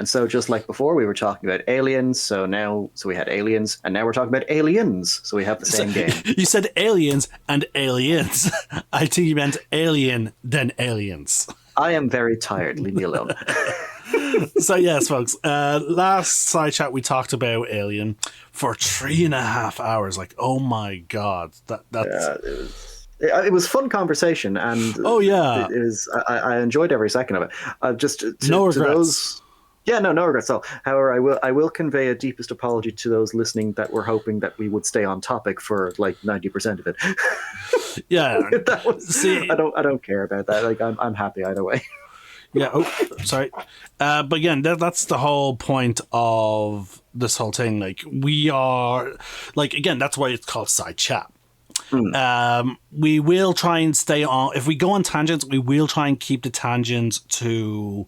And so just like before, we were talking about aliens. So we had aliens, and now we're talking about aliens. So we have the same game. You said aliens and aliens. I think you meant alien, then aliens. I am very tired. Leave me alone. So yes, folks. Last side chat we talked about Alien for 3.5 hours. Like, oh my god, that's it was fun conversation, and oh yeah, it was. I enjoyed every second of it. Just no regrets. To those, no regrets. So, however, I will convey a deepest apology to those listening that were hoping that we would stay on topic for like 90% of it. Yeah, I don't care about that. Like, I'm happy either way. Yeah. Oh, sorry. But again, that's the whole point of this whole thing. Like, we are, like, again, that's why it's called side chat. We will try and stay on. If we go on tangents, we will try and keep the tangents to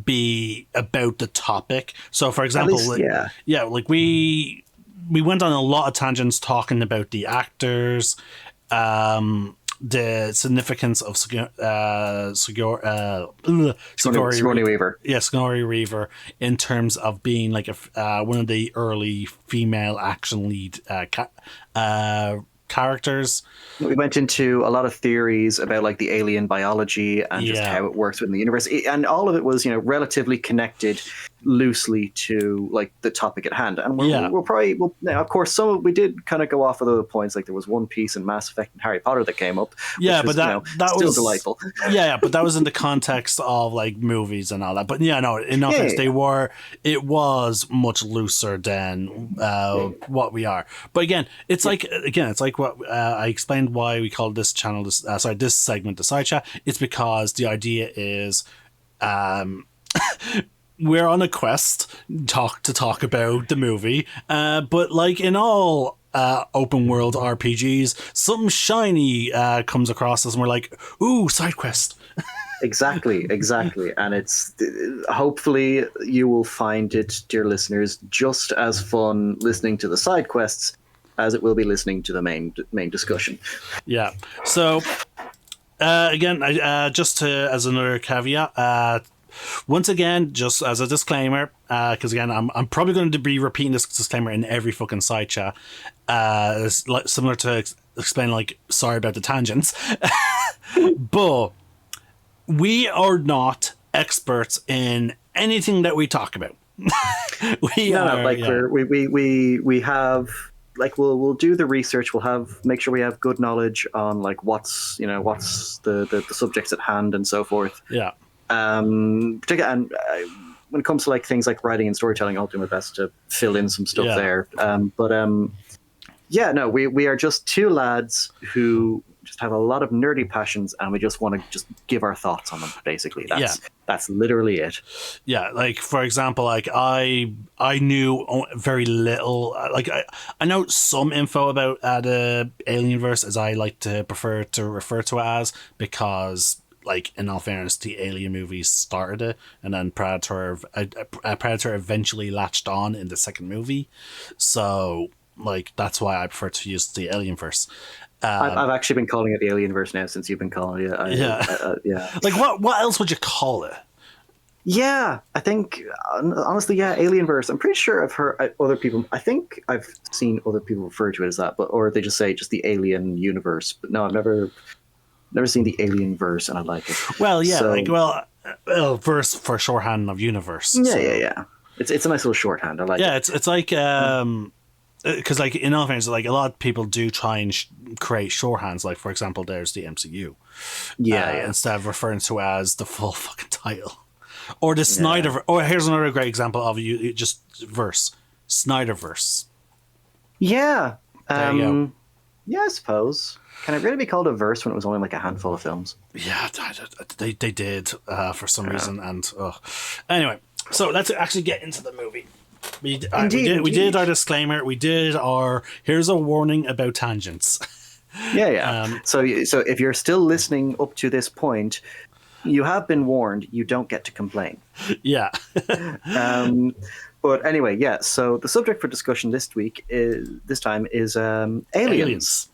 be about the topic. So, for example, like we went on a lot of tangents talking about the actors, the significance of Sigourney Weaver. Yeah, Sigourney Weaver in terms of being like one of the early female action lead characters. We went into a lot of theories about like the alien biology and just how it works within the universe, and all of it was, relatively connected loosely to like the topic at hand. And we'll probably, of course, we did kind of go off of the points. Like there was One Piece and Mass Effect and Harry Potter that came up. But that still was delightful. Yeah, but that was in the context of like movies and all that. But in all fairness, it was much looser than what we are. But again, it's like what I explained why we called this channel this segment the side chat. It's because the idea is we're on a quest to talk about the movie, but like in all open world RPGs, something shiny comes across us and we're like, ooh, side quest. Exactly. And it's hopefully you will find it, dear listeners, just as fun listening to the side quests as it will be listening to the main discussion. Yeah. So again, just as another caveat, once again, just as a disclaimer, because again, I'm probably going to be repeating this disclaimer in every fucking side chat, similar to explain like sorry about the tangents, but we are not experts in anything that we talk about. We have. Like we'll do the research. We'll make sure we have good knowledge on like what's the subjects at hand and so forth. Yeah. Particularly, and when it comes to like things like writing and storytelling, I'll do my best to fill in some stuff there. We are just two lads who just have a lot of nerdy passions, and we just want to just give our thoughts on them. Basically, that's literally it. Yeah, like for example, like I knew very little. Like I know some info about the Alienverse, as I like to prefer to refer to it as, because like in all fairness, the Alien movies started it, and then Predator eventually latched on in the second movie. So like that's why I prefer to use the Alienverse. I've actually been calling it the Alienverse now since you've been calling it. Like what else would you call it? Yeah, I think honestly, Alienverse. I'm pretty sure I've heard other people. I think I've seen other people refer to it as that, or they just say just the Alien universe. But no, I've never seen the Alienverse, and I like it. Well, yeah, so, verse for shorthand of universe. Yeah. It's a nice little shorthand. I like it. Yeah, it's like because like in all fairness, like a lot of people do try and create shorthands. Like for example, there's the MCU. Instead of referring to it as the full fucking title, or the Snyder. Or here's another great example of just verse Snyderverse. Yeah. There you go. Yeah, I suppose. Can it really be called a verse when it was only like a handful of films? Yeah, they did for some reason. And anyway, so let's actually get into the movie. We did our disclaimer. We did our here's a warning about tangents. Yeah. So if you're still listening up to this point, you have been warned. You don't get to complain. Yeah. But anyway, so the subject for discussion this time is aliens.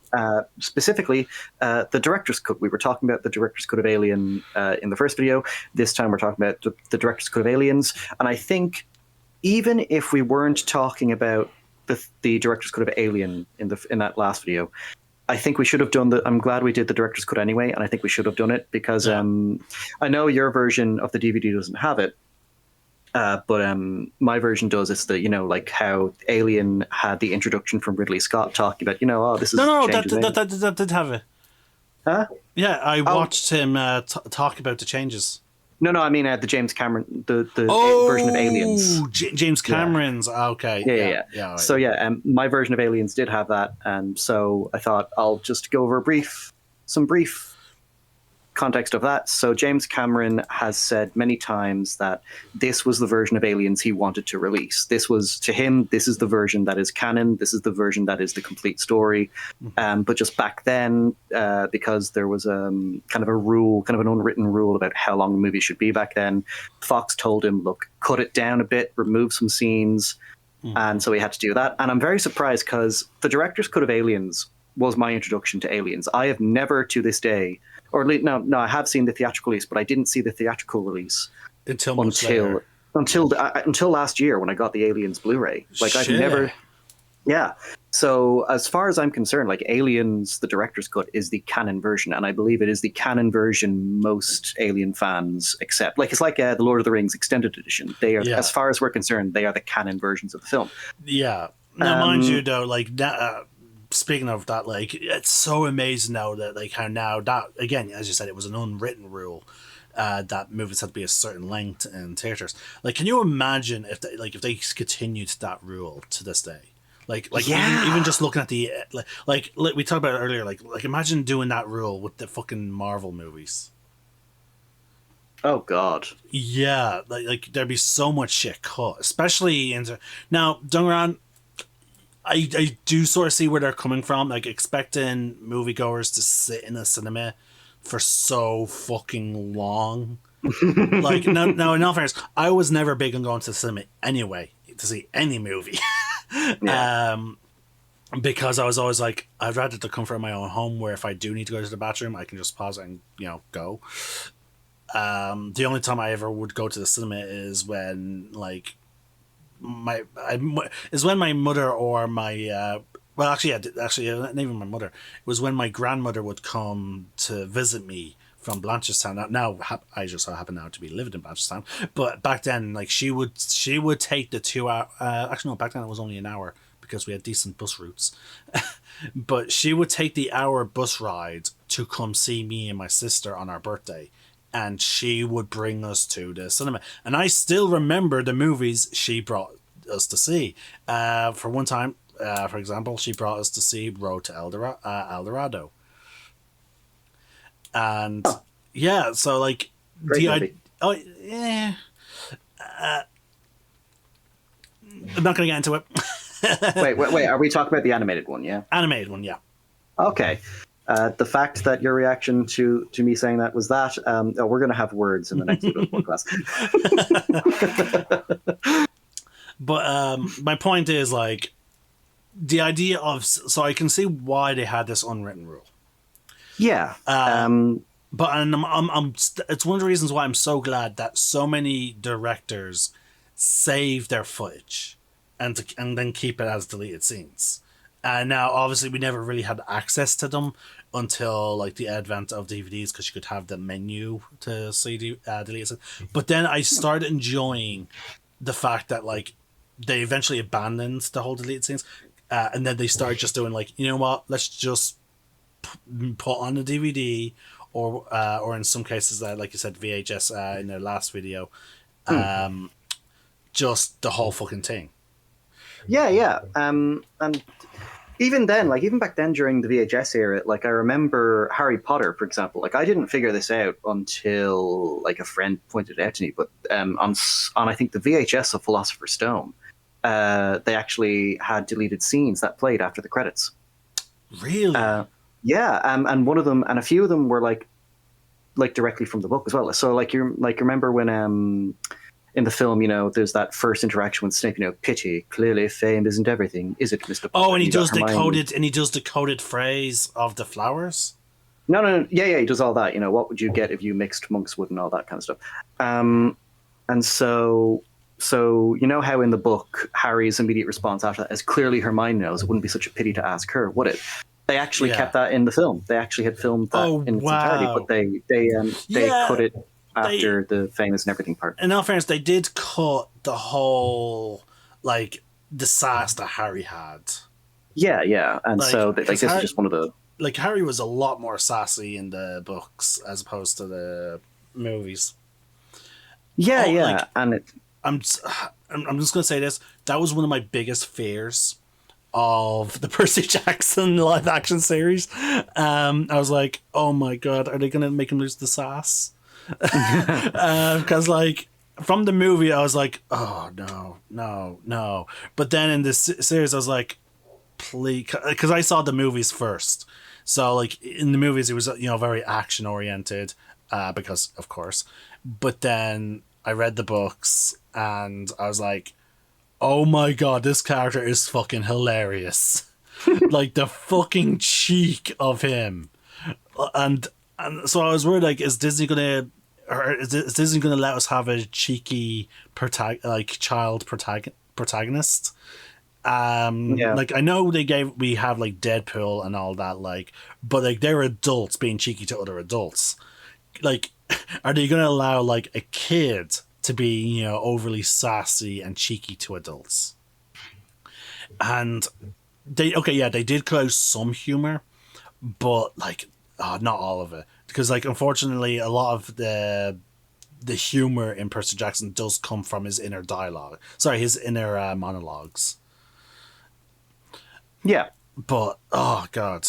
Specifically, the director's cut. We were talking about the director's cut of Alien in the first video. This time we're talking about the director's cut of Aliens. And I think even if we weren't talking about the director's cut of Alien in that last video, I think we should have done I'm glad we did the director's cut anyway, and I think we should have done it because I know your version of the DVD doesn't have it. But my version does. It's the like how Alien had the introduction from Ridley Scott talking about this is that did have it. Huh? Yeah, I watched him talk about the changes. No, I mean the James Cameron the version of Aliens. James Cameron's. Okay. Yeah. So my version of Aliens did have that, and so I thought I'll just go over some brief context of that. So James Cameron has said many times that this was the version of Aliens he wanted to release. This was, to him, this is the version that is canon. This is the version that is the complete story. But just back then, because there was kind of a rule, kind of an unwritten rule about how long a movie should be back then, Fox told him, look, cut it down a bit, remove some scenes. And so he had to do that. And I'm very surprised because the director's cut of Aliens was my introduction to Aliens. I have never to this day, or no, I have seen the theatrical release, but I didn't see the theatrical release until last year when I got the Aliens Blu-ray. Like I've never, So as far as I'm concerned, like Aliens, the director's cut is the canon version, and I believe it is the canon version most Alien fans accept. Like it's like the Lord of the Rings extended edition. They are, as far as we're concerned, they are the canon versions of the film. Yeah. Now, mind you, though, like speaking of that, like it's so amazing now that like how now that again, as you said, it was an unwritten rule that movies had to be a certain length in theaters. Like, can you imagine if they continued that rule to this day? Even just looking at the like we talked about it earlier, like imagine doing that rule with the fucking Marvel movies. Oh God. Yeah, like there'd be so much shit cut, especially now. Don't get me wrong, I do sort of see where they're coming from, like expecting moviegoers to sit in a cinema for so fucking long. Like now, in all fairness, I was never big on going to the cinema anyway to see any movie. Because I was always like, I'd rather to come from my own home where if I do need to go to the bathroom, I can just pause it and go. The only time I ever would go to the cinema is when like my mother or my not even my mother. It was when my grandmother would come to visit me from Blanchardstown. Now I just so happen now to be living in Blanchardstown, but back then, like she would take the 2 hour. Actually, no, back then it was only an hour because we had decent bus routes. But she would take the hour bus ride to come see me and my sister on our birthday, and she would bring us to the cinema. And I still remember the movies she brought us to see. For one time, for example, she brought us to see Road to El Dorado. And so like I'm not gonna get into it. wait, are we talking about the animated one? Animated one, yeah. Okay. The fact that your reaction to me saying that was that we're going to have words in the next podcast. But my point is like the idea of, so I can see why they had this unwritten rule. Yeah. But it's one of the reasons why I'm so glad that so many directors save their footage and then keep it as deleted scenes. And now, obviously, we never really had access to them until like the advent of DVDs, because you could have the menu to see deleted scenes. But then I started enjoying the fact that like they eventually abandoned the whole deleted scenes, and then they started just doing like, you know what, let's just put on the DVD, or in some cases, like you said, VHS in the last video, just the whole fucking thing. Yeah. And even then, like even back then during the VHS era, like I remember Harry Potter, for example. Like I didn't figure this out until like a friend pointed it out to me. But on I think the VHS of Philosopher's Stone, they actually had deleted scenes that played after the credits. Really? Yeah. And one of them, and a few of them were like directly from the book as well. So like you remember when in the film, there's that first interaction with Snape. Pity, clearly fame isn't everything, is it, Mr. Potter? Oh, and he does the coded phrase of the flowers. No, yeah, he does all that. What would you get if you mixed monk's wood and all that kind of stuff. And so how in the book Harry's immediate response after that is clearly Hermione knows. It wouldn't be such a pity to ask her, would it? They actually kept that in the film. They actually had filmed that in its entirety, but they cut it after the famous and everything part. In all fairness, they did cut the whole the sass that Harry had. Yeah, and so this is just one of the Harry was a lot more sassy in the books as opposed to the movies. Yeah, and I'm just gonna say this. That was one of my biggest fears of the Percy Jackson live action series. I was like, oh my god, are they gonna make him lose the sass? Because from the movie I was like, oh no, but then in this series I was like, please, because I saw the movies first, so in the movies it was very action oriented, because of course, but then I read the books and I was like, oh my god, this character is fucking hilarious. The fucking cheek of him. And so I was worried, is Disney gonna let us have a cheeky child protagonist? I know we have Deadpool and all that, but they're adults being cheeky to other adults. Are they gonna allow a kid to be overly sassy and cheeky to adults? And they did cut out some humor, but not all of it, because unfortunately a lot of the humor in Percy Jackson does come from his inner monologues. Yeah, but oh god.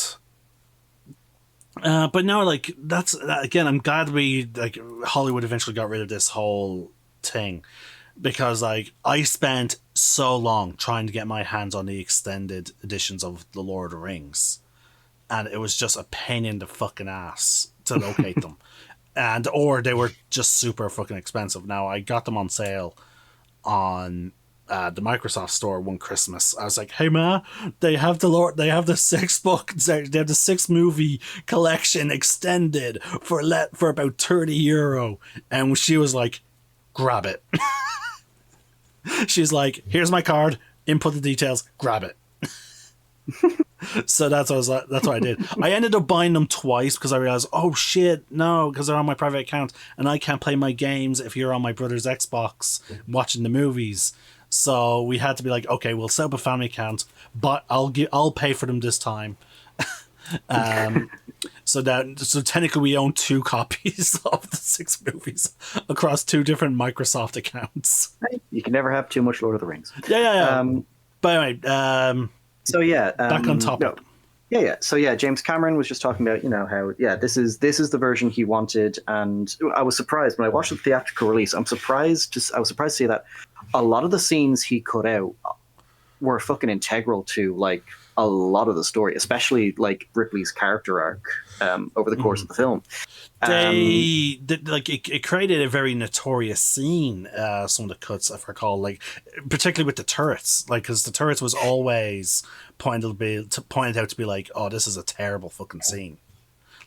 But no, that's again. I'm glad we Hollywood eventually got rid of this whole thing, because I spent so long trying to get my hands on the extended editions of The Lord of the Rings, and it was just a pain in the fucking ass to locate them, or they were just super fucking expensive. Now I got them on sale on the Microsoft store one Christmas. I was like, hey ma, they have the 6 movie collection extended for about €30, and she was like, grab it. She's like, here's my card, input the details, grab it. So that's what I did. I ended up buying them twice because I realized, oh shit, no, because they're on my private account and I can't play my games if you're on my brother's Xbox watching the movies. So we had to be like, okay, we'll set up a family account, but I'll pay for them this time. So technically we own 2 copies of the 6 movies across 2 different Microsoft accounts. You can never have too much Lord of the Rings. Yeah. But anyway, back on topic. Yeah. So James Cameron was just talking about, how this is the version he wanted, and I was surprised when I watched the theatrical release. I was surprised to see that a lot of the scenes he cut out were fucking integral to a lot of the story, especially Ripley's character arc over the course of the film. It created a very notorious scene. Some of the cuts, if I recall, particularly with the turrets, because the turrets was always pointed out to be oh, this is a terrible fucking scene.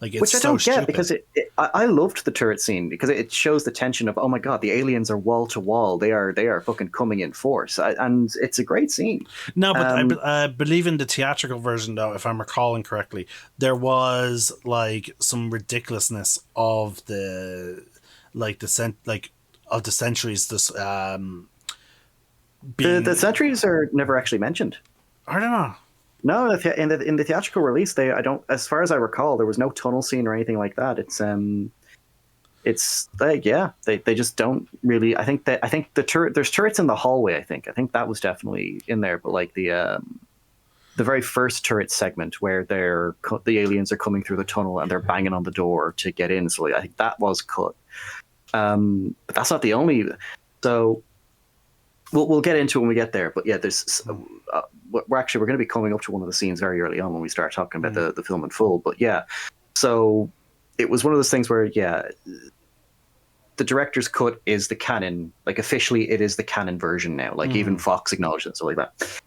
It's which I don't stupid. get, because I loved the turret scene because it shows the tension of, oh my god, the aliens are wall to wall. They are fucking coming in force, and it's a great scene. No, but I believe in the theatrical version, though, if I'm recalling correctly, there was some ridiculousness of the sentries. The sentries are never actually mentioned. I don't know. No, in the theatrical release, as far as I recall, there was no tunnel scene or anything like that. They just don't really. I think there's turrets in the hallway. I think that was definitely in there, but the very first turret segment where the aliens are coming through the tunnel and they're banging on the door to get in. So I think that was cut. But that's not the only. So we'll get into it when we get there. But yeah, there's. We're going to be coming up to one of the scenes very early on when we start talking about the film in full. But yeah, so it was one of those things where the director's cut is the canon. Like officially, it is the canon version now. Like even Fox acknowledged it and stuff like that.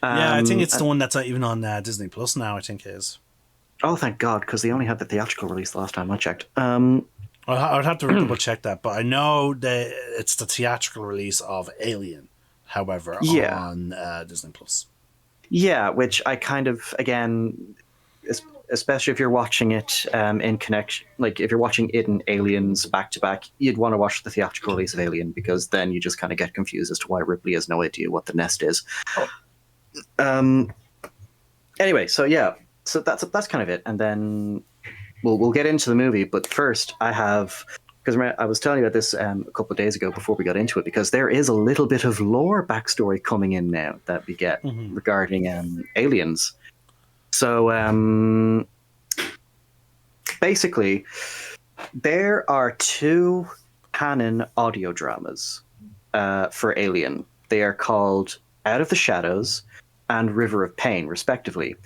Yeah, I think it's the one that's even on Disney Plus now. I think it is. Oh, thank God, because they only had the theatrical release the last time I checked. I would have to double check that, but I know that it's the theatrical release of Alien, however, on Disney Plus. Yeah, which I kind of, again, especially if you're watching it in connection, like if you're watching it and Aliens back to back, you'd want to watch the theatrical release of Alien, because then you just kind of get confused as to why Ripley has no idea what the nest is. Anyway, so yeah, so that's kind of it, and then we'll get into the movie. But first, I have, because I was telling you about this a couple of days ago before we got into it, because there is a little bit of lore backstory coming in now that we get regarding Aliens. So basically, there are 2 canon audio dramas for Alien. They are called Out of the Shadows and River of Pain, respectively.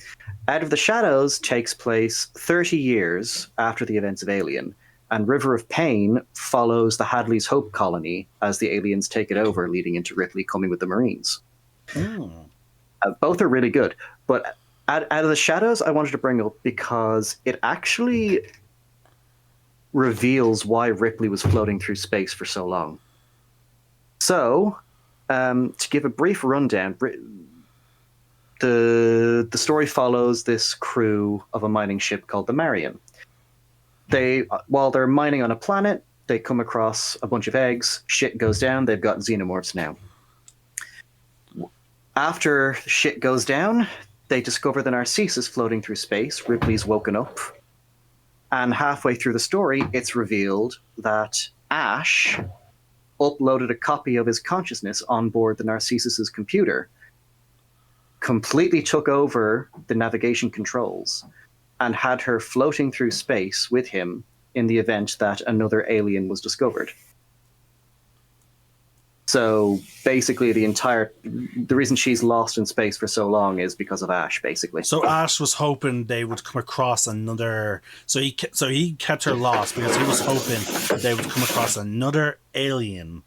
Out of the Shadows takes place 30 years after the events of Alien, and River of Pain follows the Hadley's Hope colony as the aliens take it over, leading into Ripley coming with the Marines. Both are really good, but Out of the Shadows I wanted to bring up because it actually reveals why Ripley was floating through space for so long. So, to give a brief rundown, the story follows this crew of a mining ship called the Marion. While they're mining on a planet, they come across a bunch of eggs. Shit goes down. They've got xenomorphs now. After shit goes down, they discover the Narcissus floating through space. Ripley's woken up. And halfway through the story, it's revealed that Ash uploaded a copy of his consciousness on board the Narcissus's computer, completely took over the navigation controls, and had her floating through space with him in the event that another alien was discovered. So basically the reason she's lost in space for so long is because of Ash, basically. So Ash was hoping they would come across another... So he kept her lost because he was hoping they would come across another alien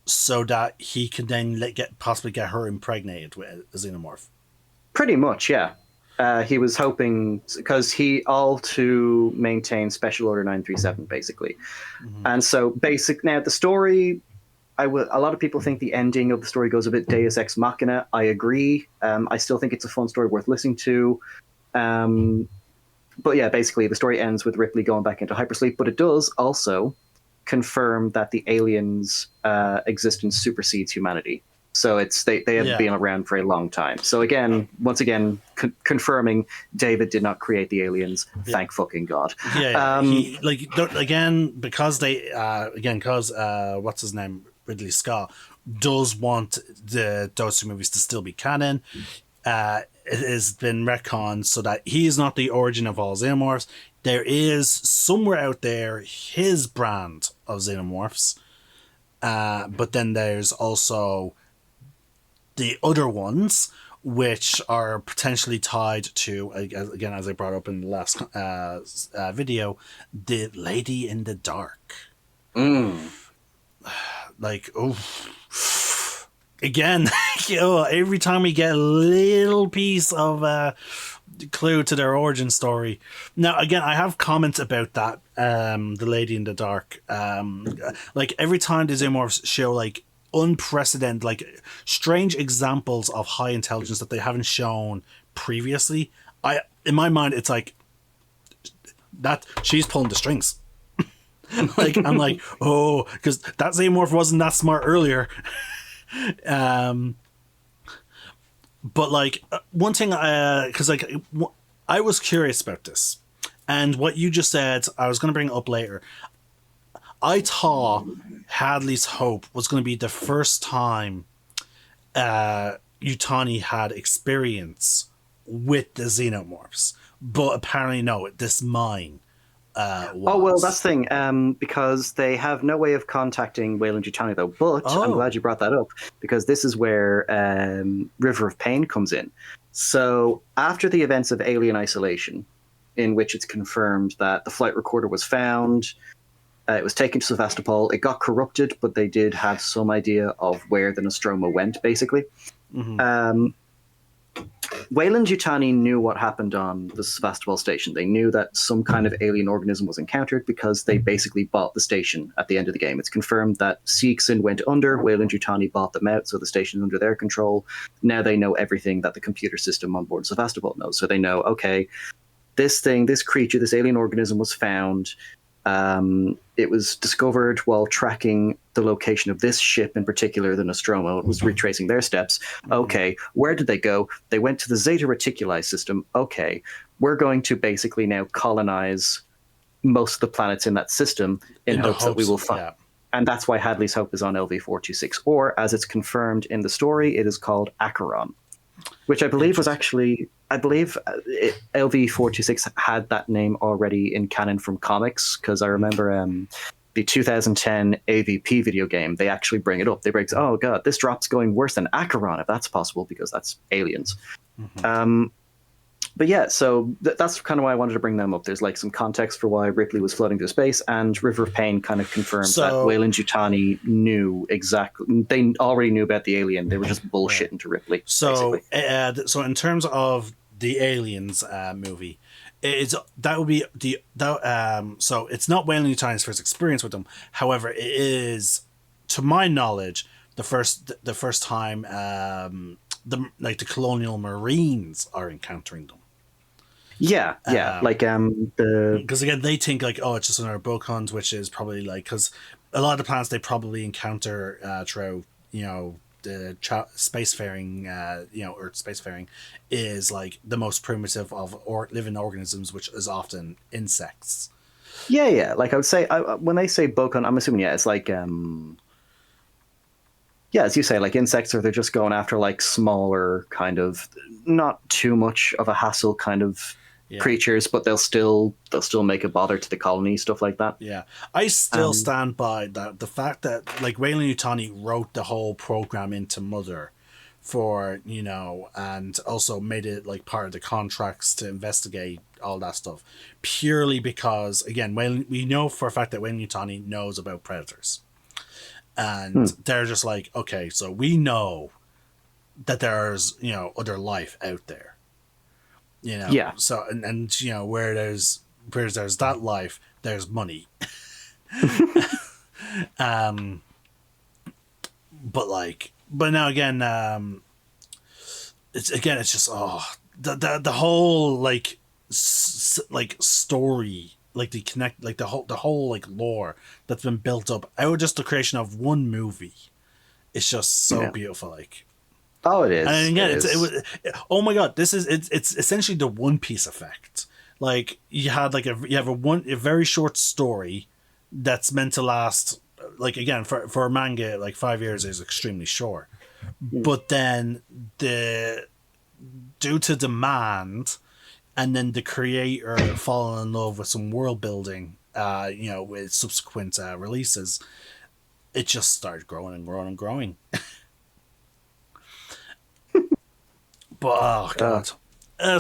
so that he could then possibly get her impregnated with a xenomorph. Pretty much, yeah. He was hoping, because all to maintain Special Order 937, basically. And so now the story... a lot of people think the ending of the story goes a bit Deus Ex Machina. I agree. I still think it's a fun story worth listening to. But yeah, basically the story ends with Ripley going back into hypersleep, but it does also confirm that the aliens' existence supersedes humanity. So they have been around for a long time. So once again, confirming David did not create the aliens. Yeah. Thank fucking God. Yeah. Because what's his name? Ridley Scott does want those 2 movies to still be canon. It has been retconned so that he is not the origin of all xenomorphs. There is somewhere out there his brand of xenomorphs, but then there's also the other ones, which are potentially tied to, again, as I brought up in the last video, the Lady in the Dark. Like, again, every time we get a little piece of clue to their origin story. Now, again, I have comments about that, the Lady in the Dark. Like, every time the Xenomorphs show, like, unprecedented, like, strange examples of high intelligence that they haven't shown previously, in my mind, it's like, that she's pulling the strings. Like, I'm like, oh, because that Xenomorph wasn't that smart earlier. But like, one thing, because like, I was curious about this, and what you just said, I was going to bring it up later. I thought Hadley's Hope was going to be the first time Yutani had experience with the Xenomorphs, but apparently no, this mine. Oh, well, that's the thing, because they have no way of contacting Weyland-Yutani, though. But I'm glad you brought that up, because this is where River of Pain comes in. So after the events of Alien Isolation, in which it's confirmed that the flight recorder was found, It was taken to Sevastopol. It got corrupted, but they did have some idea of where the Nostromo went, basically. Weyland-Yutani knew what happened on the Sevastopol station. They knew that some kind of alien organism was encountered because they basically bought the station at the end of the game. It's confirmed that Seegson went under, Weyland-Yutani bought them out, so the station's under their control. Now they know everything that the computer system on board Sevastopol knows. So they know, okay, this thing, this creature, this alien organism was found. It was discovered while tracking the location of this ship in particular, the Nostromo. It was retracing their steps. Okay, where did they go? They went to the Zeta Reticuli system. Okay, we're going to basically now colonize most of the planets in that system in hopes that we will find. Yeah. And that's why Hadley's hope is on LV-426. Or, as it's confirmed in the story, it is called Acheron, which I believe was actually... LV-426 had that name already in canon from comics, because I remember the 2010 AVP video game, they actually bring it up. They bring, oh god, this drop's going worse than Acheron, if that's possible, because that's aliens. But yeah, so that's kind of why I wanted to bring them up. There's like some context for why Ripley was floating through space, and River of Pain kind of confirms that Weyland-Yutani knew exactly. They already knew about the alien. They were just bullshitting to Ripley. So, so in terms of the Aliens movie, so it's not Weyland-Yutani's first experience with them. However, it is, to my knowledge, the first time the colonial Marines are encountering them. Yeah, because again they think like, oh, it's just another boat hunt, which is probably like, because a lot of the planets they probably encounter through the spacefaring, Earth spacefaring is like the most primitive of living organisms, which is often insects. Yeah. Like I would say, when they say boat hunt, I'm assuming it's like yeah, as you say, like insects, or they're just going after like smaller kind of, not too much of a hassle kind of creatures, but they'll still make a bother to the colony, stuff like that. Yeah, I still stand by that. The fact that like Weyland-Yutani wrote the whole program into Mother for, and also made it like part of the contracts to investigate all that stuff, purely because, again, we know for a fact that Weyland-Yutani knows about predators. And they're just like, okay, so we know that there's, other life out there, Yeah. So, and where there's that life, there's money. But now again, it's just, the whole like story, like the whole like lore that's been built up out of just the creation of one movie. It's just so beautiful, like. Oh, it is. And again, oh my god, it's essentially the One Piece effect. Like you have a very short story that's meant to last, like, again, for a manga, like 5 years is extremely short. But then due to demand, and then the creator falling in love with some world building, with subsequent releases, it just started growing and growing and growing. But oh god.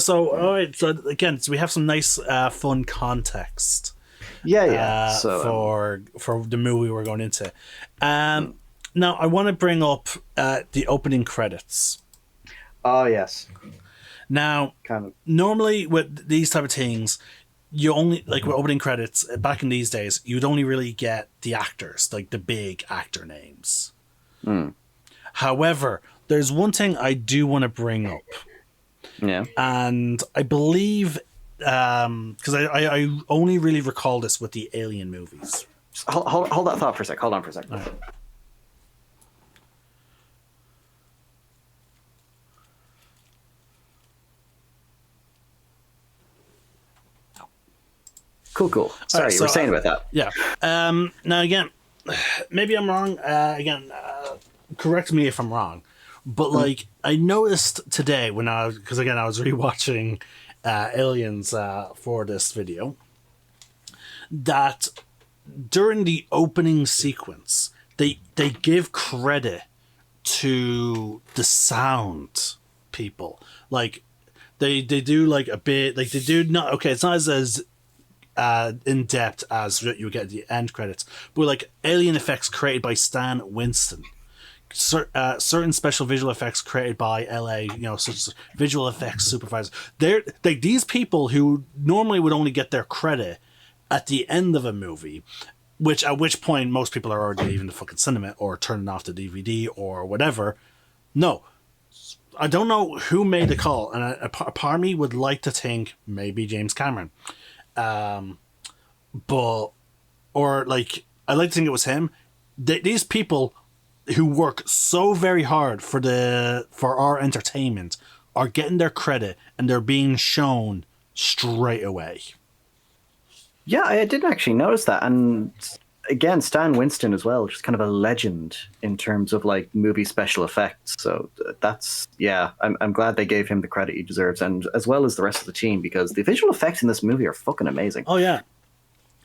So all right. So again, we have some nice, fun context. Yeah. For the movie we're going into. Now I want to bring up the opening credits. Oh yes. Now, normally with these type of things, you only, like with opening credits back in these days, you'd only really get the actors, like the big actor names. However, there's one thing I do want to bring up. Yeah. And I believe, because I only really recall this with the Alien movies. Hold that thought for a sec. Hold on for a second. Right. Cool. Sorry, you were saying about that. Yeah. Now, again, maybe I'm wrong. Correct me if I'm wrong. But, like, I noticed today because again, I was rewatching Aliens for this video, that during the opening sequence, they give credit to the sound people. Like, they do, like, a bit, like, they do not, okay, it's not as in depth as you get the end credits, but like alien effects created by Stan Winston. Certain special visual effects created by LA, such as visual effects supervisors. They're like these people who normally would only get their credit at the end of a movie, at which point most people are already leaving the fucking cinema or turning off the DVD or whatever. No, I don't know who made the call, and a part of me would like to think maybe James Cameron, or like I like to think it was him. These people who work so very hard for our entertainment are getting their credit, and they're being shown straight away. Yeah, I didn't actually notice that. And again, Stan Winston as well, just kind of a legend in terms of like movie special effects. So that's, yeah, I'm glad they gave him the credit he deserves, and as well as the rest of the team, because the visual effects in this movie are fucking amazing. Oh yeah.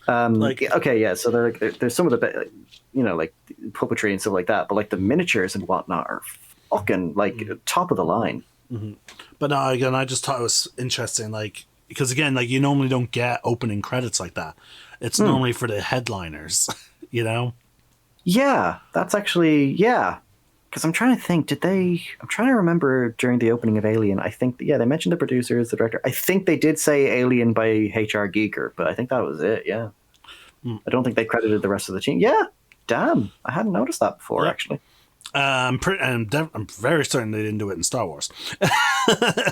Okay, yeah. So there's some of the, like puppetry and stuff like that, but like the miniatures and whatnot are fucking like top of the line. Mm-hmm. But no, again, I just thought it was interesting, like because again, like you normally don't get opening credits like that. It's normally for the headliners, Yeah, that's actually Because I'm trying to think, I'm trying to remember during the opening of Alien, I think, they mentioned the producers, the director. I think they did say Alien by H.R. Giger, but I think that was it, yeah. I don't think they credited the rest of the team. Yeah, damn. I hadn't noticed that before, actually. I'm very certain they didn't do it in Star Wars.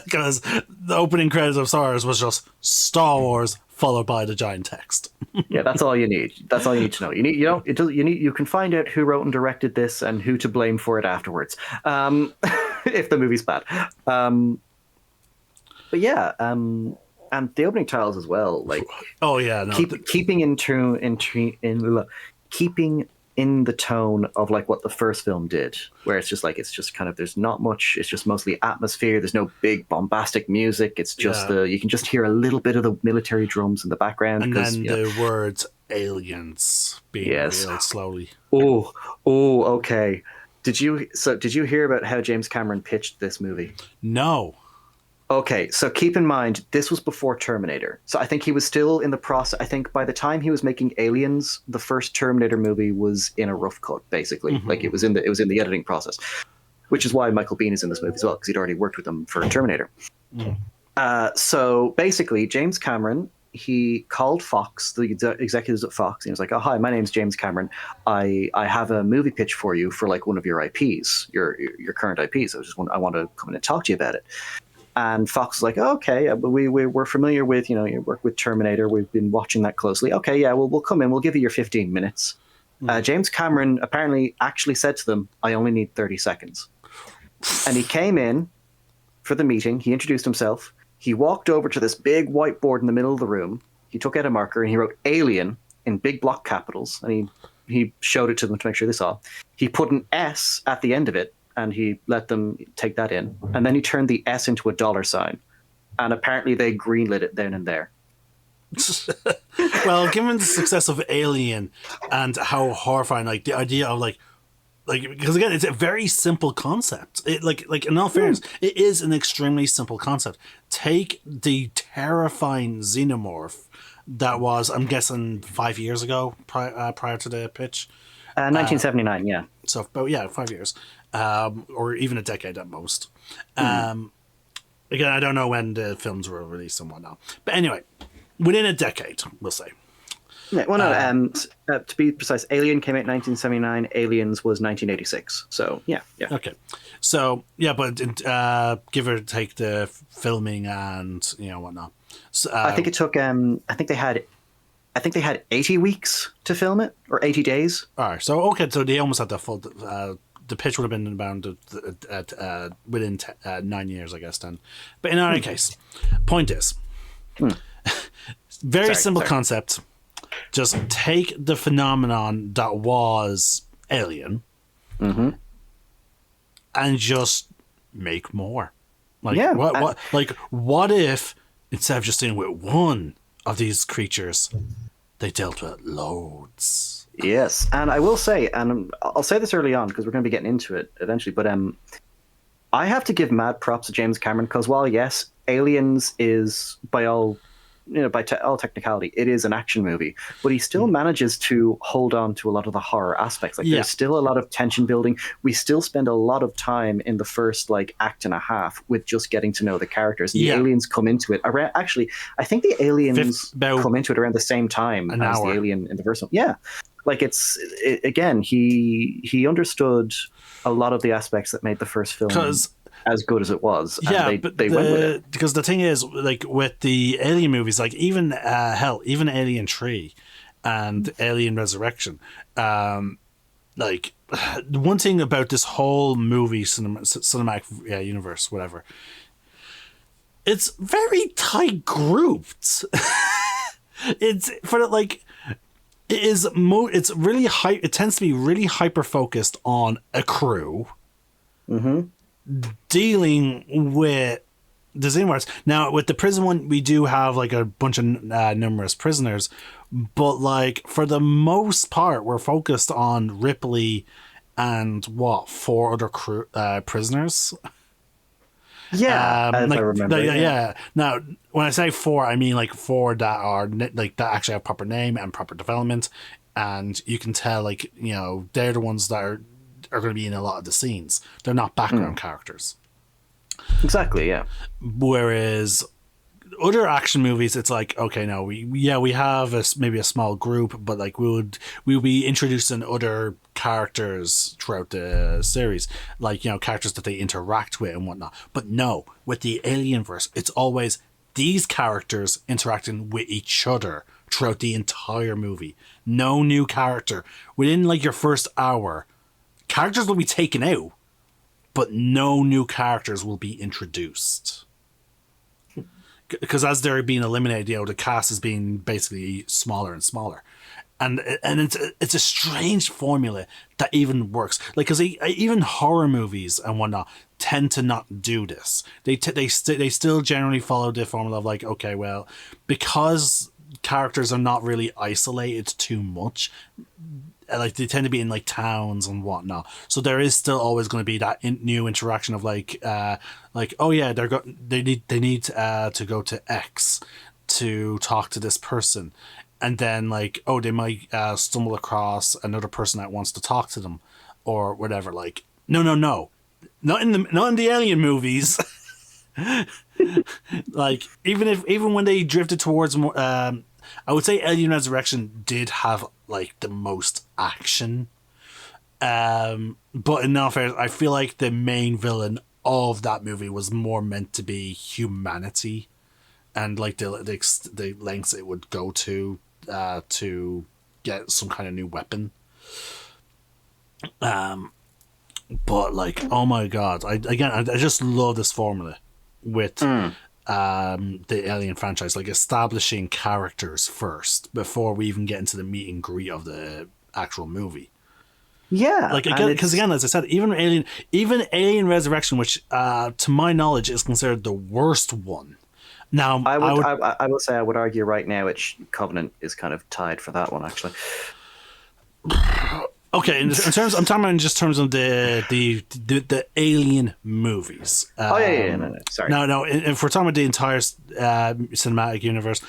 Because the opening credits of Star Wars was just Star Wars followed by the giant text. Yeah, that's all you need. That's all you need to know. You can find out who wrote and directed this and who to blame for it afterwards. If the movie's bad. But yeah, and the opening titles as well, like keeping keeping in the tone of like what the first film did, where it's just kind of, there's not much, it's just mostly atmosphere, there's no big bombastic music, it's just you can just hear a little bit of the military drums in the background, and then the words aliens being revealed slowly. Okay, did you hear about how James Cameron pitched this movie? No. Okay, so keep in mind, this was before Terminator. So I think he was still in the process. I think by the time he was making Aliens, the first Terminator movie was in a rough cut, basically. Mm-hmm. Like it was in the editing process, which is why Michael Biehn is in this movie as well, because he'd already worked with them for Terminator. Mm. So basically, James Cameron, he called Fox, the executives at Fox, and he was like, "Oh, hi, my name's James Cameron. I have a movie pitch for you for like one of your IPs, your current IPs. I want to come in and talk to you about it." And Fox was like, oh, okay, we're familiar with, you work with Terminator. We've been watching that closely. Okay, yeah, we'll come in. We'll give you your 15 minutes. James Cameron apparently actually said to them, I only need 30 seconds. And he came in for the meeting. He introduced himself. He walked over to this big whiteboard in the middle of the room. He took out a marker and he wrote Alien in big block capitals. And he showed it to them to make sure they saw. He put an S at the end of it, and he let them take that in. And then he turned the S into a $sign. And apparently they greenlit it then and there. Well, given the success of Alien and how horrifying, like the idea of like because again, it's a very simple concept. It like in all fairness, it is an extremely simple concept. Take the terrifying Xenomorph that was, I'm guessing, 5 years ago, prior to the pitch. 1979, yeah. So, about 5 years. Or even a decade at most. Again, I don't know when the films were released and whatnot. But anyway, within a decade, we'll say. Yeah, well, no, to be precise, Alien came out in 1979, Aliens was 1986. So, yeah. Okay. So, yeah, but give or take the filming and, whatnot. So, I think it took, I think they had 80 weeks to film it, or 80 days. All right. So, okay, so they almost had the full... the pitch would have been around within 9 years, I guess, then. But in any case, point is, very simple concept. Just take the phenomenon that was Alien and just make more. What if, instead of just dealing with one of these creatures, they dealt with loads? Yes, and I will say, and I'll say this early on because we're going to be getting into it eventually, but I have to give mad props to James Cameron because while, yes, Aliens is, by all all technicality, it is an action movie, but he still manages to hold on to a lot of the horror aspects. Like there's still a lot of tension building. We still spend a lot of time in the first like act and a half with just getting to know the characters. And the aliens come into it around. Actually, I think the aliens come into it around the same time as the alien in the first one. Yeah, like again, he understood a lot of the aspects that made the first film as good as it was. And they went with it. Because the thing is, like with the Alien movies, like even even Alien 3 and Alien Resurrection, like one thing about this whole movie cinematic universe, whatever, it's very tight grouped. It's for like. It's really it tends to be really hyper focused on a crew. Mm-hmm. Dealing with the Xenomorphs. Now, with the prison one, we do have like a bunch of numerous prisoners, but like for the most part, we're focused on Ripley and 4 other prisoners. Yeah, like, I remember. Yeah. Now, when I say 4, I mean like 4 that are like that actually have proper name and proper development, and you can tell like they're the ones that are going to be in a lot of the scenes. They're not background characters. Exactly, yeah. Whereas other action movies, it's like, okay, no, we have maybe a small group, but like we'll be introducing other characters throughout the series, like characters that they interact with and whatnot. But no, with the Alienverse, it's always these characters interacting with each other throughout the entire movie. No new character within like your first hour. Characters will be taken out, but no new characters will be introduced. Because as they're being eliminated, the cast is being basically smaller and smaller. And it's a strange formula that even works. Like, because even horror movies and whatnot tend to not do this. They still generally follow the formula of like, okay, well, because characters are not really isolated too much, like they tend to be in like towns and whatnot, so there is still always going to be that new interaction of like oh yeah, they need to go to X to talk to this person, and then like they might stumble across another person that wants to talk to them or whatever. Like no, not in the Alien movies. Like even when they drifted towards more I would say Alien Resurrection did have like the most action, but in all fairness, I feel like the main villain of that movie was more meant to be humanity, and like the lengths it would go to get some kind of new weapon. But like, oh my god, I just love this formula with the Alien franchise, like establishing characters first before we even get into the meet and greet of the actual movie. Yeah, like because again, as I said, even Alien Resurrection, which to my knowledge is considered the worst one. Now, I would say I would argue right now, Covenant is kind of tied for that one actually. Okay, in terms, I'm talking about in just terms of the Alien movies. No, sorry. No. If we're talking about the entire cinematic universe,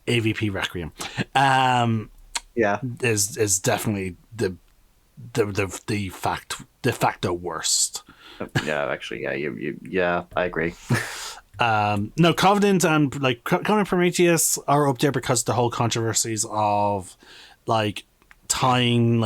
AVP Requiem, is definitely the de facto worst. Yeah, actually, yeah, I agree. No, Covenant and like Covenant Prometheus are up there because the whole controversies of like attempting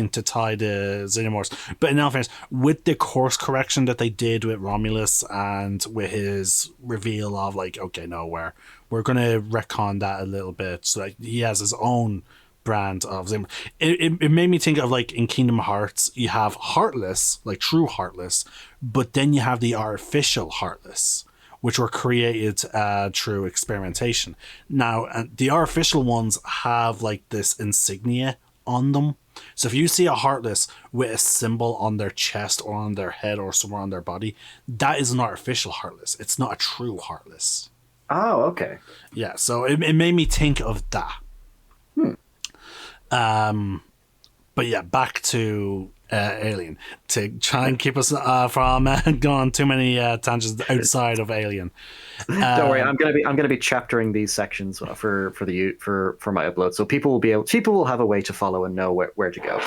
to tie the Xenomorphs, but in all fairness, with the course correction that they did with Romulus and with his reveal of like, okay, no, we're gonna retcon that a little bit so that he has his own brand of Xenomorph. It made me think of like in Kingdom Hearts, you have Heartless, like true Heartless, but then you have the artificial Heartless, which were created through experimentation. Now, the artificial ones have like this insignia on them. So if you see a Heartless with a symbol on their chest or on their head or somewhere on their body, that is an artificial Heartless. It's not a true Heartless. Oh, okay. Yeah, so it made me think of that. But yeah, back to Alien to try and keep us from going too many tangents outside of Alien. Don't worry, I'm gonna be chaptering these sections for my upload, so people will have a way to follow and know where to go.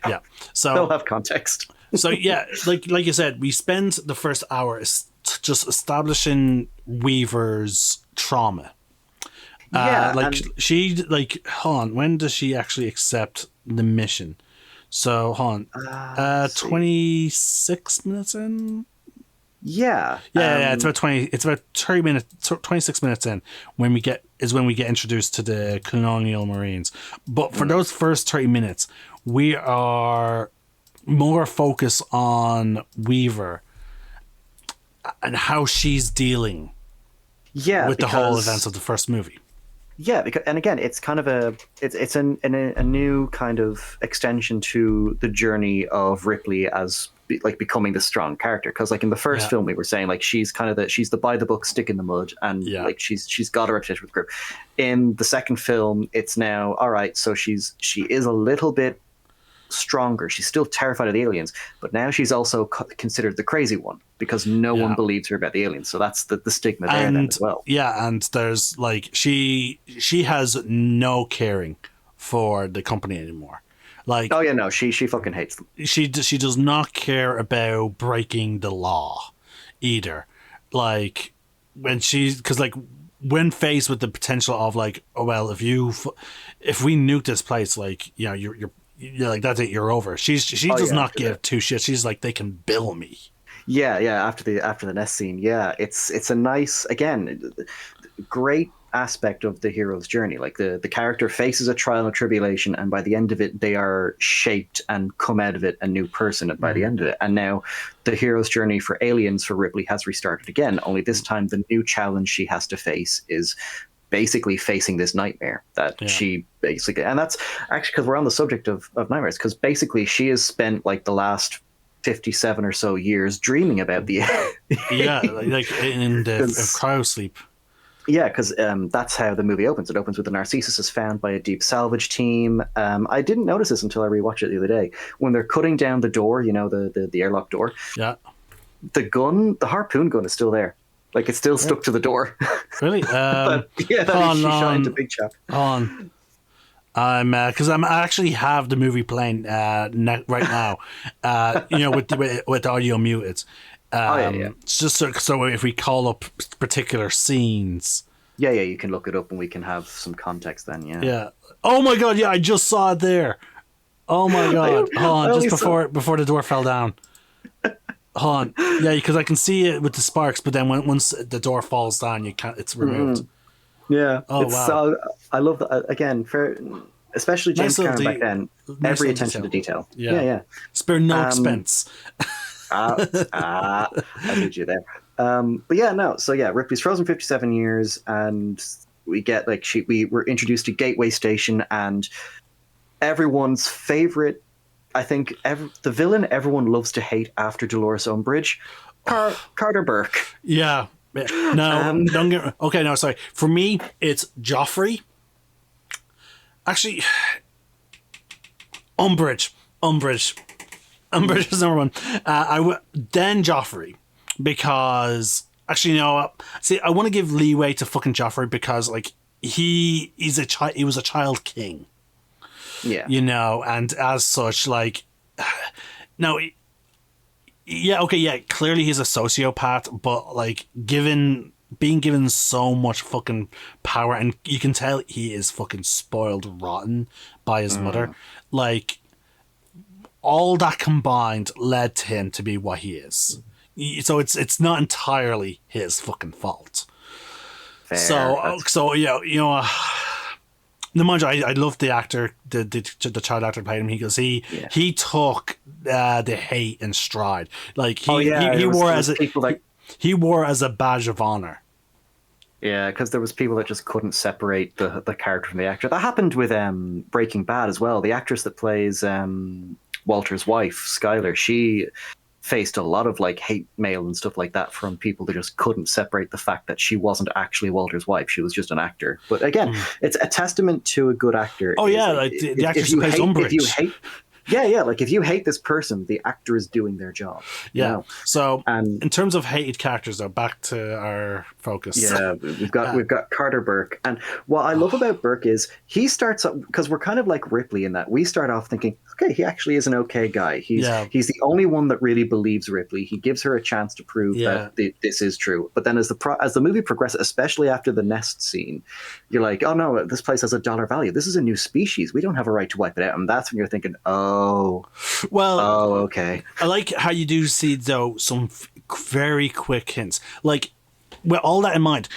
Yeah, so they'll have context. So yeah, like you said, we spend the first hour just establishing Weaver's trauma. Hold on, when does she actually accept the mission? So hold on, 26 minutes in. Yeah, it's about 20. It's about 30 minutes, 26 minutes in when we get introduced to the Colonial Marines. But for those first 30 minutes, we are more focused on Weaver and how she's dealing with the whole events of the first movie. Yeah, and again, it's kind of a new kind of extension to the journey of Ripley as becoming the strong character. Because like in the first film, we were saying like she's the by the book, stick in the mud, and like she's got a reputation with the group. In the second film, it's now all right. So she is a little bit stronger. She's still terrified of the aliens, but now she's also considered the crazy one because no one believes her about the aliens. So that's the stigma there then as well. Yeah, and there's like she has no caring for the company anymore. Like, oh yeah, no, she fucking hates them. She does not care about breaking the law either. Like when when faced with the potential of like, oh well, if we nuke this place, like you're like that's it, you're over. She does not give two shits. She's like, they can bill me. Yeah. After the nest scene, it's a nice, again, great aspect of the hero's journey. Like the character faces a trial and tribulation, and by the end of it, they are shaped and come out of it a new person. By the end of it, and now the hero's journey for aliens for Ripley has restarted again. Only this time, the new challenge she has to face is basically facing this nightmare that she basically, and that's actually because we're on the subject of nightmares, because basically she has spent like the last 57 or so years dreaming about the like in the cryosleep. Yeah, because that's how the movie opens. It opens with the Narcissus is found by a deep salvage team. I didn't notice this until I rewatched it the other day. When they're cutting down the door, the airlock door, the harpoon gun is still there. Like, it's still stuck to the door. Really? But, she shot into Big Chap. I'm because I actually have the movie playing right now. With audio muted. Just so if we call up particular scenes. Yeah, you can look it up and we can have some context then. Yeah. Oh my god! Yeah, I just saw it there. Oh my god! Hold on, just before the door fell down. Hold on. Yeah, because I can see it with the sparks, but then once the door falls down, you can't. It's removed. Yeah. Oh wow! I love that again. Especially James Cameron back then. Every attention to detail. Yeah. Spare no expense. I need you there. But yeah, no. So yeah, Ripley's frozen 57 years, and we get we were introduced to Gateway Station, and everyone's favorite. I think the villain everyone loves to hate after Dolores Umbridge, Carter Burke. Yeah. No, don't get. Okay, no, sorry. For me, it's Joffrey. Actually, Umbridge is number one. Then Joffrey, because actually, see, I want to give leeway to fucking Joffrey because like he was a child king. Yeah. And as such, like, no, clearly he's a sociopath, but like being given so much fucking power, and you can tell he is fucking spoiled rotten by his mother. Like, all that combined led to him to be what he is. So it's not entirely his fucking fault. Fair. So no, mind you, I love the actor, the child actor who played him. He took the hate in stride. Like he wore as a badge of honor. Yeah, because there was people that just couldn't separate the character from the actor. That happened with Breaking Bad as well. The actress that plays Walter's wife, Skyler, she faced a lot of like hate mail and stuff like that from people that just couldn't separate the fact that she wasn't actually Walter's wife. She was just an actor. But again, it's a testament to a good actor. Oh yeah, like the actress who plays Umbridge. Yeah. Like if you hate this person, the actor is doing their job. Yeah. You know? So in terms of hated characters, though, back to our focus. Yeah, we've got Carter Burke, and what I love about Burke is he starts up because we're kind of like Ripley in that we start off thinking, okay, he actually is an okay guy. He's the only one that really believes Ripley. He gives her a chance to prove that this is true. But then as the movie progresses, especially after the nest scene, you're like, oh no, this place has $1 value. This is a new species. We don't have a right to wipe it out. And that's when you're thinking, okay. I like how you do see though some very quick hints. Like with all that in mind,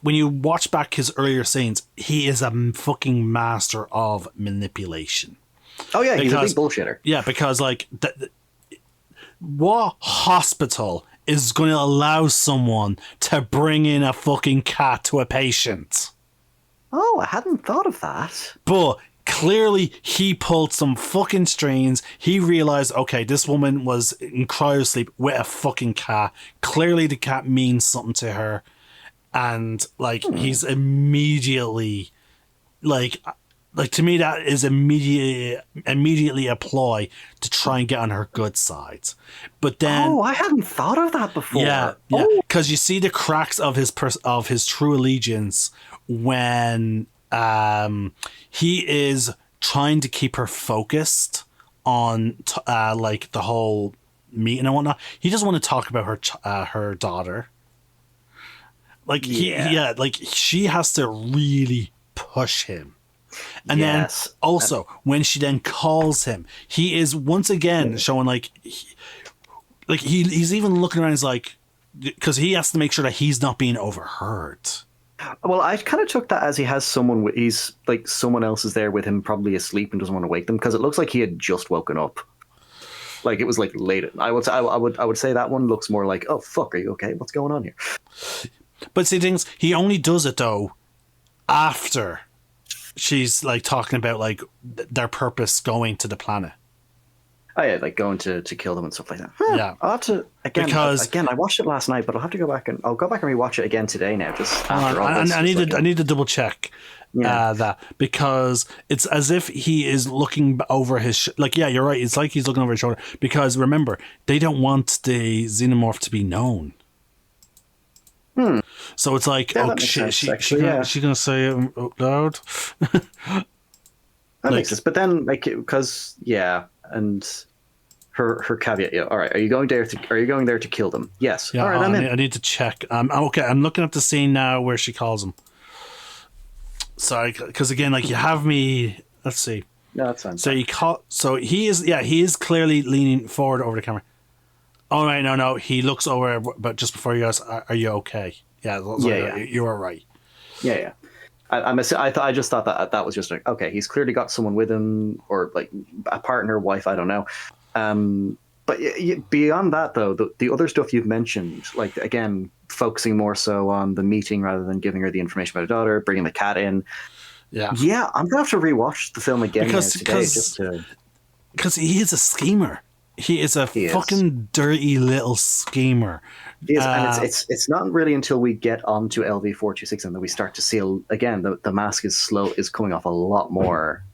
when you watch back his earlier scenes, he is a fucking master of manipulation. Oh yeah, he's a big bullshitter. Yeah, because like, what hospital is going to allow someone to bring in a fucking cat to a patient? Oh, I hadn't thought of that. But clearly, he pulled some fucking strings. He realized, okay, this woman was in cryosleep with a fucking cat. Clearly, the cat means something to her. And, like, he's immediately, like to me, that is immediately a ploy to try and get on her good side. But then... Oh, I hadn't thought of that before. Yeah, because you see the cracks of his true allegiance when... he is trying to keep her focused on like the whole meeting and whatnot. He doesn't want to talk about her daughter. Like like she has to really push him. And then also when she then calls him, he is once again showing he's even looking around. He's like, because he has to make sure that he's not being overheard. Well, I kind of took that as he has someone. He's like someone else is there with him, probably asleep, and doesn't want to wake them because it looks like he had just woken up. Like it was like late. I would say that one looks more like, oh fuck, are you okay? What's going on here? But see, things he only does it though after she's like talking about like their purpose going to the planet. Oh yeah, like going to kill them and stuff like that. Yeah, I'll have to again. I watched it last night, but I'll have to go back and rewatch it again today. Now, just after all this, I need to double check that because it's as if he is looking over his you're right. It's like he's looking over his shoulder because remember they don't want the Xenomorph to be known. So it's like, oh shit, she's gonna say it out loud. That makes sense. But then, like, because and her caveat. Yeah, all right. Are you going there to kill them? Yes. Yeah, all right. I need to check. Okay. I'm looking up the scene now where she calls him. Sorry, because again, like you have me. Let's see. No, that's fine. So he is clearly leaning forward over the camera. Oh right, no. He looks over, but just before he goes, "Are you okay?" Yeah. You are right. Yeah. I just thought that was just like, okay, he's clearly got someone with him or like a partner, wife, I don't know. But beyond that, though, the other stuff you've mentioned, like again, focusing more so on the meeting rather than giving her the information about her daughter, bringing the cat in. Yeah, I'm gonna have to rewatch the film again because he is a schemer. He is fucking dirty little schemer. He is, and it's not really until we get onto LV-426 and that we start to see again the mask is coming off a lot more,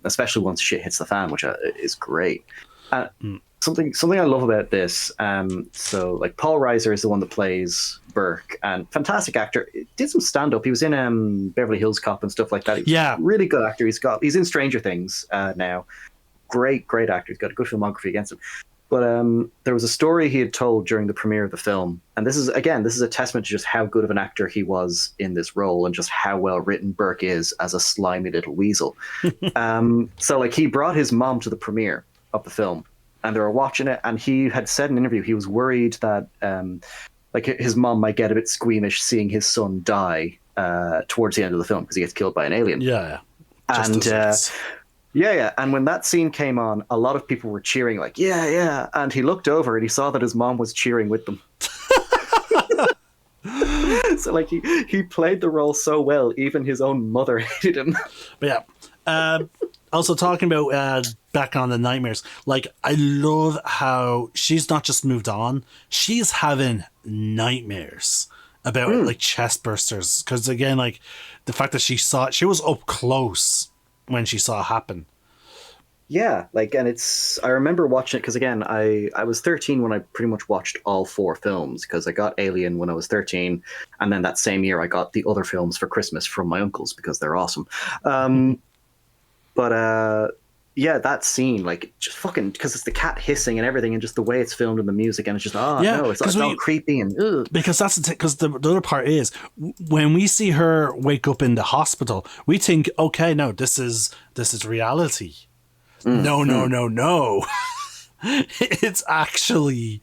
especially once shit hits the fan, which is great. Something I love about this. So like Paul Reiser is the one that plays Burke, and fantastic actor. Did some stand up. He was in Beverly Hills Cop and stuff like that. Really good actor. He's in Stranger Things now. Great actor. He's got a good filmography against him. But there was a story he had told during the premiere of the film, and this is a testament to just how good of an actor he was in this role, and just how well written Burke is as a slimy little weasel. So like he brought his mom to the premiere of the film, and they were watching it, and he had said in an interview he was worried that like his mom might get a bit squeamish seeing his son die towards the end of the film because he gets killed by an alien. And when that scene came on, a lot of people were cheering like, yeah. And he looked over and he saw that his mom was cheering with them. So like he played the role so well, even his own mother hated him. But yeah. Also talking about back on the nightmares, like I love how she's not just moved on, she's having nightmares about like chest bursters. Because again, like the fact that she was up close when she saw it happen. Yeah, like, and I remember watching it because, again, I was 13 when I pretty much watched all 4 films, because I got Alien when I was 13, and then that same year I got the other films for Christmas from my uncles because they're awesome. But yeah, that scene, like, just fucking, because it's the cat hissing and everything, and just the way it's filmed and the music, and it's just, no, it's all creepy and ugh. Because that's because the other part is, when we see her wake up in the hospital, we think, okay, no, this is reality. No. It's actually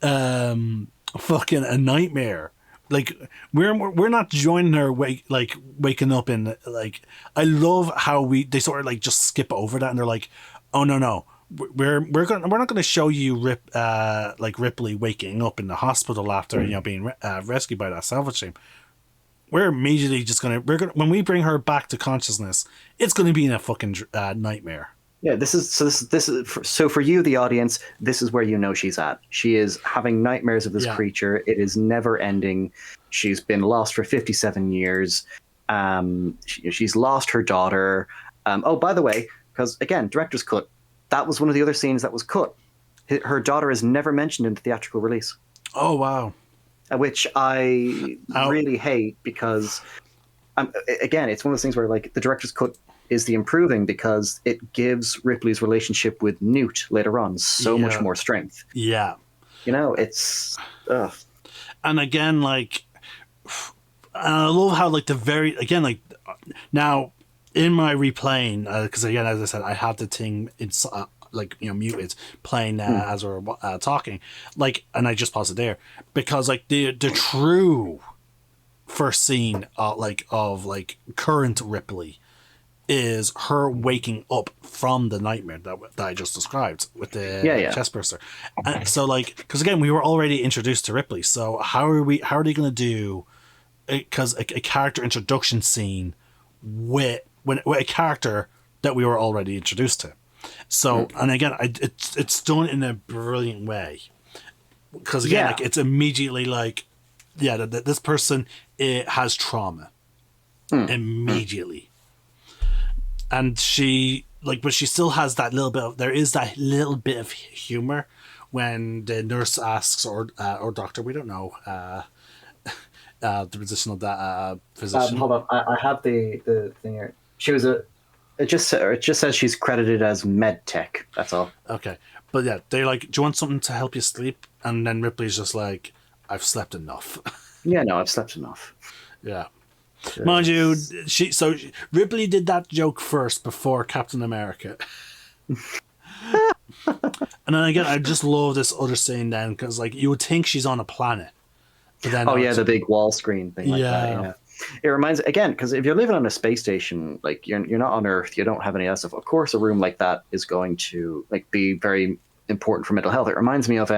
fucking a nightmare. Like, we're not joining her waking up in, like, I love how they sort of like just skip over that, and they're like, oh no, we're not going to show you Ripley waking up in the hospital after being rescued by that salvage team. We're immediately just when we bring her back to consciousness, it's going to be in a fucking nightmare. Yeah, this is so for you, the audience, this is where you know she's at. She is having nightmares of this creature. It is never ending. She's been lost for 57 years. She's lost her daughter. Oh, by the way, because again, director's cut, that was one of the other scenes that was cut. Her daughter is never mentioned in the theatrical release. Oh, wow. Which I really hate, because again, it's one of those things where, like, the director's cut is the improving, because it gives Ripley's relationship with Newt later on so much more strength. Yeah. It's... And again, like, I love how, like, now, in my replaying, because again, as I said, I have the thing, it's muted, playing as we're talking, like, and I just paused it there, because, like, the true first scene of current Ripley is her waking up from the nightmare that I just described with the chest burster. And so, like, because again, we were already introduced to Ripley, so how are they going to do, because a character introduction scene with a character that we were already introduced to? So, and again, it's done in a brilliant way, because again, like, it's immediately like, that this person has trauma immediately. And she, like, but she still has that little bit of humor when the nurse asks, or doctor, we don't know, the position of that physician. Hold on, I have the thing here. It just says she's credited as med tech. That's all. Okay, but yeah, they're like, do you want something to help you sleep? And then Ripley's just like, I've slept enough. Yeah, no, I've slept enough. Yeah. Mind you, Ripley did that joke first before Captain America. And then again, I just love this other scene then, because, like, you would think she's on a planet, but then the big wall screen thing like that. Yeah, it reminds, again, because if you're living on a space station, like, you're not on Earth, you don't have any of that stuff. Of course, a room like that is going to, like, be very important for mental health. It reminds me of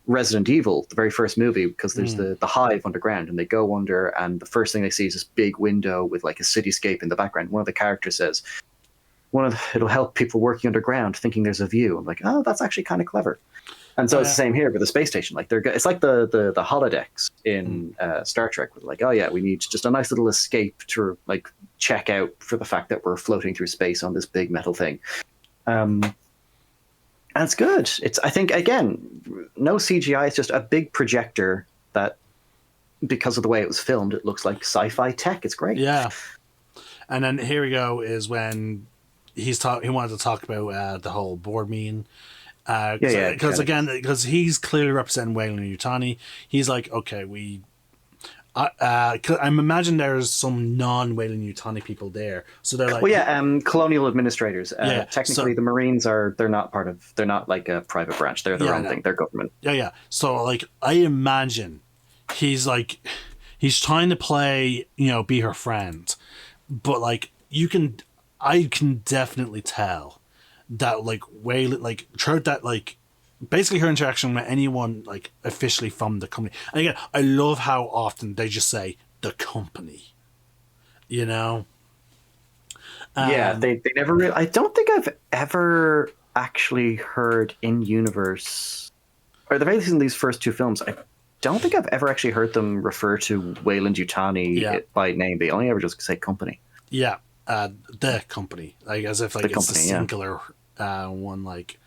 Resident Evil, the very first movie, because there's the hive underground, and they go under, and the first thing they see is this big window with, like, a cityscape in the background. One of the characters says, it'll help people working underground thinking there's a view. I'm like, oh, that's actually kind of clever. And so it's the same here with the space station. Like, it's like the holodecks in Star Trek, with, like, oh yeah, we need just a nice little escape to, like, check out for the fact that we're floating through space on this big metal thing. And it's good. I think, again, no CGI. It's just a big projector that, because of the way it was filmed, it looks like sci-fi tech. It's great. Yeah. And then here we go is when he wanted to talk about the whole board meeting. Because he's clearly representing Wey-Yu. He's like, okay, I'm imagining there's some non-Wey-Yu people there, so they're like, colonial administrators. Technically, the Marines they're not like a private branch. They're their own thing. They're government. Yeah. So, like, I imagine he's trying to play, be her friend, but, like, I can definitely tell that, like, throughout that, like, basically her interaction with anyone, like, officially from the company. And again, I love how often they just say the company, they never really, I don't think I've ever actually heard in universe, or the very least in these first 2 films, I don't think I've ever actually heard them refer to Weyland-Yutani by name. They only ever just say company. Yeah. the company, like as if like it's company, the singular one. Like,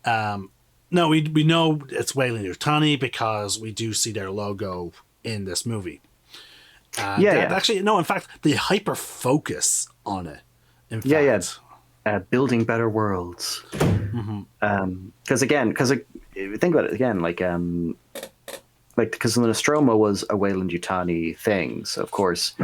no, we know it's Wey-Yu because we do see their logo in this movie. Actually, no. In fact, they hyper focus on it. In fact, building better worlds. Because think about it again, because the Nostromo was a Wey-Yu thing, so of course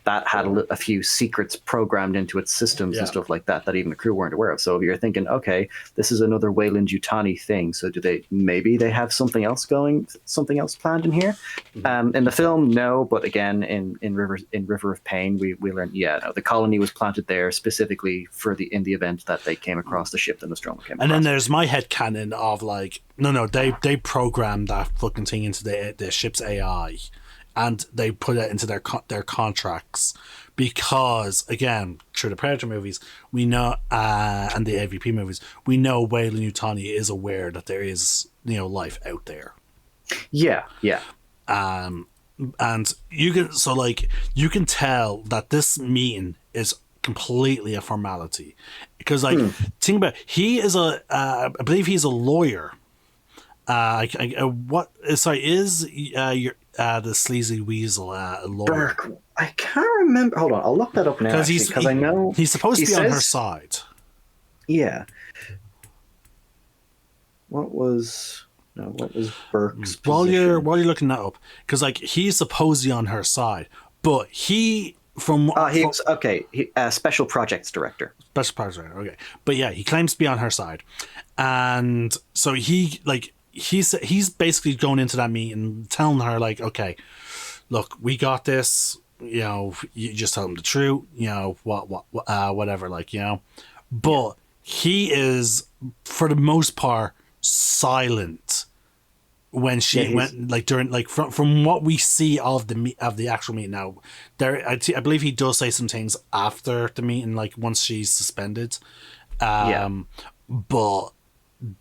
that had a few secrets programmed into its systems and stuff like that even the crew weren't aware of. So if you're thinking, okay, this is another Wey-Yu thing, so maybe they have something else planned in here? In the film, no, but again, in River of Pain, we learned, the colony was planted there specifically in the event that they came across the ship the Nostromo came across. And then there's my headcanon of like, no, they programmed that fucking thing into the ship's AI, and they put it into their contracts because, again, through the Predator movies, we know, and the AVP movies, we know Wey-Yu is aware that there is life out there. Yeah. And you can tell that this meeting is completely a formality because think about it, he is I believe he's a lawyer. The sleazy weasel lawyer? Burke. I can't remember. Hold on, I'll look that up now. Because I know he's supposed to be on her side. Yeah. What was Burke's position? While you're looking that up, because he's supposedly on her side, but he special projects director. Special projects director. Okay, but yeah, he claims to be on her side, and so he's basically going into that meeting telling her okay, look, we got this, you just tell him the truth, whatever, but he is for the most part silent when she went during from what we see of the actual meeting. Now I believe he does say some things after the meeting, once she's suspended, but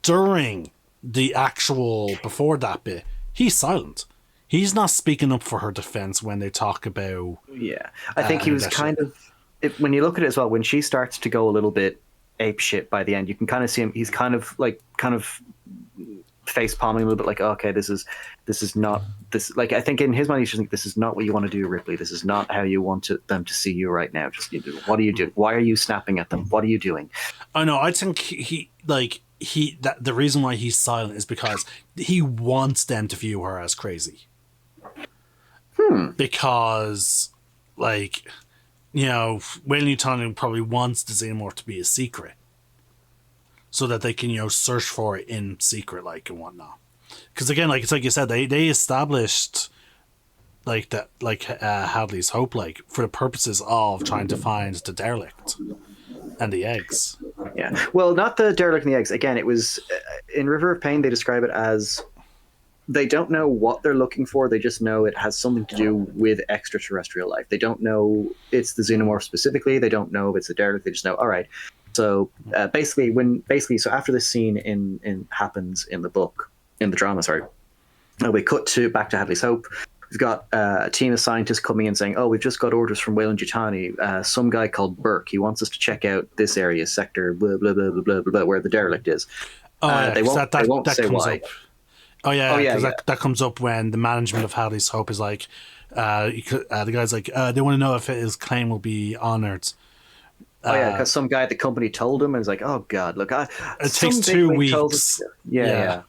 during the actual before that bit, he's silent. He's not speaking up for her defense when they talk about. Yeah, I think he was kind of. When you look at it as well, when she starts to go a little bit ape shit by the end, you can kind of see him. He's kind of face palming a little bit, okay, this is not this. I think in his mind, he's just like, this is not what you want to do, Ripley. This is not how you want them to see you right now. Just what are you doing? Why are you snapping at them? What are you doing? I know. I think the reason why he's silent is because he wants them to view her as crazy. Because Wey-Yu probably wants the Xenomorph to be a secret, so that they can search for it in secret and whatnot. Because again, it's like you said, they established Hadley's Hope for the purposes of trying to find the derelict and the eggs. Yeah, well, not the derelict and the eggs. Again, it was in River of Pain. They describe it as they don't know what they're looking for. They just know it has something to do with extraterrestrial life. They don't know it's the Xenomorph specifically. They don't know if it's the derelict. They just know, all right. So so after this scene happens in the book, in the drama, we cut back to Hadley's Hope. We've got a team of scientists coming in saying, "Oh, we've just got orders from Wey-Yu. Some guy called Burke. He wants us to check out this area, sector blah blah blah blah blah blah, where the derelict is." They won't say why. That comes up when the management of Hadley's Hope is the guy's they want to know if his claim will be honored. Because some guy at the company told him, and it's oh God, look, it takes 2 weeks. Yeah.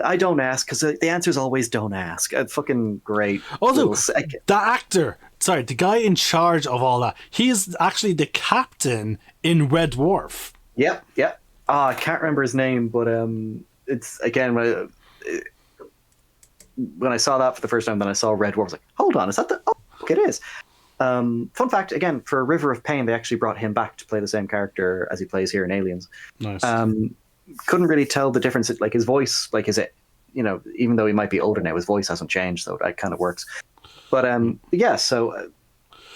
I don't ask, because the answer is always don't ask. Fucking great. Also, the actor, the guy in charge of all that, he is actually the captain in Red Dwarf. Yep. I can't remember his name, but it's again when I saw that for the first time, then I saw Red Dwarf. I was like, hold on, is that the? Oh, it is. Fun fact, again, for River of Pain, they actually brought him back to play the same character as he plays here in Aliens. Nice. Couldn't really tell the difference. His voice, is it, even though he might be older now, his voice hasn't changed, so that kind of works. But so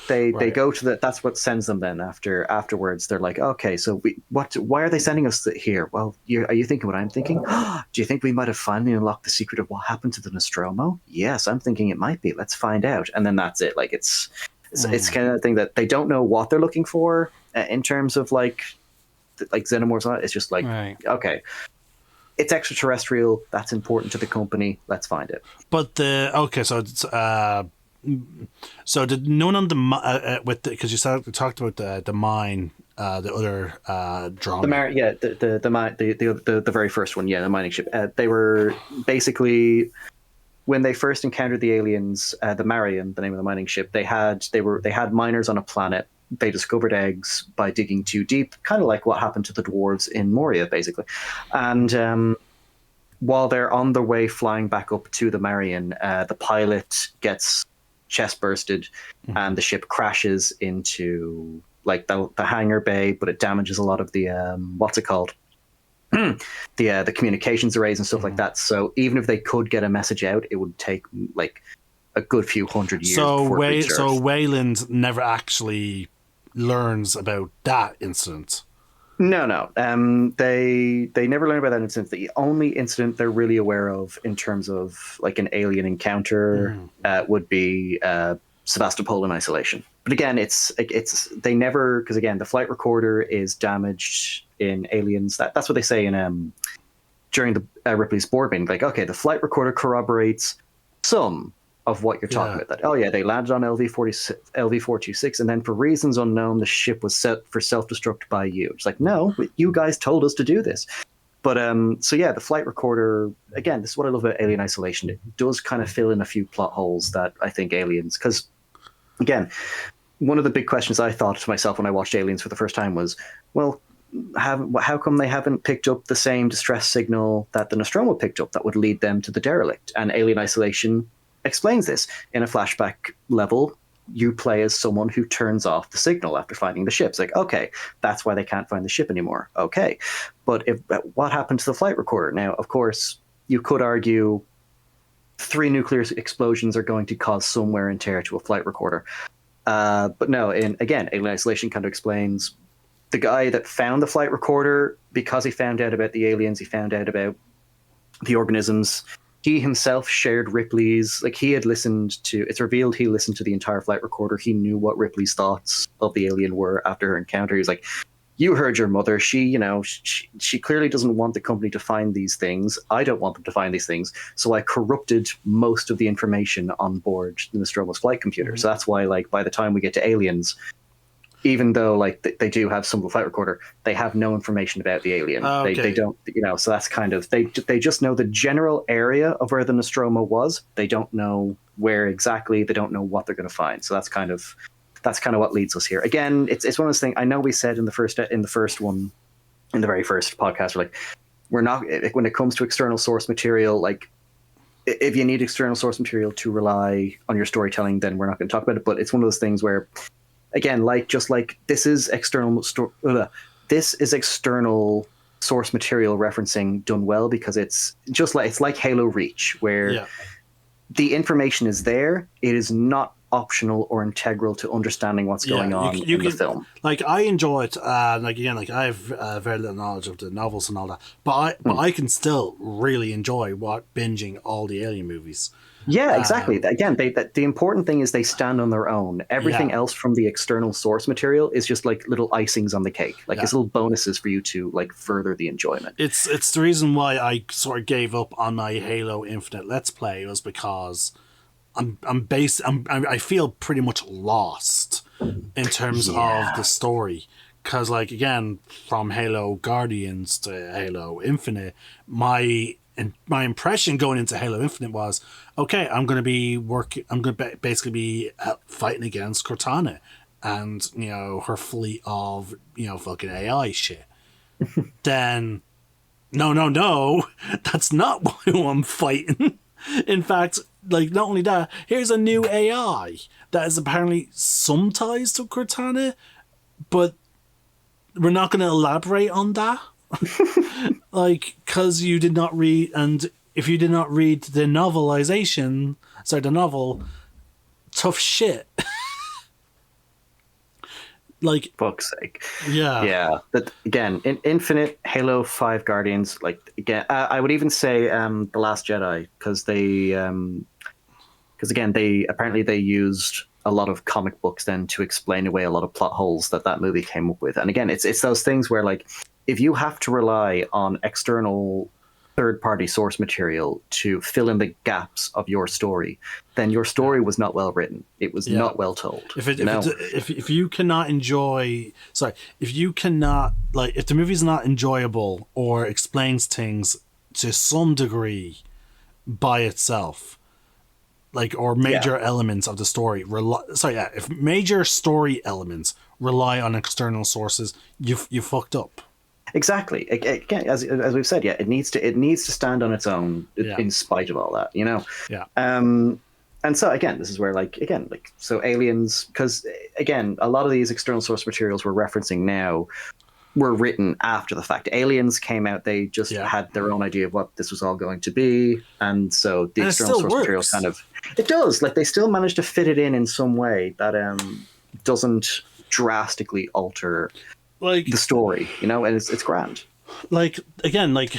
they go to that's what sends them then afterwards. They're like, okay, so why are they sending us here? Well, are you thinking what I'm thinking? Do you think we might have finally unlocked the secret of what happened to the Nostromo? Yes, I'm thinking it might be. Let's find out. And then that's it. it's kind of thing that they don't know what they're looking for in terms of like Xenomorphs. It's just like, okay, it's extraterrestrial. That's important to the company. Let's find it. But so did no one on the with because you talked about the mine, the other drama. The very first one, the mining ship. They were basically, when they first encountered the aliens, the Marion, the name of the mining ship, they had miners on a planet. They discovered eggs by digging too deep, kind of like what happened to the dwarves in Moria, basically. And while they're on their way flying back up to the Marion, the pilot gets chest bursted, and the ship crashes into like the hangar bay, but it damages a lot of the what's it called? the communications arrays and stuff like that. So even if they could get a message out, it would take like a good few hundred years. So Weyland never actually learns about that incident. No. They never learn about that incident. The only incident they're really aware of in terms of like an alien encounter would be Sevastopol in isolation. But again, it's they never, because again, the flight recorder is damaged in Aliens. That's what they say in during the Ripley's board meeting. Like, okay, the flight recorder corroborates some of what you're talking about. That they landed on LV-426, and then for reasons unknown, the ship was set for self-destruct by you. It's like, no, you guys told us to do this. But the flight recorder, again, this is what I love about Alien Isolation. It does kind of fill in a few plot holes that I think Aliens, because again, one of the big questions I thought to myself when I watched Aliens for the first time was, well, how come they haven't picked up the same distress signal that the Nostromo picked up that would lead them to the derelict? And Alien Isolation explains this. In a flashback level, you play as someone who turns off the signal after finding the ship. It's like, okay, that's why they can't find the ship anymore. Okay. But what happened to the flight recorder? Now, of course, you could argue 3 nuclear explosions are going to cause some wear and tear to a flight recorder. But no, Alien Isolation kind of explains the guy that found the flight recorder, because he found out about the aliens, he found out about the organisms. He himself shared Ripley's, like he had listened to, it's revealed he listened to the entire flight recorder. He knew what Ripley's thoughts of the alien were after her encounter. He was like, you heard your mother. She clearly doesn't want the company to find these things. I don't want them to find these things. So I corrupted most of the information on board the Nostromo's flight computer. So that's why, like, by the time we get to Aliens, even though like they do have some of the flight recorder, they have no information about the alien. Okay. They don't, so that's kind of, they just know the general area of where the Nostromo was. They don't know where exactly. They don't know what they're going to find. So that's kind of what leads us here. Again, it's one of those things. I know we said in the very first podcast, like, we're not, when it comes to external source material, like, if you need external source material to rely on your storytelling, then we're not going to talk about it. But it's one of those things where, again, this is external source material referencing done well, because it's like Halo Reach, where the information is there. It is not optional or integral to understanding what's going on in the film. Like, I enjoy it. I have very little knowledge of the novels and all that, but I can still really enjoy binging all the Alien movies. Yeah, exactly. Again, the important thing is they stand on their own. Everything else from the external source material is just like little icings on the cake. Like, it's little bonuses for you to like further the enjoyment. It's the reason why I sort of gave up on my Halo Infinite Let's Play, was because I feel pretty much lost in terms of the story. Because, like, again, from Halo Guardians to Halo Infinite, my impression going into Halo Infinite was, okay, I'm going to basically be fighting against Cortana and, her fleet of, fucking AI shit. Then, no, that's not who I'm fighting. In fact, like, not only that, here's a new AI that is apparently some ties to Cortana, but we're not going to elaborate on that. Like, because you did not read, and if you did not read the novel, tough shit. Like, fuck's sake. Yeah. But again, in Infinite, Halo 5 Guardians, like, again, I would even say The Last Jedi, because they apparently they used a lot of comic books then to explain away a lot of plot holes that movie came up with. And again, it's those things where, like, if you have to rely on external third-party source material to fill in the gaps of your story, then your story was not well written. It was not well told. If you cannot enjoy, if the movie's not enjoyable or explains things to some degree by itself, like, or major elements of the story if major story elements rely on external sources, you fucked up. Exactly. Again, as we've said, it needs to stand on its own in spite of all that, Yeah. And so again, this is where so Aliens, because again, a lot of these external source materials we're referencing now were written after the fact. Aliens came out, they just had their own idea of what this was all going to be, and so the external source materials it does, like, they still managed to fit it in some way that doesn't drastically alter, like, the story, and it's grand. Like, again, like,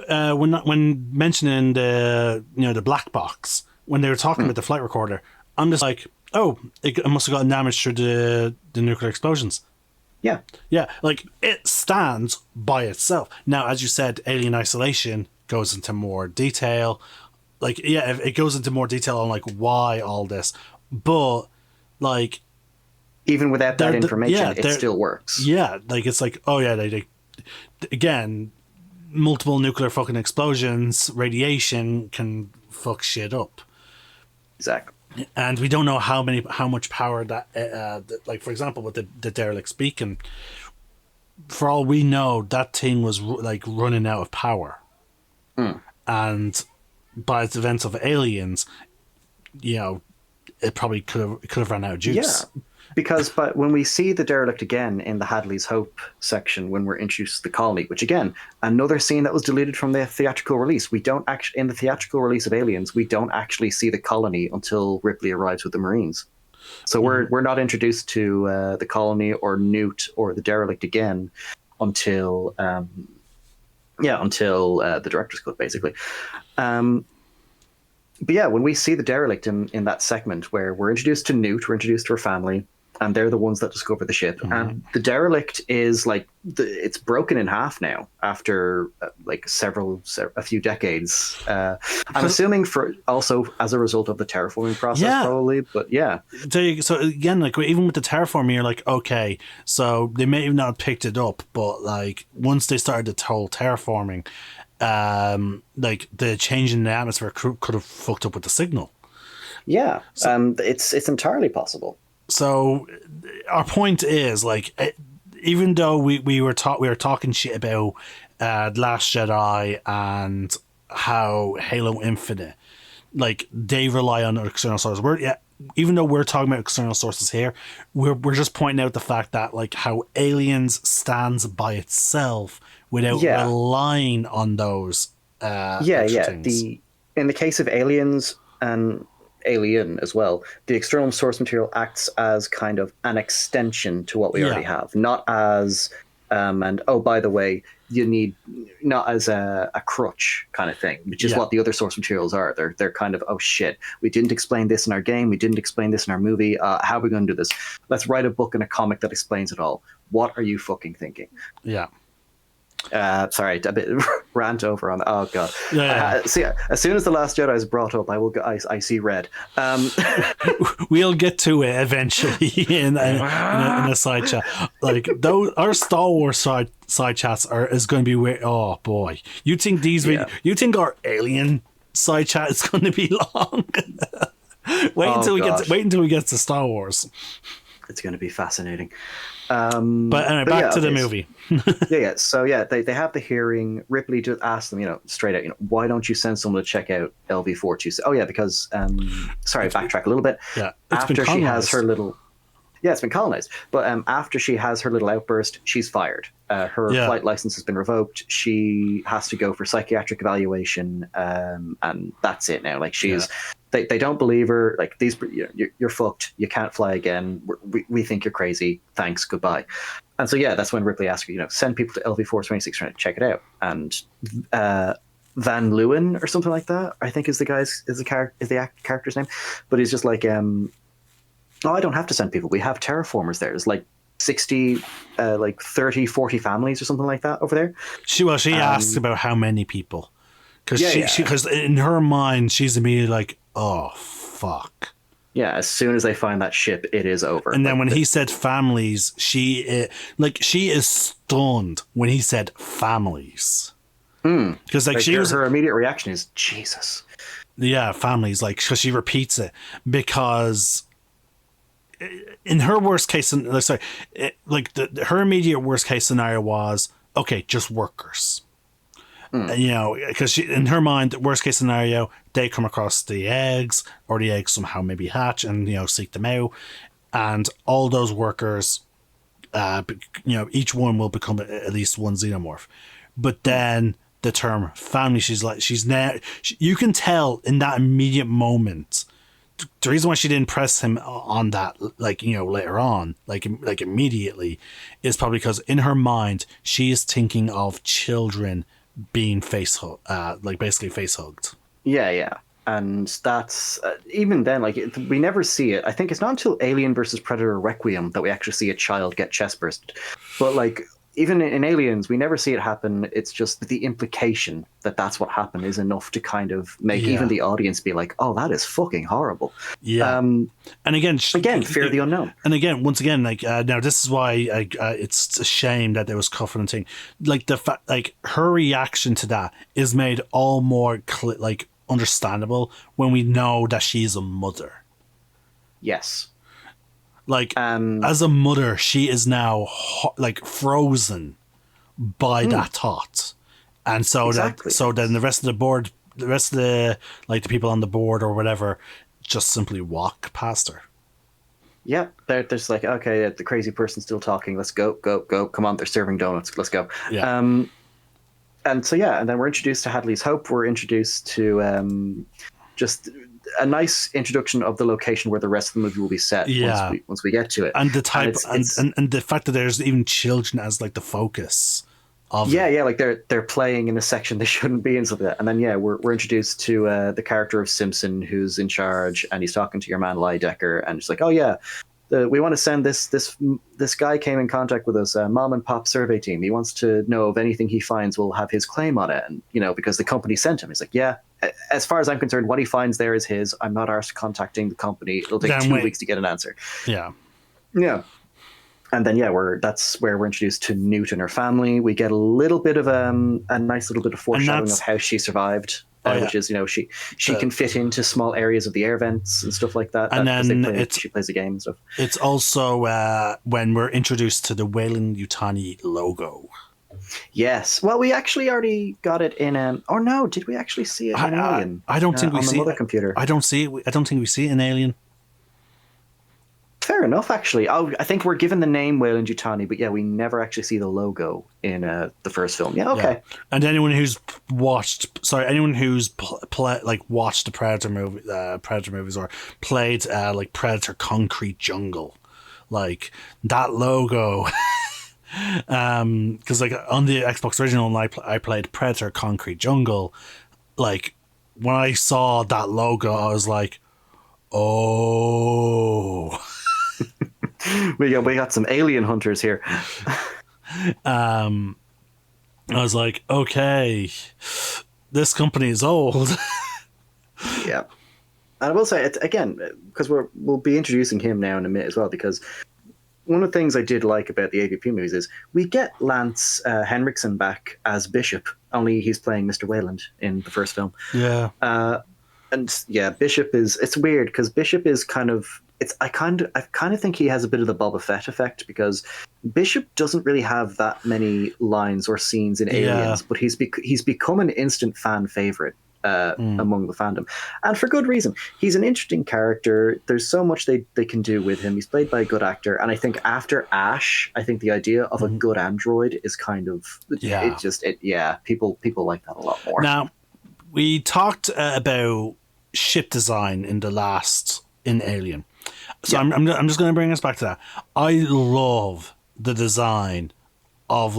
when mentioning the black box, when they were talking about the flight recorder, I'm just like, oh, it must have gotten damaged through the nuclear explosions. Yeah, like, it stands by itself. Now, as you said, Alien Isolation goes into more detail. Like, it goes into more detail on, like, why all this, but, like, even without that information, it still works. Yeah, like, it's like, oh yeah, they again, multiple nuclear fucking explosions, radiation can fuck shit up. Exactly. And we don't know how much power that, like, for example, with the derelict beacon, for all we know, that thing was like running out of power. And by the events of Aliens, it probably could have run out of juice. Yeah. But when we see the derelict again in the Hadley's Hope section, when we're introduced to the colony, which again, another scene that was deleted from the theatrical release, we don't actually, in the theatrical release of Aliens, we don't actually see the colony until Ripley arrives with the Marines. So we're not introduced to the colony or Newt or the derelict again until the director's cut, basically. But yeah, when we see the derelict in that segment where we're introduced to Newt, we're introduced to her family, and they're the ones that discover the ship. And the derelict is like, it's broken in half now after a few decades. I'm assuming for also as a result of the terraforming process, probably. But yeah. So again, like, even with the terraforming, you're like, okay, so they may have not picked it up, but like, once they started the whole terraforming, like, the change in the atmosphere could have fucked up with the signal. Yeah, so, it's entirely possible. So our point is, like, even though we were talking shit about Last Jedi and how Halo Infinite, like, they rely on external sources. Even though we're talking about external sources here, we're just pointing out the fact that, like, how Aliens stands by itself without relying on those. Things. In the case of Aliens and Alien as well, the external source material acts as kind of an extension to what we already have, not as and oh, by the way, you need, not as a crutch kind of thing, which is what the other source materials are. They're kind of, oh shit, we didn't explain this in our game, we didn't explain this in our movie, how are we going to do this? Let's write a book and a comic that explains it all. What are you fucking thinking? Sorry, a bit rant over on. Oh god. See, as soon as the Last Jedi is brought up, I see red. We'll get to it eventually in a side chat. Like, those, our Star Wars side chats is going to be weird. Oh boy, you think you think our Alien side chat is going to be long? Wait until we get to Star Wars. It's going to be fascinating. But anyway, back to the movie. So they have the hearing. Ripley just asks them, straight out, why don't you send someone to check out LV-426? Oh yeah, because backtrack a little bit. Yeah, after she has her little, it's been colonized. But after she has her little outburst, she's fired. Her flight license has been revoked. She has to go for psychiatric evaluation, and that's it now. Like, she's. They don't believe her. Like, you're fucked. You can't fly again. We think you're crazy. Thanks. Goodbye. And so that's when Ripley asks her, send people to LV-426 trying to check it out. And Van Leeuwen or something like that, I think is the character's name. But he's just like, Oh, I don't have to send people. We have terraformers there. There's like 60, 30, 40 families or something like that over there. She asks about how many people. Because because in her mind, she's immediately like, oh, fuck. Yeah, as soon as they find that ship, it is over. And then when he said families, she is stunned when he said families. Because her immediate reaction is, Jesus. Yeah, families, because she repeats it. Because in her worst case, her immediate worst case scenario was, okay, just workers. Because in her mind, worst case scenario, they come across the eggs, or the eggs somehow maybe hatch and seek them out, and all those workers, each one will become at least one xenomorph. But then the term family, you can tell in that immediate moment. The reason why she didn't press him on that, later on, immediately, is probably because in her mind she is thinking of children being basically face hugged. Yeah, and that's even then, we never see it. I think it's not until Alien versus Predator Requiem that we actually see a child get chest burst. But even in Aliens, we never see it happen. It's just the implication that that's what happened is enough to kind of make even the audience be like, "Oh, that is fucking horrible." Yeah, and again, fear of the unknown. And again, once again, now this is why it's a shame that there was covenanting. The fact, her reaction to that is made all more understandable when we know that she's a mother. Yes. As a mother, she is now frozen by that thought, and so then the rest of the board, the people on the board or whatever, just simply walk past her. Yeah, there's okay, the crazy person's still talking. Let's go. Come on, they're serving donuts. Let's go. Yeah. And then we're introduced to Hadley's Hope. We're introduced to just a nice introduction of the location where the rest of the movie will be set once we get to it. And the type and the fact that there's even children as the focus of it. They're playing in a section they shouldn't be in, stuff like that. And then we're introduced to the character of Simpson, who's in charge, and he's talking to your man Lydecker, and it's like, oh yeah, we want to send this guy came in contact with us, a mom and pop survey team. He wants to know if anything he finds will have his claim on it, and because the company sent him. He's like, yeah, as far as I'm concerned, what he finds there is his. I'm not arsed contacting the company. It'll take 2 weeks to get an answer. Yeah. And then that's where we're introduced to Newt and her family. We get a little bit of a nice little bit of foreshadowing of how she survived. Which is, she can fit into small areas of the air vents and stuff like that. And then she plays a game and stuff. It's also when we're introduced to the Weyland-Yutani logo. Yes. Well, we actually already got it in. Or no, did we actually see it in Alien? I don't think we see it on the mother computer. I don't see it. I don't think we see it in Alien. Fair enough, actually. I think we're given the name Weyland-Yutani, but we never actually see the logo in the first film. Yeah, okay. Yeah. And anyone who's watched watched the Predator movies or played Predator Concrete Jungle, that logo. Because on the Xbox original, I played Predator Concrete Jungle. When I saw that logo, I was like, oh. we got some alien hunters here. I was like, okay, this company is old. Yeah. And I will say, it's, again, because we'll be introducing him now in a minute as well, because one of the things I did like about the AVP movies is we get Lance Henriksen back as Bishop, only he's playing Mr. Weyland in the first film. Yeah. Bishop it's weird because Bishop is I kind of think he has a bit of the Boba Fett effect, because Bishop doesn't really have that many lines or scenes in Aliens, but he's become an instant fan favorite among the fandom, and for good reason. He's an interesting character. There's so much they can do with him. He's played by a good actor, and I think after Ash, I think the idea of a good android is kind of people like that a lot more. Now, we talked about ship design in Alien. So I'm just going to bring us back to that. I love the design of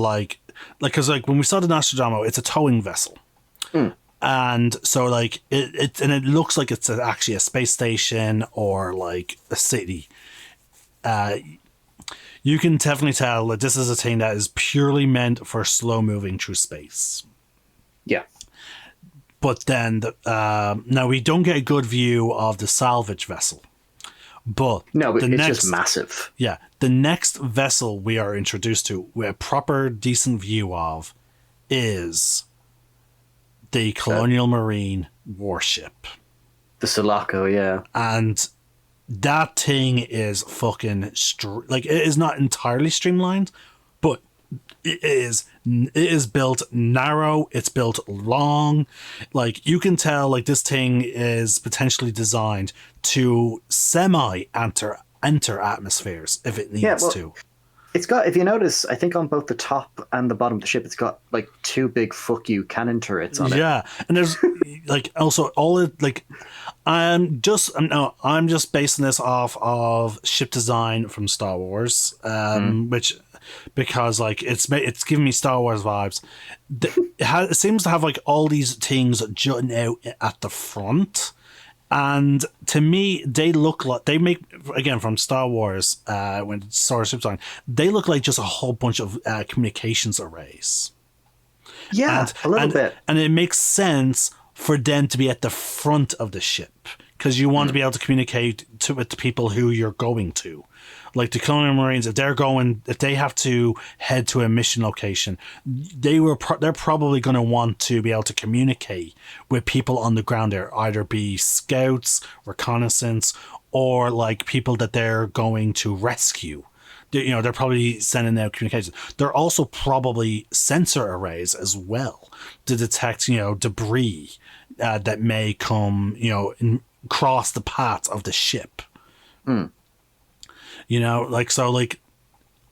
because when we saw the Nostromo, it's a towing vessel. And so like it looks like it's actually a space station or like a city. You can definitely tell that this is a thing that is purely meant for slow moving through space. Yeah. But then now we don't get a good view of the salvage vessel. But no, but it's just massive. Yeah, the next vessel we are introduced to with a proper decent view of is the Colonial Marine warship. The Sulaco, yeah. And that thing is fucking like, it is not entirely streamlined, but it is built narrow, it's built long. Like, you can tell like this thing is potentially designed to enter atmospheres if it needs to. It's got, if you notice, I think on both the top and the bottom of the ship, it's got like 2 big "fuck you" cannon turrets on it. Yeah, and there's like also all it like. I'm just basing this off of ship design from Star Wars, which, because like it's giving me Star Wars vibes. It seems to have like all these things jutting out at the front. And to me, they look like, they make, again, from Star Wars, when Star Wars ship design, they look like just a whole bunch of communications arrays. Yeah, a little bit. And it makes sense for them to be at the front of the ship, because you want to be able to communicate with the people who you're going to. Like the Colonial Marines, if they have to head to a mission location, they're probably going to want to be able to communicate with people on the ground there, either be scouts, reconnaissance, or like people that they're going to rescue. They're probably sending out communications. They're also probably sensor arrays as well to detect, debris that may come, cross the path of the ship.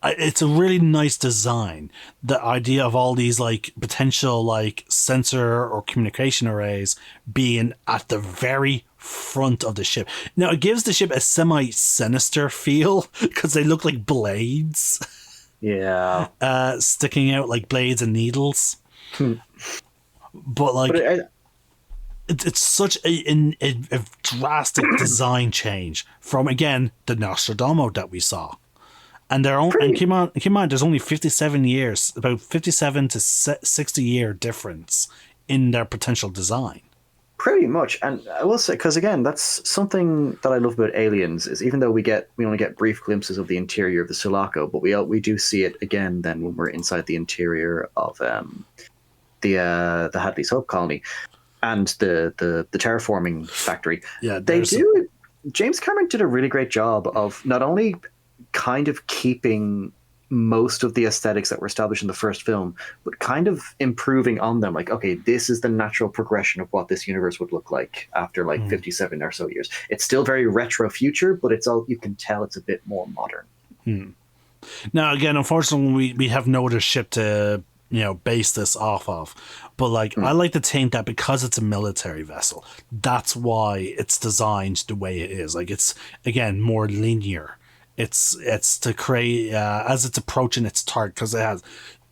It's a really nice design. The idea of all these like potential like sensor or communication arrays being at the very front of the ship. Now it gives the ship a semi-sinister feel because they look like blades. Yeah. Sticking out like blades and needles. But it's such a drastic design change from, again, the Nostradamus that we saw. And keep in mind, there's only 57 years, about 57 to 60 year difference in their potential design. Pretty much. And I will say, because again, that's something that I love about Aliens, is even though we only get brief glimpses of the interior of the Sulaco, but we do see it again then when we're inside the interior of the Hadley's Hope colony and the terraforming factory. Yeah, James Cameron did a really great job of not only kind of keeping most of the aesthetics that were established in the first film, but kind of improving on them. Like, okay, this is the natural progression of what this universe would look like after 57 or so years. It's still very retro future, but you can tell it's a bit more modern. Now, again, unfortunately, we have no other ship to base this off of, but I like to think that because it's a military vessel, that's why it's designed the way it is. Like, it's, again, more linear. It's to create as it's approaching its target, because it has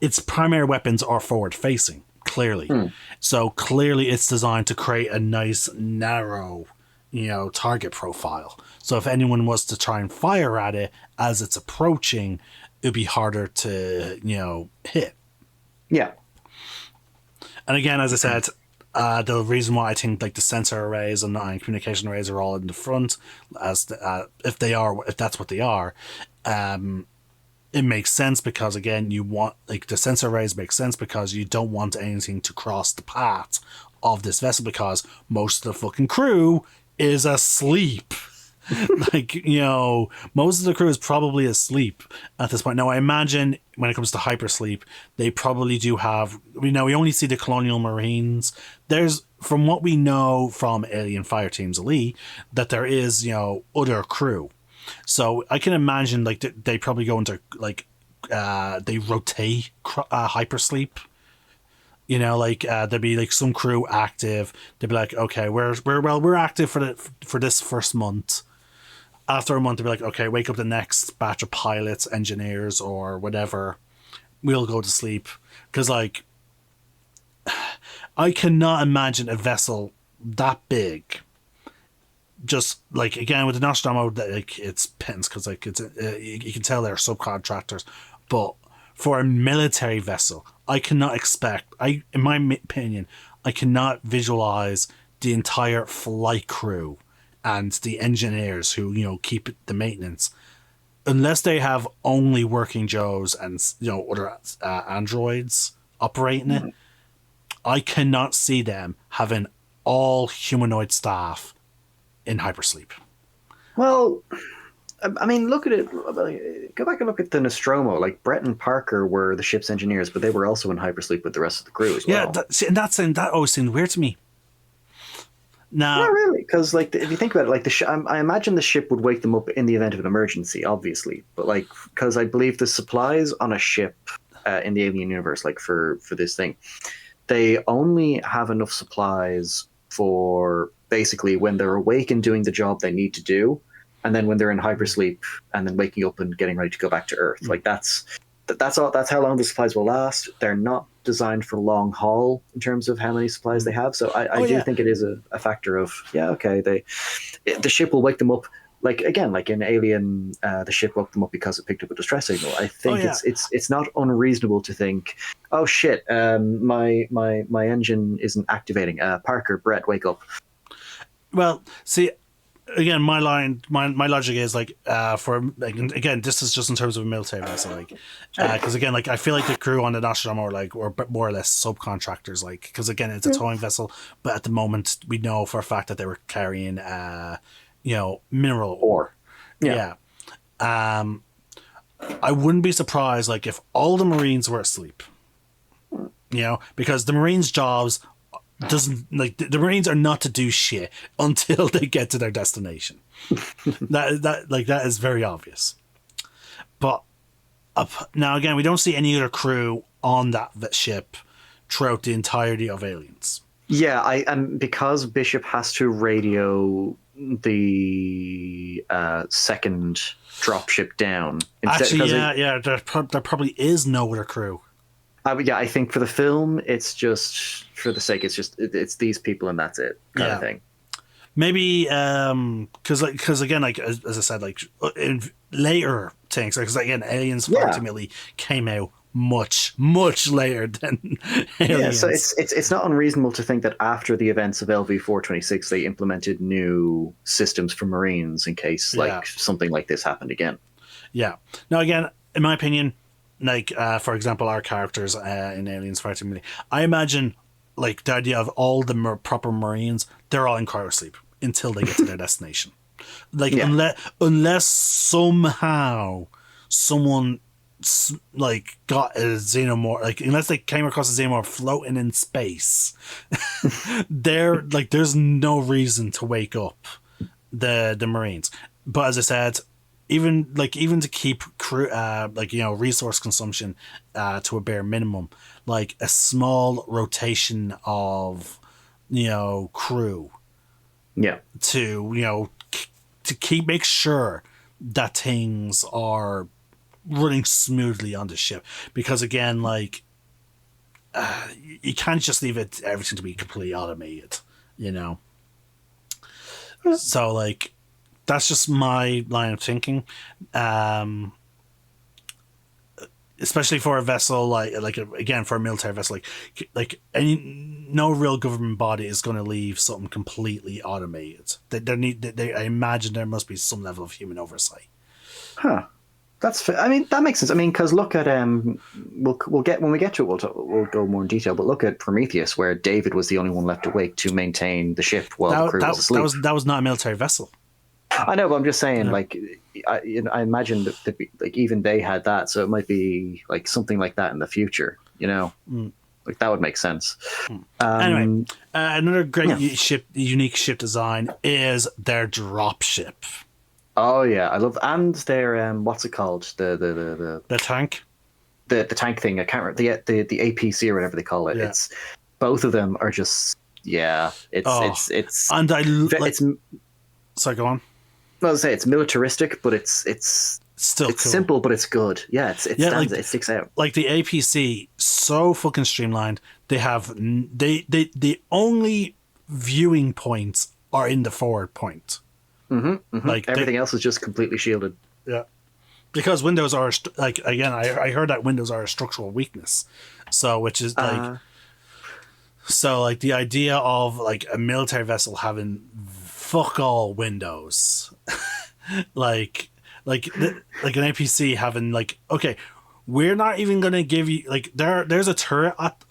its primary weapons are forward facing, clearly. So clearly it's designed to create a nice narrow target profile, so if anyone was to try and fire at it as it's approaching, it'd be harder to hit. Yeah. And again, as I said, the reason why I think the sensor arrays and communication arrays are all in the front, as if that's what they are, it makes sense because, again, you want the sensor arrays make sense because you don't want anything to cross the path of this vessel, because most of the fucking crew is asleep. Most of the crew is probably asleep at this point. Now, I imagine when it comes to hypersleep, they probably do have. We only see the Colonial Marines. There's, from what we know from Alien Fireteams Elite, that there is other crew. So I can imagine they probably go into they rotate hypersleep. There'd be some crew active. They'd be like, okay, we're active for this first month. After a month, they'd be like, okay, wake up the next batch of pilots, engineers, or whatever. We'll go to sleep. Because, I cannot imagine a vessel that big. Just like again with the Nostromo, like it's pens because like it's you can tell they're subcontractors, but for a military vessel, I cannot expect. In my opinion, I cannot visualize the entire flight crew and the engineers who keep the maintenance, unless they have only working Joes and other androids operating it. I cannot see them having all humanoid staff in hypersleep. Well, I mean, look at it. Go back and look at the Nostromo. Like Brett and Parker were the ship's engineers, but they were also in hypersleep with the rest of the crew as well. Yeah, that always seemed weird to me. No, not really, because like if you think about it, like I imagine the ship would wake them up in the event of an emergency, obviously. But like, because I believe the supplies on a ship in the alien universe, like for this thing, they only have enough supplies for basically when they're awake and doing the job they need to do, and then when they're in hypersleep and then waking up and getting ready to go back to Earth. Like that's all. That's how long the supplies will last. They're not designed for long haul in terms of how many supplies they have. So I do think it is a factor of the ship will wake them up. Like again, like in Alien, the ship woke them up because it picked up a distress signal. I think it's not unreasonable to think, oh shit, my engine isn't activating. Parker, Brett, wake up. Well, see, again, my logic is like for like again, this is just in terms of a military vessel, like because again, like I feel like the crew on the Nostromo were more or less subcontractors, like because again, it's a towing vessel, but at the moment we know for a fact that they were carrying mineral ore. Yeah. I wouldn't be surprised like if all the Marines were asleep. Because the Marines' jobs doesn't like the Marines are not to do shit until they get to their destination. that is very obvious. But now again, we don't see any other crew on that ship throughout the entirety of Aliens. Yeah, because Bishop has to radio the second dropship down. Actually, there probably is no other crew. I think for the film, it's just for the sake. It's these people and that's it kind of thing. Maybe because again, like as I said, like in later things, because again, Aliens ultimately came out much later than Aliens. Yeah, so it's not unreasonable to think that after the events of LV-426, they implemented new systems for Marines in case something like this happened again. Yeah. Now again, in my opinion, like for example, our characters in Aliens Fighting, I imagine like the idea of all the proper Marines, they're all in cryosleep until they get to their destination. Like unless somehow someone like got a Xenomorph, like unless they came across a Xenomorph floating in space, there's no reason to wake up the Marines. But as I said, even to keep crew resource consumption to a bare minimum, like a small rotation of crew to make sure that things are running smoothly on the ship, because again, like you can't just leave everything to be completely automated, so like that's just my line of thinking, especially for a vessel again for a military vessel, like no real government body is going to leave something completely automated. I imagine there must be some level of human oversight. That's fair. I mean, that makes sense. I mean, because look at we'll get when we get to it, we'll go more in detail. But look at Prometheus, where David was the only one left awake to maintain the ship while the crew was asleep. That was not a military vessel. I know, but I'm just saying, like, I imagine that like even they had that, so it might be like something like that in the future. Like that would make sense. Anyway, another great unique ship design is their drop ship. Oh yeah, I love, and their what's it called, the tank, the tank thing. I can't remember the APC or whatever they call it. It's both of them are just it's and I like. Sorry, go on. I was say it's militaristic, but it's still it's cool. simple, but it's good. Yeah, it sticks out. Like the APC, so fucking streamlined. They have the only viewing points are in the forward point. Like everything else is just completely shielded. Yeah, because windows are like, again, I heard that windows are a structural weakness. So which is like, so like the idea of like a military vessel having fuck all windows, like an APC having like, okay, we're not even gonna give you like there's a turret up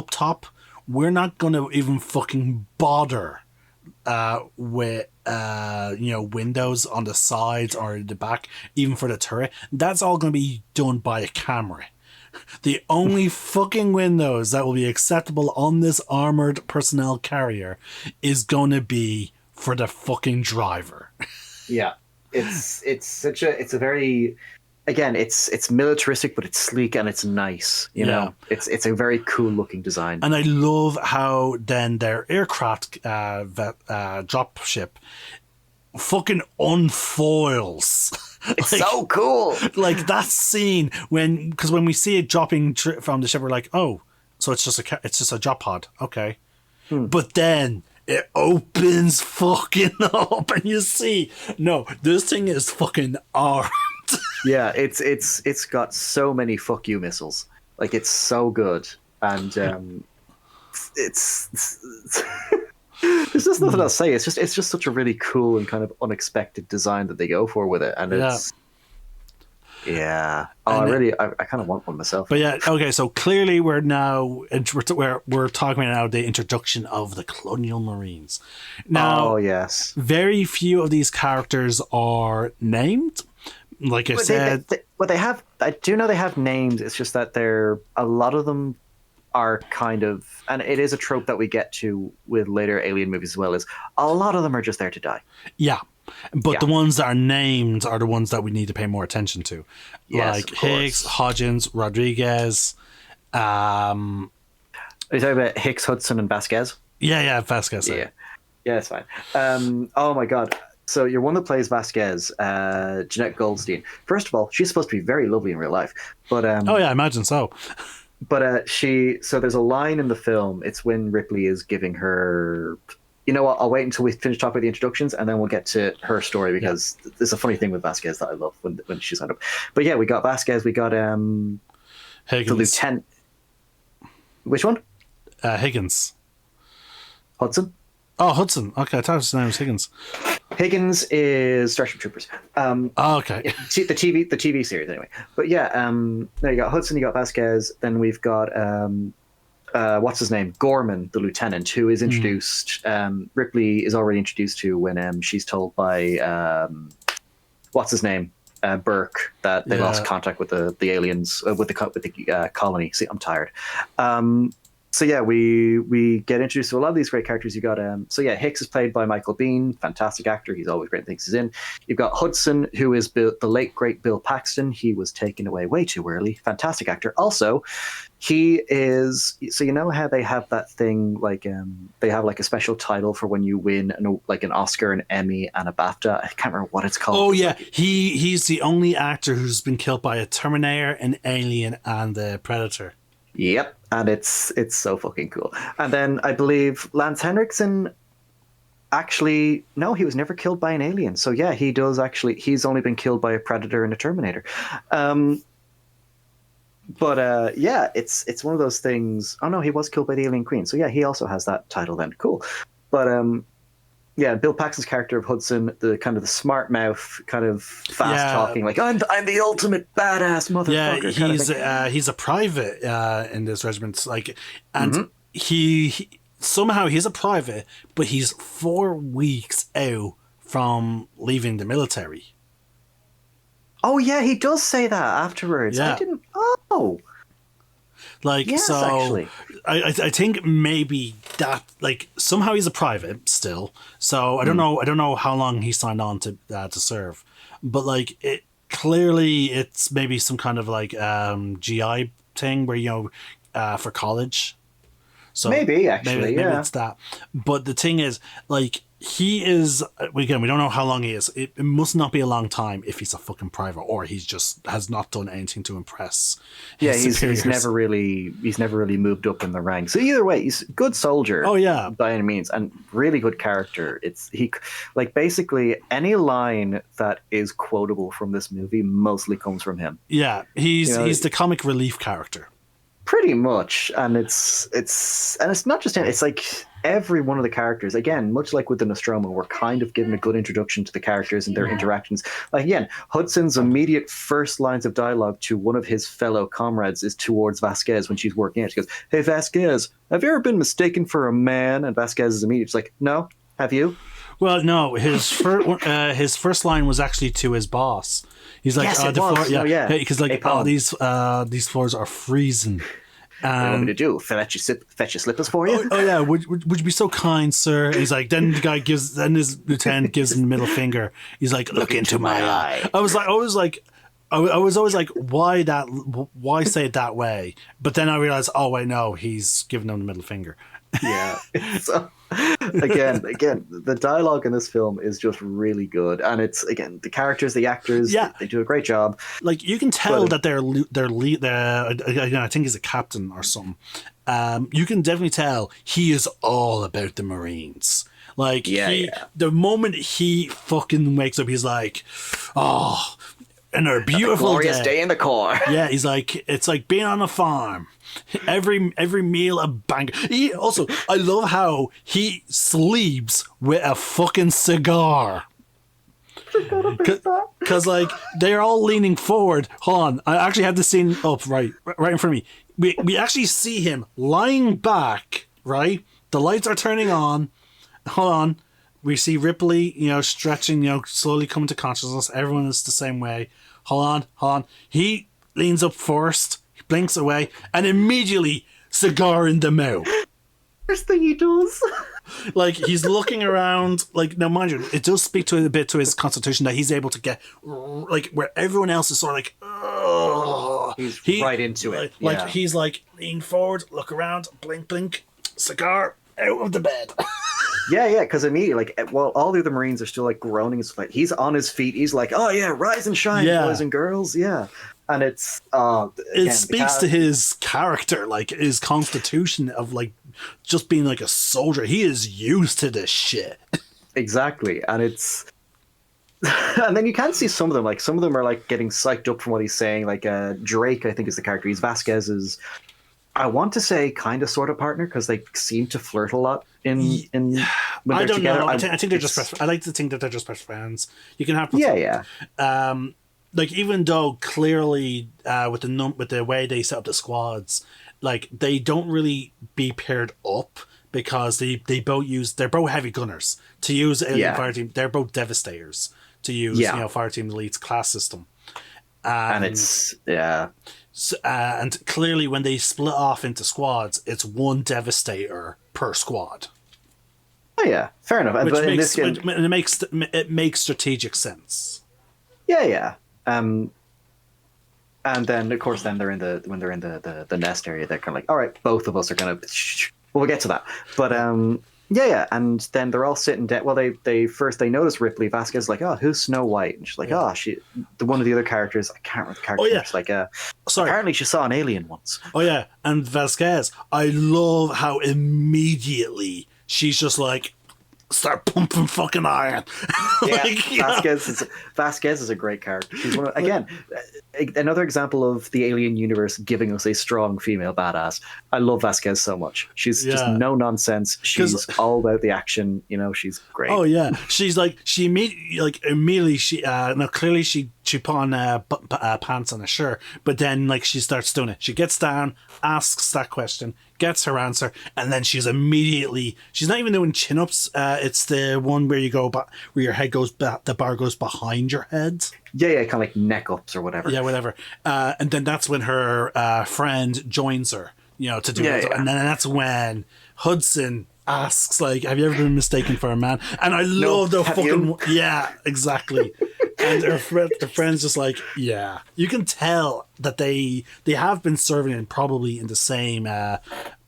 top. We're not gonna even fucking bother with windows on the sides or the back, even for the turret. That's all gonna be done by a camera. The only fucking windows that will be acceptable on this armored personnel carrier is gonna be for the fucking driver. Yeah, it's a very, again, it's militaristic, but it's sleek and it's nice. You know, it's a very cool looking design. And I love how then their aircraft drop ship fucking unfoils. It's like, so cool. Like that scene because when we see it dropping from the ship, we're like, oh, so it's just a drop pod, okay. But then it opens fucking up, and you see, no, this thing is fucking armed. Yeah, it's got so many fuck you missiles. Like, it's so good, and it's there's just nothing else to say. It's just such a really cool and kind of unexpected design that they go for with it, and it's yeah. Oh, I kind of want one myself. But yeah, okay. So clearly, we're talking about now the introduction of the Colonial Marines. Now, yes, very few of these characters are named. Like I said, they have. I do know they have names. It's just that a lot of them are kind of, and it is a trope that we get to with later Alien movies as well, is a lot of them are just there to die. Yeah. But the ones that are named are the ones that we need to pay more attention to. Yes, like Higgs, Hodgins, Rodriguez. Are you talking about Hicks, Hudson, and Vasquez? Yeah, Vasquez. Yeah, that's fine. Oh my god. So you're one that plays Vasquez, Jeanette Goldstein. First of all, she's supposed to be very lovely in real life. But oh yeah, I imagine so. But so there's a line in the film. It's when Ripley is giving her. You know what? I'll wait until we finish talking about the introductions, and then we'll get to her story, because there's a funny thing with Vasquez that I love when she signed up. But yeah, we got Vasquez. We got Higgins. The lieutenant. Which one? Higgins. Hudson. Oh, Hudson. Okay, I thought his name was Higgins. Higgins is Starship Troopers. Okay. The TV series anyway. But yeah, there you got Hudson, you got Vasquez, then we've got what's his name? Gorman, the lieutenant, who is introduced. Ripley is already introduced to when she's told by what's his name? Burke, that they lost contact with the aliens, with the colony. See, I'm tired. So yeah, we get introduced to a lot of these great characters. You got Hicks is played by Michael Biehn, fantastic actor. He's always great in things he's in. You've got Hudson, who is the late great Bill Paxton. He was taken away way too early. Fantastic actor. Also, he is. So you know how they have that thing like they have like a special title for when you win an Oscar, an Emmy, and a BAFTA. I can't remember what it's called. Oh yeah, he's the only actor who's been killed by a Terminator, an Alien, and a Predator. Yep, and it's so fucking cool. And then I believe Lance Henriksen, actually, no, he was never killed by an alien. So yeah, he does actually. He's only been killed by a Predator and a Terminator. But yeah, it's one of those things. Oh no, he was killed by the Alien Queen. So yeah, he also has that title then. Cool. But yeah, Bill Paxton's character of Hudson, the kind of the smart mouth, kind of fast talking, like I'm the ultimate badass motherfucker. Yeah, he's a private in this regiment, like, and he somehow he's a private, but he's 4 weeks out from leaving the military. Oh yeah, he does say that afterwards. Yeah. I didn't. Oh. Like, yes, so actually. I think maybe that, like, somehow he's a private still. So I don't know how long he signed on to serve, but like it's maybe some kind of like GI thing where for college. So maybe it's that. But the thing is, like, he is, again, we don't know how long he is. It must not be a long time if he's a fucking private, or he's just has not done anything to impress his he's never really moved up in the ranks. So either way, he's a good soldier. Oh yeah, by any means, and really good character. Basically any line that is quotable from this movie mostly comes from him. Yeah, he's the comic relief character. Pretty much, and it's not just him. It's like every one of the characters. Again, much like with the Nostromo, we're kind of given a good introduction to the characters and their interactions. Like again, Hudson's immediate first lines of dialogue to one of his fellow comrades is towards Vasquez when she's working out. She goes, "Hey Vasquez, have you ever been mistaken for a man?" And Vasquez is immediately like, "No, have you?" Well, no. His first line was actually to his boss. He's like, yes, because these floors are freezing. What do you want me to do? Fetch your slippers for you? Oh yeah, would you be so kind, sir? And he's like, then his lieutenant gives him the middle finger. He's like, look into my eye. I was always like, why say it that way? But then I realized, oh wait, no, he's giving him the middle finger. Yeah. So, again, the dialogue in this film is just really good, and it's again the characters, the actors, they do a great job. Like you can tell that they're lead. I think he's a captain or something. You can definitely tell he is all about the Marines. Like the moment he fucking wakes up, he's like, oh. And a beautiful glorious day in the Corps. Yeah, he's like, it's like being on a farm. Every meal a bang. I love how he sleeps with a fucking cigar. Because like they're all leaning forward. Hold on, I actually have the scene up right in front of me. We actually see him lying back. Right, the lights are turning on. Hold on. We see Ripley, stretching, slowly coming to consciousness. Everyone is the same way. Hold on. He leans up first, he blinks away, and immediately cigar in the mouth. First thing he does. Like, he's looking around. Like, now, mind you, it does speak to a bit to his constitution that he's able to get, like, where everyone else is sort of like, ugh. He's right into it. Like, he's like, lean forward, look around, blink, cigar, out of the bed. Yeah, because immediately, like, while all the other Marines are still, like, groaning, he's on his feet. He's like, oh, yeah, rise and shine, boys and girls. Yeah. And it's... it speaks to his character, like, his constitution of, like, just being, like, a soldier. He is used to this shit. Exactly. And it's... and then you can see some of them. Like, some of them are, like, getting psyched up from what he's saying. Like, Drake, I think, is the character. He's Vasquez's... I want to say kind of sort of partner because they seem to flirt a lot when I don't together. know. I think they're just best. I like to think that they're just best friends. You can have like even though clearly with the way they set up the squads, like they don't really be paired up because they're both heavy gunners to use alien fire team. They're both devastators to use fire team elite's class system, and it's and clearly when they split off into squads, it's one devastator per squad. Oh yeah, fair enough. It makes strategic sense. Yeah. And then of course when they're in the nest area, they're kind of like, all right, both of us are gonna. We'll get to that, but and then they're all sitting down. Well, they notice Ripley. Vasquez is like, oh, who's Snow White? And she's like, one of the other characters. I can't remember the character. Oh, yeah. She's like, apparently she saw an alien once. Oh yeah, and Vasquez. I love how immediately she's just like, start pumping fucking iron. Vasquez is a great character. She's another example of the alien universe giving us a strong female badass. I love Vasquez so much. She's just no nonsense. She's all about the action. She's great. Oh yeah, she's like immediately she clearly she put on pants and a shirt, but then like she starts doing it. She gets down, asks that question, gets her answer, and then she's not even doing chin-ups. It's the one where you go where your head goes back, the bar goes behind your head. Yeah, kind of like neck ups or whatever. Yeah, whatever. And then that's when her friend joins her, to do it. And then that's when Hudson asks, like, have you ever been mistaken for a man? And I love the fucking... Yeah, exactly. And her friend's just like, yeah. You can tell that they have been serving probably in the same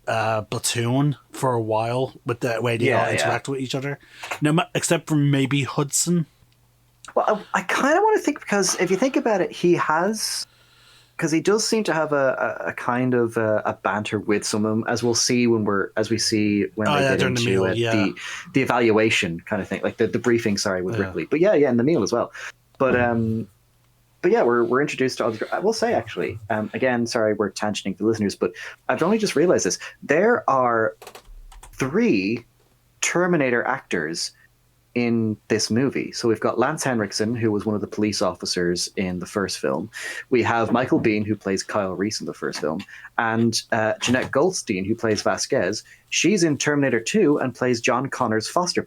platoon for a while with the way they all interact with each other. No, except for maybe Hudson. Well, I kind of want to think, because if you think about it, he does seem to have a kind of a banter with some of them, as we'll see when they get into the meal, the evaluation kind of thing, like the briefing. Sorry, with Ripley, but in the meal as well. But we're introduced to all the. I will say, actually, again, sorry, we're tangenting the listeners, but I've only just realized this. There are 3 Terminator actors in this movie. So we've got Lance Henriksen, who was one of the police officers in the first film. We have Michael Biehn, who plays Kyle Reese in the first film, and Jeanette Goldstein, who plays Vasquez. She's in Terminator 2 and plays John Connor's foster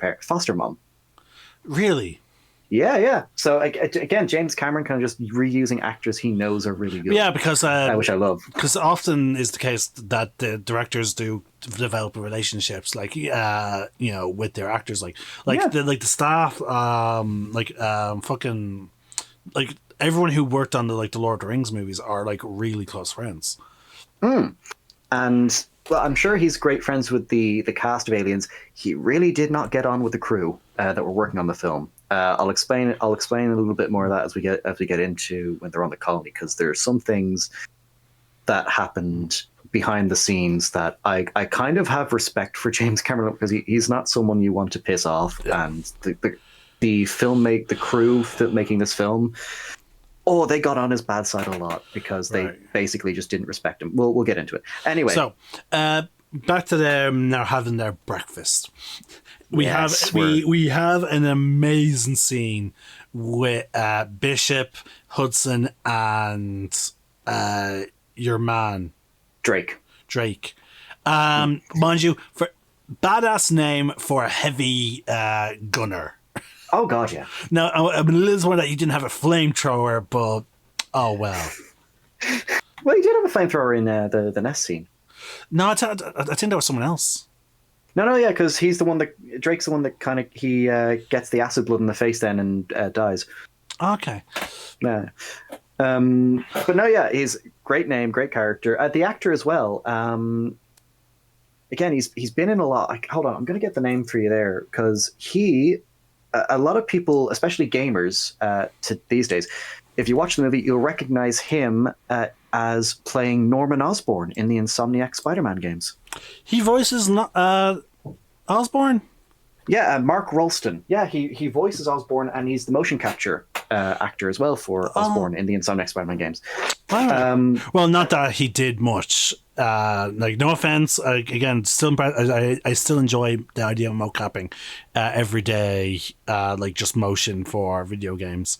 mom. Really? Yeah. So again, James Cameron kind of just reusing actors he knows are really good. Yeah, because which I love. Because often is the case that the directors do develop relationships, like with their actors, the staff, fucking like everyone who worked on the Lord of the Rings movies are like really close friends. And well, I'm sure he's great friends with the cast of Aliens. He really did not get on with the crew that were working on the film. I'll explain a little bit more of that as we get into when they're on the colony, because there are some things that happened behind the scenes that I kind of have respect for James Cameron, because he's not someone you want to piss off. And the crew making this film, they got on his bad side a lot because they basically just didn't respect him. We'll get into it anyway. So back to them now having their breakfast. We have an amazing scene with Bishop, Hudson, and your man Drake. Mind you, for badass name for a heavy gunner. Oh god, yeah. Now I'm a little disappointed that you didn't have a flamethrower, but oh well. Well, he did have a flamethrower in the nest scene. No, I think that was someone else. No, yeah, because Drake's the one that kind of gets the acid blood in the face then and dies. Okay. Yeah. But no, yeah, he's great name, great character. The actor as well. Again, he's been in a lot. Hold on, I'm going to get the name for you there, because a lot of people, especially gamers, these days, if you watch the movie, you'll recognize him as playing Norman Osborn in the Insomniac Spider-Man games. He voices Osborn? Yeah, Mark Rolston. Yeah, he voices Osborn, and he's the motion capture actor as well for Osborn in the Insomniac Spider-Man games. Well, not that he did much. No offense. Again, I still enjoy the idea of mocapping every day, just motion for video games.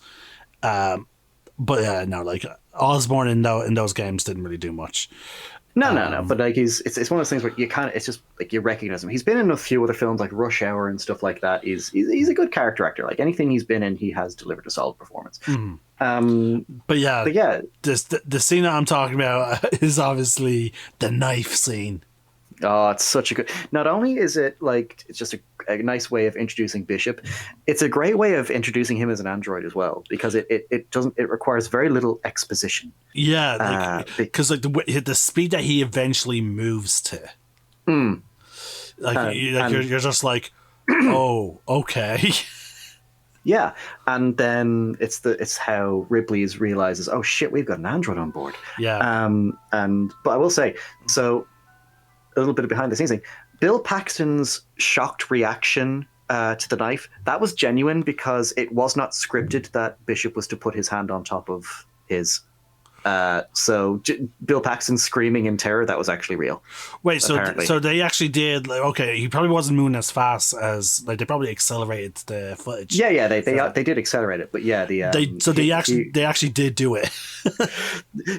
But Osborn in those games didn't really do much. No. But it's one of those things where it's just like you recognize him. He's been in a few other films like Rush Hour and stuff like that. He's a good character actor. Like anything he's been in, he has delivered a solid performance. But yeah, the scene that I'm talking about is obviously the knife scene. Oh, it's such a good. Not only is it it's just a nice way of introducing Bishop, it's a great way of introducing him as an android as well, because it requires very little exposition. Yeah, because the speed that he eventually moves to, you're just like, oh, okay. Yeah, and then it's how Ripley realizes, oh shit, we've got an android on board. Yeah. But I will say, so a little bit of behind the scenes thing. Bill Paxton's shocked reaction to the knife, that was genuine, because it was not scripted that Bishop was to put his hand on top of his. So Bill Paxton screaming in terror, that was actually real. Wait, so they actually did, he probably wasn't moving as fast as, they probably accelerated the footage. Yeah, they did accelerate it, but yeah, they actually did do it.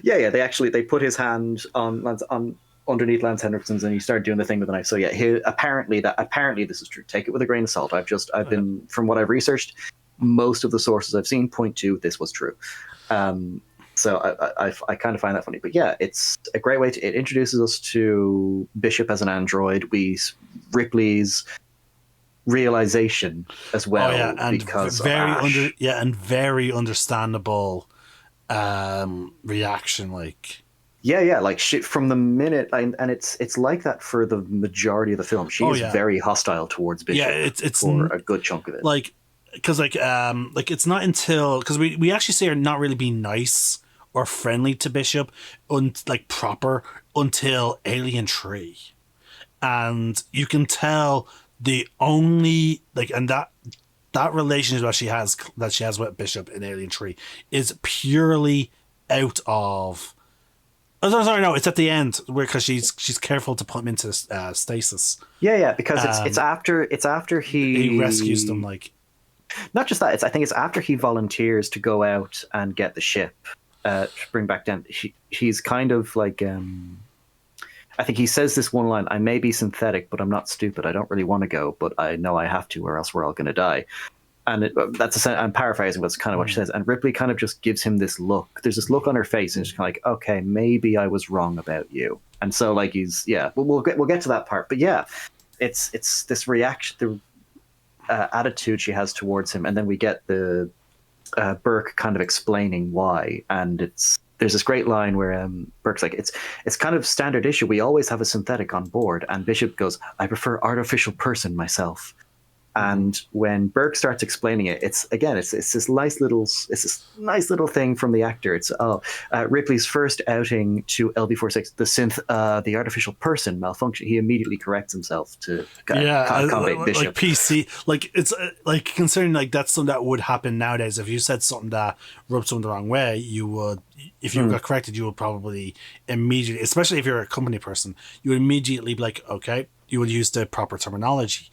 yeah, they put his hand on underneath Lance Henriksen's, and he started doing the thing with the knife. So yeah, apparently this is true. Take it with a grain of salt. I've been, from what I've researched, most of the sources I've seen point to this was true. So I kind of find that funny, but yeah, it's a great way it introduces us to Bishop as an android. Ripley's realization as well, and because very understandable reaction, Yeah, like she, from the minute, and it's like that for the majority of the film. She is very hostile towards Bishop. Yeah, it's for a good chunk of it. Like, because like it's not until, because we actually see her not really being nice or friendly to Bishop, like proper, until Alien 3, and you can tell the only like, and that relationship that she has with Bishop in Alien 3 is purely out of. Oh, sorry, no, it's at the end because she's careful to put him into stasis. Yeah, because it's after he rescues them. Like, not just that, I think it's after he volunteers to go out and get the ship to bring back down. He's kind of like, I think he says this one line: "I may be synthetic, but I'm not stupid. I don't really want to go, but I know I have to, or else we're all going to die." And I'm paraphrasing, but it's kind of what she says. And Ripley kind of just gives him this look. There's this look on her face, and she's kind of like, "Okay, maybe I was wrong about you." And so, like, we'll get to that part. But yeah, it's this reaction, the attitude she has towards him, and then we get the Burke kind of explaining why. And there's this great line where Burke's like, "It's kind of standard issue. We always have a synthetic on board." And Bishop goes, "I prefer artificial person myself." And when Burke starts explaining it, it's this nice little thing from the actor. It's Ripley's first outing to LB46, the synth, the artificial person malfunction. He immediately corrects himself to accommodate Bishop. Like PC, like it's like considering like that's something that would happen nowadays. If you said something that rubbed someone the wrong way, you would, if you got corrected, you would probably immediately, especially if you're a company person, you would immediately be like, okay. You would use the proper terminology.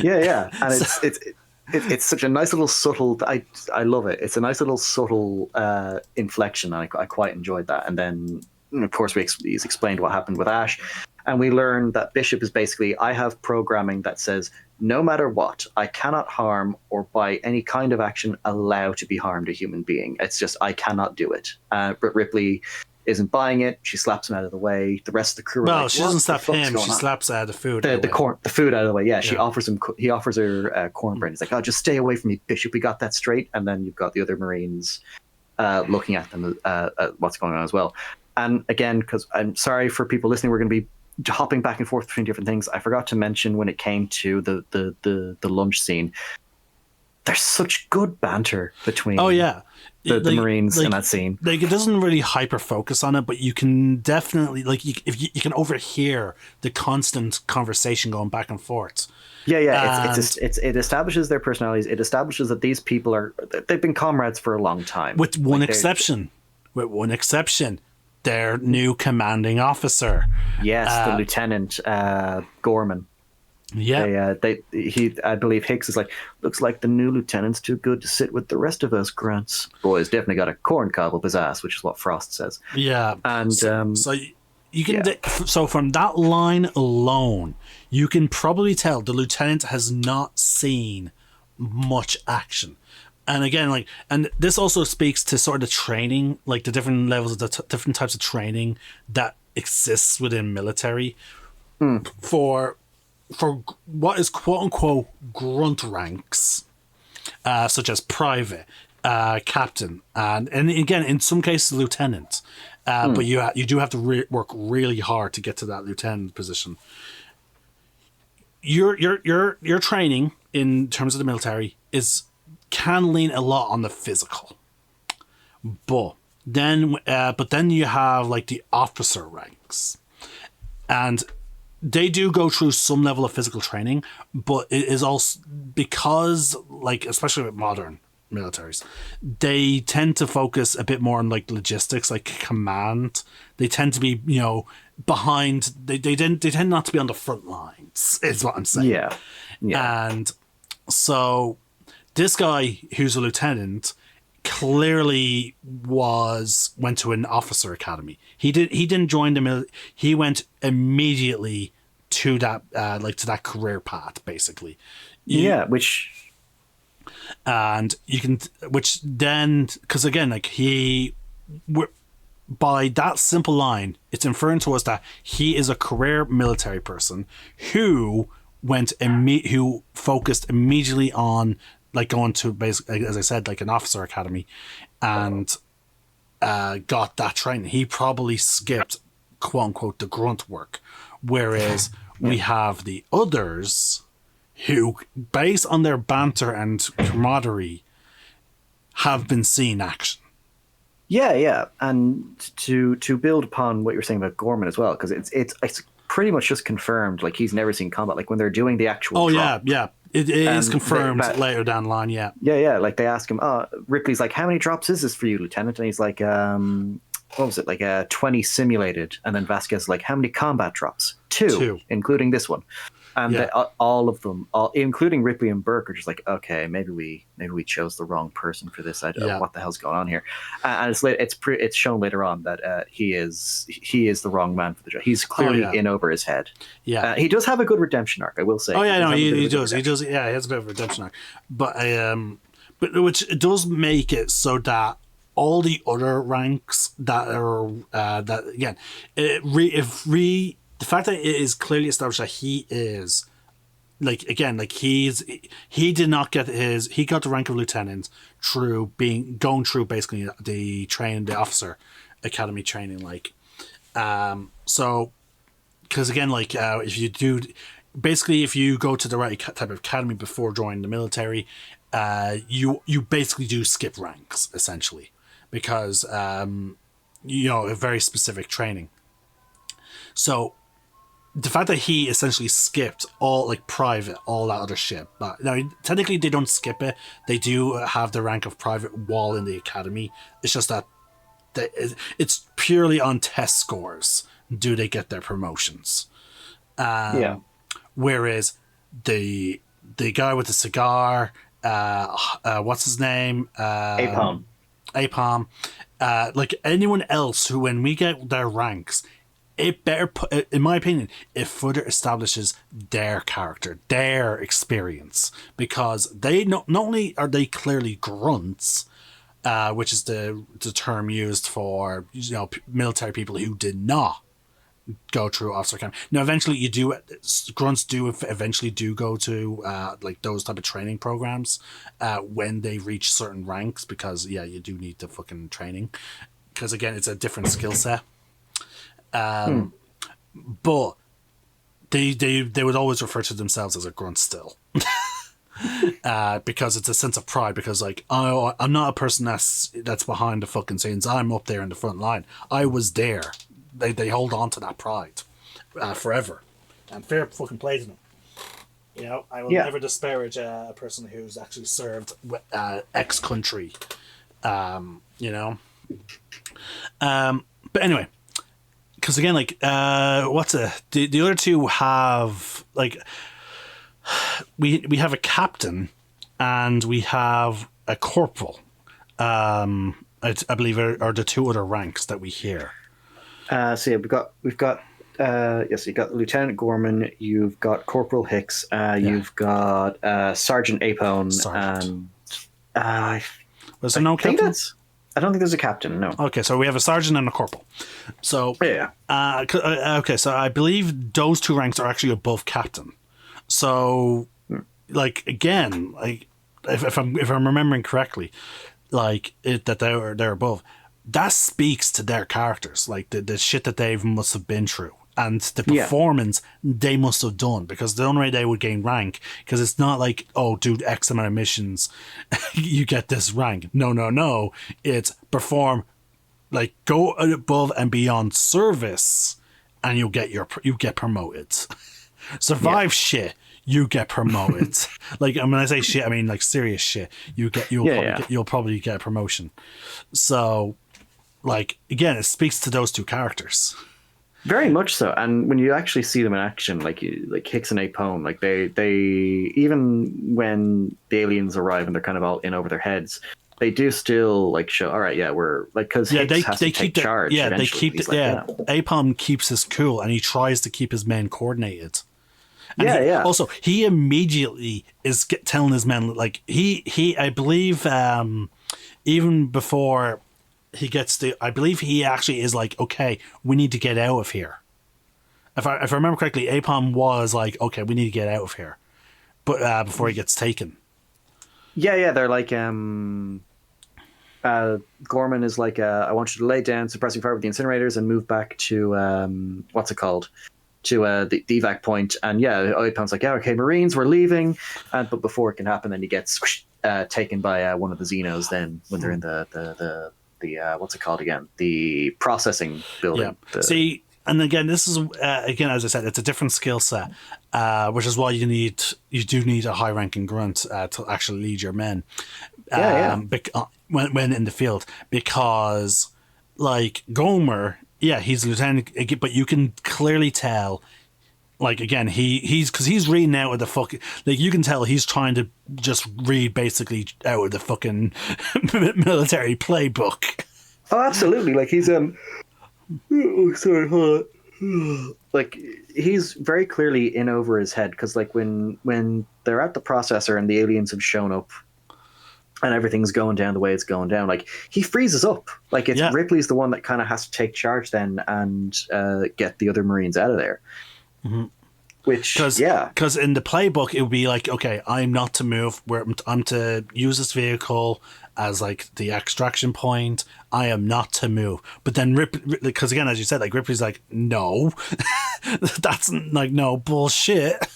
Yeah, and it's such a nice little subtle. I love it. It's a nice little subtle inflection. I quite enjoyed that. And then, of course, he's explained what happened with Ash, and we learn that Bishop is basically, I have programming that says no matter what, I cannot harm or by any kind of action allow to be harmed a human being. It's just I cannot do it. But Ripley isn't buying it. She slaps him out of the way. The rest of the crew. Well, like, she doesn't slap him. She slaps the food. The food out of the way. Yeah, she offers him. He offers her cornbread. He's like, "Oh, just stay away from me, Bishop. We got that straight." And then you've got the other Marines looking at them at what's going on as well. And again, because I'm sorry for people listening, we're going to be hopping back and forth between different things. I forgot to mention when it came to the lunch scene. There's such good banter between. Oh yeah. The Marines in that scene. Like, it doesn't really hyper focus on it, but you can definitely, like, if you can overhear the constant conversation going back and forth. Yeah. It establishes their personalities. It establishes that these people they've been comrades for a long time. With one exception, their new commanding officer. Yes, the Lieutenant Gorman. Yeah, I believe Hicks is like, looks like the new lieutenant's too good to sit with the rest of us grunts. Boy's definitely got a corn cob up his ass, which is what Frost says. Yeah, and so you can so from that line alone, you can probably tell the lieutenant has not seen much action. And again, like, and this also speaks to sort of the training, like the different levels of the different types of training that exists within military for what is quote unquote grunt ranks, such as private, captain, and again in some cases lieutenant. But you do have to work really hard to get to that lieutenant position. Your training in terms of the military can lean a lot on the physical, but then you have like the officer ranks, and they do go through some level of physical training, but it is also because, like, especially with modern militaries, they tend to focus a bit more on like logistics, like command. They tend to be, behind. They tend not to be on the front lines. Is what I'm saying. Yeah. And so this guy, who's a lieutenant, clearly went to an officer academy. He didn't join the military. He went immediately to that to that career path, basically. Which then, because again, like by that simple line, it's inferring to us that he is a career military person who who focused immediately on like going to basically, as I said, like an officer academy, and got that training. He probably skipped, quote unquote, the grunt work. Whereas we have the others who, based on their banter and camaraderie, have been seen action. Yeah. And to build upon what you were saying about Gorman as well, because it's pretty much just confirmed, like, he's never seen combat. Like, when they're doing the actual drop, It is confirmed later down the line, Yeah, like, they ask him, Ripley's like, how many drops is this for you, Lieutenant? And he's like, what was it, like 20 simulated. And then Vasquez is like, how many combat drops? Two, including this one. And all of them, including Ripley and Burke, are just like, okay, maybe we chose the wrong person for this. I don't know what the hell's going on here. And it's shown later on that he is the wrong man for the job. He's clearly in over his head. Yeah, he does have a good redemption arc, I will say. He does. He does. Yeah, he has a bit of a redemption arc, but which does make it so that all the other ranks that are that again, the fact that it is clearly established that he is, like, again, like, he did not get he got the rank of lieutenant through going through basically the officer academy training, like, so, because again, like, if you go to the right type of academy before joining the military, you basically do skip ranks, essentially, because a very specific training. So the fact that he essentially skipped all, like, private, all that other shit. But now, technically, they don't skip it. They do have the rank of private while in the academy. It's just that it's purely on test scores. Do they get their promotions? Whereas the guy with the cigar, what's his name? Apom. Like, anyone else who, when we get their ranks, it better, in my opinion, it further establishes their character, their experience, because they not only are they clearly grunts, which is the term used for military people who did not go through officer camp. Now, eventually, grunts do eventually go to like those type of training programs when they reach certain ranks, because you do need the fucking training, because again, it's a different skill set. But they would always refer to themselves as a grunt still, because it's a sense of pride. Because, like, I'm not a person that's behind the fucking scenes. I'm up there in the front line. I was there. They hold on to that pride forever, and fair fucking play to them. I will never disparage a person who's actually served X country. But anyway. Because again, like, the other two have, like, we have a captain and we have a corporal. I believe are the two other ranks that we hear. We've got you got Lieutenant Gorman, you've got Corporal Hicks, you've got Sergeant Apone, and was there no captain? I don't think there's a captain, no. Okay, so we have a sergeant and a corporal. So okay, so I believe those two ranks are actually above captain. So, like, again, like, if I'm remembering correctly, like, that they're above, that speaks to their characters, like the shit that they must have been through. And the performance they must have done, because the only way they would gain rank, because it's not like, oh, do X amount of missions, you get this rank. No. It's perform, like, go above and beyond service, and you get promoted. Survive shit, you get promoted. Like, when I say shit, I mean, like, serious shit. You'll probably get a promotion. So, like, again, it speaks to those two characters. Very much so, and when you actually see them in action, like Hicks and Apone, like they even when the aliens arrive and they're kind of all in over their heads, they do still, like, show, all right, we're, like, because Hicks has to take charge. They keep Apone keeps his cool, and he tries to keep his men coordinated. And also, he immediately is telling his men, like, he I believe even before he gets I believe he actually is like, okay, we need to get out of here. If I remember correctly, Apom was like, okay, we need to get out of here, but before he gets taken. They're like, Gorman is like, I want you to lay down suppressing fire with the incinerators and move back to what's it called? To the evac point. And yeah, Oipon's like, yeah, okay, Marines, we're leaving. But before it can happen, then he gets taken by one of the Xenos. Then when they're in the what's it called again? The processing building. Yeah. See, and again, this is again, as I said, it's a different skill set, which is why you do need a high ranking grunt to actually lead your men. When in the field, because like Gomer, yeah, he's a lieutenant, but you can clearly tell. Like again, he's because he's reading out of the fucking, like you can tell he's trying to just read basically out of the fucking military playbook. Oh, absolutely! Like he's oh, sorry, hold on. Like he's very clearly in over his head because like when they're at the processor and the aliens have shown up and everything's going down the way it's going down, like he freezes up. Like it's Ripley's the one that kind of has to take charge then and get the other Marines out of there. Mm-hmm. Because in the playbook it would be like, okay, I'm not to move. I'm to use this vehicle as like the extraction point. I am not to move. But then because again, as you said, like Ripley's like, no, that's like no bullshit.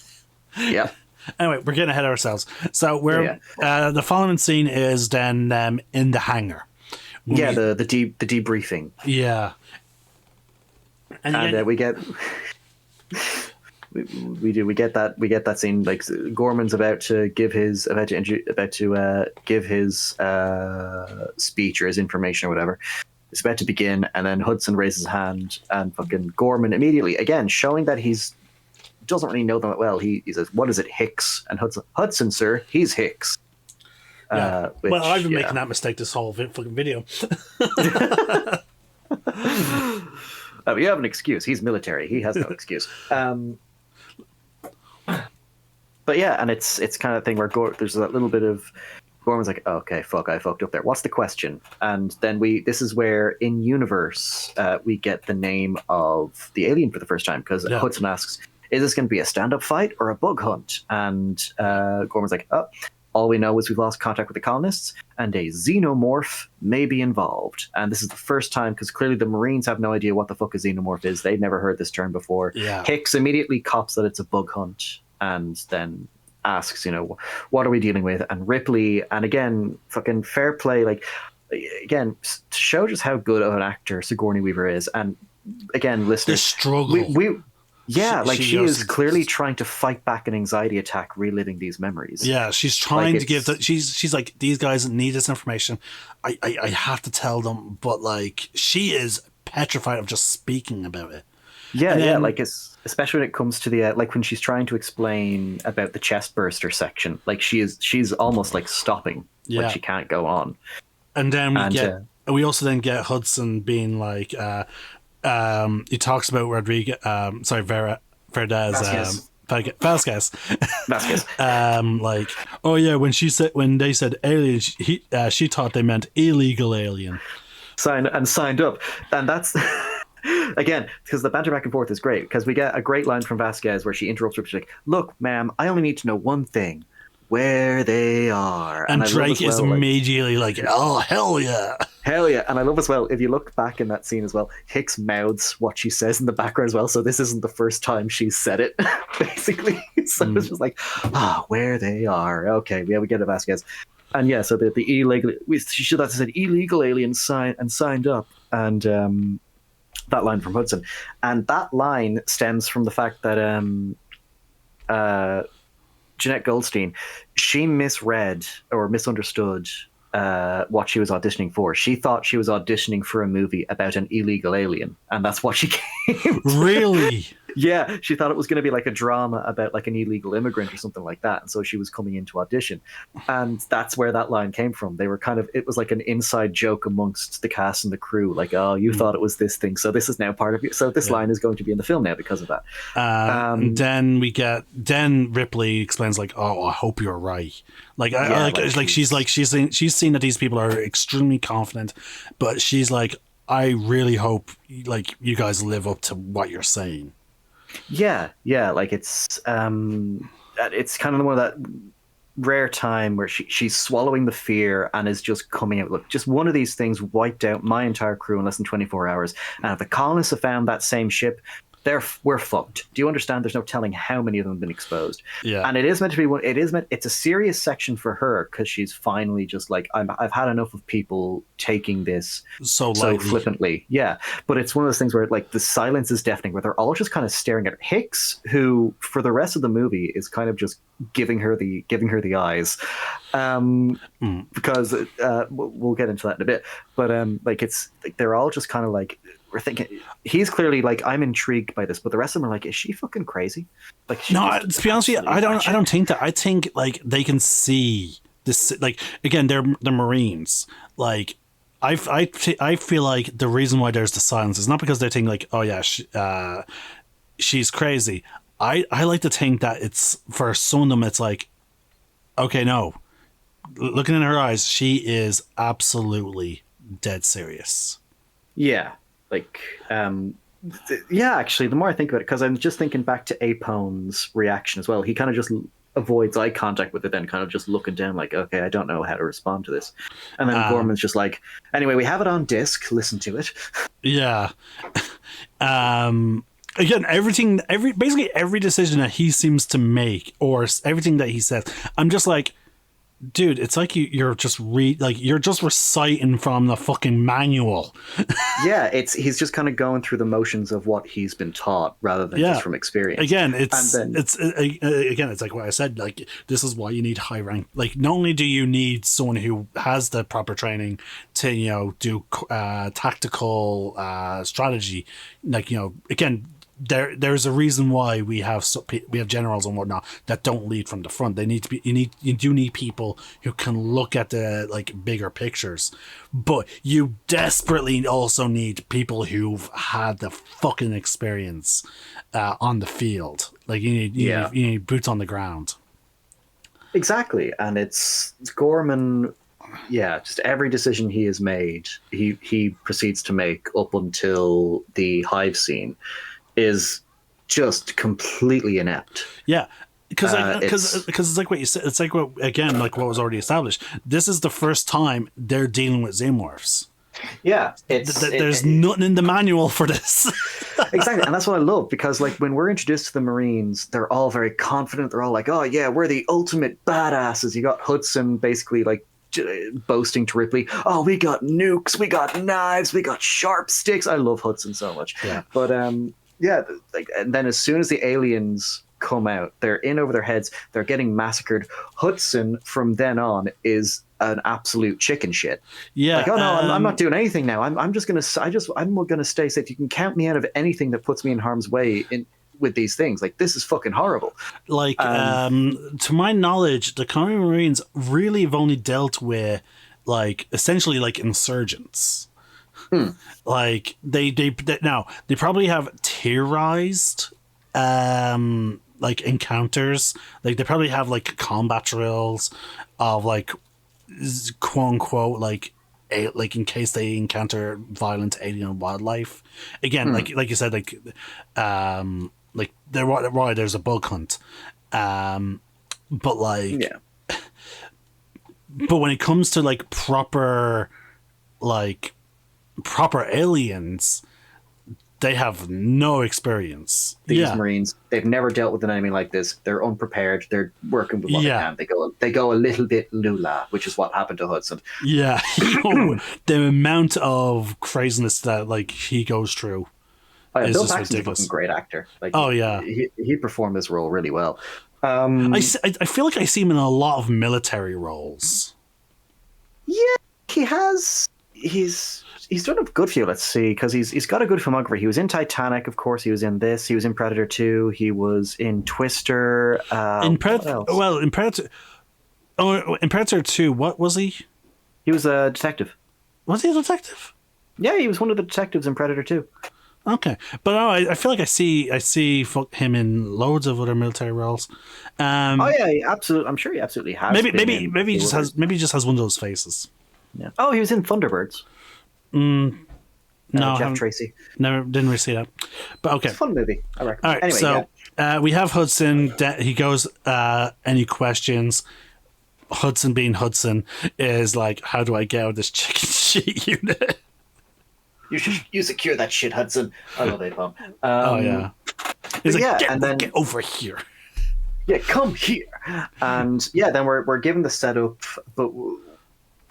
Yeah. Anyway, we're getting ahead of ourselves. So we're the following scene is then in the hangar. The debriefing. Yeah. And we get. We get that scene, like Gorman's about to give his speech or his information or whatever. It's about to begin, and then Hudson raises his hand, and fucking Gorman immediately, again showing that he's doesn't really know them that well. He says, "What is it, Hicks?" And Hudson, sir, he's Hicks. Yeah. Well, I've been making that mistake this whole fucking video. You have an excuse. He's military. He has no excuse. But yeah, and it's kind of thing where there's that little bit of Gorman's like, oh, okay, fuck, I fucked up there. What's the question? And then this is where in universe we get the name of the alien for the first time because Hudson asks, is this going to be a stand-up fight or a bug hunt? And Gorman's like, oh, all we know is we've lost contact with the colonists and a xenomorph may be involved. And this is the first time because clearly the Marines have no idea what the fuck a xenomorph is. They've never heard this term before. Yeah. Hicks immediately cops that it's a bug hunt and then asks, what are we dealing with? And Ripley, and again, fucking fair play, like, again, to show just how good of an actor Sigourney Weaver is. And again, listeners, the struggle. She is clearly trying to fight back an anxiety attack, reliving these memories. Yeah, she's trying to give she's like, these guys need this information. I have to tell them, but like she is petrified of just speaking about it. Yeah, like especially when it comes to the like when she's trying to explain about the chest burster section, like she's almost like stopping, like she can't go on. And then we also then get Hudson being like, he talks about Rodriguez, Vasquez. Like, oh yeah, when they said alien, she thought they meant illegal alien. Signed up, and that's. Again, because the banter back and forth is great, because we get a great line from Vasquez where she interrupts her. She's like, look, ma'am, I only need to know one thing, where they are. And Drake is immediately like, oh, hell yeah. Hell yeah. And I love as well, if you look back in that scene as well, Hicks mouths what she says in the background as well, so this isn't the first time she's said it, basically. So it's just like, where they are. Okay, yeah, we get a Vasquez. And yeah, so the illegal, she should have said illegal alien signed up. And that line from Hudson, and that line stems from the fact that Jeanette Goldstein, she misread or misunderstood what she was auditioning for. She thought she was auditioning for a movie about an illegal alien, and that's what she came to. Really? Yeah, she thought it was going to be like a drama about like an illegal immigrant or something like that, and so she was coming in to audition, and that's where that line came from. They were it was like an inside joke amongst the cast and the crew, like, oh, you thought it was this thing, so this is now part of you. So this line is going to be in the film now because of that. Then Ripley explains like, oh, I hope you're right. She's seen that these people are extremely confident, but she's like, I really hope like you guys live up to what you're saying. Yeah, like it's kind of the one that rare time where she's swallowing the fear and is just coming out. Look, just one of these things wiped out my entire crew in less than 24 hours. And if the colonists have found that same ship, we're fucked. Do you understand? There's no telling how many of them have been exposed. Yeah. And it is meant to be one. It's a serious section for her because she's finally just like, I've had enough of people taking this so flippantly. Yeah. But it's one of those things where like the silence is deafening, where they're all just kind of staring at her. Hicks, who for the rest of the movie is kind of just giving her the eyes, because we'll get into that in a bit. But like it's like they're all just kind of like, we're thinking he's clearly like, I'm intrigued by this, but the rest of them are like, is she fucking crazy? Like, no, to be honest with you, I don't think that. I think like they can see this. Like again, they're Marines. Like I feel like the reason why there's the silence is not because they think like, oh yeah, she's crazy. I like to think that it's for some of them. It's like, okay, no, looking in her eyes, she is absolutely dead serious. Yeah. Like, yeah, actually, the more I think about it, because I'm just thinking back to Apone's reaction as well. He kind of just avoids eye contact with it, then kind of just looking down like, okay, I don't know how to respond to this. And then Gorman's just like, anyway, we have it on disc, listen to it. Yeah. Again, basically every decision that he seems to make, or everything that he says, I'm just like, dude, it's like you're just you're just reciting from the fucking manual. Yeah, he's just kind of going through the motions of what he's been taught rather than just from experience. Again, it's like what I said. Like, this is why you need high rank. Like, not only do you need someone who has the proper training to do tactical strategy. Like, again. There's a reason why we have generals and whatnot that don't lead from the front. They need to be. You do need people who can look at the bigger pictures, but you desperately also need people who've had the fucking experience on the field. Like you need boots on the ground. Exactly, and it's Gorman. Yeah, just every decision he has made, he proceeds to make up until the hive scene. Is just completely inept. Yeah, because it's like what you said. It's like what was already established. This is the first time they're dealing with Xenomorphs. Yeah, there's nothing in the manual for this. Exactly, and that's what I love, because like when we're introduced to the Marines, they're all very confident. They're all like, "Oh yeah, we're the ultimate badasses." You got Hudson basically like boasting to Ripley, "Oh, we got nukes, we got knives, we got sharp sticks." I love Hudson so much. Yeah, but yeah, like, and then as soon as the aliens come out, they're in over their heads. They're getting massacred. Hudson, from then on, is an absolute chicken shit. Yeah, like, oh no, I'm not doing anything now. I'm gonna stay safe. You can count me out of anything that puts me in harm's way with these things. Like, this is fucking horrible. Like, to my knowledge, the Colonial Marines really have only dealt with essentially insurgents. Like they probably have tierized encounters. Like they probably have combat drills of quote unquote in case they encounter violent alien wildlife. Again, like you said, there's a bug hunt. But when it comes to proper aliens, they have no experience. These Marines, they've never dealt with an enemy like this. They're unprepared. They're working with what they can. They go a little bit lula, which is what happened to Hudson. Yeah, the amount of craziness that he goes through is just ridiculous. A great actor. He performed this role really well. I feel like I see him in a lot of military roles. Yeah, he has. He's done a good few. Let's see, because he's got a good filmography. He was in Titanic, of course. He was in this. He was in Predator 2. He was in Twister. In Predator. Well, in Predator. Oh, in Predator 2, what was he? He was a detective. Was he a detective? Yeah, he was one of the detectives in Predator 2. Okay, but no, I feel like I see him in loads of other military roles. Oh yeah, absolutely. I'm sure he absolutely has. Maybe he just has one of those faces. Yeah. Oh, he was in Thunderbirds. No, Jeff Tracy. Never didn't really see that. But okay, it's a fun movie. I recommend. All right, anyway, so we have Hudson. He goes. Any questions? Hudson being Hudson is like, how do I get out of this chicken shit unit? You secure that shit, Hudson. I love Apom. Oh yeah. He's like, yeah, get over here. Yeah, come here. And yeah, then we're given the setup, but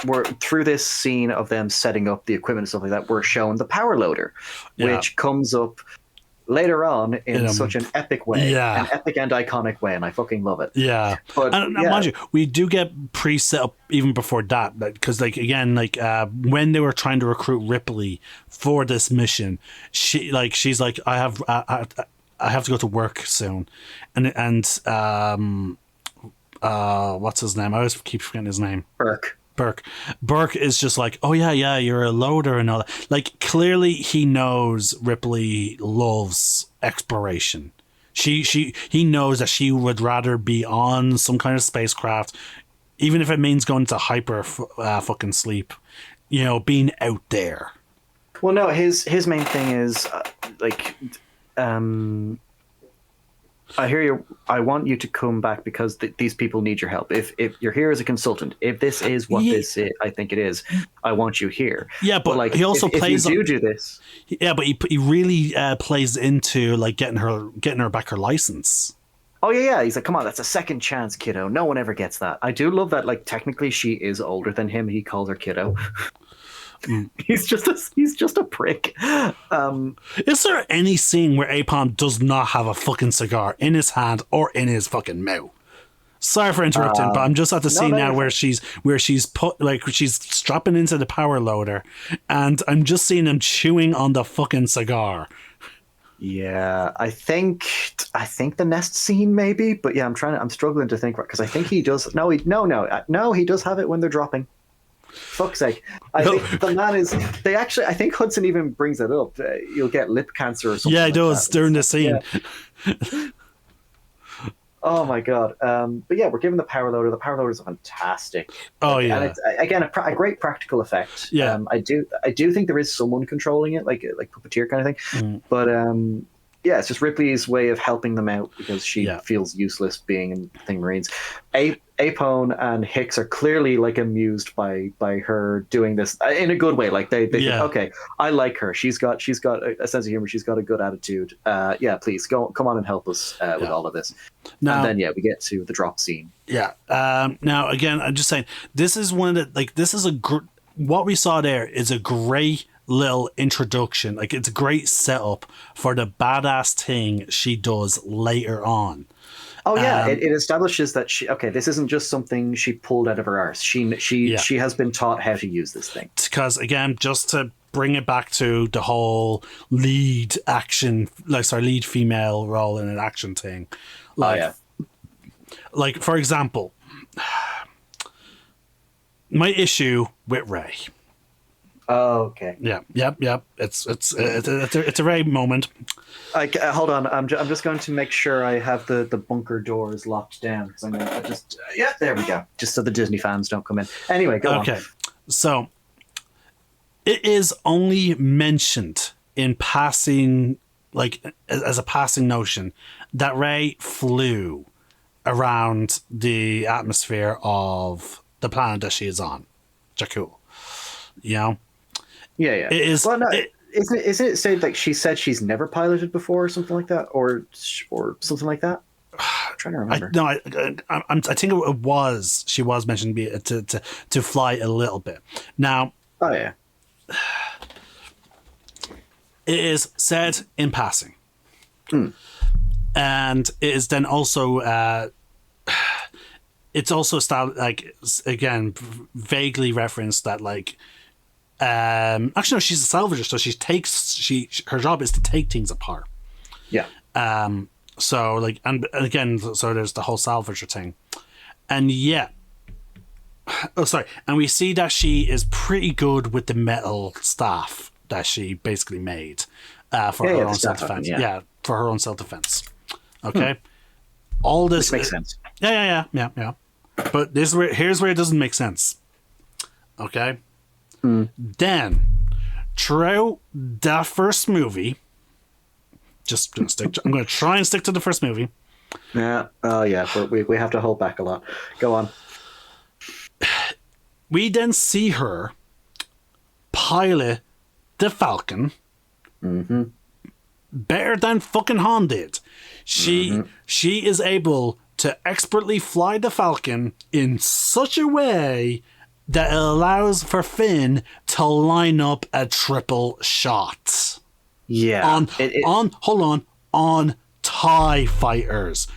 we're through this scene of them setting up the equipment and stuff like that. We're shown the power loader, which comes up later on in such an epic way, an epic and iconic way, and I fucking love it. Yeah, but mind you, we do get pre-set up even before that, because like again, like when they were trying to recruit Ripley for this mission, she's like, I have to go to work soon, and what's his name? I always keep forgetting his name. Burke is just like, oh yeah, you're a loader and all that. Like, clearly he knows Ripley loves exploration. He knows that she would rather be on some kind of spacecraft, even if it means going to hyper fucking sleep, being out there. Well, no, his main thing is I hear you. I want you to come back because these people need your help. If you're here as a consultant, if this is what this is, I think it is, I want you here. Yeah, but like, he also plays. If you do this. Yeah, but he really plays into like getting her back her license. Oh yeah. He's like, come on, that's a second chance, kiddo. No one ever gets that. I do love that. Like, technically, she is older than him. He calls her kiddo. He's just a prick. Is there any scene where Apom does not have a fucking cigar in his hand or in his fucking mouth? Sorry for interrupting, but I'm just at the scene now where she's she's strapping into the power loader, and I'm just seeing him chewing on the fucking cigar. Yeah, I think the nest scene maybe, but yeah, I'm struggling to think, because I think he does. No, he does have it when they're dropping. Fuck's sake. I think the man is. I think Hudson even brings it up. You'll get lip cancer or something. Yeah, he does during the scene. Yeah. Oh my god. But yeah, we're given the power loader. The power loader is fantastic. Oh yeah. And it's again a great practical effect. Yeah. I do think there is someone controlling it, like puppeteer kind of thing. But yeah, it's just Ripley's way of helping them out because she feels useless being in Thing Marines. Apone and Hicks are clearly like amused by her doing this in a good way. Like they think, okay, I like her. She's got a sense of humor. She's got a good attitude. Yeah, please come on and help us with all of this. Now, and then we get to the drop scene. Yeah. Now again, I'm just saying, this is one of the what we saw there is a great little introduction. Like, it's a great setup for the badass thing she does later on. Oh yeah, it establishes that this isn't just something she pulled out of her arse. She has been taught how to use this thing. Because again, just to bring it back to the whole lead female role in an action thing. Like for example, my issue with Rey. Oh, okay. Yeah. Yep. It's a Rey moment. Hold on. I'm just going to make sure I have the bunker doors locked down, because I'm going to just there we go. Just so the Disney fans don't come in. Anyway, go on. Okay. So it is only mentioned in passing, like as a passing notion, that Rey flew around the atmosphere of the planet that she is on, Jakku. You know? Yeah. It is. Well, no, isn't it said like she said she's never piloted before or something like that, or something like that? I'm trying to remember. I think it was. She was mentioned to fly a little bit. Now. Oh yeah. It is said in passing, and it is then also. It's also again vaguely referenced that actually no, she's a salvager, so her job is to take things apart. Yeah. So and again, so there's the whole salvager thing, and and we see that she is pretty good with the metal staff that she basically made for her own self-defense. Yeah, for her own self-defense. Okay. All this makes sense. Yeah. But here's where it doesn't make sense. Okay? Then, throughout that first movie, I'm going to try and stick to the first movie. Yeah. Oh, yeah. But we have to hold back a lot. Go on. we then see her pilot the Falcon better than fucking Han did. She is able to expertly fly the Falcon in such a way that it allows for Finn to line up a triple shot. Yeah. On TIE fighters.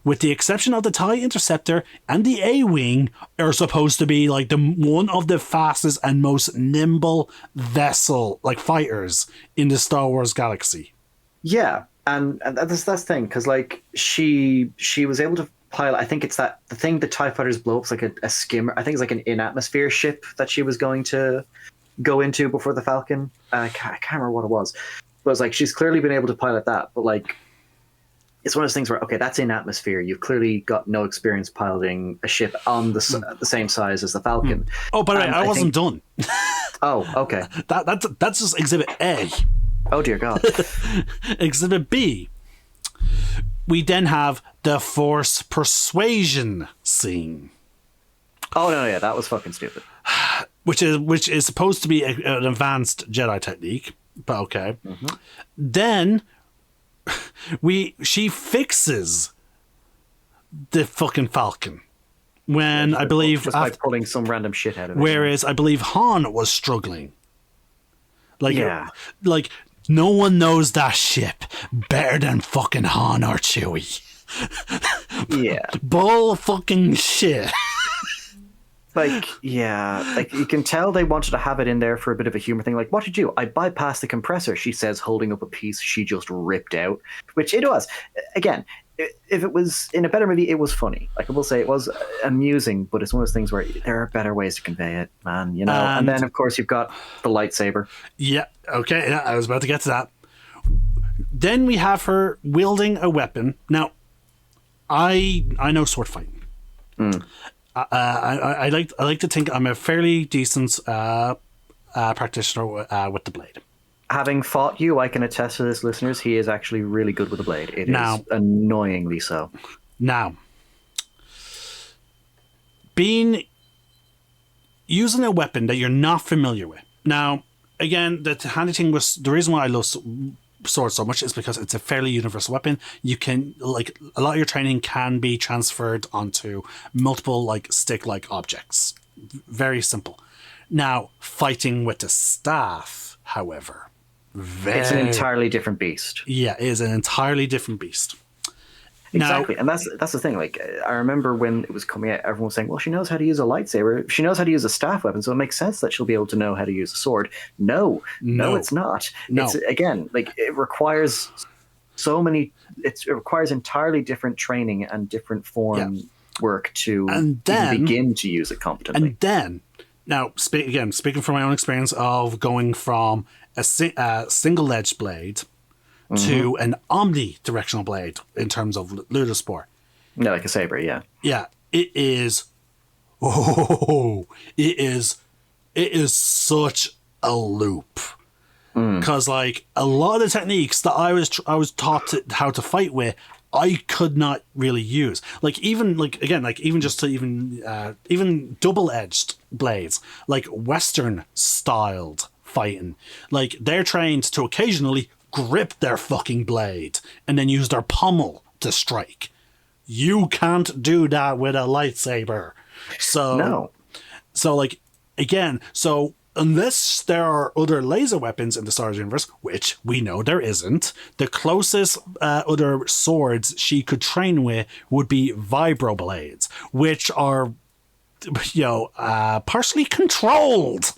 With the exception of the TIE Interceptor and the A-Wing are supposed to be like one of the fastest and most nimble vessel, like fighters in the Star Wars galaxy. Yeah, and that's the thing, because like she was able to pilot. I think it's the thing the TIE fighters blow up is like a skimmer. I think it's like an in-atmosphere ship that she was going to go into before the Falcon. I can't remember what it was, but it's like she's clearly been able to pilot that, but like. It's one of those things where, okay, that's in atmosphere. You've clearly got no experience piloting a ship on the same size as the Falcon. Oh, by the way, I wasn't done. Oh, okay. That's just Exhibit A. Oh, dear God. Exhibit B. We then have the Force Persuasion scene. Oh, no, yeah, that was fucking stupid. Which is supposed to be an advanced Jedi technique, but okay. Then... she fixes the fucking Falcon when I believe just by pulling some random shit out of it. Whereas I believe Han was struggling. Like no one knows that ship better than fucking Han or Chewie. Yeah. Bull fucking shit. Like, yeah, like you can tell they wanted to have it in there for a bit of a humor thing. Like, what did you? I bypassed the compressor, she says, holding up a piece she just ripped out, which it was. Again, if it was in a better movie, it was funny. Like, I will say it was amusing, but it's one of those things where there are better ways to convey it, man, you know? And then, of course, you've got the lightsaber. Yeah, okay, yeah, I was about to get to that. Then we have her wielding a weapon. Now, I know sword fighting. I like to think I'm a fairly decent practitioner with the blade. Having fought you, I can attest to this, listeners. He is actually really good with the blade. It is annoyingly so. Now, using a weapon that you're not familiar with. Now, again, the handy thing was the reason why I love sword so much is because it's a fairly universal weapon. You can, like, a lot of your training can be transferred onto multiple, like, stick-like objects. Very simple. Now, fighting with the staff, however, it's an entirely different beast. Yeah, it is an entirely different beast. Exactly, and that's the thing. Like, I remember when it was coming out, everyone was saying, well, she knows how to use a lightsaber. She knows how to use a staff weapon, so it makes sense that she'll be able to know how to use a sword. No, it's not. No. It's, again, like, it requires it requires entirely different training and different form work to even begin to use it competently. And then, now, speaking from my own experience of going from a single-edged blade to an omnidirectional blade in terms of Ludosport. Yeah, like a saber, yeah. Yeah, it is such a loop. Because like a lot of the techniques that I was taught how to fight with, I could not really use. Like even double-edged blades, like Western styled fighting, like they're trained to occasionally grip their fucking blade and then use their pommel to strike. You can't do that with a lightsaber. So unless there are other laser weapons in the Star Wars universe, which we know there isn't, the closest other swords she could train with would be vibroblades, which are partially controlled,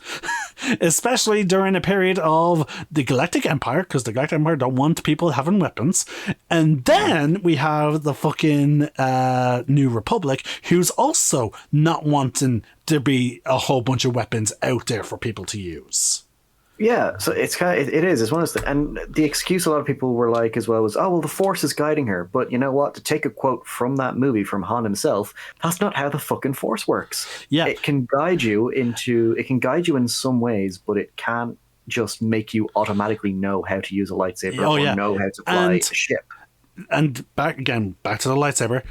especially during a period of the Galactic Empire, because the Galactic Empire don't want people having weapons. And then we have the fucking New Republic, who's also not wanting to be a whole bunch of weapons out there for people to use. Yeah, so it's one of those things. And the excuse a lot of people were like as well was, oh, well, the Force is guiding her. But you know what? To take a quote from that movie, from Han himself, that's not how the fucking Force works. Yeah. It can guide you in some ways, but it can't just make you automatically know how to use a lightsaber or know how to fly a ship. And back to the lightsaber.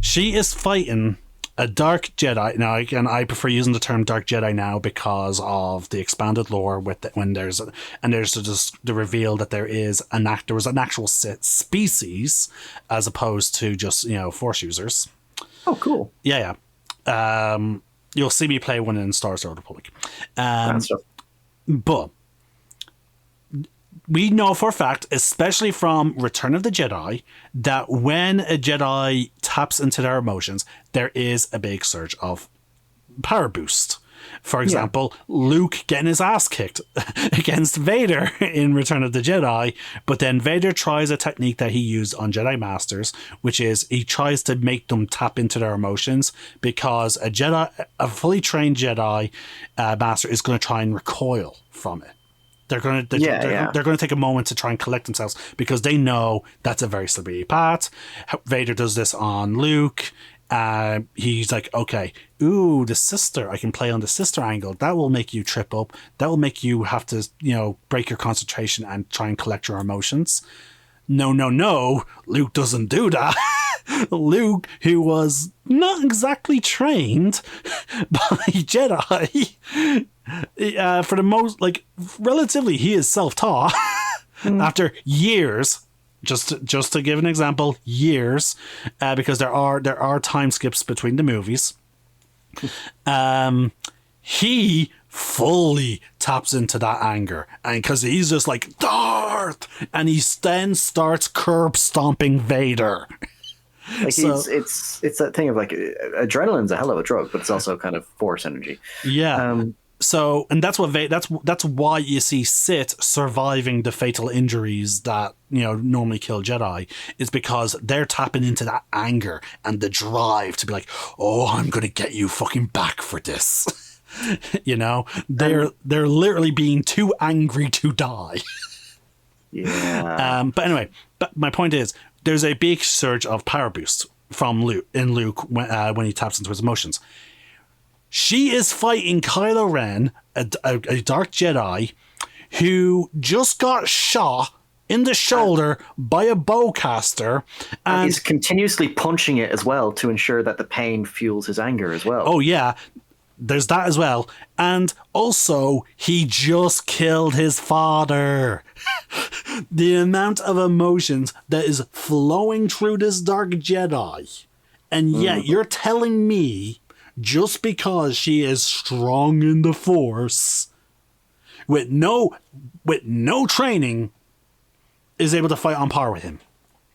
She is fighting a dark Jedi. Now, again, I prefer using the term dark Jedi now because of the expanded lore with when there's just the reveal that there was an actual species as opposed to just Force users. Oh, cool. Yeah. You'll see me play one in Star Wars: The Old Republic. But we know for a fact, especially from Return of the Jedi, that when a Jedi taps into their emotions, there is a big surge of power boost. For example, Luke getting his ass kicked against Vader in Return of the Jedi, but then Vader tries a technique that he used on Jedi Masters, which is he tries to make them tap into their emotions, because a fully trained Jedi Master is going to try and recoil from it. They're going to take a moment to try and collect themselves because they know that's a very slippery path. Vader does this on Luke. He's like, okay, the sister, I can play on the sister angle. That will make you trip up. That will make you have to, break your concentration and try and collect your emotions. No. Luke doesn't do that. Luke, who was not exactly trained by Jedi, for the most, relatively, he is self-taught after years. Just to give an example, years, because there are time skips between the movies. He fully taps into that anger, and because he's just like Darth, and he then starts curb stomping Vader. It's that thing of adrenaline's a hell of a drug, but it's also kind of Force energy. Yeah. So, and that's why you see Sith surviving the fatal injuries that normally kill Jedi, is because they're tapping into that anger and the drive to be like, oh, I'm gonna get you fucking back for this. They're literally being too angry to die. Yeah. But anyway, my point is, there's a big surge of power boost from Luke when he taps into his emotions. She is fighting Kylo Ren, a dark Jedi, who just got shot in the shoulder by a bowcaster. And he's continuously punching it as well to ensure that the pain fuels his anger as well. Oh, yeah. There's that as well. And also, he just killed his father. The amount of emotions that is flowing through this dark Jedi. And yet, you're telling me, just because she is strong in the Force, with no training, is able to fight on par with him.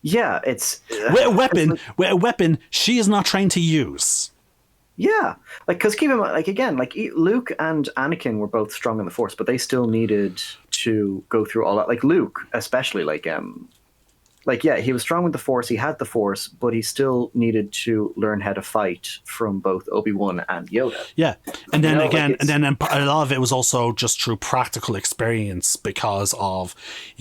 Yeah, it's with a weapon she is not trained to use. Yeah, because keep in mind, Luke and Anakin were both strong in the Force, but they still needed to go through all that. Luke, especially, he was strong with the Force. He had the Force, but he still needed to learn how to fight from both Obi-Wan and Yoda. Yeah, and then a lot of it was also just through practical experience, because of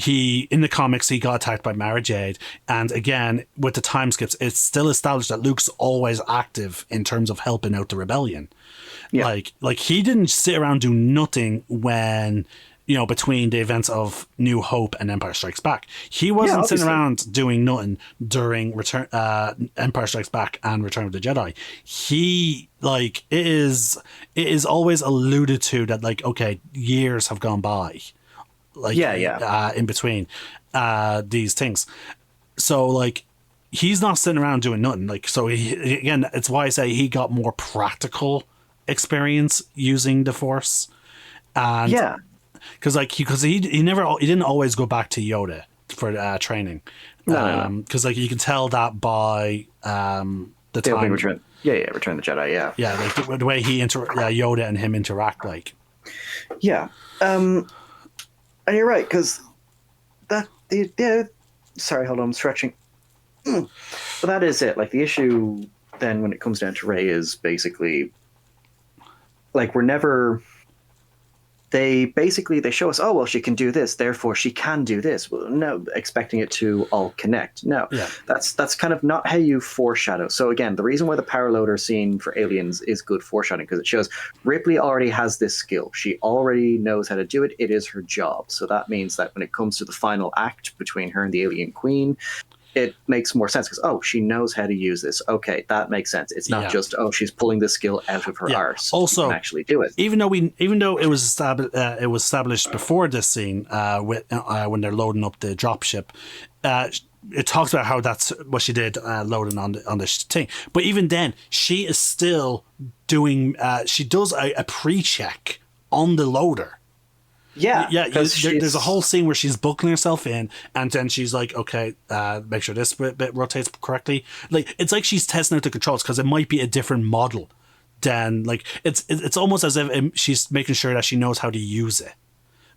in the comics he got attacked by Mara Jade, and again with the time skips, it's still established that Luke's always active in terms of helping out the rebellion. Yeah. He didn't sit around do nothing when, between the events of New Hope and Empire Strikes Back. He wasn't sitting around doing nothing during Empire Strikes Back and Return of the Jedi. It is always alluded to that, okay, years have gone by. In between these things. So, he's not sitting around doing nothing. So again, it's why I say he got more practical experience using the Force. And yeah. Because he didn't always go back to Yoda for training, because you can tell that by the time. Return of the Jedi. Yeah, the way Yoda and him interact. Yeah, and you're right, because sorry, hold on, I'm stretching. But that is it. The issue then when it comes down to Rey is basically we're never. They show us, oh, well, she can do this, therefore she can do this. Well, no, expecting it to all connect. No, that's kind of not how you foreshadow. So again, the reason why the power loader scene for Aliens is good foreshadowing, because it shows Ripley already has this skill. She already knows how to do it. It is her job. So that means that when it comes to the final act between her and the alien queen, it makes more sense because she knows how to use this. Okay, that makes sense. It's not just she's pulling the skill out of her arse. Also, she can actually do it. Even though it was established before this scene when they're loading up the dropship, it talks about how that's what she did loading on the thing. But even then, she is still doing. She does a pre-check on the loader. Yeah. There's a whole scene where she's buckling herself in, and then she's like, "Okay, make sure this bit rotates correctly." Like it's like she's testing out the controls because it might be a different model. Than like it's almost as if she's making sure that she knows how to use it,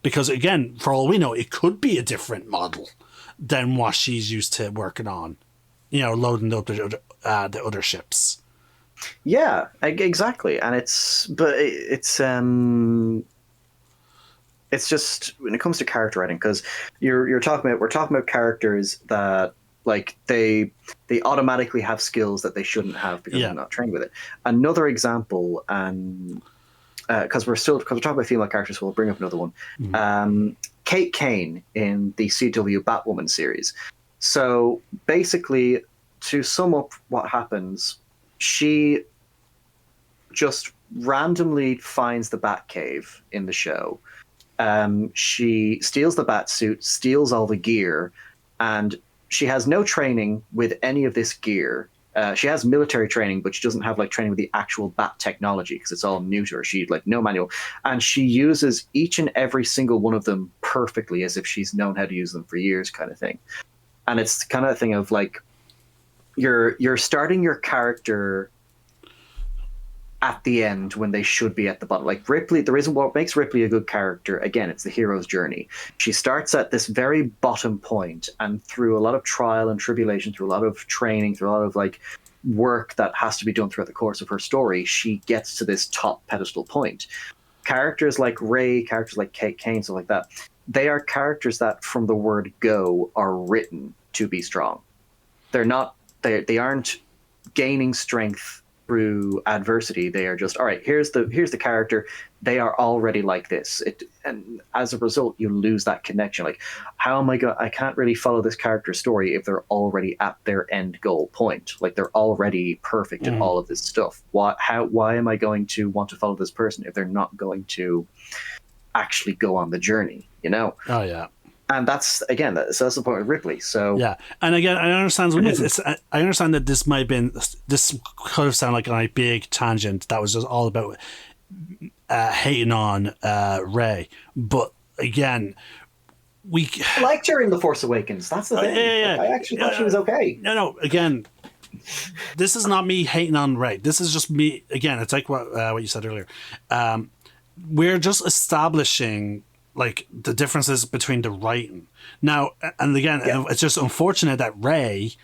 because again, for all we know, it could be a different model than what she's used to working on. Loading up the other ships. Yeah, exactly, and it's just when it comes to character writing, because we're talking about characters that like they automatically have skills that they shouldn't have because they're not trained with it. Another example, and because we're talking about female characters, so we'll bring up another one. Mm-hmm. Kate Kane in the CW Batwoman series. So basically, to sum up what happens, she just randomly finds the Batcave in the show. She steals the Batsuit, steals all the gear, and she has no training with any of this gear. She has military training, but she doesn't have like training with the actual bat technology because it's all new to her. She like no manual, and she uses each and every single one of them perfectly as if she's known how to use them for years, kind of thing. And it's the kind of thing of like you're starting your character at the end when they should be at the bottom. Like Ripley, the reason what makes Ripley a good character, again, it's the hero's journey. She starts at this very bottom point, and through a lot of trial and tribulation, through a lot of training, through a lot of like work that has to be done throughout the course of her story, she gets to this top pedestal point. Characters like Ray, characters like Kate Kane, stuff like that, they are characters that from the word go are written to be strong. They aren't gaining strength through adversity. They are just, all right, here's the character. They are already like this. And as a result, you lose that connection. Like, how am I can't really follow this character's story if they're already at their end goal point. Like, they're already perfect in all of this stuff. Why am I going to want to follow this person if they're not going to actually go on the journey, Oh, yeah. And that's the point with Ripley. So yeah, and again, I understand. I understand that this could have sounded like a big tangent that was just all about hating on Ray. But again, I liked her in The Force Awakens. That's the thing. Yeah. I actually thought she was okay. No. Again, this is not me hating on Ray. This is just me. Again, it's like what you said earlier. We're just establishing like the differences between the writing now, and again, it's just unfortunate that Ray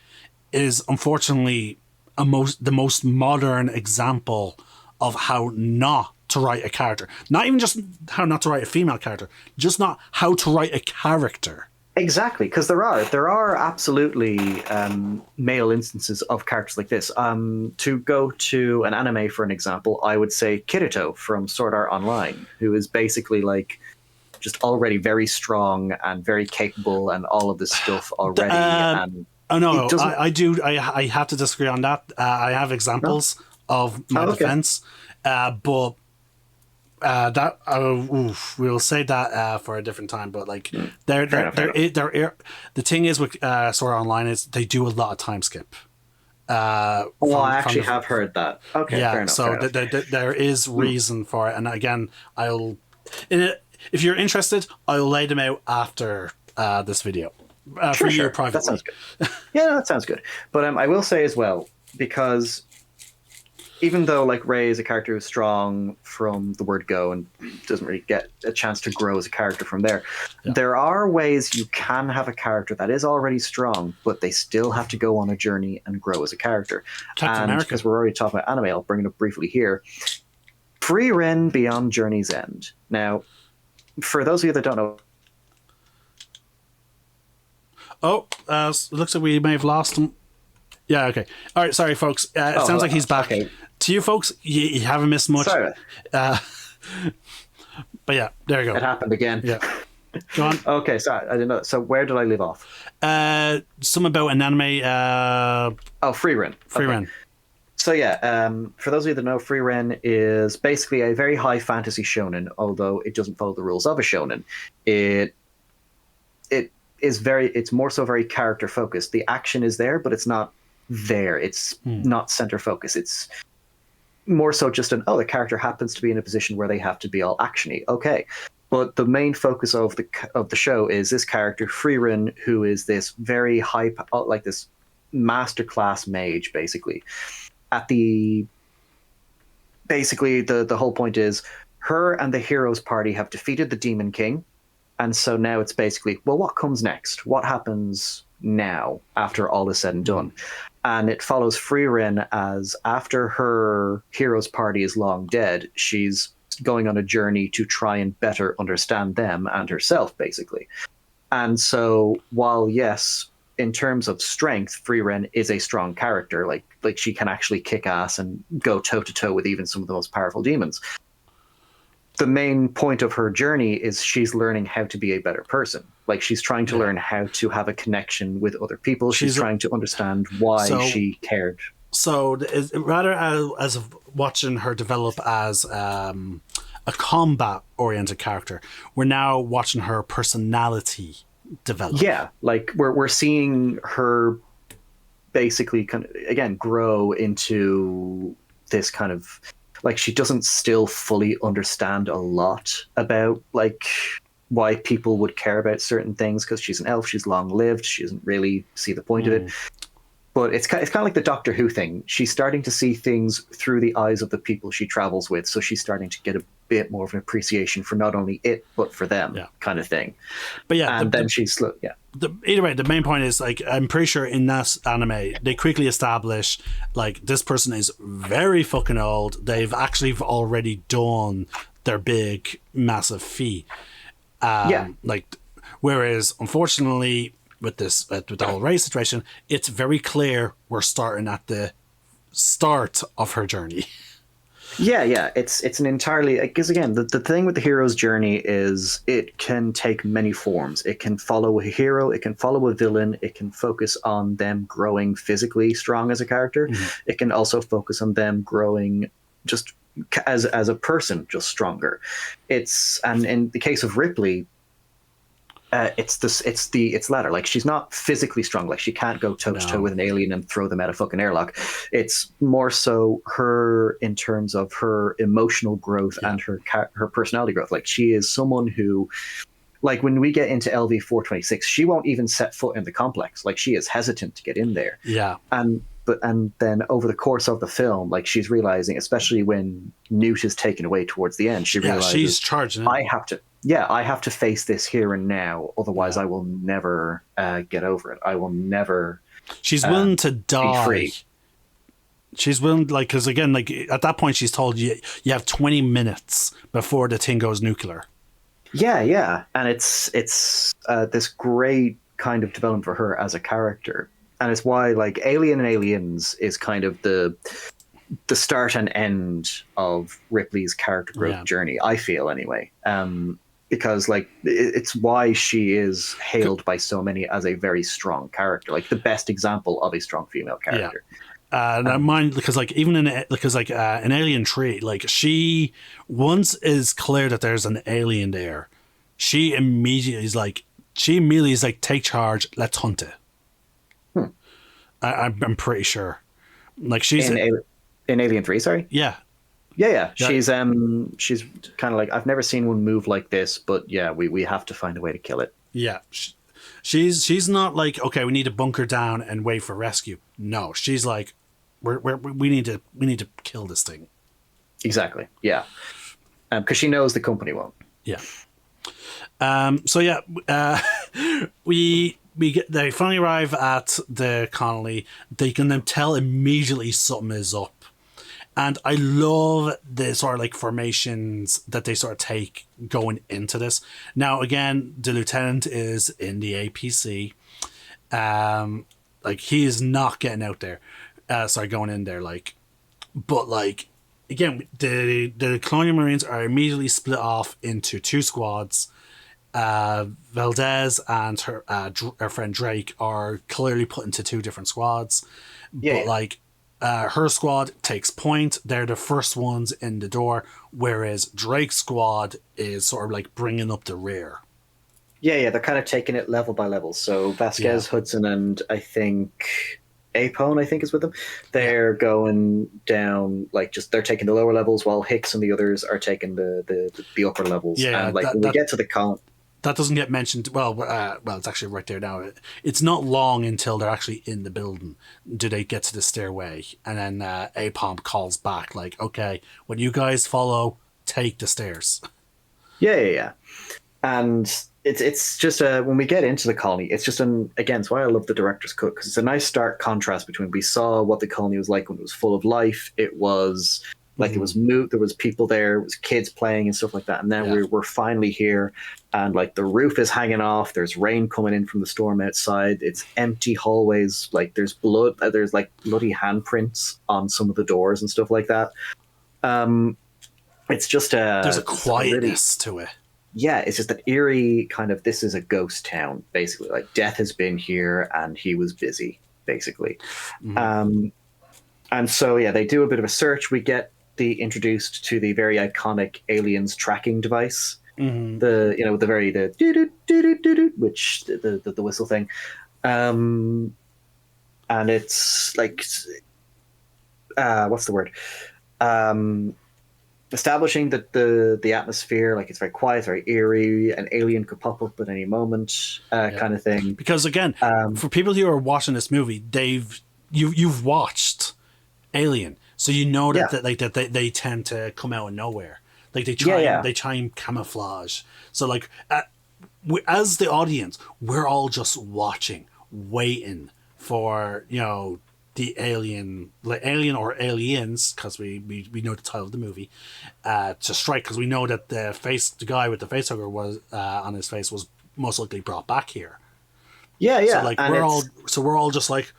is unfortunately the most modern example of how not to write a character. Not even just how not to write a female character, just not how to write a character. Exactly, because there are absolutely male instances of characters like this. To go to an anime for an example, I would say Kirito from Sword Art Online, who is basically like just already very strong and very capable and all of this stuff already. I have to disagree on that. I have examples of my defense, but we'll say that for a different time. But like, the thing is with Sword Art Online is they do a lot of time skip. I actually have heard that. Okay, yeah. So there is reason for it, and again, if you're interested, I'll lay them out after this video for you privately. That sounds good. Yeah, that sounds good. But I will say as well, because even though like Ray is a character who's strong from the word go and doesn't really get a chance to grow as a character from there, there are ways you can have a character that is already strong, but they still have to go on a journey and grow as a character. And because we're already talking about anime, I'll bring it up briefly here. Free Ren Beyond Journey's End. Now, for those of you that don't know... looks like we may have lost him. Yeah, okay. All right, sorry, folks. It sounds like he's back. Okay. To you folks, you haven't missed much. Sorry. But yeah, there you go. It happened again. Yeah. Go on. Okay, so I didn't know. So where did I leave off? Some about an anime. Free Ren. Free Okay. Ren. So yeah, for those of you that know, Free Ren is basically a very high fantasy shonen, although it doesn't follow the rules of a shonen. It's more so very character focused. The action is there, but it's not there. It's not center focus. It's more so just the character happens to be in a position where they have to be all actiony. Okay. But the main focus of the show is this character, Freerin, who is this very high, like this masterclass mage, basically. Basically, the whole point is her and the heroes party have defeated the Demon King. And so now it's basically, well, what comes next? What happens now after all is said and done? And it follows Freerin as after her heroes party is long dead, she's going on a journey to try and better understand them and herself, basically. And so while, yes, in terms of strength, Freerin is a strong character, like she can actually kick ass and go toe-to-toe with even some of the most powerful demons. The main point of her journey is she's learning how to be a better person. Like, she's trying to learn how to have a connection with other people. She's trying to understand why she cared. So rather as of watching her develop as a combat-oriented character, we're now watching her personality develop. Yeah, like we're seeing her basically again grow into this kind of, like, she doesn't still fully understand a lot about like why people would care about certain things, because she's an elf, she's long lived, she doesn't really see the point of it. But it's kind of like the Doctor Who thing. She's starting to see things through the eyes of the people she travels with, so she's starting to get a bit more of an appreciation for not only it but for them, kind of thing. But yeah, and then she's slow. Yeah. Either way, the main point is, like, I'm pretty sure in that anime they quickly establish, like, this person is very fucking old. They've actually already done their big massive feat. Like, whereas unfortunately, with this, with the whole race situation, it's very clear we're starting at the start of her journey. Yeah. It's an entirely, because again, the thing with the hero's journey is it can take many forms. It can follow a hero, it can follow a villain, it can focus on them growing physically strong as a character. It can also focus on them growing just as a person, just stronger. And in the case of Ripley, it's latter. Like, she's not physically strong. Like, she can't go toe to toe with an alien and throw them out a fucking airlock. It's more so her in terms of her emotional growth and her personality growth. Like, she is someone who, like, when we get into LV 426, she won't even set foot in the complex. Like, she is hesitant to get in there. Yeah. And then over the course of the film, like, she's realizing, especially when Newt is taken away towards the end, she realizes, she's charging. I have to face this here and now. Otherwise, I will never get over it. I will never. She's willing to die. Be free. She's willing, like, because again, like, at that point, she's told you have 20 minutes before the thing goes nuclear. Yeah, and it's this great kind of development for her as a character, and it's why, like, Alien and Aliens is kind of the start and end of Ripley's character growth journey, I feel, anyway. Because, like, it's why she is hailed by so many as a very strong character, like the best example of a strong female character. And I mind, because, like, even in Alien 3, like, she, once is clear that there's an alien there, she immediately is like, take charge, let's hunt it. I'm pretty sure. Like, she's in Alien 3, sorry? Yeah. She's kind of like, I've never seen one move like this, but yeah, we have to find a way to kill it. Yeah. She's not like, okay, we need to bunker down and wait for rescue. No, she's like, we need to kill this thing. Exactly. Yeah. Because she knows the company won't. Yeah. So yeah, they finally arrive at the colony. They can then tell immediately something is up. And I love the sort of, like, formations that they sort of take going into this. Now, again, the lieutenant is in the APC. Like, he is not getting out there. Going in there, like. But, like, again, the Colonial Marines are immediately split off into two squads. Valdez and her friend Drake are clearly put into two different squads, but like her squad takes point. They're the first ones in the door, whereas Drake's squad is sort of like bringing up the rear. Yeah, they're kind of taking it level by level. So Vasquez, Hudson, and I think Apone, I think, is with them. They're going down, like, just they're taking the lower levels, while Hicks and the others are taking the upper levels. Yeah, and like when we get to the count. That doesn't get mentioned. Well, it's actually right there now. It's not long until they're actually in the building. Do they get to the stairway? And then Apomp calls back, like, okay, when you guys follow, take the stairs. Yeah. And it's just when we get into the colony, it's just again, it's why I love the director's cut, because it's a nice stark contrast between we saw what the colony was like when it was full of life. It was like it was there was people there, it was kids playing and stuff like that, and then we're finally here, and like the roof is hanging off. There's rain coming in from the storm outside. It's empty hallways. Like there's blood. There's like bloody handprints on some of the doors and stuff like that. It's just there's a quietness to it. Yeah, it's just an eerie kind of, this is a ghost town, basically. Like, death has been here and he was busy, basically. And so, yeah, they do a bit of a search. We get introduced to the very iconic aliens tracking device. The which the whistle thing. And it's like, what's the word? Establishing that the atmosphere, like, it's very quiet, very eerie, an alien could pop up at any moment, kind of thing. Because again, for people who are watching this movie, you've watched Alien, so you know that they tend to come out of nowhere. Like they try and camouflage. So like as the audience, we're all just watching, waiting for the alien or aliens, because we know the title of the movie, to strike, because we know that the guy with the facehugger was on his face was most likely brought back here. So like we're all just like,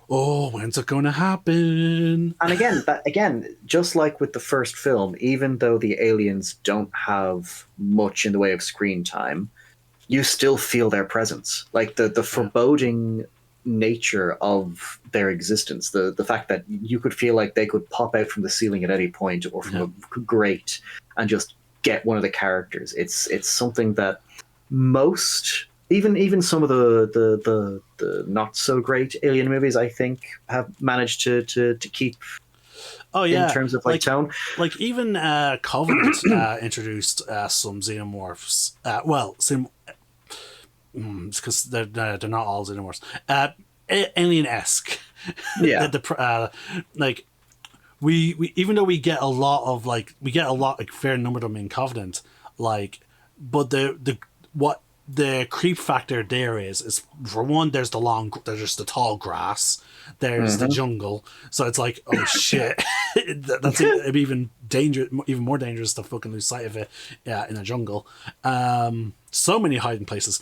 oh, when's it going to happen? And again, just like with the first film, even though the aliens don't have much in the way of screen time, you still feel their presence, like the foreboding nature of their existence, the fact that you could feel like they could pop out from the ceiling at any point or from a grate and just get one of the characters. It's something that most, even some of the not so great alien movies, I think, have managed to keep in terms of like tone. Like even Covenant introduced some xenomorphs. Because they're not all xenomorphs. Alien-esque. Yeah. Like we even though we get a fair number of them in Covenant, like, but the creep factor there is for one, there's the tall grass, there's the jungle, so it's like, oh shit, that's even more dangerous to fucking lose sight of it in a jungle. So many hiding places.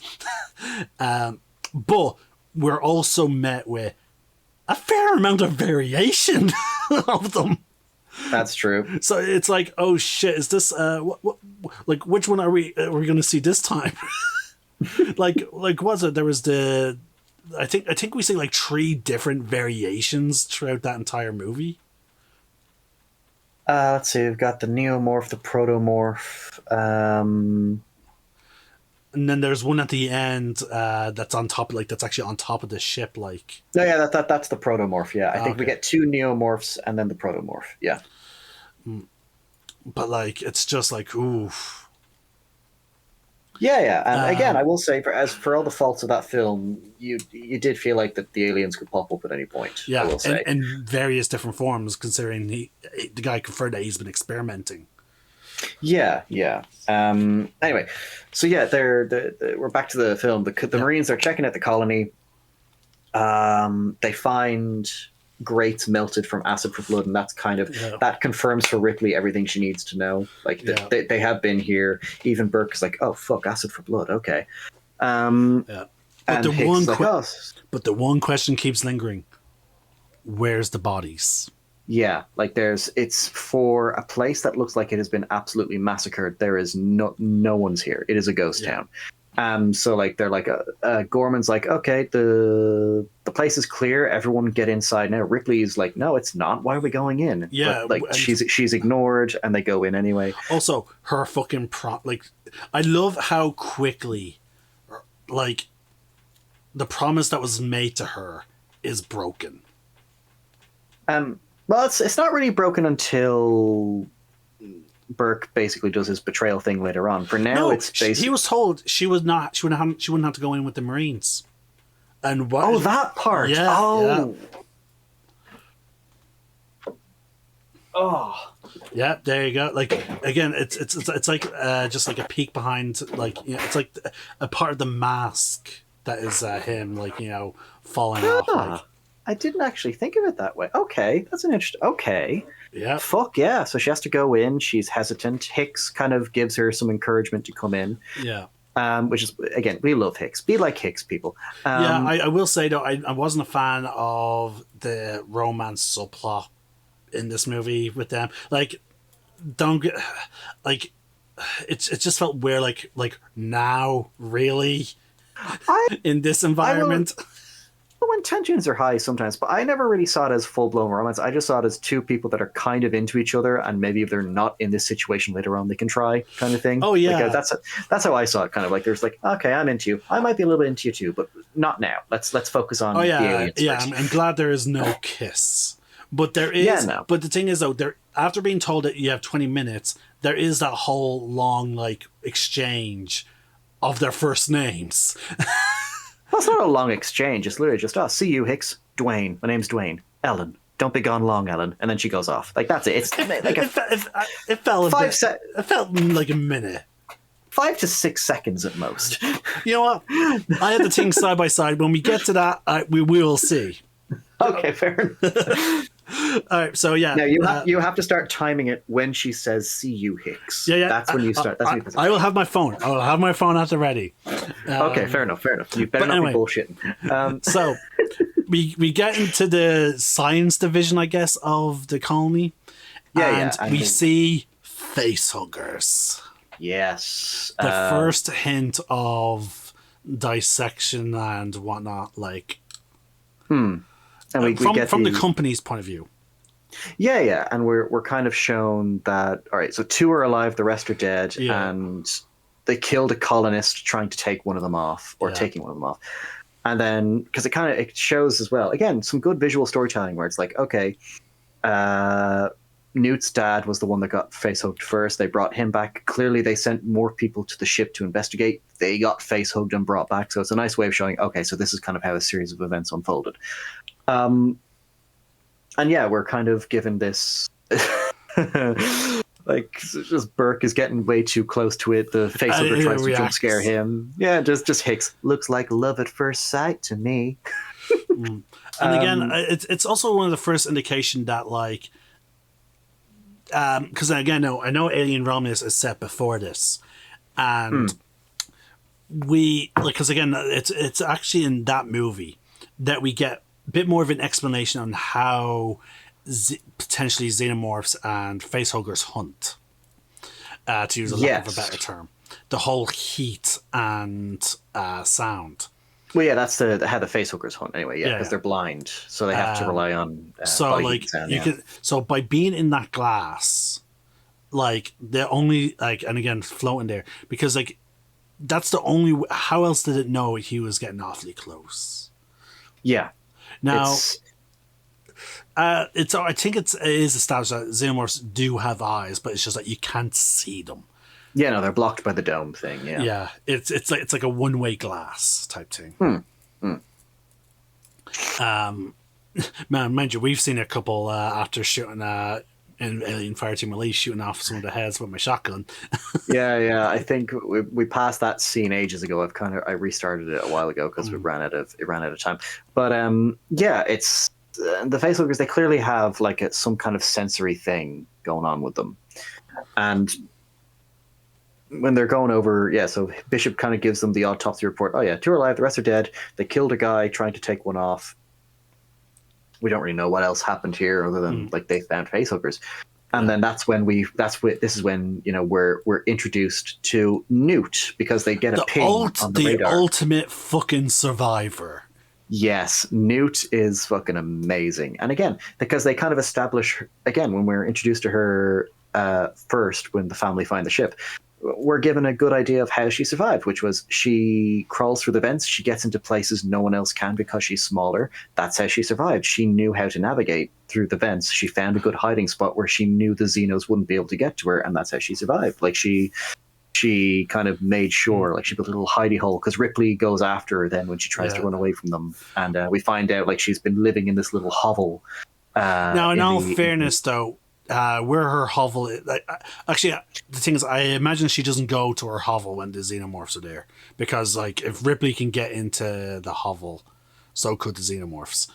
But we're also met with a fair amount of variation of them. That's true. So it's like, oh shit, is this like, which one are we going to see this time? like was it? There was I think we see like 3 different variations throughout that entire movie. Let's see. We've got the neomorph, the protomorph. And then there's one at the end that's on top, like that's actually on top of the ship, like. No, yeah, that's the protomorph. Yeah, I think we get 2 neomorphs and then the protomorph. Yeah. But like, it's just like, oof. Yeah, and again, I will say, for all the faults of that film, you did feel like that the aliens could pop up at any point. Yeah, I will say. in various different forms, considering the guy confirmed that he's been experimenting. Yeah. Anyway, so yeah, we're back to the film. The Marines are checking out the colony. They find grates melted from acid for blood, and that's kind of that confirms for Ripley everything she needs to know. Like they have been here. Even Burke is like, oh fuck, acid for blood. Okay. But the one question keeps lingering: where's the bodies? Yeah, like it's for a place that looks like it has been absolutely massacred. There is no one's here. It is a ghost town. So like they're like Gorman's like, okay, the place is clear. Everyone get inside now. Ripley's like, no, it's not. Why are we going in? Yeah, but, like she's ignored, and they go in anyway. Also, her fucking like, I love how quickly, like, the promise that was made to her is broken. Well, it's not really broken until Burke basically does his betrayal thing later on. For now, it's basically... he was told she wouldn't have to go in with the Marines. And what? Oh, that part. Yeah. Oh. Yeah. Oh. Yeah, there you go. Like, again, it's like just like a peek behind, like, you know, it's like a part of the mask that is him, like, you know, falling off. Like. I didn't actually think of it that way. Okay, that's an interesting... Okay. Yeah. Fuck yeah. So she has to go in. She's hesitant. Hicks kind of gives her some encouragement to come in. Yeah. Which is, again, we love Hicks. Be like Hicks, people. Yeah, I will say, though, I wasn't a fan of the romance subplot in this movie with them. Like, don't get... Like, it just felt weird, like now, really? In this environment? When tensions are high sometimes, but I never really saw it as full-blown romance. I just saw it as two people that are kind of into each other, and maybe if they're not in this situation later on, they can try, kind of thing. Oh, yeah. Like, that's how I saw it, kind of like, there's like, okay, I'm into you. I might be a little bit into you too, but not now. Let's focus on the aliens first. I'm glad there is no kiss. But there is... Yeah, no. But the thing is, though, after being told that you have 20 minutes, there is that whole long, like, exchange of their first names. That's not a long exchange. It's literally just, see you, Hicks. Dwayne. My name's Dwayne. Ellen. Don't be gone long, Ellen. And then she goes off. Like, that's it. It's like it felt like a minute. 5 to 6 seconds at most. You know what? I had the things side by side. When we get to that, we will see. Okay, fair enough. All right, so yeah. Now you have to start timing it when she says "see you, Hicks." Yeah. That's when you start. That's I will have my phone. I will have my phone at the ready. Okay, fair enough. You better not be bullshitting. So we get into the science division, I guess, of the colony. And we see Facehuggers. Yes. The first hint of dissection and whatnot, like. And we get from the company's point of view. Yeah, and we're kind of shown that, all right, so 2 are alive, the rest are dead, and they killed a colonist trying to take one of them off, or taking one of them off. And then, because it shows as well, again, some good visual storytelling where it's like, okay, Newt's dad was the one that got facehugged first. They brought him back. Clearly, they sent more people to the ship to investigate. They got facehugged and brought back. So it's a nice way of showing, okay, so this is kind of how a series of events unfolded. And yeah, we're kind of given this like, just Burke is getting way too close to it. The facehugger tries to jump scare him. Yeah, just Hicks. Looks like love at first sight to me. And again, it's also one of the first indication that, like, because again, I know Alien Romulus is set before this, and we, like, because again, it's actually in that movie that we get a bit more of an explanation on how potentially Xenomorphs and Facehuggers hunt, to use a lack of a better term. The whole heat and sound. Well, yeah, that's how the Facehuggers hunt anyway. Yeah, because they're blind, so they have to rely on. So, like, sound, so by being in that glass, like, they're only, like, and again, floating there, because, like, that's the only. How else did it know he was getting awfully close? Yeah. Now, I think it is established that Xenomorphs do have eyes, but it's just that you can't see them. Yeah, no, they're blocked by the dome thing. Yeah, yeah, it's like a one-way glass type thing. Man, mind you, we've seen a couple after shooting in Alien Fireteam Elite, shooting off some of the heads with my shotgun. yeah, I think we passed that scene ages ago. I restarted it a while ago because it ran out of time. But yeah, it's the Facehuggers. They clearly have like some kind of sensory thing going on with them, and when they're going over, so Bishop kind of gives them the autopsy report. Oh yeah, 2 are alive, the rest are dead. They killed a guy trying to take one off. we don't really know what else happened here other than like they found facehuggers. And then this is when, you know, we're introduced to Newt, because they get a ping on the radar. The ultimate fucking survivor. Yes, Newt is fucking amazing. And again, because they kind of establish, again, when we're introduced to her first, when the family find the ship, we're given a good idea of how she survived, which was she crawls through the vents, she gets into places no one else can because she's smaller. That's how she survived. She knew how to navigate through the vents. She found a good hiding spot where she knew the Xenos wouldn't be able to get to her, and that's how she survived. Like she kind of made sure, like she built a little hidey hole, because Ripley goes after her then when she tries to run away from them, and we find out like she's been living in this little hovel. Now, in all fairness, though, where her hovel is, actually, the thing is, I imagine she doesn't go to her hovel when the Xenomorphs are there, because like if Ripley can get into the hovel, so could the Xenomorphs.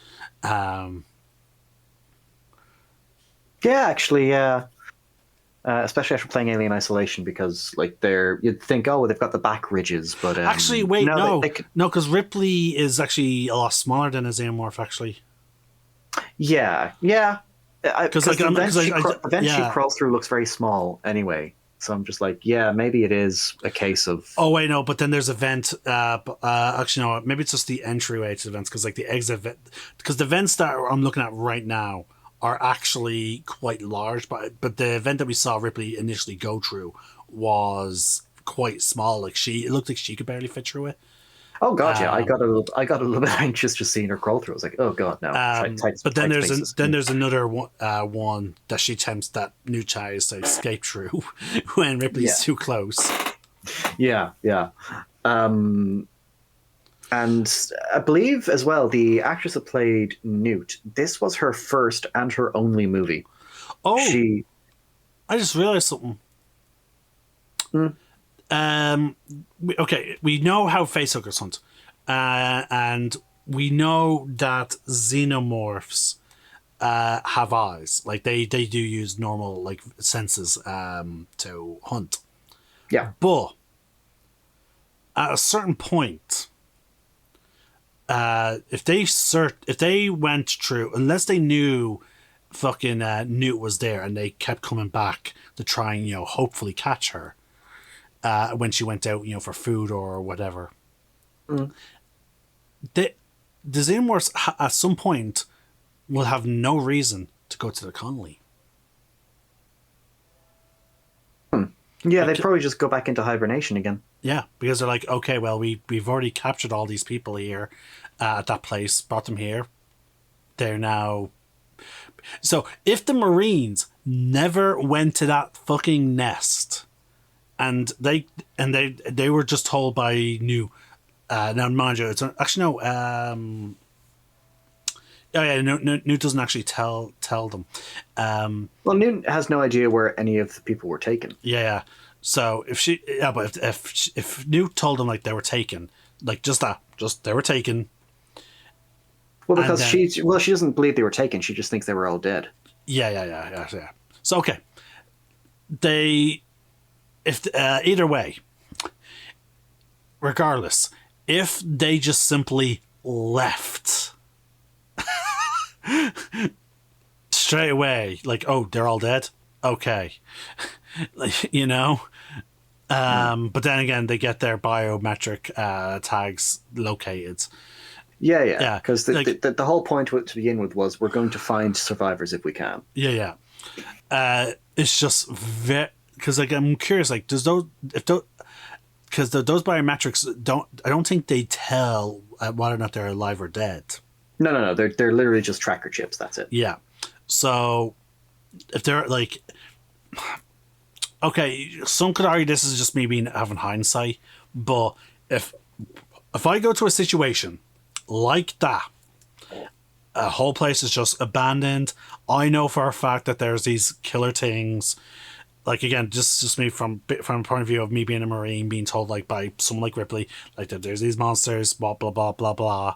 Yeah, actually, especially after playing Alien Isolation, because like you'd think, oh, they've got the back ridges, but actually, wait, no, because Ripley is actually a lot smaller than a Xenomorph, actually. Yeah. Because the vent she crawls through looks very small anyway. So I'm just like, yeah, maybe it is a case of... Oh, wait, no, but then there's a vent. Actually, no, maybe it's just the entryway to the vents, because like the exit vent... Because the vents that I'm looking at right now are actually quite large, but the vent that we saw Ripley initially go through was quite small. Like it looked like she could barely fit through it. Oh god, yeah, I got a little bit anxious just seeing her crawl through. I was like, oh god, no. But then there's another one that she attempts, that Newt tries to escape through when Ripley's too close. Yeah. And I believe as well, the actress that played Newt, this was her first and her only movie. Oh, I just realized something. Okay, we know how facehuggers hunt, and we know that Xenomorphs have eyes. Like they do use normal like senses to hunt. Yeah, but at a certain point, if they went through, unless they knew fucking Newt was there and they kept coming back to try and hopefully catch her. When she went out, for food or whatever. The Xenomorphs at some point will have no reason to go to the colony. Yeah, they'd probably just go back into hibernation again. Yeah, because they're like, okay, well, we've already captured all these people here at that place, brought them here. They're now... So if the Marines never went to that fucking nest... And they were just told by Newt. Now, mind you, it's actually no. Newt doesn't actually tell them. Well, Newt has no idea where any of the people were taken. Yeah. So but if Newt told them like they were taken, like just they were taken. Well, because she doesn't believe they were taken. She just thinks they were all dead. Yeah. So okay, If either way, regardless, if they just simply left straight away, like, oh, they're all dead, okay, but then again, they get their biometric tags located. Yeah. Because the whole point to begin with was we're going to find survivors if we can. Yeah. It's just very. Because I'm curious, like, because those biometrics I don't think they tell whether or not they're alive or dead. No, they're literally just tracker chips. That's it. Yeah. So if they're like, okay, some could argue this is just me having hindsight, but if I go to a situation like that, a whole place is just abandoned. I know for a fact that there's these killer things. Like, again, just me from a point of view of me being a Marine, being told, like, by someone like Ripley, like, that there's these monsters, blah, blah, blah, blah, blah.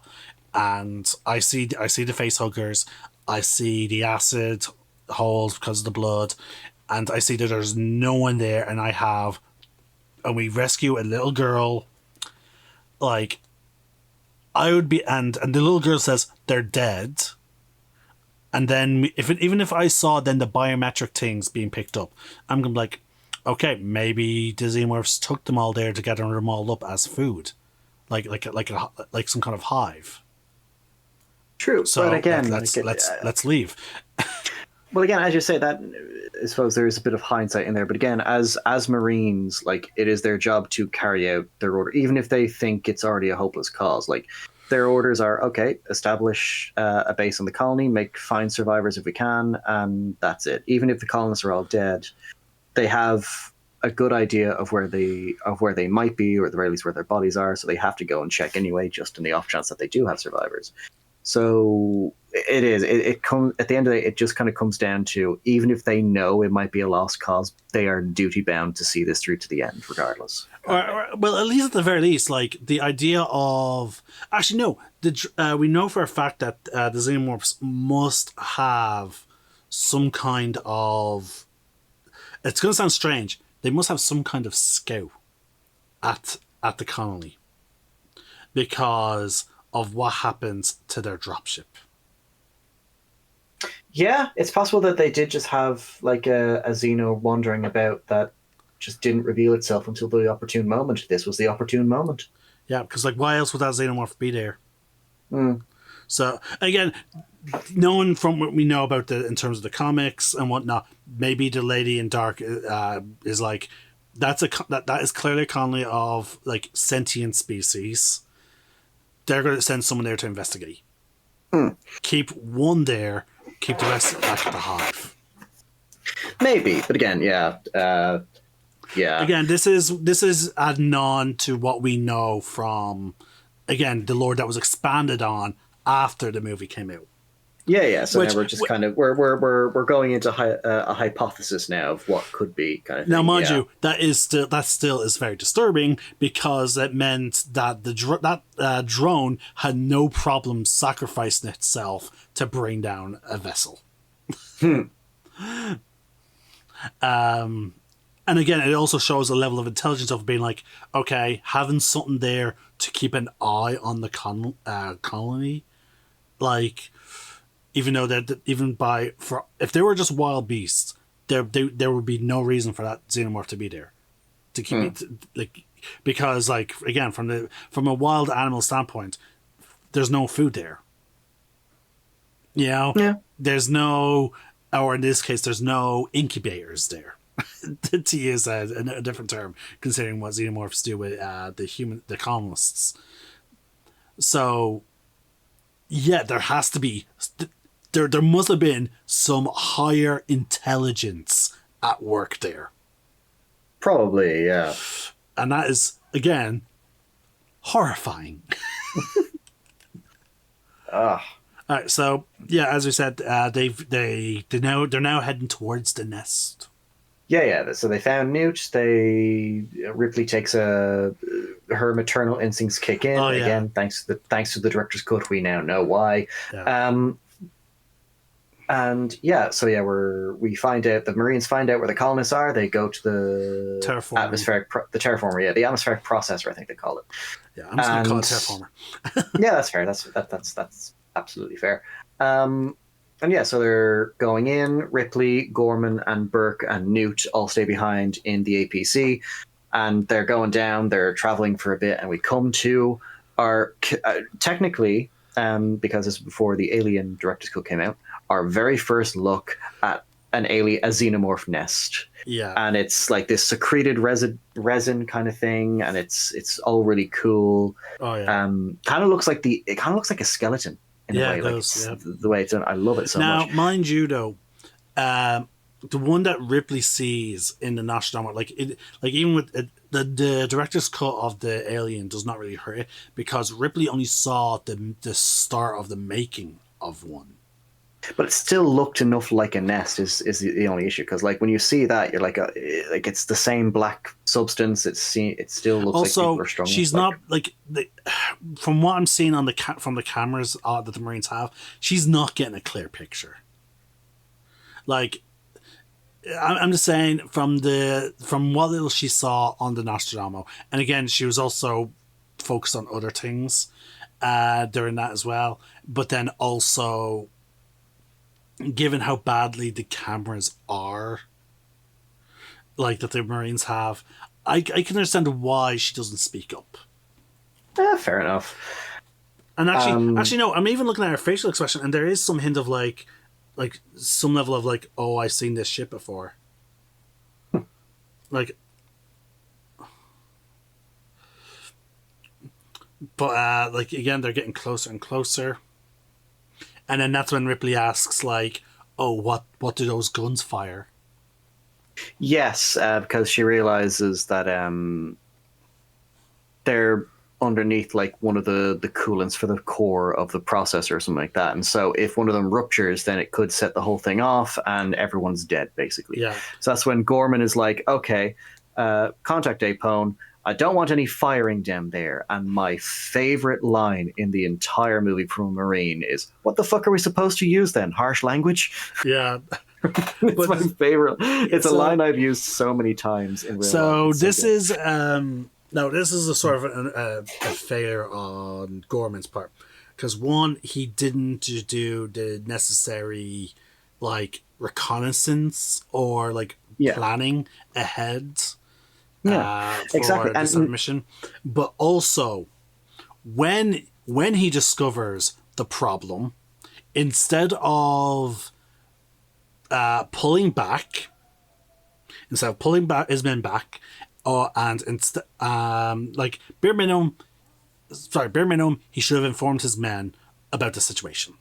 And I see the facehuggers, I see the acid holes because of the blood, and I see that there's no one there, and we rescue a little girl, like, I would be, and the little girl says, they're dead. And then even if I saw then the biometric things being picked up, I'm going to be like, okay, maybe the Xenomorphs took them all there to gather them all up as food, like some kind of hive. True, so but again, let's leave. Well, again, as you say, that I suppose there is a bit of hindsight in there. But again, as Marines, like, it is their job to carry out their order, even if they think it's already a hopeless cause. Like, their orders are, okay, establish a base on the colony, find survivors if we can, and that's it. Even if the colonists are all dead, they have a good idea of where they might be, or at the very least where their bodies are. So they have to go and check anyway, just in the off chance that they do have survivors. So it comes at the end of the day, it just kind of comes down to, even if they know it might be a lost cause, they are duty bound to see this through to the end, regardless. Well, at least at the very least, like, the idea of, actually no, we know for a fact that the Xenomorphs must have some kind of, it's going to sound strange, they must have some kind of scout at the colony because of what happens to their dropship. Yeah, it's possible that they did just have like a Xeno wandering about that just didn't reveal itself until the opportune moment. This was the opportune moment. Yeah, because, like, why else would that Xenomorph be there? Mm. So, again, knowing from what we know about in terms of the comics and whatnot, maybe the Lady in Dark is like, that is clearly a colony of, like, sentient species. They're going to send someone there to investigate. Keep one there, keep the rest back at the hive. Maybe, but again, yeah. Again, this is adding on to what we know from, again, the lore that was expanded on after the movie came out. Yeah. So now we're just kind of we're going into a hypothesis now of what could be, kind of thing. Now, mind you, that still is very disturbing, because it meant that that drone had no problem sacrificing itself to bring down a vessel. And again, it also shows a level of intelligence of being like, okay, having something there to keep an eye on the colony, like, even though that if they were just wild beasts, there would be no reason for that Xenomorph to be there to keep it, like, because, like, again, from a wild animal standpoint, there's no food there. You know, there's no, or in this case, there's no incubators there. To use a different term, considering what Xenomorphs do with the colonists. So, yeah, there has to be, there must have been some higher intelligence at work there. Probably, yeah. And that is, again, horrifying. All right, so yeah, as we said, they're now heading towards the nest. Yeah. So they found Newt. Ripley takes her maternal instincts kick in again. Thanks to the director's cut, we now know why. Yeah. We find out, the Marines find out where the colonists are. They go to the terraformer. The terraformer, the atmospheric processor, I think they call it. Yeah, I'm just going to call it terraformer. Yeah, that's fair. That's absolutely fair. And yeah, so they're going in. Ripley, Gorman, and Burke and Newt all stay behind in the APC, and they're going down. They're traveling for a bit, and we come to our technically, because this is before the Alien director's cut came out, our very first look at a Xenomorph nest. Yeah, and it's like this secreted resin kind of thing, and it's all really cool. Oh yeah, kind of looks like a skeleton. In a way, the way it's done, I love it so much. Now, mind you, though, the one that Ripley sees in the Nostromo, even with the director's cut of the Alien, does not really hurt it, because Ripley only saw the start of the making of one. But it still looked enough like a nest is the only issue, because like when you see that, you're like it's the same black substance. It still looks also, like people are strung. She's not like from what I'm seeing on from the cameras that the Marines have, she's not getting a clear picture. Like, I'm just saying from what little she saw on the Nostromo, and again, she was also focused on other things during that as well. But then also, given how badly the cameras are, like, that the Marines have, I can understand why she doesn't speak up. Fair enough. And actually, no. I'm even looking at her facial expression, and there is some hint of like some level of like, oh, I've seen this shit before. Like, but like again, they're getting closer and closer, and then that's when Ripley asks, like, "Oh, what do those guns fire?" Yes, because she realizes that they're underneath like one of the coolants for the core of the processor or something like that, and so if one of them ruptures, then it could set the whole thing off and everyone's dead basically. Yeah. So that's when Gorman is like, okay, contact Apone, I don't want any firing down there. And my favorite line in the entire movie from a Marine is, what the fuck are we supposed to use then? Harsh language? Yeah. It's my favorite. It's a line I've used so many times in real life. So this is no, this is a sort of a failure on Gorman's part, because one, he didn't do the necessary like reconnaissance or like planning ahead for exactly. this mission, but also when he discovers the problem, instead of pulling back his men back, and instead, like bare minimum, he should have informed his men about the situation.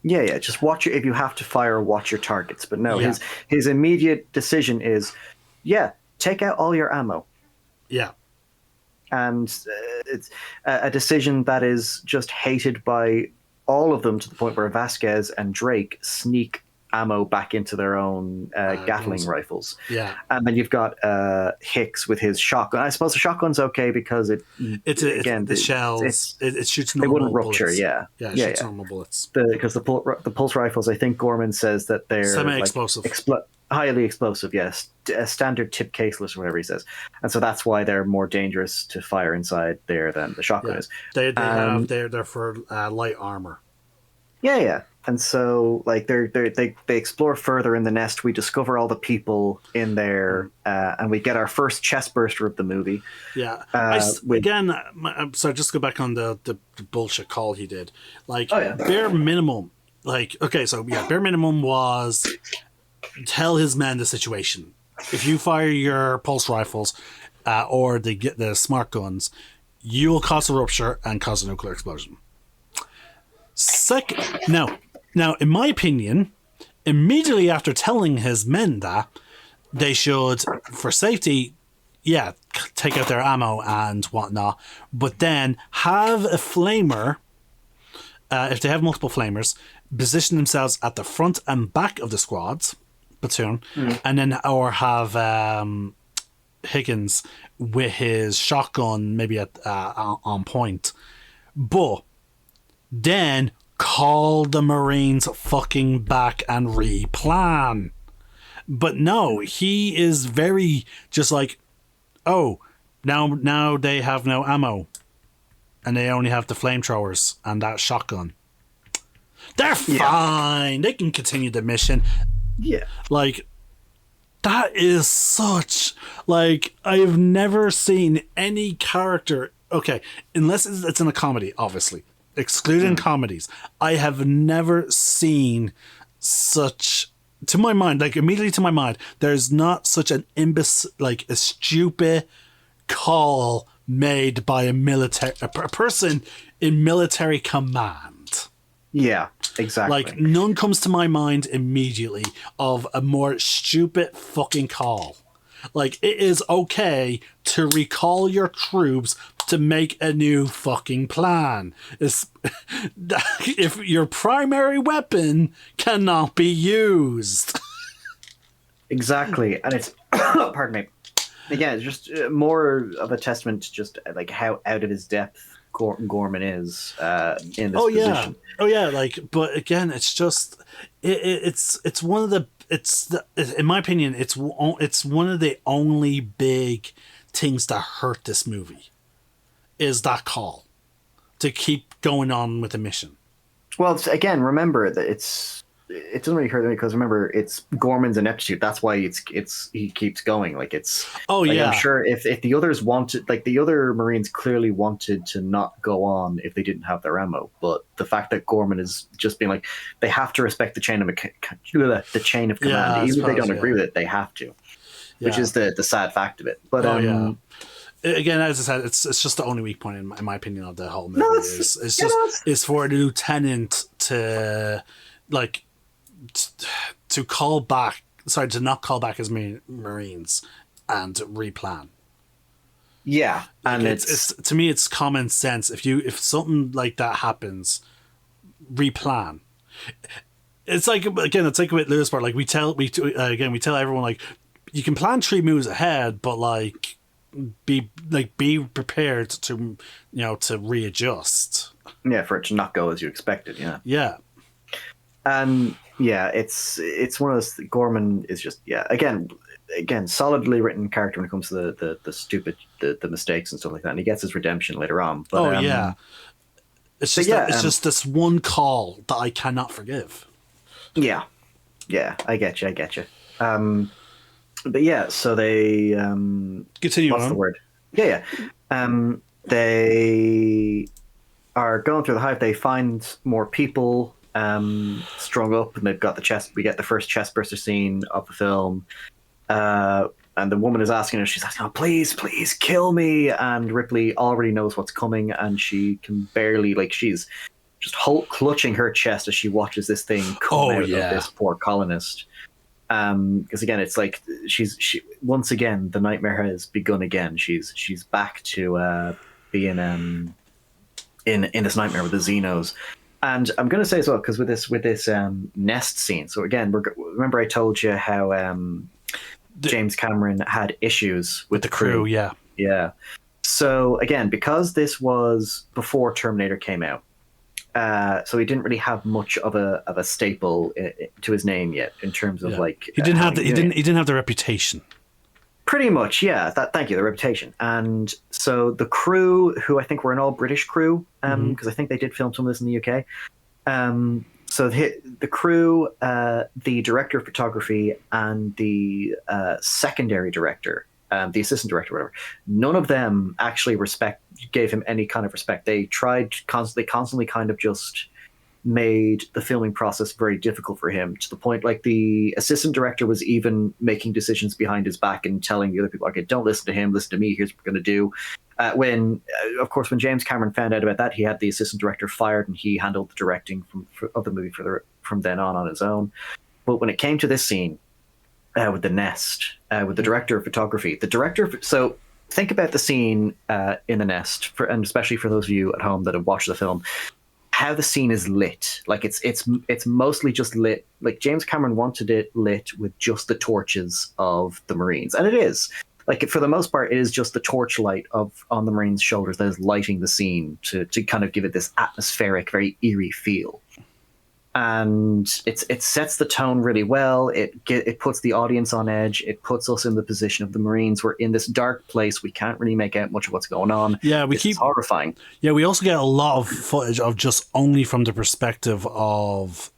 Yeah. Just watch it. If you have to fire, watch your targets. But no, his immediate decision is, take out all your ammo. Yeah. And it's a decision that is just hated by all of them, to the point where Vasquez and Drake sneak ammo back into their own Gatling rifles. Yeah. And then you've got Hicks with his shotgun. I suppose the shotgun's okay because the shells, it shoots normal bullets. They wouldn't rupture, it shoots normal bullets. Because the pulse rifles, I think Gorman says that they're semi-explosive. Highly explosive, yes. A standard tip caseless, or whatever he says. And so that's why they're more dangerous to fire inside there than the shotgun is. They're for light armor. Yeah. And so, like, they explore further in the nest. We discover all the people in there, and we get our first chest burster of the movie. Yeah. So just go back on the bullshit call he did. Like, bare minimum. Like, okay, so bare minimum was tell his men the situation. If you fire your pulse rifles or the smart guns, you will cause a rupture and cause a nuclear explosion. Now, in my opinion, immediately after telling his men that, they should, for safety, take out their ammo and whatnot, but then have a flamer, if they have multiple flamers, position themselves at the front and back of the squad's platoon, and then, or have Higgins with his shotgun maybe on point, but then call the Marines fucking back and replan. But no, he is very just like, oh, now they have no ammo and they only have the flamethrowers and that shotgun. They're fine. They can continue the mission. Yeah. Like, that is such, like, I've never seen any character, okay, unless it's in a comedy, obviously. Excluding comedies, I have never seen such, to my mind, like immediately to my mind, there's not such an a stupid call made by a person in military command. Yeah, exactly. Like, none comes to my mind immediately of a more stupid fucking call. Like, it is okay to recall your troops to make a new fucking plan. If your primary weapon cannot be used. Exactly. And it's, pardon me. Again, it's just more of a testament to just like how out of his depth Gorman is in this position. Oh yeah, like, but again, it's just it's one of the in my opinion, it's one of the only big things that hurt this movie is that call to keep going on with the mission. Well, again, remember that it's it doesn't really hurt me because remember it's Gorman's ineptitude. That's why he keeps going. Like it's I'm sure if the others wanted, like the other Marines clearly wanted to not go on if they didn't have their ammo, but the fact that Gorman is just being like they have to respect the chain of command, even if they don't agree with it, they have to, which is the sad fact of it. But again, as I said, it's just the only weak point in my opinion of the whole movie. Is for the lieutenant to like to not call back his Marines and replan. Yeah, and it's to me it's common sense. If something like that happens, replan. It's like with Lewisburg. Like we tell everyone like you can plan 3 moves ahead, but like be prepared to to readjust. Yeah, for it to not go as you expected. Yeah. Yeah. And it's one of those. Gorman is just again solidly written character when it comes to the stupid the mistakes and stuff like that, and he gets his redemption later on. But, it's just it's just this one call that I cannot forgive. Yeah, I get you. But yeah, so they continue. What's the word? Yeah. They are going through the hive. They find more people strung up, and they've got the chest. We get the first chest burster scene of the film, and the woman is asking her. She's asking, "Oh, please kill me!" And Ripley already knows what's coming, and she can barely she's just clutching her chest as she watches this thing come out of this poor colonist. Because again, it's like she once again the nightmare has begun again. She's back to being in this nightmare with the Xenos. And I'm going to say as well, because with this nest scene. So again, remember I told you how James Cameron had issues with the crew. Yeah. So again, because this was before Terminator came out, so he didn't really have much of a staple to his name yet in terms of he didn't have the reputation. Pretty much, yeah. Thank you, the reputation. And so the crew, who I think were an all British crew, because I think they did film some of this in the UK. So the crew, the director of photography, and the secondary director, the assistant director, whatever, none of them actually gave him any kind of respect. They constantly kind of just made the filming process very difficult for him, to the point like the assistant director was even making decisions behind his back and telling the other people, okay, don't listen to him, listen to me, here's what we're going to do. When James Cameron found out about that, he had the assistant director fired, and he handled the directing of the movie from then on his own. But when it came to this scene with the nest, with the director of photography, so think about the scene in the nest, and especially for those of you at home that have watched the film, how the scene is lit. Like it's mostly just lit. Like James Cameron wanted it lit with just the torches of the Marines, and it is. Like for the most part, it is just the torchlight on the Marines' shoulders that is lighting the scene to kind of give it this atmospheric, very eerie feel. And it sets the tone really well. It puts the audience on edge. It puts us in the position of the Marines. We're in this dark place. We can't really make out much of what's going on. Yeah, it's horrifying. Yeah, we also get a lot of footage of just only from the perspective of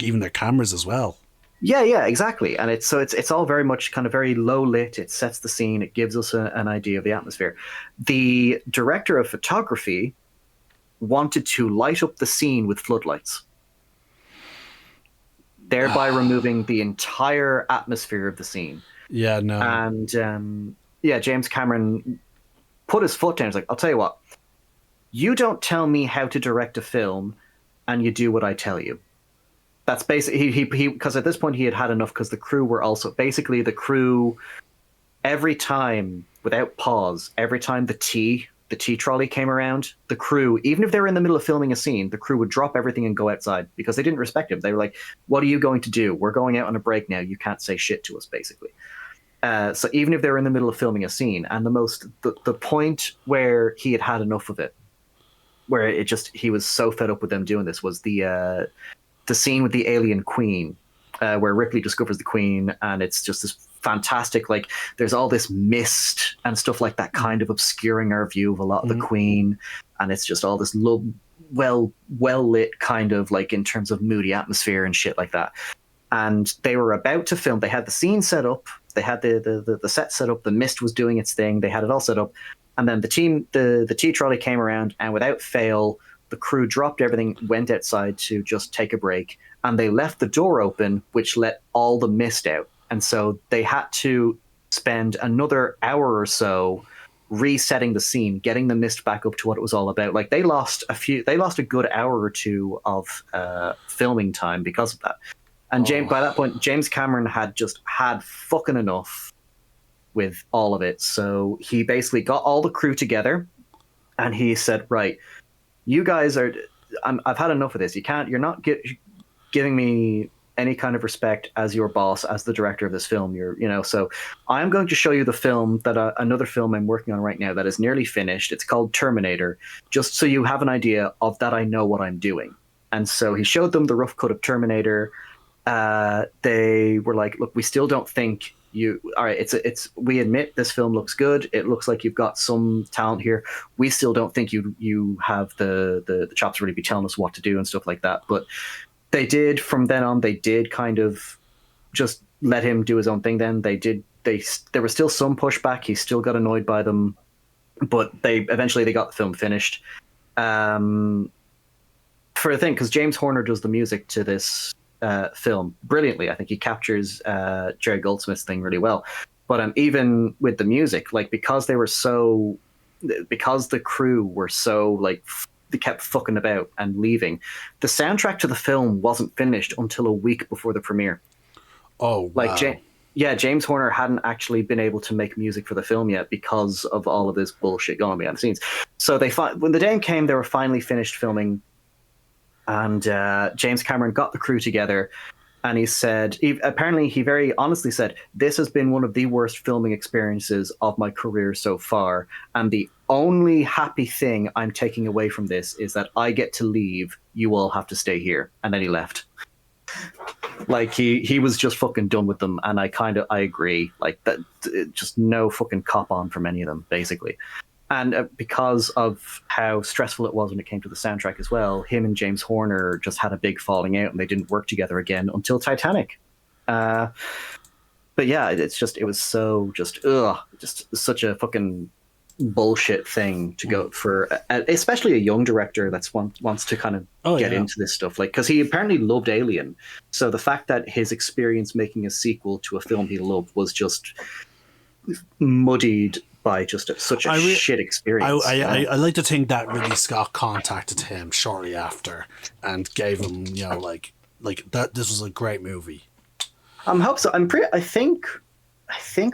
even their cameras as well. Yeah, exactly. And it's all very much kind of very low lit. It sets the scene. It gives us an idea of the atmosphere. The director of photography wanted to light up the scene with floodlights, thereby removing the entire atmosphere of the scene. Yeah, no. And James Cameron put his foot down. He's like, I'll tell you what, you don't tell me how to direct a film, and you do what I tell you. That's basically he because at this point he had enough, because the crew were also basically the crew. Every time, without pause, every time the tea trolley came around, the crew, even if they were in the middle of filming a scene, the crew would drop everything and go outside, because they didn't respect him. They were like, what are you going to do? We're going out on a break now. You can't say shit to us, basically. So even if they were in the middle of filming a scene, and the point where he had enough of it, where he was so fed up with them doing this, was the scene with the alien queen, where Ripley discovers the queen, and it's just this fantastic, like there's all this mist and stuff like that kind of obscuring our view of a lot of the queen, and it's just all this well lit, kind of like in terms of moody atmosphere and shit like that. And they were about to film. They had the scene set up. They had the set set up. The mist was doing its thing. They had it all set up. And then the tea trolley came around, and without fail, the crew dropped everything, went outside to just take a break, and they left the door open, which let all the mist out. And so they had to spend another hour or so resetting the scene, getting the mist back up to what it was all about. Like they lost a good hour or two of filming time because of that. And by that point, James Cameron had fucking enough with all of it. So he basically got all the crew together, and he said, "Right, you guys I've had enough of this. You're not giving me any kind of respect as your boss, as the director of this film. So I'm going to show you the film another film I'm working on right now that is nearly finished. It's called Terminator, just so you have an idea of that I know what I'm doing." And so he showed them the rough cut of Terminator. They were like, "Look, we still don't think you. All right, we admit this film looks good. It looks like you've got some talent here. We still don't think you have the chops to really be telling us what to do and stuff like that." But they did, from then on, they did kind of just let him do his own thing. Then there was still some pushback. He still got annoyed by them, but eventually they got the film finished. For a thing, because James Horner does the music to this film brilliantly. I think he captures Jerry Goldsmith's thing really well. But even with the music, like because the crew were so like they kept fucking about and leaving, the soundtrack to the film wasn't finished until a week before the premiere. Oh, wow. James Horner hadn't actually been able to make music for the film yet because of all of this bullshit going on behind the scenes. So when the day came, they were finally finished filming. And James Cameron got the crew together, and he said, he very honestly said, "This has been one of the worst filming experiences of my career so far. And the only happy thing I'm taking away from this is that I get to leave. You all have to stay here." And then he left. Like he was just fucking done with them. And I agree. Like that, just no fucking cop on from any of them, basically. And because of how stressful it was when it came to the soundtrack as well, him and James Horner just had a big falling out, and they didn't work together again until Titanic. But yeah, it was so just such a fucking bullshit thing to go for, especially a young director that wants to kind of get into this stuff. Like, because he apparently loved Alien, so the fact that his experience making a sequel to a film he loved was just muddied by just such a shit experience. I like to think that Ridley Scott contacted him shortly after and gave him, like that. This was a great movie. Hope so. I think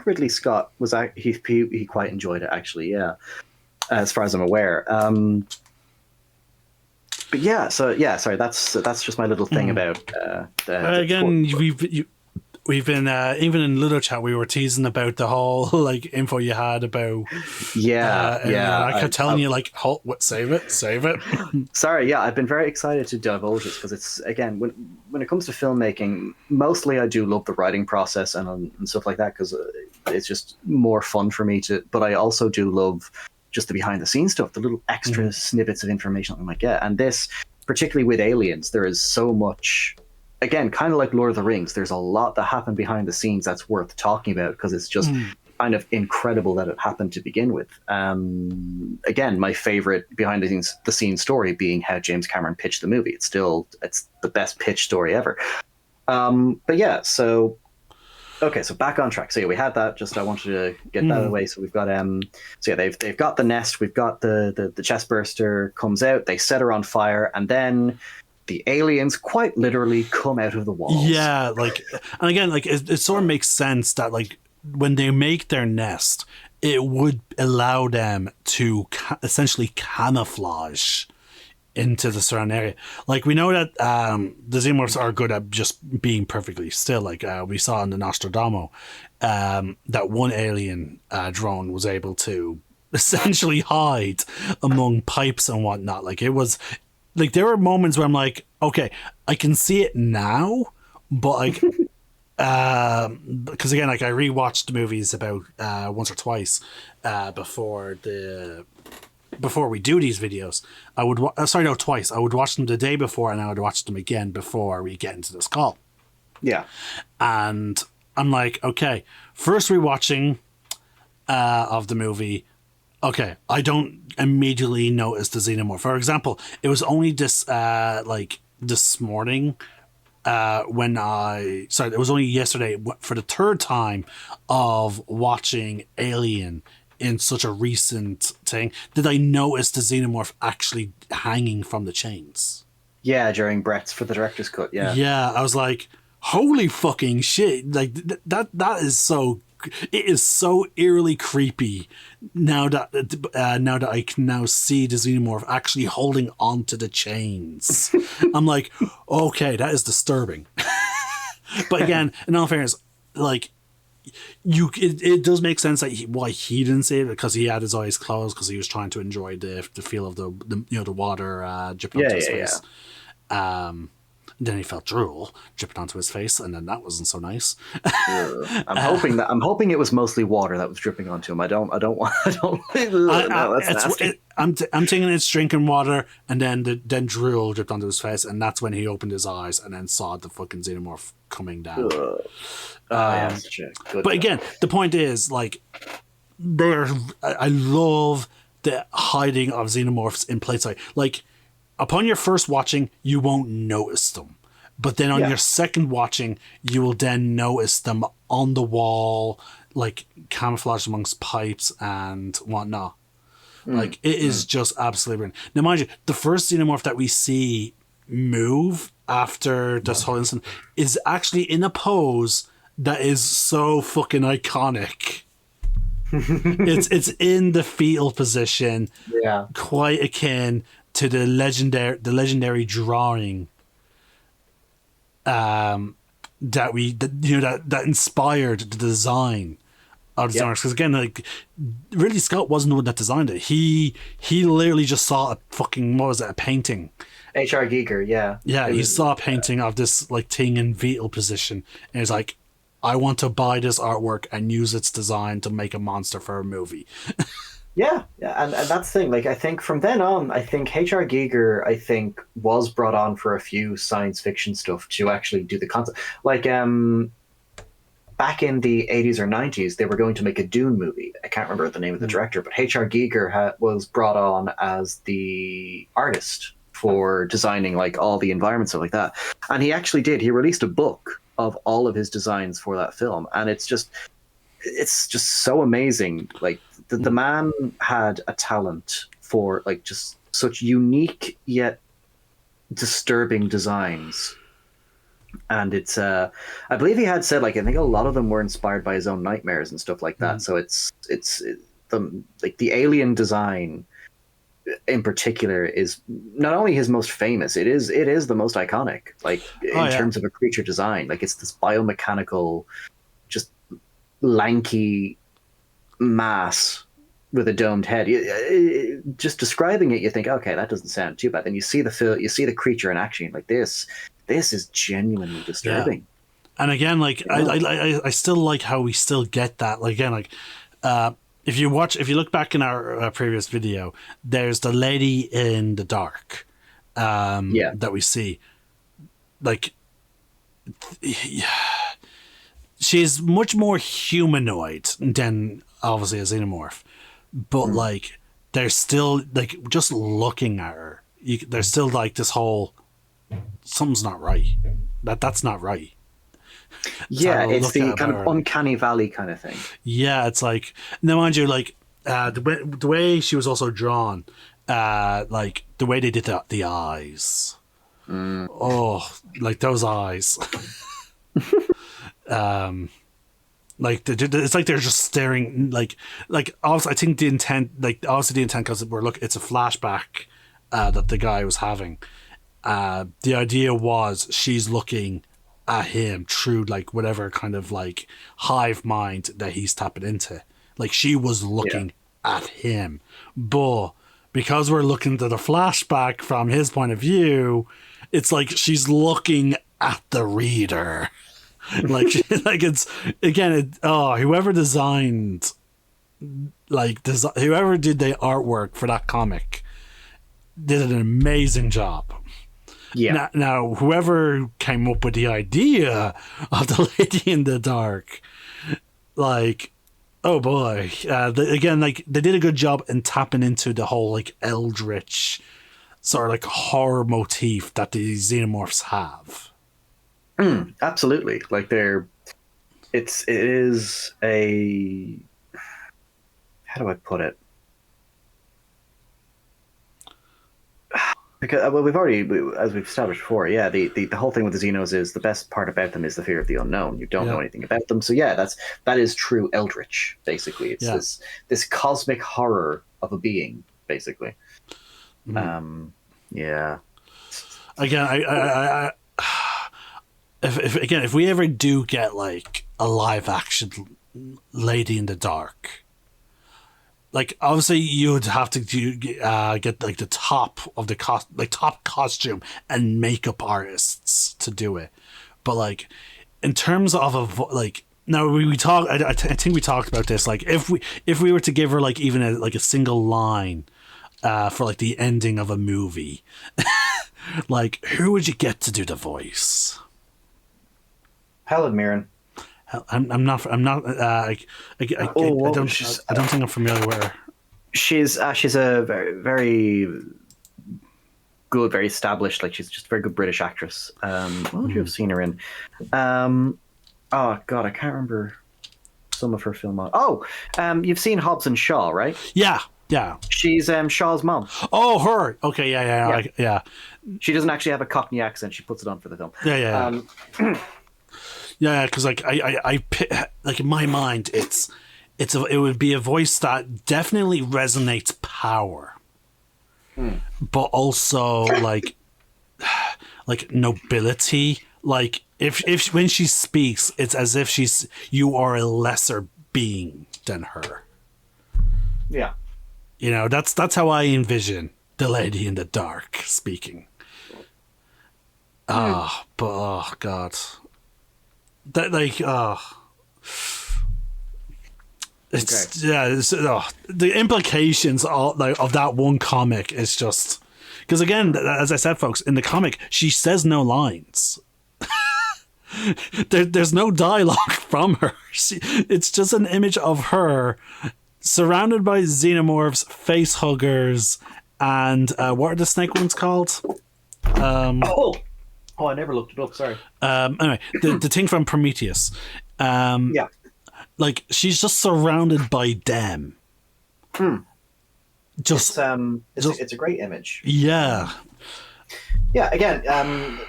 Ridley Scott was he quite enjoyed it actually. Yeah, as far as I'm aware. But yeah, sorry. That's just my little thing about. We've been even in Ludo Chat, we were teasing about the whole like info you had about. I kept telling you like, save it. Sorry, yeah, I've been very excited to divulge this because it's, again, when it comes to filmmaking, mostly I do love the writing process and stuff like that because it's just more fun for me to. But I also do love just the behind the scenes stuff, the little extra snippets of information I'm like, yeah. And this, particularly with Aliens, there is so much. Again, kind of like Lord of the Rings, there's a lot that happened behind the scenes that's worth talking about because it's just kind of incredible that it happened to begin with. Again, my favorite behind the scenes story being how James Cameron pitched the movie. It's the best pitch story ever. But yeah, so back on track. So yeah, we had that. Just I wanted to get that out of the way. So we've got they've got the nest. We've got the chest burster comes out. They set her on fire, and then the aliens quite literally come out of the walls. Yeah, like, and again, like it sort of makes sense that like when they make their nest, it would allow them to essentially camouflage into the surrounding area. Like we know that the Xenomorphs are good at just being perfectly still. Like we saw in the Nostradamus, that one alien drone was able to essentially hide among pipes and whatnot. Like it was. Like there were moments where I'm like, okay, I can see it now, but like, because again, like I rewatched movies about once or twice before the before we do these videos, I would twice. I would watch them the day before, and I would watch them again before we get into this call. Yeah. And I'm like, okay, first rewatching of the movie, okay, I don't immediately notice the Xenomorph. For example, it was only this morning it was only yesterday for the third time of watching Alien in such a recent thing, did I notice the Xenomorph actually hanging from the chains. Yeah, during Brett's for the director's cut, yeah. Yeah, I was like, holy fucking shit. Like, that is so... It is so eerily creepy now that I can now see the Xenomorph actually holding onto the chains. I'm like, okay, that is disturbing. But again, in all fairness, like, it does make sense that why he didn't see it, because he had his eyes closed because he was trying to enjoy the feel of the water dripping onto his face. Then he felt drool dripping onto his face, and then that wasn't so nice. I'm hoping it was mostly water that was dripping onto him. I don't want. No, that's nasty. I'm thinking it's drinking water, and then drool dripped onto his face, and that's when he opened his eyes and then saw the fucking Xenomorph coming down. But again, the point is, like, I love the hiding of Xenomorphs in plain sight. Like, upon your first watching, you won't notice them. But then on your second watching, you will then notice them on the wall, like camouflaged amongst pipes and whatnot. Like, it is just absolutely brilliant. Now, mind you, the first Xenomorph that we see move after this whole incident is actually in a pose that is so fucking iconic. It's in the fetal position, quite akin to the legendary drawing that inspired the design of the Xenomorphs. Because again, like, Ridley Scott wasn't the one that designed it. He literally just saw a fucking, what was it, a painting. H.R. Giger, yeah. Yeah, he saw a painting of this, like, thing in fetal position, and he's like, I want to buy this artwork and use its design to make a monster for a movie. Yeah, and that's the thing. Like, I think from then on, I think H.R. Giger, was brought on for a few science fiction stuff to actually do the concept. Like, back in the 80s or 90s, they were going to make a Dune movie. I can't remember the name of the director, but H.R. Giger was brought on as the artist for designing, like, all the environments, stuff like that. And he actually did. He released a book of all of his designs for that film, and it's just so amazing. Like, the man had a talent for, like, just such unique yet disturbing designs. And it's I believe he had said, like, I think a lot of them were inspired by his own nightmares and stuff like that. So it's the alien design in particular is not only his most famous, it is the most iconic, like, in terms of a creature design. Like, it's this biomechanical, just lanky mass with a domed head. Just describing it, you think, okay, that doesn't sound too bad. Then you see the creature in action, like, this is genuinely disturbing. And again, like, I still like how we still get that. Like, again, like, if you look back in our previous video, there's the lady in the dark that we see. Like, she's much more humanoid than obviously a Xenomorph, but like, there's still, like, just looking at her, there's still, like, this whole, something's not right. That's not right. Yeah, it's the kind of uncanny valley kind of thing. Yeah, it's like, now mind you, like, the way she was also drawn, like, the way they did the eyes. Oh, like, those eyes. Like, it's like they're just staring, like obviously, I think the intent, because it's a flashback that the guy was having. The idea was she's looking at him through, like, whatever kind of, like, hive mind that he's tapping into. Like, she was looking at him, but because we're looking at the flashback from his point of view, it's like she's looking at the reader. Like, like, it's, again, whoever designed like whoever did the artwork for that comic did an amazing job. Yeah. Now, whoever came up with the idea of the Lady in the Dark, like, oh boy, again, like they did a good job in tapping into the whole like eldritch sort of like horror motif that the Xenomorphs have. Absolutely, like it is a, how do I put it? Because we've already, as we've established before, yeah, the whole thing with the Xenos is the best part about them is the fear of the unknown. You don't know anything about them, so yeah, that is true eldritch. Basically, it's this cosmic horror of a being, basically. Yeah. Again, I if we ever do get like a live action Lady in the Dark, like obviously you would have to get like the top of the top costume and makeup artists to do it. But like in terms of now we talk, I think we talked about this. Like if we were to give her like even a single line for like the ending of a movie, like who would you get to do the voice? Helen Mirren. I'm not. I don't think I'm familiar with her. She's a very, very good, very established. Like she's just a very good British actress. What would you have seen her in? Oh God, I can't remember some of her film. You've seen Hobbs and Shaw, right? Yeah. She's Shaw's mom. Oh, her. Okay, yeah. She doesn't actually have a Cockney accent. She puts it on for the film. Yeah. Yeah, because like I like in my mind, it would be a voice that definitely resonates power, but also like nobility. Like if when she speaks, it's as if you are a lesser being than her. Yeah, that's how I envision the Lady in the Dark speaking. But oh God. That the implications of that one comic is just because again, as I said, folks, in the comic she says no lines. There's no dialogue from her. It's just an image of her surrounded by xenomorphs, facehuggers, and what are the snake ones called? Oh, I never looked it up. Sorry. Anyway, the thing from Prometheus. Yeah. Like she's just surrounded by them. It's a great image. Yeah. Yeah. Again,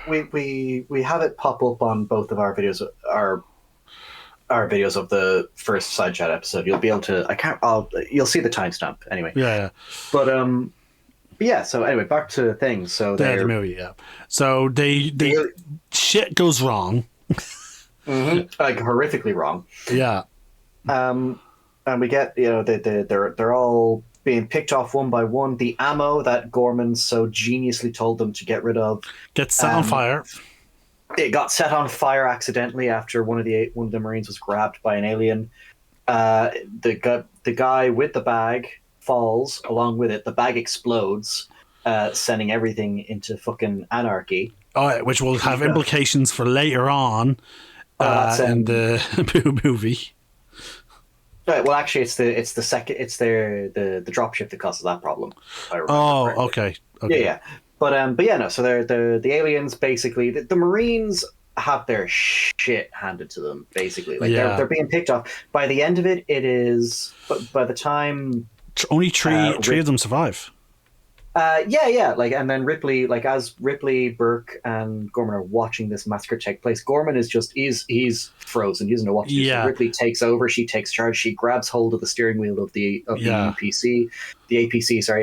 we have it pop up on both of our videos. Our videos of the first side chat episode. You'll be able to. You'll see the timestamp anyway. Yeah. But yeah, so anyway, back to things. So the movie, yeah. So they shit goes wrong. Like horrifically wrong. Yeah. And we get they're all being picked off one by one. The ammo that Gorman so geniusly told them to get rid of gets set on fire. It got set on fire accidentally after one of the Marines was grabbed by an alien. The guy with the bag falls along with it. The bag explodes, sending everything into fucking anarchy. Which will have implications for later on in the movie. Right. Well, actually, it's the dropship that causes that problem. Okay. Yeah. But yeah, no. So they're the aliens basically. The Marines have their shit handed to them basically. Like they're being picked off. By the end of it, it is. But by the time. Only three of them survive. Yeah. Like, and then Ripley, like as Ripley, Burke, and Gorman are watching this massacre take place, Gorman is just he's frozen. He doesn't know what to do. So Ripley takes over. She takes charge. She grabs hold of the steering wheel of the APC,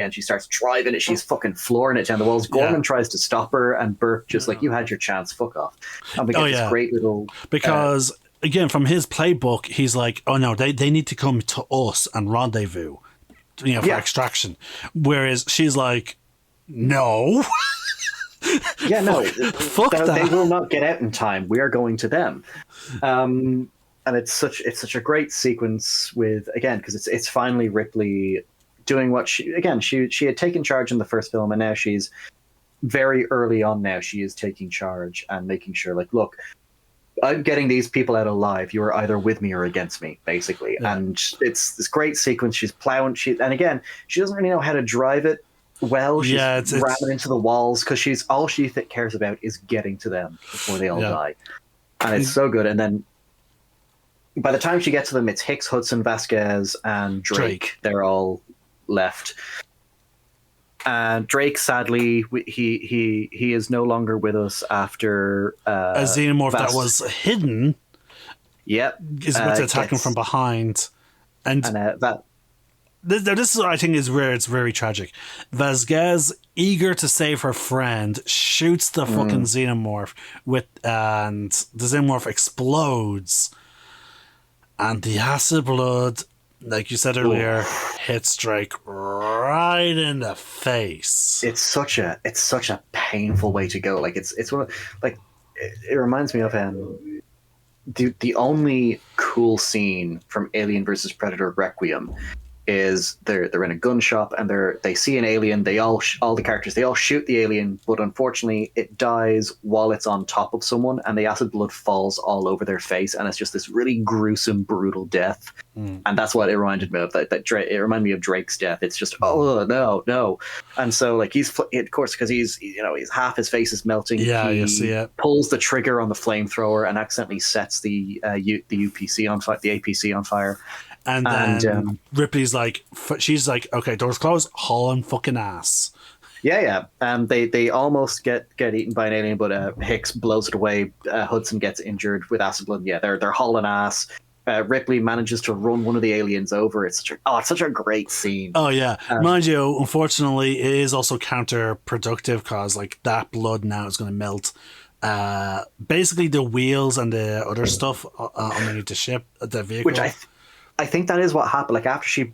and she starts driving it. She's fucking flooring it down the walls. Gorman tries to stop her, and Burke just like, you had your chance, fuck off. And we get this great little because again from his playbook, he's like, oh no, they need to come to us and rendezvous. For extraction, whereas she's like, no. Fuck that. They will not get out in time. We are going to them. and it's such a great sequence with, again, because it's finally Ripley doing what she had taken charge in the first film, and now she's very early on. Now she is taking charge and making sure, like, look, I'm getting these people out alive. You are either with me or against me, basically. Yeah. And it's this great sequence. She's plowing. And again, she doesn't really know how to drive it well. She's ramming into the walls because all she cares about is getting to them before they all die. And it's so good. And then by the time she gets to them, it's Hicks, Hudson, Vasquez, and Drake. They're all left. Drake, sadly, he is no longer with us after a xenomorph that was hidden. Yep, is about to attack him from behind, and this I think is where it's very tragic. Vasquez, eager to save her friend, shoots the fucking xenomorph and the xenomorph explodes, and the acid blood, like you said earlier, hits Drake right in the face. It's such a painful way to go. Like it's one of, like, it reminds me of the only cool scene from Alien versus Predator Requiem is they're in a gun shop and they see an alien. They all the characters, they all shoot the alien, but unfortunately it dies while it's on top of someone, and the acid blood falls all over their face, and it's just this really gruesome, brutal death. And that's what it reminded me of. It reminded me of Drake's death. It's just no, and so like he's, of course, because he's half his face is melting. Yeah, you see it. Pulls the trigger on the flamethrower and accidentally sets the UPC on fire, the APC on fire. And then Ripley's like, she's like, okay, doors closed, hauling fucking ass. Yeah. They almost get eaten by an alien, but Hicks blows it away. Hudson gets injured with acid blood. Yeah, they're hauling ass. Ripley manages to run one of the aliens over. It's such a great scene. Oh yeah, mind you, unfortunately, it is also counterproductive because like that blood now is going to melt. Basically, the wheels and the other stuff underneath the ship, the vehicle. Which I think that is what happened. Like after she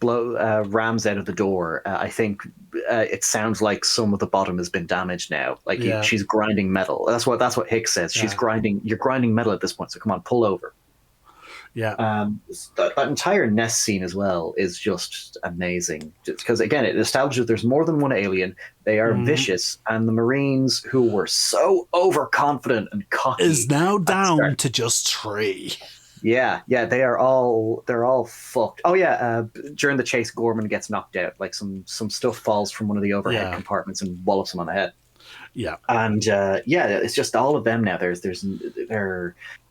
rams out of the door, I think it sounds like some of the bottom has been damaged now. Like she's grinding metal. That's what Hicks says. She's grinding. You're grinding metal at this point. So come on, pull over. Yeah. That entire nest scene as well is just amazing. Because again, it establishes there's more than one alien. They are vicious, and the Marines, who were so overconfident and cocky, is now down to just 3. Yeah, they're all fucked. Oh yeah, during the chase, Gorman gets knocked out. Like some stuff falls from one of the overhead compartments and wallops him on the head. Yeah, and it's just all of them now.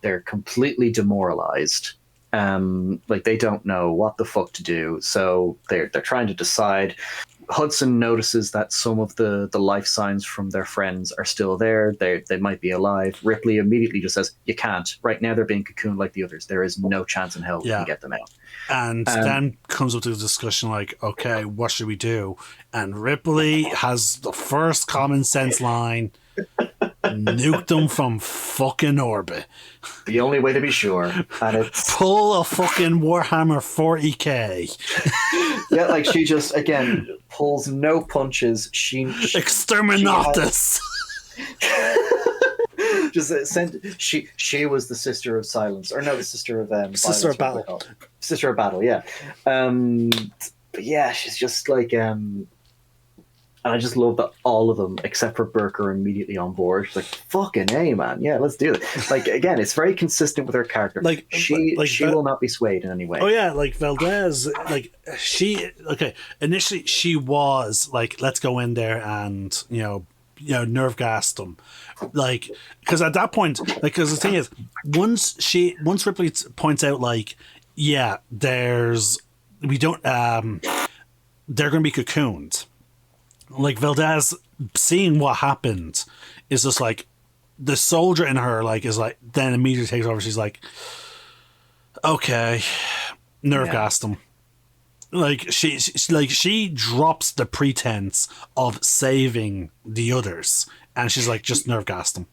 They're completely demoralized. Like they don't know what the fuck to do. So they're trying to decide. Hudson notices that some of the life signs from their friends are still there. They might be alive. Ripley immediately just says, "You can't. Right now they're being cocooned like the others. There is no chance in hell we can get them out." And then comes up to the discussion like, okay, what should we do? And Ripley has the first common sense line: nuke them from fucking orbit. The only way to be sure. And it's pull a fucking Warhammer 40k. Yeah, like she just, again, pulls no punches. She Exterminatus. She was the sister of silence, or no, the sister of sister of battle. Sister of battle, yeah. But yeah, she's just like and I just love that all of them, except for Burke, are immediately on board. She's like, "Fucking A, man, yeah, let's do it." Like again, it's very consistent with her character. Like she will not be swayed in any way. Oh yeah, like Valdez, like initially she was like, "Let's go in there and nerve gas them," like because at that point, like because the thing is, once Ripley points out like, yeah, they're going to be cocooned. Like Valdez seeing what happened is just like the soldier in her like is like then immediately takes over. She's like, okay, nerve gassed them. Like she drops the pretense of saving the others, and she's like, just nerve gassed them.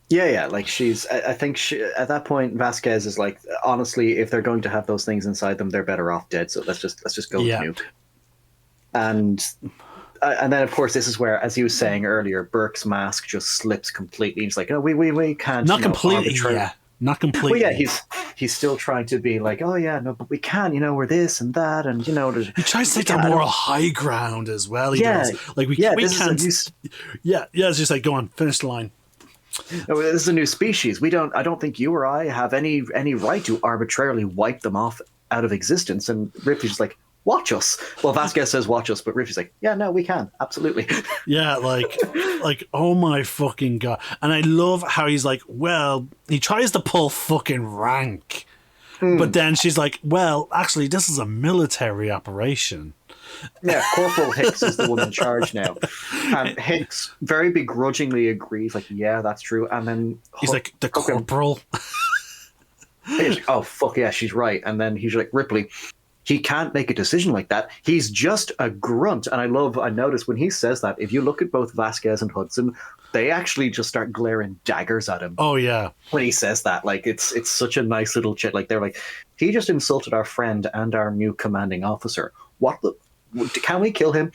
Yeah. Like I think at that point Vasquez is like, honestly, if they're going to have those things inside them, they're better off dead. So let's just go with Newt. And then, of course, this is where, as he was saying earlier, Burke's mask just slips completely. He's like, "No, we can't." Not completely, Not completely. Well, yeah, he's still trying to be like, oh yeah, no, but we can, we're this and that, and he tries to take the moral high ground as well. He does. Like we can't. It's just like, go on, finish the line. No, this is a new species. I don't think you or I have any right to arbitrarily wipe them off out of existence. And Ripley's just like, watch us. Well, Vasquez says watch us, but Ripley's like, yeah, no, we can. Absolutely. Yeah, like, oh my fucking God. And I love how he's like, well, he tries to pull fucking rank. But then she's like, well, actually, this is a military operation. Yeah, Corporal Hicks is the one in charge now. And Hicks very begrudgingly agrees, like, yeah, that's true. And then he's like, the corporal? Oh, fuck yeah, she's right. And then he's like, Ripley, he can't make a decision like that. He's just a grunt. And I notice when he says that, if you look at both Vasquez and Hudson, they actually just start glaring daggers at him. Oh, yeah. When he says that, like, it's such a nice little chit. Like, they're like, he just insulted our friend and our new commanding officer. What the... Can we kill him?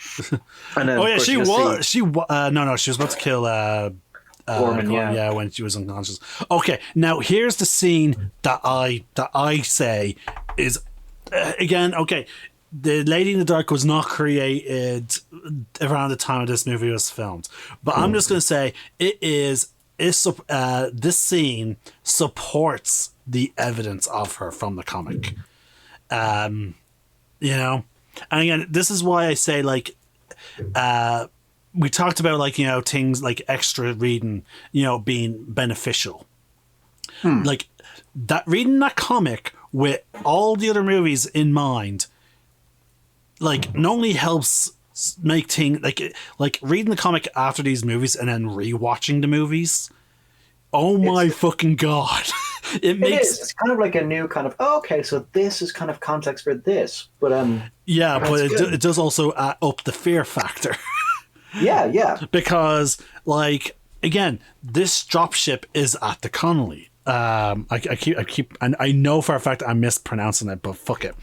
And then, she was about to kill Gorman, when she was unconscious. Okay, now here's the scene that I say is again, okay, the Lady in the Dark was not created around the time of this movie was filmed, but I'm just going to say this scene supports the evidence of her from the comic. And again, this is why I say, like, we talked about, like, things like extra reading, being beneficial. Like, that reading that comic with all the other movies in mind, like, not only helps make things, like reading the comic after these movies and then rewatching the movies. Oh my fucking God. It's kind of like a new kind of, okay, so this is kind of context for this, but yeah, but it does also up the fear factor. yeah, because, like, again, this dropship is at the Connolly. I keep, and I know for a fact I'm mispronouncing it, but fuck it.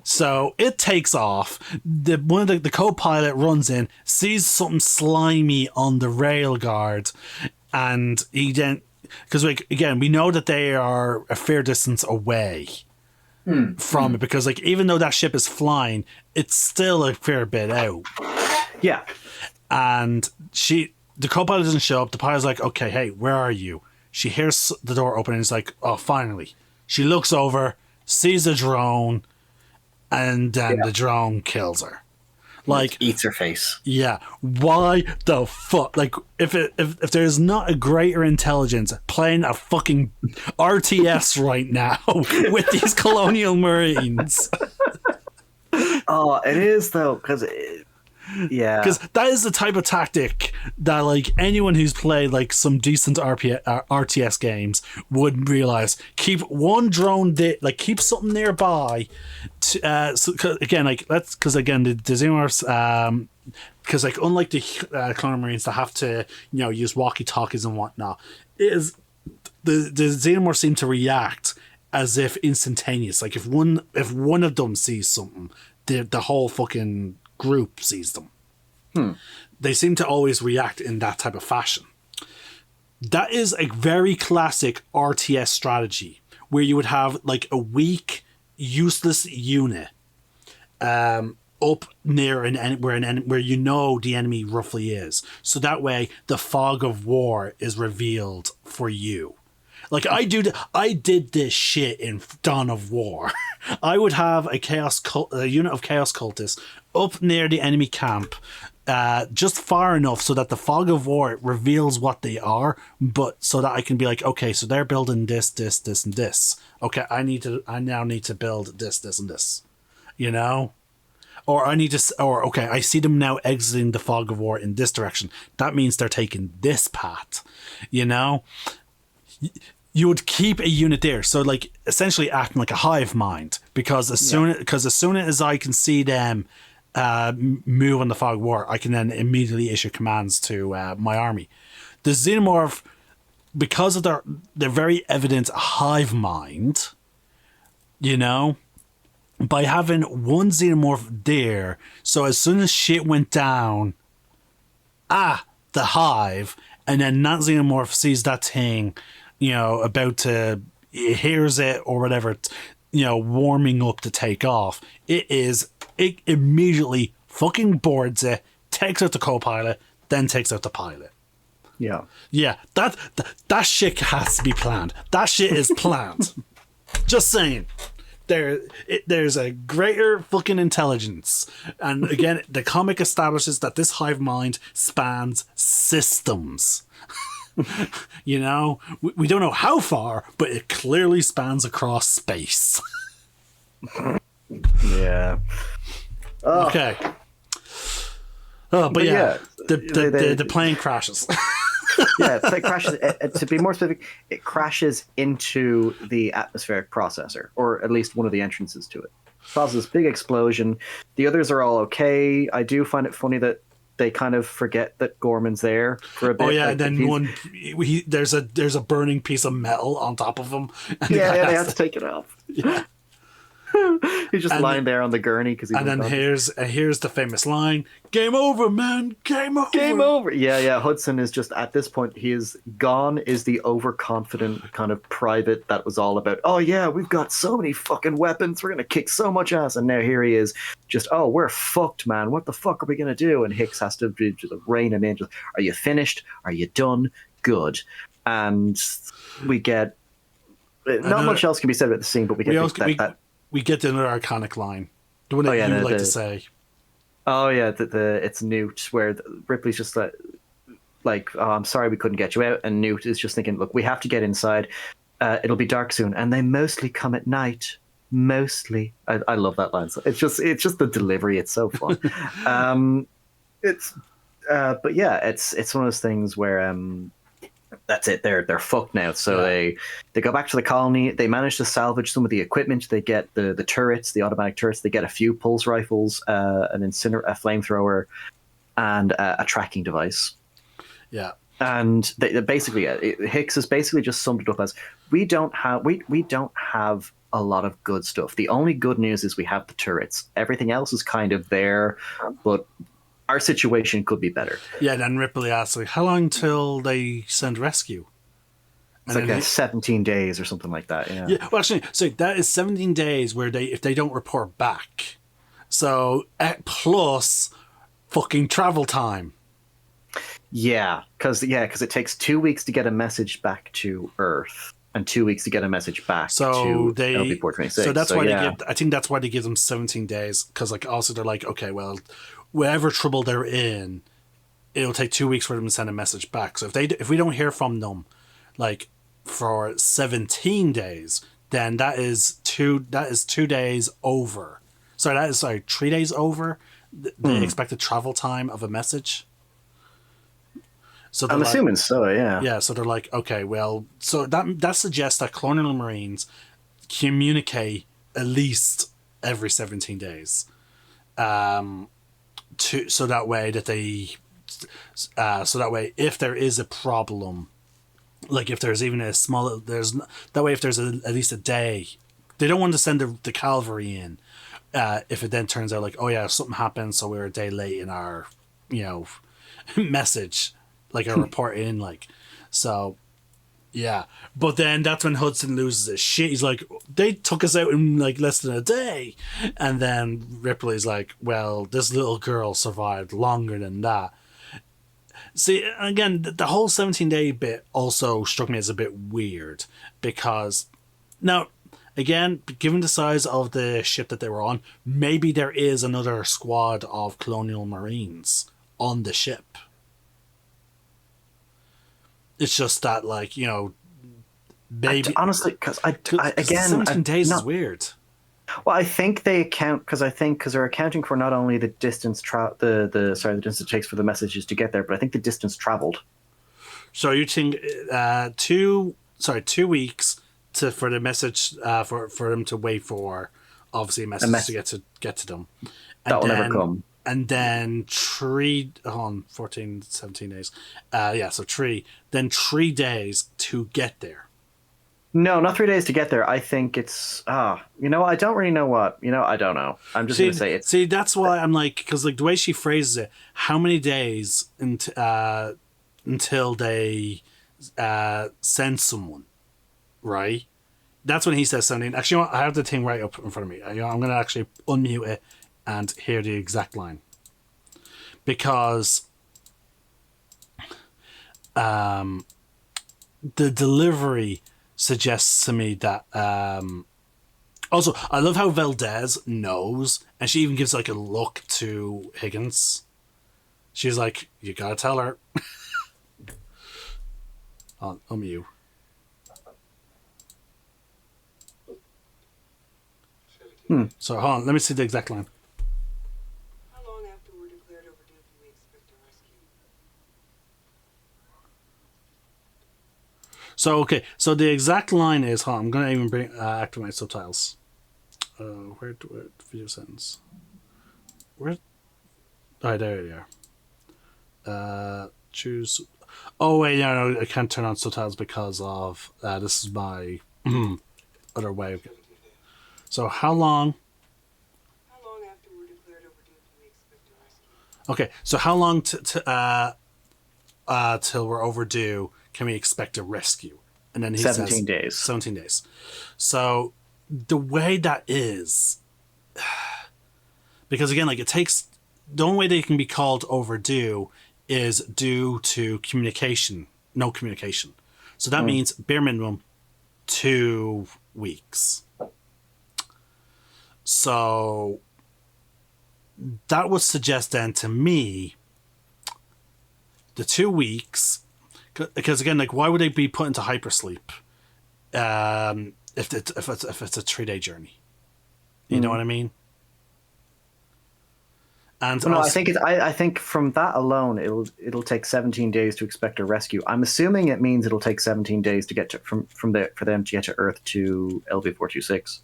So it takes off. One of the co-pilot runs in, sees something slimy on the rail guard, and he then, because again, we know that they are a fair distance away from it, because, like, even though that ship is flying, it's still a fair bit out. Yeah. And the co-pilot doesn't show up. The pilot's like, okay, hey, where are you? She hears the door open and is like, oh, finally. She looks over, sees a drone, and then the drone kills her. Like, eats her face. Yeah. Why the fuck? Like, if there's not a greater intelligence playing a fucking RTS right now with these colonial marines. Oh, it is though, because because that is the type of tactic that, like, anyone who's played, like, some decent RTS games would realize. Keep one drone keep something nearby. Again, like, the Xenomorphs, because, like, unlike the Clone Marines that have to, use walkie-talkies and whatnot, is the Xenomorphs seem to react as if instantaneous. Like, if one of them sees something, the whole fucking group sees them. They seem to always react in that type of fashion. That is a very classic RTS strategy, where you would have, like, a weak, useless unit up near where the enemy roughly is, so that way the fog of war is revealed for you. Like, I did this shit in Dawn of War. I would have a unit of chaos cultists up near the enemy camp, just far enough so that the fog of war reveals what they are, but so that I can be like, okay, so they're building this, this, this, and this. Okay, I now need to build this, this, and this. Or okay, I see them now exiting the fog of war in this direction. That means they're taking this path. You would keep a unit there, so, like, essentially acting like a hive mind, because as soon as I can see them move on the fog of war, I can then immediately issue commands to my army. The Xenomorph, because of their very evident hive mind, by having one Xenomorph there, so as soon as shit went down, the hive, and then that Xenomorph sees that thing, about to, hears it or whatever, warming up to take off, it immediately fucking boards it, takes out the co-pilot, then takes out the pilot. Yeah, that shit has to be planned. That shit is planned. Just saying. There's a greater fucking intelligence. And again, the comic establishes that this hive mind spans systems. We don't know how far, but it clearly spans across space. Yeah. Okay. Oh, but yeah, the plane crashes. Yeah, it crashes. To be more specific, it crashes into the atmospheric processor, or at least one of the entrances to it. Causes this big explosion. The others are all okay. I do find it funny that they kind of forget that Gorman's there for a bit. Oh yeah, and then there's a burning piece of metal on top of him. Yeah, they have to take it off. Yeah. He's just lying there on the gurney because he's. And then here's the famous line: "Game over, man! Game over! Game over!" Yeah. Hudson is just at this point. He is gone. Is the overconfident kind of private that was all about? Oh yeah, we've got so many fucking weapons. We're gonna kick so much ass. And now here he is, just we're fucked, man. What the fuck are we gonna do? And Hicks has to rein him in. Just, are you finished? Are you done? Good. And we get not much else can be said about the scene, but we get we get another iconic line. The one that you like to say. Oh yeah, it's Newt, where Ripley's just like, oh, I'm sorry we couldn't get you out, and Newt is just thinking, look, we have to get inside. It'll be dark soon, and they mostly come at night. Mostly, I love that line. So it's just the delivery. It's so fun. But yeah, it's one of those things where that's it. They're fucked now. So they go back to the colony. They manage to salvage some of the equipment. They get the turrets, the automatic turrets. They get a few pulse rifles, a flamethrower, and a tracking device. Yeah. And they basically, Hicks has basically just summed it up as we don't have a lot of good stuff. The only good news is we have the turrets. Everything else is kind of there, but our situation could be better. Yeah, then Ripley asks, like, how long till they send rescue? It's like 17 days or something like that. Yeah. Well, actually, so that is 17 days where if they don't report back. So plus fucking travel time. Yeah, because it takes 2 weeks to get a message back to Earth and 2 weeks to get a message back to LP 426. So that's why I think that's why they give them 17 days, because like also they're like, okay, well, whatever trouble they're in, it'll take 2 weeks for them to send a message back. So if we don't hear from them, like for 17 days, then that is 2 days over. Sorry, that is 3 days over the expected travel time of a message. So I'm assuming so, yeah. Yeah, so they're like, okay, well, so that suggests that Colonial Marines communicate at least every 17 days, so that way if there is a problem, like if there's even if there's at least a day, they don't want to send the cavalry in. If it then turns out like, oh yeah, something happened, so we're a day late in our, message. Like a report in, like, so, yeah. But then that's when Hudson loses his shit. He's like, they took us out in like less than a day. And then Ripley's like, well, this little girl survived longer than that. See, again, the whole 17-day bit also struck me as a bit weird because, now, again, given the size of the ship that they were on, maybe there is another squad of Colonial Marines on the ship. It's just that, like, maybe honestly, because again, 17 days is weird. Well, I think they account because they're accounting for not only the distance the distance it takes for the messages to get there, but I think the distance traveled. So you think 2 weeks for the message for them to wait for obviously a message to get to them. That will never come. And then 14, 17 days. So 3. Then 3 days to get there. No, not 3 days to get there. I think it's, I don't really know what. I don't know. I'm just going to say it. See, that's why I'm like, because like the way she phrases it, how many days until they send someone? right? That's when he says something. Actually, you know what? I have the thing right up in front of me. I'm going to actually unmute it and hear the exact line. Because the delivery suggests to me that... also, I love how Valdez knows, and she even gives like a look to Higgins. She's like, you gotta tell her. You. So hold on, let me see the exact line. How long after we're declared overdue can we expect a rescue? So okay, so the exact line is, hold on, I'm gonna even activate subtitles. Where do it? Video sentence. Where? Oh, there you are. Choose. Oh wait, no, I can't turn on subtitles because of this is my other way of. So how long? How long after we're declared overdue can we expect a rescue? Okay, so how long till we're overdue can we expect a rescue? And then he 17 says days. 17 days. So the way that is, because again, like it takes, the only way they can be called overdue is due to communication, no communication. So that means bare minimum 2 weeks. So that would suggest then to me the 2 weeks, because again, like why would they be put into hypersleep if it's a 3-day journey? You know what I mean? And well, no, I think from that alone, it'll take 17 days to expect a rescue. I'm assuming it means it'll take 17 days to get to for them to get to Earth to LV-426.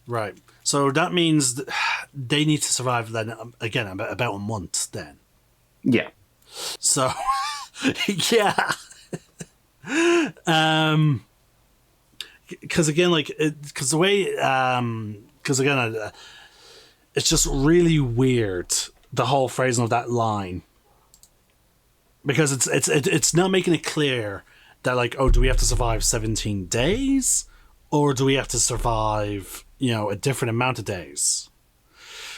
Right. So that means they need to survive then again about a month then. Yeah. So yeah. Because again, like, because the way, because again, it's just really weird, the whole phrasing of that line, because it's not making it clear that like, oh, do we have to survive 17 days, or do we have to survive, you know, a different amount of days?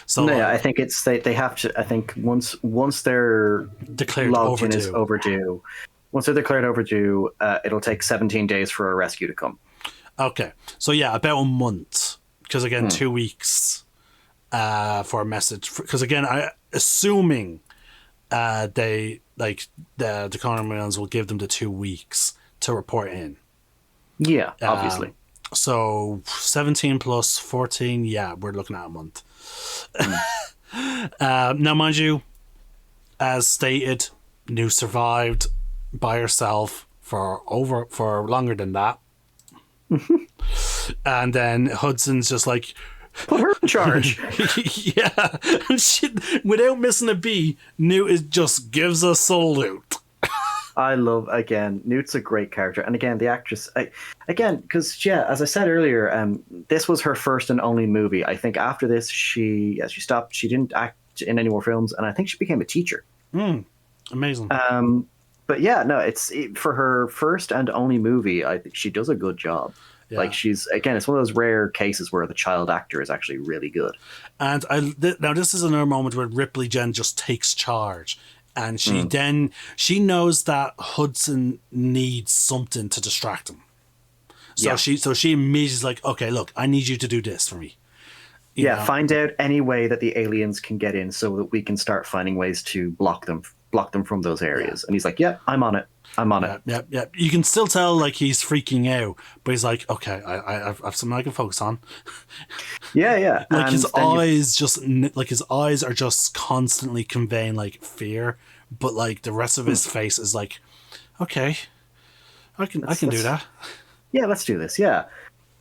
So no, I think it's they have to. I think once they're declared logged overdue. in as overdue, once they're declared overdue, it'll take 17 days for a rescue to come. Okay, so yeah, about a month, because again, 2 weeks for a message. Because again, assuming they like the Gormans will give them the 2 weeks to report in. Yeah, obviously. So 17 plus 14, yeah, we're looking at a month. Now, mind you, as stated, Newt survived by herself for longer than that. And then Hudson's just like, put her in charge. yeah, and she, without missing a beat, Newt just gives us salute. I love, again, Newt's a great character, and again, the actress, because yeah, as I said earlier, this was her first and only movie. I think after this, she stopped. She didn't act in any more films, and I think she became a teacher. Amazing. But yeah, no, for her first and only movie. I think she does a good job. Yeah. Like it's one of those rare cases where the child actor is actually really good. And now this is another moment where Ripley Jen just takes charge. And she knows that Hudson needs something to distract him. So she immediately is like, okay, look, I need you to do this for me. You know? Find out any way that the aliens can get in so that we can start finding ways to block them from those areas. Yeah. And he's like, yeah, I'm on it. Yeah. You can still tell like he's freaking out, but he's like, okay, I've something I can focus on. Yeah. Like his eyes are just constantly conveying like fear, but like the rest of his face is like, okay, I can do that. Yeah, let's do this. Yeah.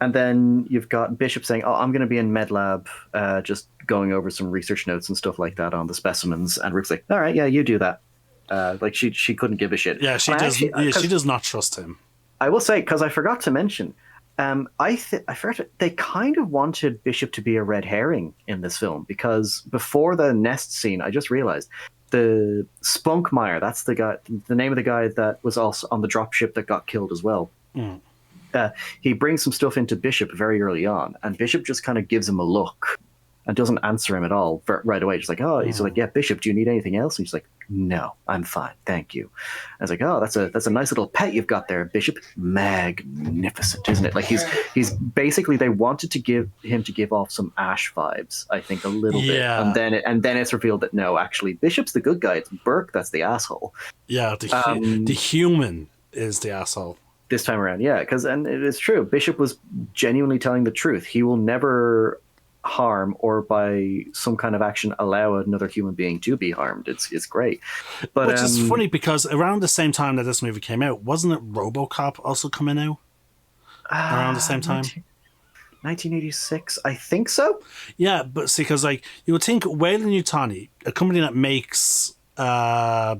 And then you've got Bishop saying, oh, I'm going to be in med lab, just going over some research notes and stuff like that on the specimens. And Rick's like, all right, yeah, you do that. Like she couldn't give a shit. Yeah, she does not trust him. I will say, because I forgot to mention, I forgot they kind of wanted Bishop to be a red herring in this film, because before the nest scene, I just realized the Spunkmeyer, that's the guy, the name of the guy that was also on the dropship that got killed as well. He brings some stuff into Bishop very early on, and Bishop just kind of gives him a look and doesn't answer him at all right away. Just like, oh, he's like, yeah, Bishop, do you need anything else? And he's like, no, I'm fine, thank you. I was like, oh, that's a nice little pet you've got there, Bishop. Magnificent, isn't it? Like he's basically, they wanted to give off some Ash vibes, I think, a little bit, and then it's revealed that no, actually, Bishop's the good guy. It's Burke that's the asshole. Yeah, the human is the asshole this time around. Yeah, and it is true. Bishop was genuinely telling the truth. He will never harm or by some kind of action allow another human being to be harmed. It's great. But which is funny because around the same time that this movie came out, wasn't it RoboCop also coming out around the same time? 1986, I think so. Yeah, but see, because like you would think Wey-Yu, a company that makes no,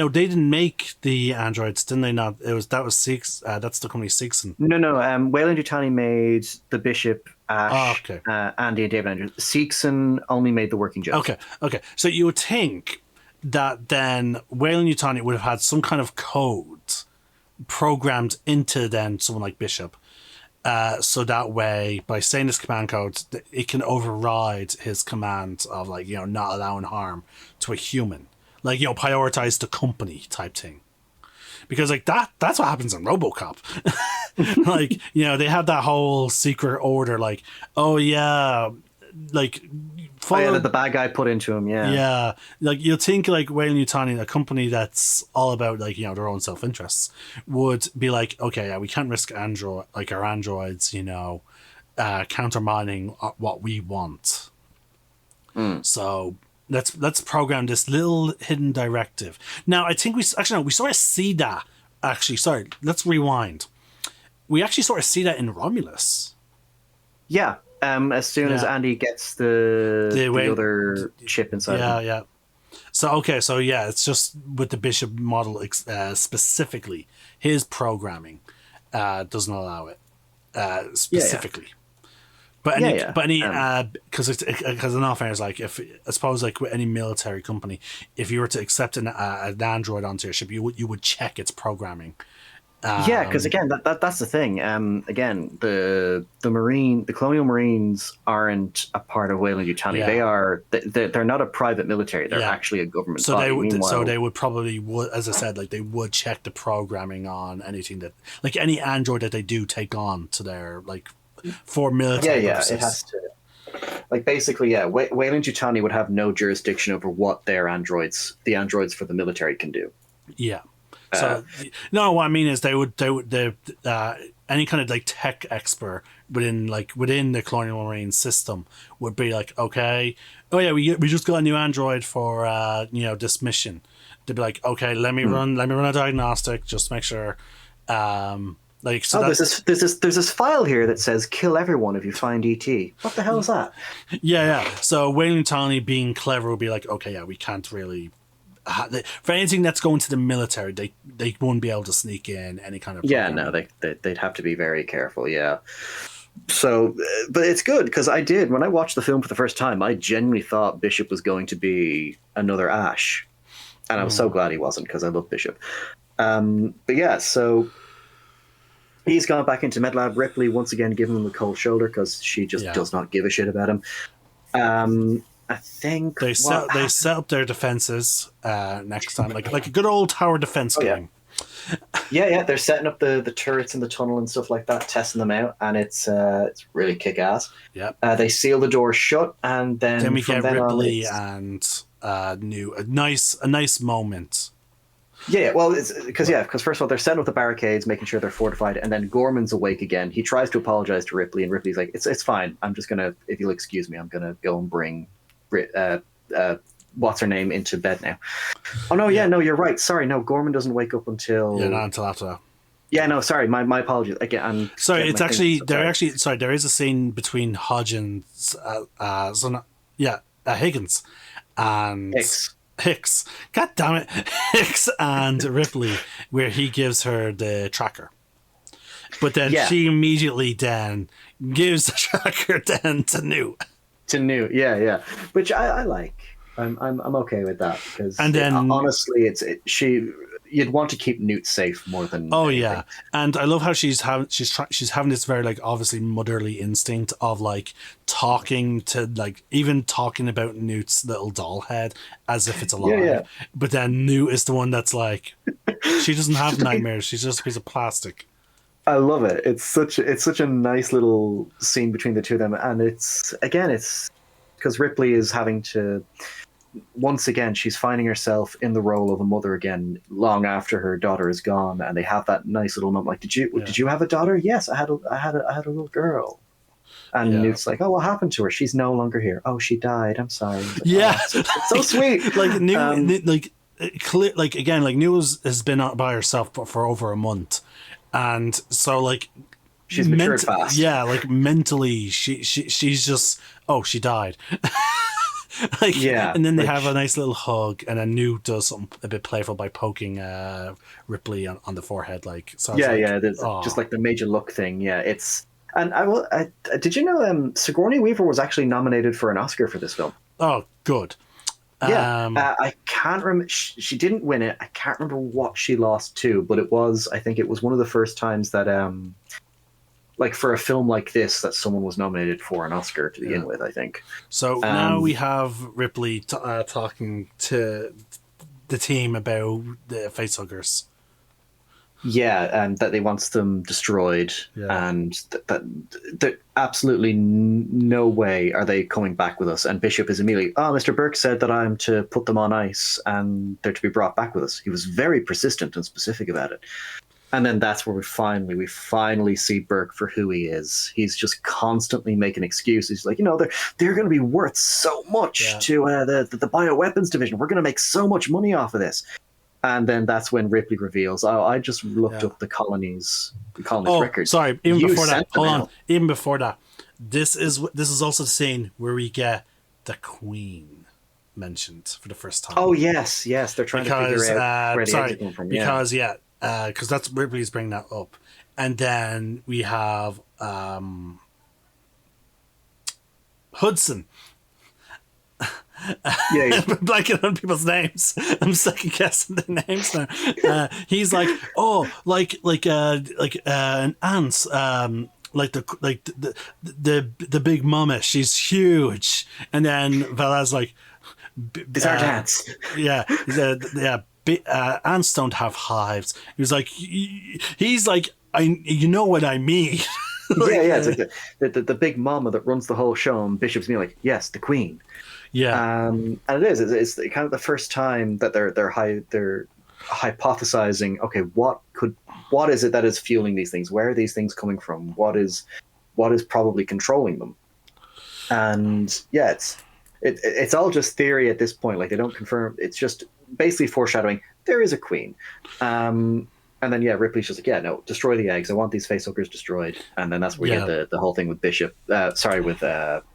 they didn't make the androids, didn't they? Not that's the company Seegson. No. Wey-Yu made the Bishop, Ash, Andy, and David Andrews. Seegson only made the working Joes. Okay. So you would think that then Wey-Yu would have had some kind of code programmed into then someone like Bishop, so that way by saying this command code, it can override his command of like not allowing harm to a human. Like, prioritize the company type thing. Because, like, that's what happens in RoboCop. Like, they have that whole secret order, like, oh, yeah, like... that the bad guy put into him, yeah. Yeah. Like, you'll think, like, Wey-Yu, a company that's all about, like, their own self-interests, would be like, okay, yeah, we can't risk our androids, countermining what we want. So... Let's program this little hidden directive. Now, I think we sort of see that. Actually, sorry, let's rewind. We actually sort of see that in Romulus. Yeah, as soon as Andy gets the other chip inside him. Yeah. So, it's just with the Bishop model specifically. His programming doesn't allow it specifically. Yeah. But because in all fairness, like if I suppose like with any military company, if you were to accept an android onto your ship, you would check its programming. Because again, that's the thing. Again, the colonial Marines aren't a part of Wey-Yu. They're not a private military. They're actually a government. So they would probably, as I said, like they would check the programming on anything that, like any android that they do take on to their like. For military purposes. It has to. Like basically, Wey-Yu would have no jurisdiction over what the androids for the military can do. Yeah. So no, what I mean is they would any kind of like tech expert within the Colonial Marine system would be like, okay, oh yeah, we just got a new android for this mission. They'd be like, okay, let me run a diagnostic just to make sure. There's this file here that says kill everyone if you find ET. What the hell is that? Yeah. So Wey-Yu being clever would be like, okay, yeah, we can't really for anything that's going to the military, they won't be able to sneak in any kind of programming. They'd have to be very careful. Yeah. So, but it's good because when I watched the film for the first time, I genuinely thought Bishop was going to be another Ash, and I was so glad he wasn't because I love Bishop. But yeah, so. He's gone back into MedLab. Ripley once again giving him the cold shoulder because she just does not give a shit about him. I think they set up their defenses next time, like a good old tower defense game. Yeah. They're setting up the turrets in the tunnel and stuff like that, testing them out, and it's really kick ass. Yeah. They seal the door shut, and then we get Ripley and Newt. A nice moment. Yeah, well, because first of all, they're setting up the barricades, making sure they're fortified, and then Gorman's awake again. He tries to apologize to Ripley, and Ripley's like, "It's fine. I'm just gonna, if you'll excuse me, I'm gonna go and bring, what's her name into bed now." Oh no, no, you're right. Sorry, no, Gorman doesn't wake up until not until after that. Yeah, no, sorry, my apologies. Again, I'm sorry. It's actually there is a scene between Hodgins, Higgins, and Hicks. God damn it, Hicks and Ripley, where he gives her the tracker, but then she immediately then gives the tracker then to Newt. Yeah, which I like. I'm okay with that because and then honestly, you'd want to keep Newt safe more than anything. Yeah, and I love how she's having this very like obviously motherly instinct of like talking about Newt's little doll head as if it's alive. But then Newt is the one that's like, she doesn't have nightmares, she's just a piece of plastic. I love it. It's such a nice little scene between the two of them, and it's because Ripley is having to. Once again, she's finding herself in the role of a mother again, long after her daughter is gone, and they have that nice little moment. Like, did you have a daughter? Yes, I had a little girl. And Newt's like, oh, what happened to her? She's no longer here. Oh, she died. I'm sorry. Like, it's so sweet. Like Newt, Newt has been out by herself for over a month, and so like she's matured fast. Yeah, like mentally, she's just she died. And then they have a nice little hug, and then Newt does something a bit playful by poking Ripley on the forehead, like. So just like the major look thing. Yeah, it's and did you know Sigourney Weaver was actually nominated for an Oscar for this film? Oh, good. I can't remember. She didn't win it. I can't remember what she lost to, but I think it was one of the first times that like for a film like this that someone was nominated for an Oscar to begin with, I think. So now we have Ripley talking to the team about the Facehuggers. Yeah, and that they wants them destroyed, and that absolutely no way are they coming back with us. And Bishop is immediately, Mr. Burke said that I'm to put them on ice and they're to be brought back with us. He was very persistent and specific about it. And then that's where we finally see Burke for who he is. He's just constantly making excuses. He's like, they're going to be worth so much to the bioweapons division. We're going to make so much money off of this. And then that's when Ripley reveals, I just looked up the colony's records. Sorry, even before that, this is also the scene where we get the Queen mentioned for the first time. Oh yes, they're trying to figure out where the exit came from. Because that's Ripley's bringing that up, and then we have Hudson. Blanking on people's names. I'm second guessing their names now. He's like, an ants. The big mama. She's huge, and then Vala's like, these aren't ants. Ants don't have hives. He's like, you know what I mean. It's like the big mama that runs the whole show, and Bishop's me like, yes, the Queen. And it's kind of the first time that they're hypothesizing, okay, what is it that is fueling these things? Where are these things coming from? What is probably controlling them? And it's all just theory at this point. Like, they don't confirm. It's just basically foreshadowing. There is a Queen. And then Ripley's just like, no, destroy the eggs. I want these facehuggers destroyed. And then that's where we get the whole thing with with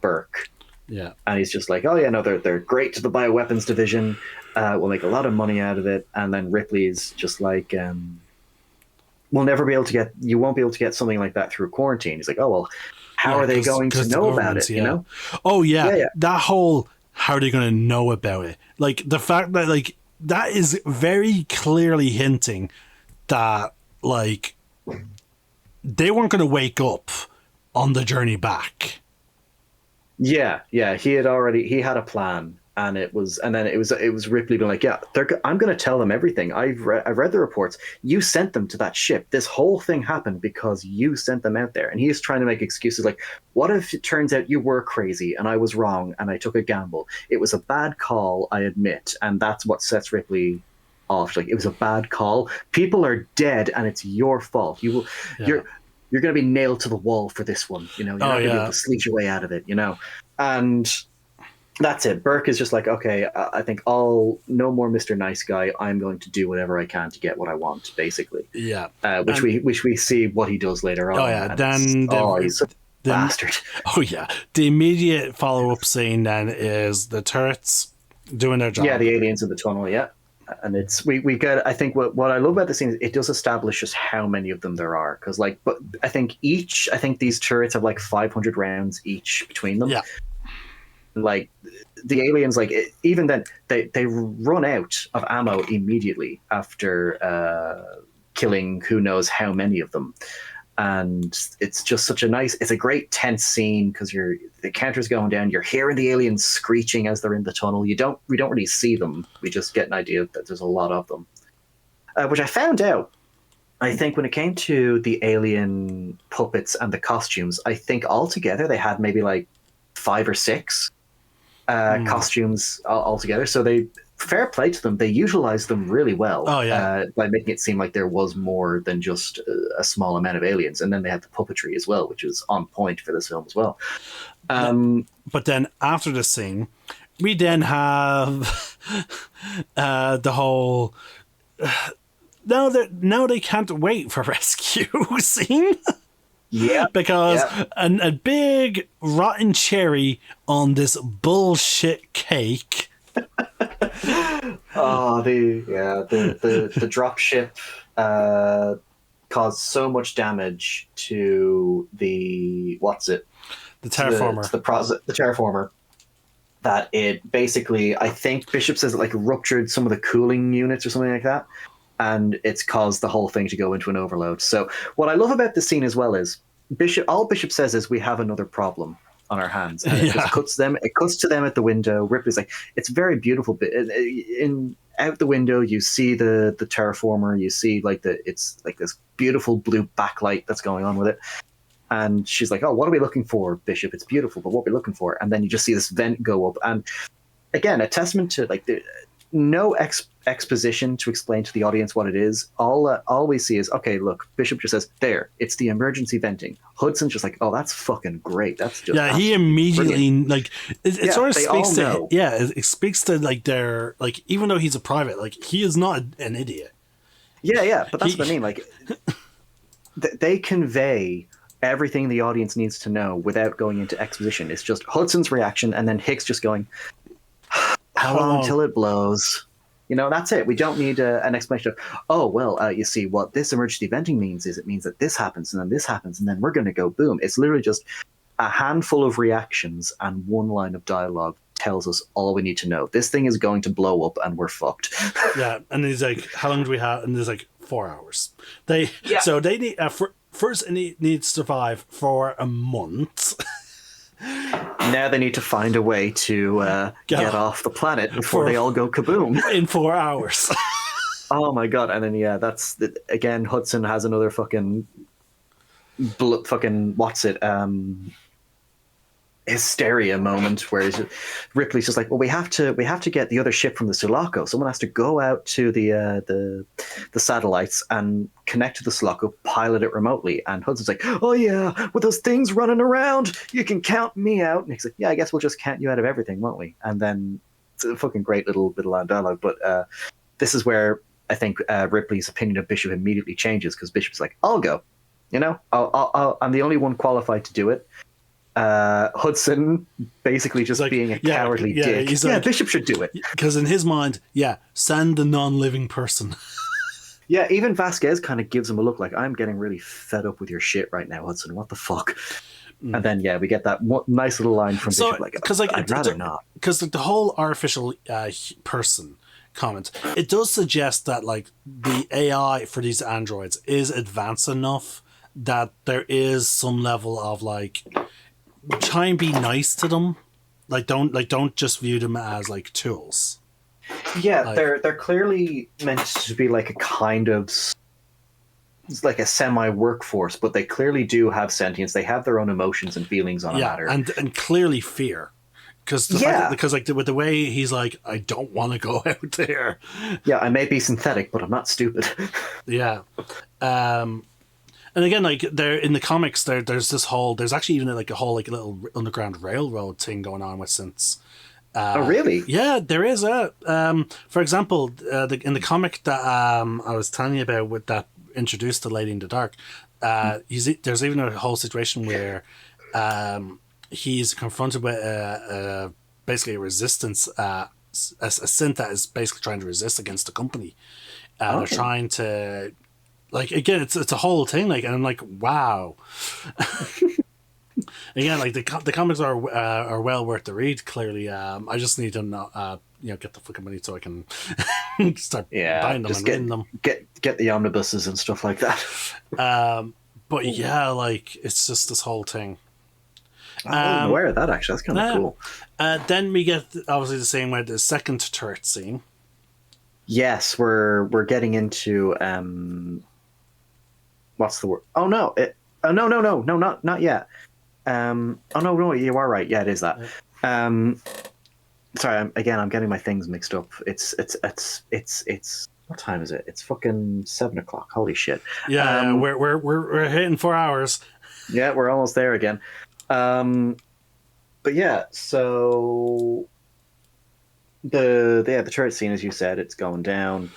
Burke. Yeah. And he's just like, they're great to the bioweapons division. We'll make a lot of money out of it. And then Ripley's just like, you won't be able to get something like that through quarantine. He's like, how are they going to know about it? You know? Oh yeah. That whole, how are they going to know about it? Like, the fact that like that is very clearly hinting that like they weren't going to wake up on the journey back. Yeah. He had a plan, and it was Ripley being like, I'm going to tell them everything. I've read the reports. You sent them to that ship. This whole thing happened because you sent them out there. And he is trying to make excuses like, what if it turns out you were crazy and I was wrong and I took a gamble? It was a bad call, I admit, and that's what sets Ripley off. Like, it was a bad call. People are dead, and it's your fault. You're going to be nailed to the wall for this one. You're not going to be able to sleep your way out of it, And that's it. Burke is just like, okay, I think no more Mr. Nice Guy. I'm going to do whatever I can to get what I want, basically. Yeah. Which we see what he does later on. Oh, yeah. He's a bastard. Oh, yeah. The immediate follow-up scene then is the turrets doing their job. Yeah, the aliens in the tunnel, yeah. And it's we get. I think what I love about the scene is it does establish just how many of them there are, because I think these turrets have like 500 rounds each between them. Yeah. Like the aliens, like even then, they run out of ammo immediately after killing who knows how many of them, and it's just such a nice. It's a great tense scene because the counter's going down. You're hearing the aliens screeching as they're in the tunnel. We don't really see them. We just get an idea that there's a lot of them, which I found out. I think when it came to the alien puppets and the costumes, I think altogether they had maybe like 5 or 6 costumes altogether. So fair play to them. They utilized them really well. Oh, yeah. By making it seem like there was more than just a small amount of aliens. And then they had the puppetry as well, which was on point for this film as well. But then after the scene, we then have the whole... now they can't wait for rescue scene. Yeah, because a big rotten cherry on this bullshit cake. Oh, the drop ship caused so much damage to the the terraformer, the terraformer, that it basically, I think Bishop says it like ruptured some of the cooling units or something like that. And it's caused the whole thing to go into an overload. So what I love about this scene as well is all Bishop says is we have another problem on our hands. And it just cuts to them at the window. Ripley's like, it's very beautiful. Out the window, you see the terraformer. You see it's like this beautiful blue backlight that's going on with it. And she's like, oh, what are we looking for, Bishop? It's beautiful, but what are we looking for? And then you just see this vent go up. And again, a testament to like no exposition to explain to the audience what it is. All we see is, okay, look, Bishop just says, there, it's the emergency venting. Hudson's just like, oh, that's fucking great. That's just he immediately brilliant. Like it sort of speaks to it speaks to like their like, even though he's a private, like he is not an idiot. But that's what I mean. Like they convey everything the audience needs to know without going into exposition. It's just Hudson's reaction and then Hicks just going, how long till it blows? That's it. We don't need an explanation of, oh, well, you see, what this emergency venting means is it means that this happens and then this happens and then we're going to go boom. It's literally just a handful of reactions and one line of dialogue tells us all we need to know. This thing is going to blow up and we're fucked. Yeah, and he's like, how long do we have? And there's like 4 hours. So they need, first it needs to survive for a month. Now they need to find a way to get off the planet before they all go kaboom. In 4 hours. Oh my god. And then, that's... Again, Hudson has another fucking hysteria moment where Ripley's just like, well, we have to get the other ship from the Sulaco. Someone has to go out to the satellites and connect to the Sulaco, pilot it remotely. And Hudson's like, oh yeah, with those things running around, you can count me out. And he's like, yeah, I guess we'll just count you out of everything, won't we? And then it's a fucking great little bit of line dialogue. But this is where I think Ripley's opinion of Bishop immediately changes, because Bishop's like, I'll go. I'm the only one qualified to do it. Hudson basically just like, being a cowardly dick. He's like, Bishop should do it. Because in his mind, send the non-living person. Yeah, even Vasquez kind of gives him a look like, I'm getting really fed up with your shit right now, Hudson. What the fuck? And then, we get that nice little line from Bishop, I'd rather not. Because the whole artificial person comment, it does suggest that like the AI for these androids is advanced enough that there is some level of like, try and be nice to them, don't just view them as like tools. They're clearly meant to be like a kind of, it's like a semi workforce, but they clearly do have sentience. They have their own emotions and feelings on a matter, and clearly fear, because with the way he's like, I don't want to go out there. I may be synthetic, but I'm not stupid. And again, like there in the comics, there's actually even like a whole like little underground railroad thing going on with synths. Oh, really? Yeah, there is for example, in the comic that I was telling you about with that introduced to Lady in the Dark, there's even a whole situation where he's confronted with basically a resistance, a synth that is basically trying to resist against the company. They're trying to. Like, again, it's a whole thing, like, and I'm like, wow. Again, like the comics are well worth the read. Clearly, I just need to not, get the fucking money so I can start buying them and reading them. Get the omnibuses and stuff like that. But yeah, like it's just this whole thing. I wasn't aware of that, actually. That's kind of cool. Then we get obviously the same way the second turret scene. Yes, we're getting into what's the word? Oh no! No, not yet. No, you are right. Yeah, it is that. Sorry, I'm getting my things mixed up. It's what time is it? It's fucking 7 o'clock. Holy shit! Yeah, we're hitting 4 hours. Yeah, we're almost there again. But yeah, so the turret scene, as you said, it's going down.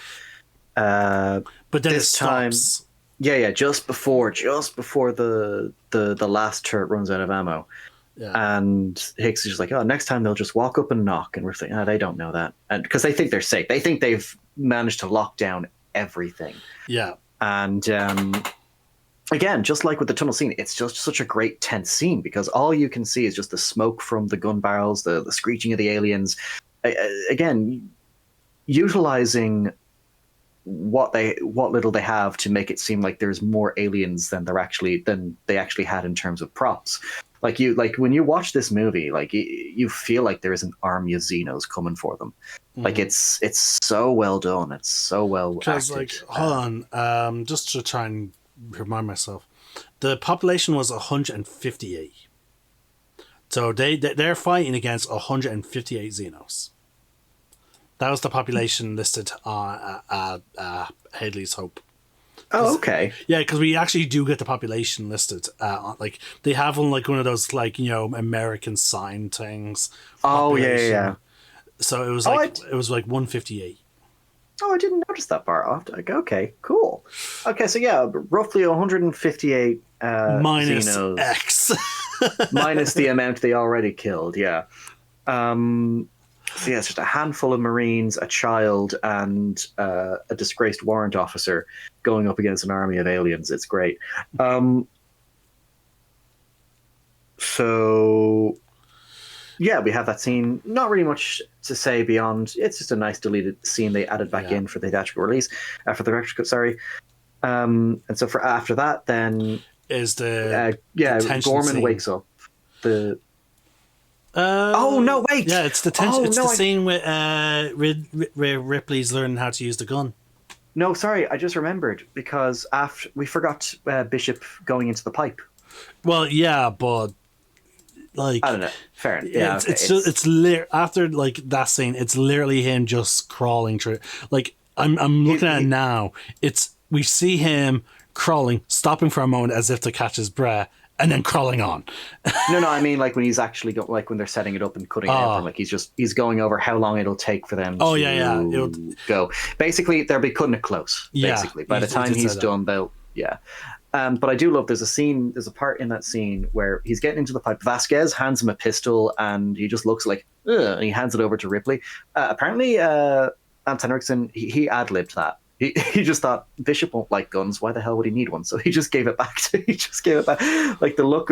But then this it stops. Time, yeah, just before the last turret runs out of ammo. Yeah. And Hicks is just like, oh, next time they'll just walk up and knock, and we're thinking, oh, they don't know that, and because they think they're safe, they think they've managed to lock down everything. Yeah, and again, just like with the tunnel scene, it's just such a great tense scene because all you can see is just the smoke from the gun barrels, the screeching of the aliens. Again, utilizing what little they have to make it seem like there's more aliens than they actually had in terms of props. Like when you watch this movie, like you feel like there is an army of Xenos coming for them. Mm-hmm. Like it's so well done. It's so well acted. Like, hold on, just to try and remind myself, the population was 158. So they're fighting against 158 Xenos. That was the population listed on Hadley's Hope. Oh, okay. Yeah, because we actually do get the population listed. Like they have one of those American sign things. Oh yeah. So it was it was 158. Oh, I didn't notice that part. Okay, cool. Okay, so yeah, roughly 158 minus Xenos. X. Minus the amount they already killed, yeah. So yeah, it's just a handful of Marines, a child, and a disgraced warrant officer going up against an army of aliens. It's great. So yeah, we have that scene. Not really much to say beyond. It's just a nice deleted scene they added back in for the theatrical release, for the director's cut. Sorry. And so for after that, then is the Gorman scene. wakes up. Oh no! Wait. Yeah, it's the tension. It's the scene where Ripley's learning how to use the gun. No, sorry, I just remembered because we forgot Bishop going into the pipe. Well, yeah, but like I don't know. Fair enough. Yeah, it's after that scene. It's literally him just crawling through. Like I'm looking at it now. We see him crawling, stopping for a moment as if to catch his breath, and then crawling on. No, I mean when he's actually when they're setting it up and cutting it out for him, he's going over how long it'll take for them to go. Basically, they'll be cutting it close. Basically, by the time he's done, they'll but I do love there's a part in that scene where he's getting into the pipe. Vasquez hands him a pistol and he just looks like, ugh, and he hands it over to Ripley. Apparently, Anton Erickson, he ad-libbed that. He just thought Bishop won't like guns. Why the hell would he need one? So he just gave it back. Like the look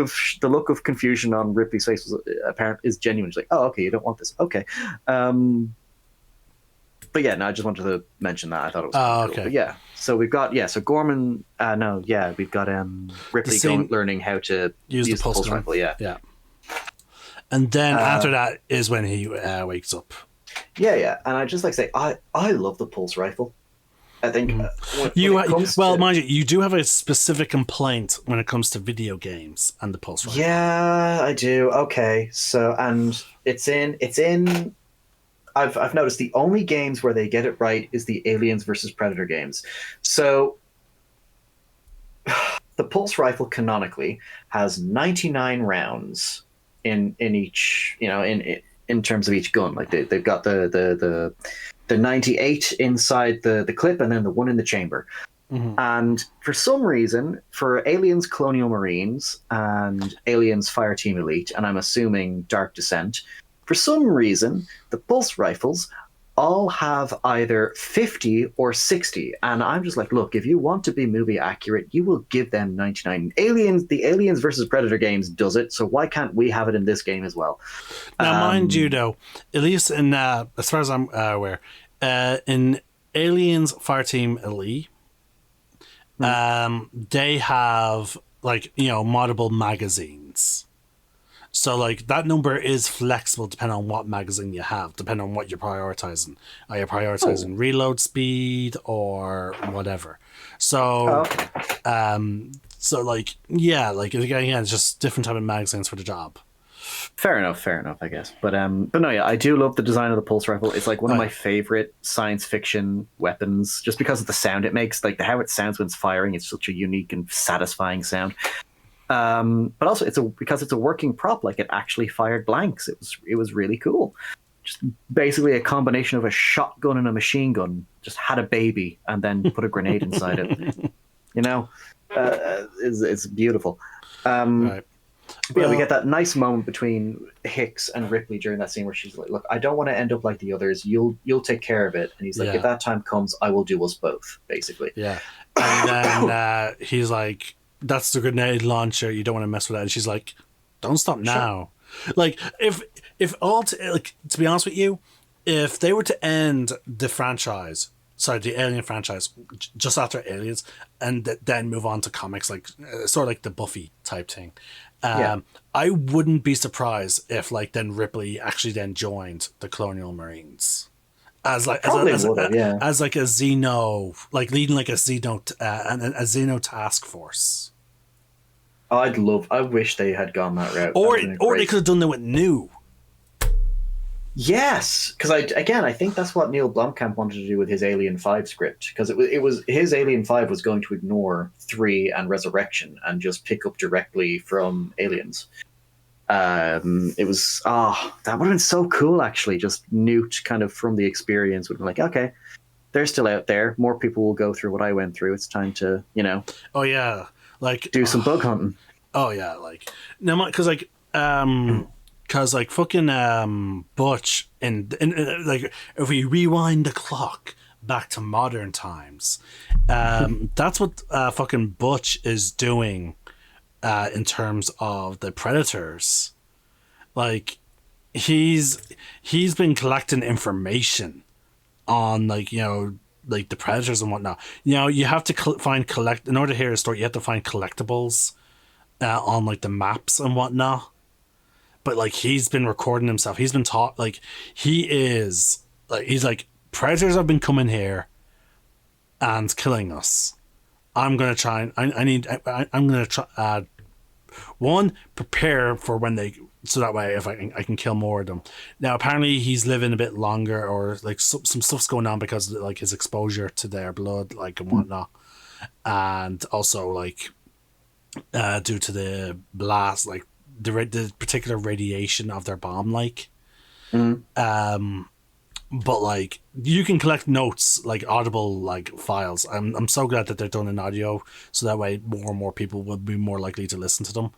of confusion on Ripley's face was apparent is genuine. She's like, oh, okay, you don't want this. Okay. But yeah, no, I just wanted to mention that. I thought it was cool. But yeah, so we've got so Gorman. We've got Ripley learning how to use the pulse rifle. Yeah. And then after that is when he wakes up. Yeah, and I just say I love the pulse rifle. I think mind you, you do have a specific complaint when it comes to video games and the pulse rifle. Yeah, I do. Okay, so and it's in. I've noticed the only games where they get it right is the Aliens versus Predator games. So the pulse rifle canonically has 99 rounds in each. In terms of each gun, like they've got the 98 inside the clip and then the one in the chamber. Mm-hmm. And for some reason, for Aliens Colonial Marines and Aliens Fireteam Elite, and I'm assuming Dark Descent, for some reason, the pulse rifles all have either 50 or 60. And I'm just like, look, if you want to be movie accurate, you will give them 99. The Aliens versus Predator games does it, so why can't we have it in this game as well? Now, mind you, though, at least in as far as I'm aware, in Aliens Fireteam Elite, they have moddable magazines. So that number is flexible depending on what magazine you have, depending on what you're prioritizing. Are you prioritizing reload speed or whatever? So, again, it's just different type of magazines for the job. Fair enough, I guess. But no, yeah, I do love the design of the pulse rifle. It's like one of my favorite science fiction weapons, just because of the sound it makes, how it sounds when it's firing. It's such a unique and satisfying sound. But also because it's a working prop, it actually fired blanks. It was really cool. Just basically a combination of a shotgun and a machine gun. Just had a baby and then put a grenade inside it. It's beautiful. Right. Yeah, we get that nice moment between Hicks and Ripley during that scene where she's like, "Look, I don't want to end up like the others. You'll take care of it." And he's like, "If that time comes, I will do us both." Basically. Yeah. And then he's like, "That's the grenade launcher. You don't want to mess with that." And she's like, "Don't stop now." Sure. To be honest with you, if they were to end the franchise, the Alien franchise, just after Aliens, and then move on to comics, sort of like the Buffy type thing, I wouldn't be surprised if then Ripley actually then joined the Colonial Marines as a Xeno, leading a Xeno task force. I wish they had gone that route. Or they could have done that with New. Yes, because I think that's what Neil Blomkamp wanted to do with his Alien 5 script, because it was his Alien 5 was going to ignore 3 and Resurrection and just pick up directly from Aliens. That would have been so cool, actually. Just Newt kind of from the experience would be like, okay, they're still out there. More people will go through what I went through. It's time to, Oh yeah, do some bug hunting. Oh yeah, no, because fucking Butch and if we rewind the clock back to modern times, that's what fucking Butch is doing in terms of the Predators. He's been collecting information on the Predators and whatnot. You have to in order to hear a story, you have to find collectibles on the maps and whatnot. But he's been recording himself. He's been taught he's Predators have been coming here and killing us. I'm gonna try and I'm gonna try prepare for when they, so that way if I can kill more of them. Now apparently he's living a bit longer, or some stuff's going on because of his exposure to their blood and whatnot, and also due to the blast the particular radiation of their bomb but you can collect notes, audible files. I'm so glad that they're done in audio, so that way more and more people will be more likely to listen to them.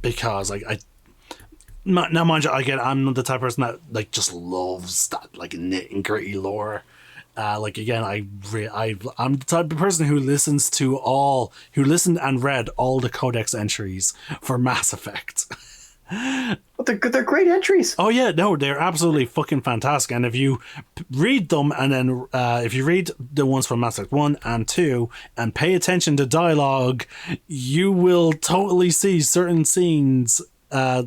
Because now mind you, I'm the type of person that just loves that nit and gritty lore. Again, I'm the type of person who listened and read all the codex entries for Mass Effect. But they're great entries. Oh yeah, no, they're absolutely fucking fantastic. And if you read them, and then if you read the ones from Mass Effect 1 and 2 and pay attention to dialogue, you will totally see certain scenes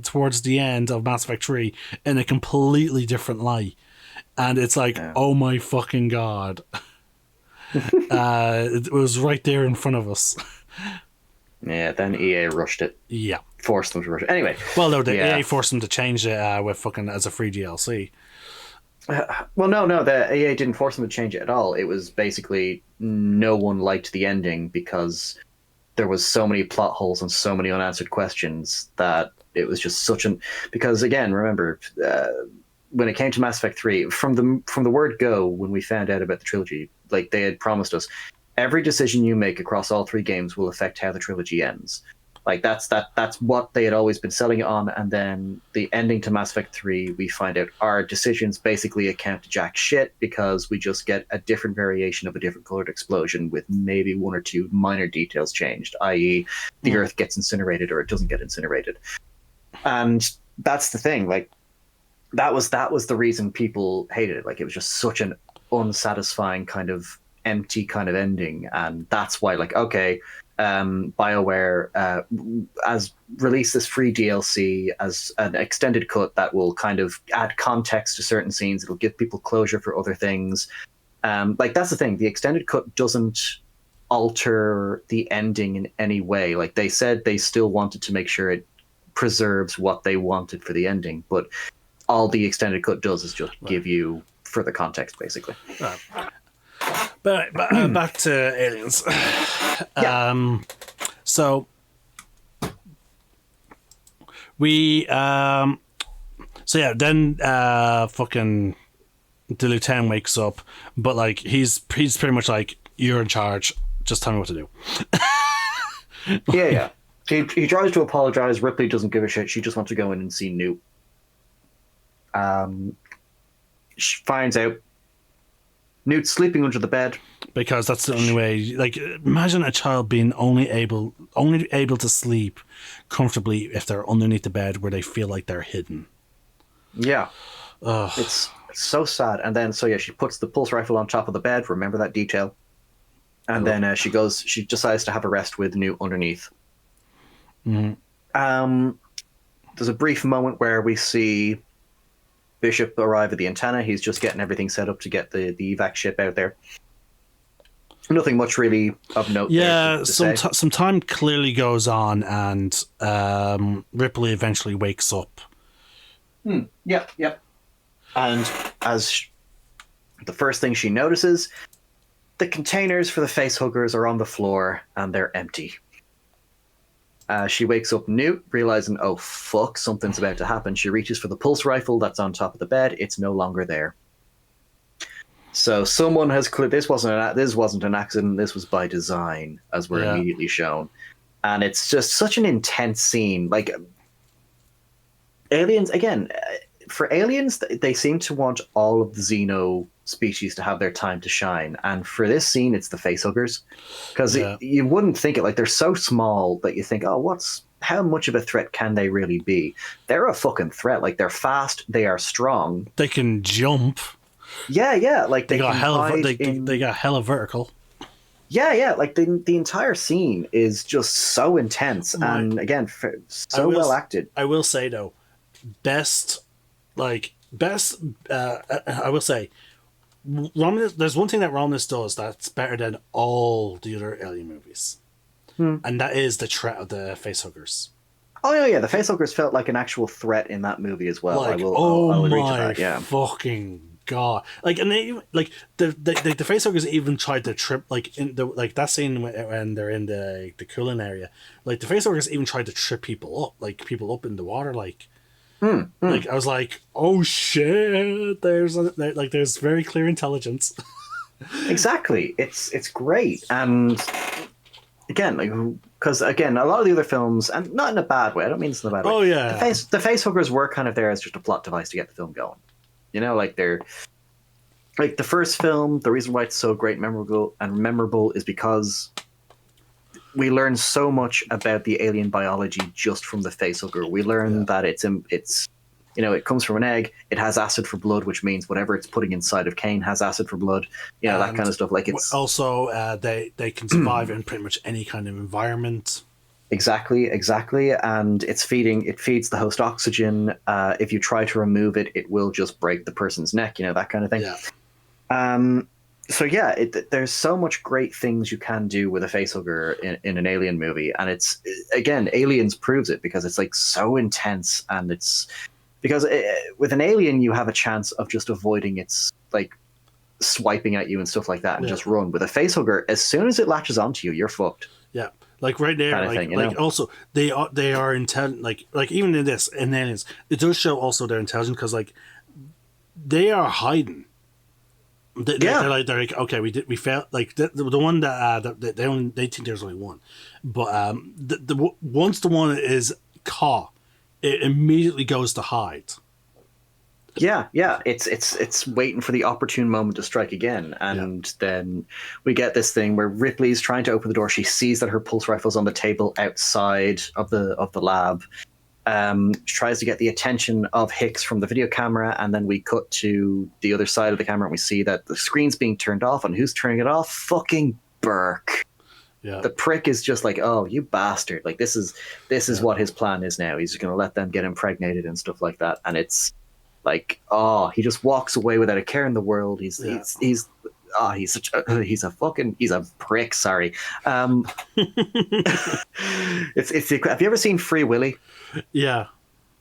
towards the end of Mass Effect 3 in a completely different light. And it's oh my fucking god. It was right there in front of us. Yeah, then EA rushed it. Yeah. Forced them to rush it. Anyway. Well, no, EA forced them to change it with fucking as a free DLC. Well, no, the EA didn't force them to change it at all. It was basically no one liked the ending because there was so many plot holes and so many unanswered questions that it was just such an... Because, again, remember... when it came to Mass Effect 3, from the word go, when we found out about the trilogy, they had promised us, every decision you make across all 3 games will affect how the trilogy ends. Like that's what they had always been selling it on. And then the ending to Mass Effect 3, we find out our decisions basically account to jack shit because we just get a different variation of a different colored explosion with maybe one or two minor details changed, i.e. the Earth gets incinerated or it doesn't get incinerated. And that's the thing. Like that was the reason people hated it. Like it was just such an unsatisfying kind of empty kind of ending, and that's why, like, okay, BioWare has released this free DLC as an extended cut that will kind of add context to certain scenes. It'll give people closure for other things. Like that's the thing. The extended cut doesn't alter the ending in any way. Like they said, they still wanted to make sure it preserves what they wanted for the ending, but all the extended cut does is just give you further context, basically. But back to Aliens. Yeah. So we then fucking the lieutenant wakes up, but like he's pretty much like, you're in charge, just tell me what to do. Yeah. He tries to apologize. Ripley doesn't give a shit. She just wants to go in and see Newt. She finds out Newt's sleeping under the bed because that's the only way. Like, imagine a child being only able to sleep comfortably if they're underneath the bed where they feel like they're hidden. Yeah. Ugh. It's so sad. And then she puts the pulse rifle on top of the bed. Remember that detail. And then she decides to have a rest with Newt underneath. Mm-hmm. There's a brief moment where we see Bishop arrive at the antenna. He's just getting everything set up to get the evac ship out there. Nothing much really of note. Yeah, some time clearly goes on, and Ripley eventually wakes up. Yep. And as the first thing she notices, the containers for the facehuggers are on the floor and they're empty. She wakes up Newt, realizing, oh fuck, something's about to happen. She reaches for the pulse rifle that's on top of the bed. It's no longer there. So someone has this wasn't an accident. This was by design, as we're immediately shown. And it's just such an intense scene. Like Aliens, again, for Aliens, they seem to want all of the Xeno species to have their time to shine, and for this scene it's the facehuggers, because you wouldn't think it. Like they're so small that you think, oh, how much of a threat can they really be? They're a fucking threat. Like they're fast, they are strong, they can jump. Yeah, like they got hella vertical. Yeah, like the entire scene is just so intense, and again, well acted. I will say though, best I will say, Romulus, there's one thing that Romulus does that's better than all the other Alien movies, and that is the threat of the facehuggers. Oh yeah, the facehuggers felt like an actual threat in that movie as well. Like, I'll agree to that. Yeah, fucking god! Like, and they like the facehuggers even tried to trip, like in the that scene when they're in the cooling area. Like the facehuggers even tried to trip people up in the water. Like I was like, oh shit! There's very clear intelligence. Exactly, it's great, and again, because a lot of the other films, and not in a bad way. I don't mean this in a bad way. Oh yeah, the facehuggers were kind of there as just a plot device to get the film going. You know, like they're like the first film. The reason why it's so great, memorable is because we learn so much about the alien biology just from the facehugger. We learn that it's it comes from an egg. It has acid for blood, which means whatever it's putting inside of Kane has acid for blood. You know, that kind of stuff. Like it's also they can survive in pretty much any kind of environment. Exactly, and it feeds the host oxygen. If you try to remove it, it will just break the person's neck. You know, that kind of thing. Yeah. So yeah, there's so much great things you can do with a facehugger in an Alien movie, and it's again, Aliens proves it because it's like so intense, and it's because with an alien you have a chance of just avoiding its like swiping at you and stuff like that, and just run. With a facehugger, as soon as it latches onto you, you're fucked. Yeah, like right there, kind of thing, like also they are intelligent. Like even in Aliens, it does show also they're intelligent because like they are hiding. They're like, okay, we failed. Like the one that they think there's only one, but once the one is caught, it immediately goes to hide. Yeah, it's waiting for the opportune moment to strike again, and then we get this thing where Ripley's trying to open the door. She sees that her pulse rifle's on the table outside of the lab. She tries to get the attention of Hicks from the video camera, and then we cut to the other side of the camera and we see that the screen's being turned off, and who's turning it off? Fucking Burke. Yeah. The prick is just like, oh, you bastard. Like this is what his plan is now. He's going to let them get impregnated and stuff like that. And it's like, oh, he just walks away without a care in the world. He's a prick. Sorry. Have you ever seen Free Willy? Yeah.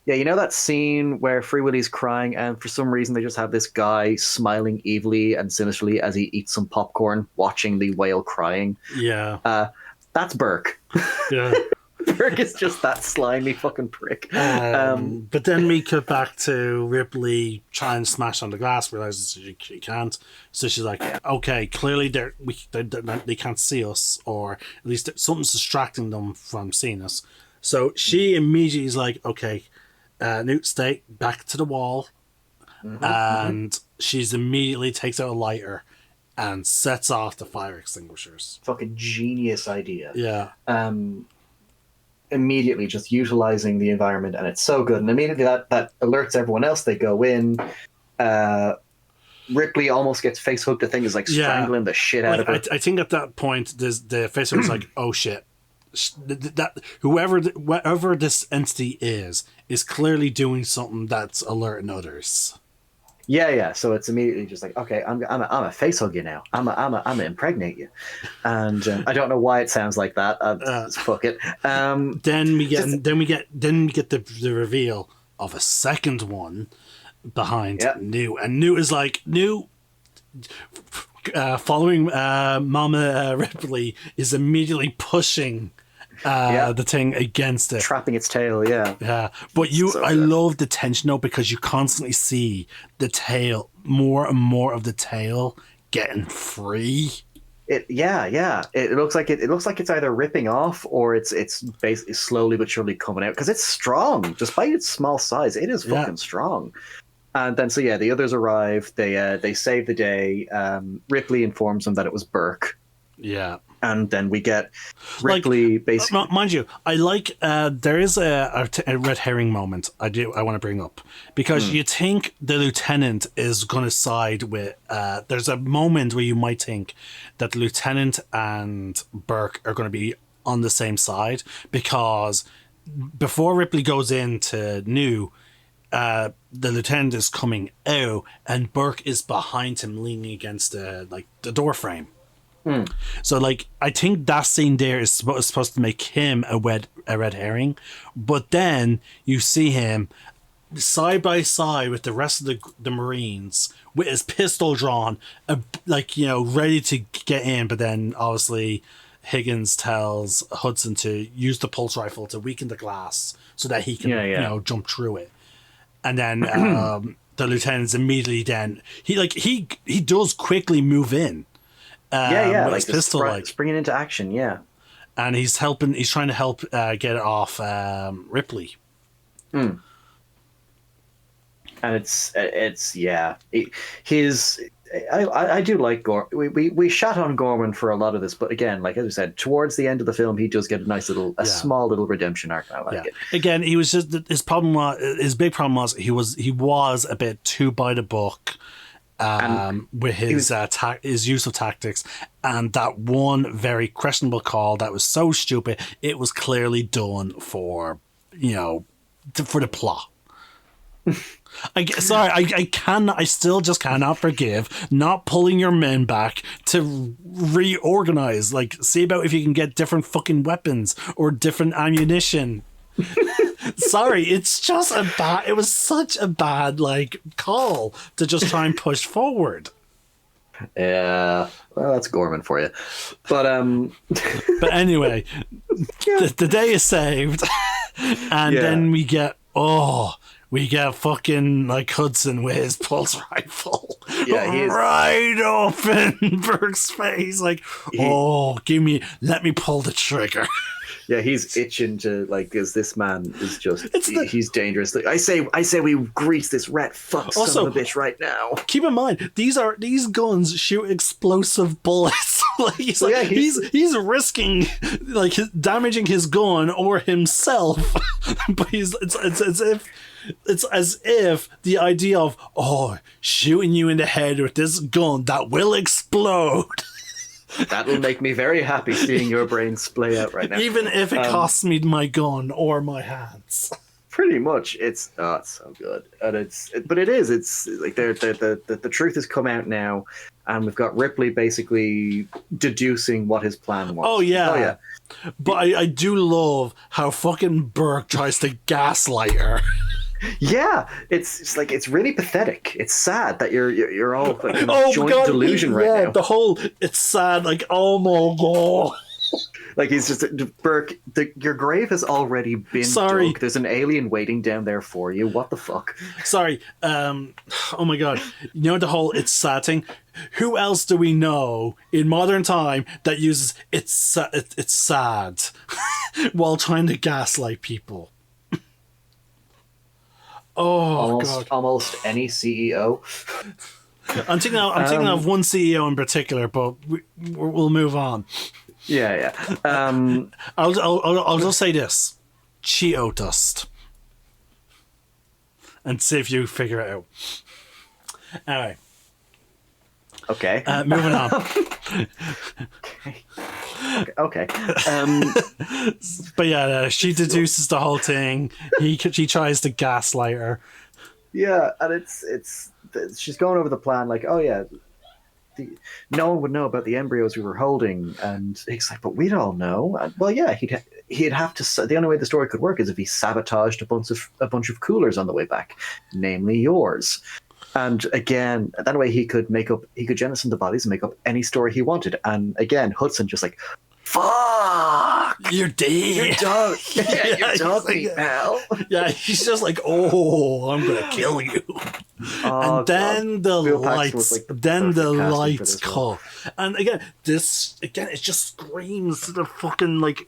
Yeah, you know that scene where Free Willy's crying and for some reason they just have this guy smiling evilly and sinisterly as he eats some popcorn, watching the whale crying? Yeah. That's Burke. Yeah. Burke is just that slimy fucking prick. But then we cut back to Ripley trying to smash on the glass, realizes she can't. So she's like, okay, clearly they can't see us, or at least something's distracting them from seeing us. So she immediately is like, okay, Newt, stay back to the wall. And she's immediately takes out a lighter and sets off the fire extinguishers. Fucking genius idea. Yeah. Immediately just utilizing the environment, and it's so good. And immediately that alerts everyone else. They go in. Ripley almost gets face hooked. The thing is like strangling the shit out of her. I think at that point, the face was like, oh shit. That whatever this entity is clearly doing something that's alerting others. Yeah. So it's immediately just like, okay, I'm a face hug you now. I'm a impregnate you, and I don't know why it sounds like that. Fuck it. Then we get the reveal of a second one behind Newt, and Newt is like following Mama Ripley is immediately pushing the thing against it, trapping its tail. Yeah. But I love the tension though, because you constantly see the tail, more and more of the tail getting free. It looks like it's either ripping off or it's basically slowly but surely coming out, because it's strong despite its small size. It is fucking strong. And then the others arrive. They save the day. Ripley informs them that it was Burke. Yeah. And then we get Ripley basically. Mind you, I like there is a red herring moment I want to bring up, because you think the lieutenant is going to side with. There's a moment where you might think that the lieutenant and Burke are going to be on the same side, because before Ripley goes into New, the lieutenant is coming out and Burke is behind him, leaning against the door frame. So I think that scene there is supposed to make him a red herring, but then you see him side by side with the rest of the Marines with his pistol drawn, ready to get in. But then obviously Higgins tells Hudson to use the pulse rifle to weaken the glass so that he can jump through it. And then the lieutenant's immediately he does quickly move in. With his pistol, springing into action, and he's trying to help get it off Ripley. And I do like Gorman. We shot on Gorman for a lot of this, but again, as we said, towards the end of the film, he does get a small little redemption arc. I like it. Again, he was just his big problem was he was a bit too by the book. With his use of tactics, and that one very questionable call that was so stupid, it was clearly done for for the plot. I still just cannot forgive not pulling your men back to reorganize. See about if you can get different fucking weapons or different ammunition. Sorry, it's just it was such a bad call to just try and push forward. Yeah, well, that's Gorman for you. But but anyway, the day is saved, and then we get we get fucking like Hudson with his pulse rifle, Yeah, right up in Burke's face, like, let me pull the trigger. Yeah, he's itching to, like, because this man is just, he's dangerous. Like, I say we grease this rat fuck son of a bitch right now. Keep in mind, these guns shoot explosive bullets. Like, he's risking, like, damaging his gun or himself. But it's as if the idea of, shooting you in the head with this gun that will explode. That'll make me very happy seeing your brain splay out right now. Even if it costs me my gun or my hands. Pretty much, it's so good, and it's like the truth has come out now, and we've got Ripley basically deducing what his plan was. Oh yeah. But I do love how fucking Burke tries to gaslight her. Yeah, it's like, it's really pathetic. It's sad that you're all like in joint delusion right now. The whole, it's sad, like, oh my god. Like, he's just, Burke, your grave has already been dug. There's an alien waiting down there for you. What the fuck? Sorry. Oh my god. You know the whole it's sad thing? Who else do we know in modern time that uses it's sad while trying to gaslight people? Almost any CEO. I'm thinking of one CEO in particular, but we'll move on. Yeah. I'll just say this: Cheeto dust, and see if you figure it out. Anyway. Okay. Moving on. Okay. But yeah, she deduces the whole thing. She tries to gaslight her. Yeah, and it's she's going over the plan, like, oh yeah, no one would know about the embryos we were holding, and he's like, but we'd all know. And, well, yeah, he'd have to. The only way the story could work is if he sabotaged a bunch of coolers on the way back, namely yours. And again, that way he could jettison the bodies and make up any story he wanted. And again, Hudson just like, fuck, you're dead. You're done. Yeah, you're done, me, pal. Yeah, he's just like, I'm gonna kill you. And then the lights come. And again, it just screams the fucking, like,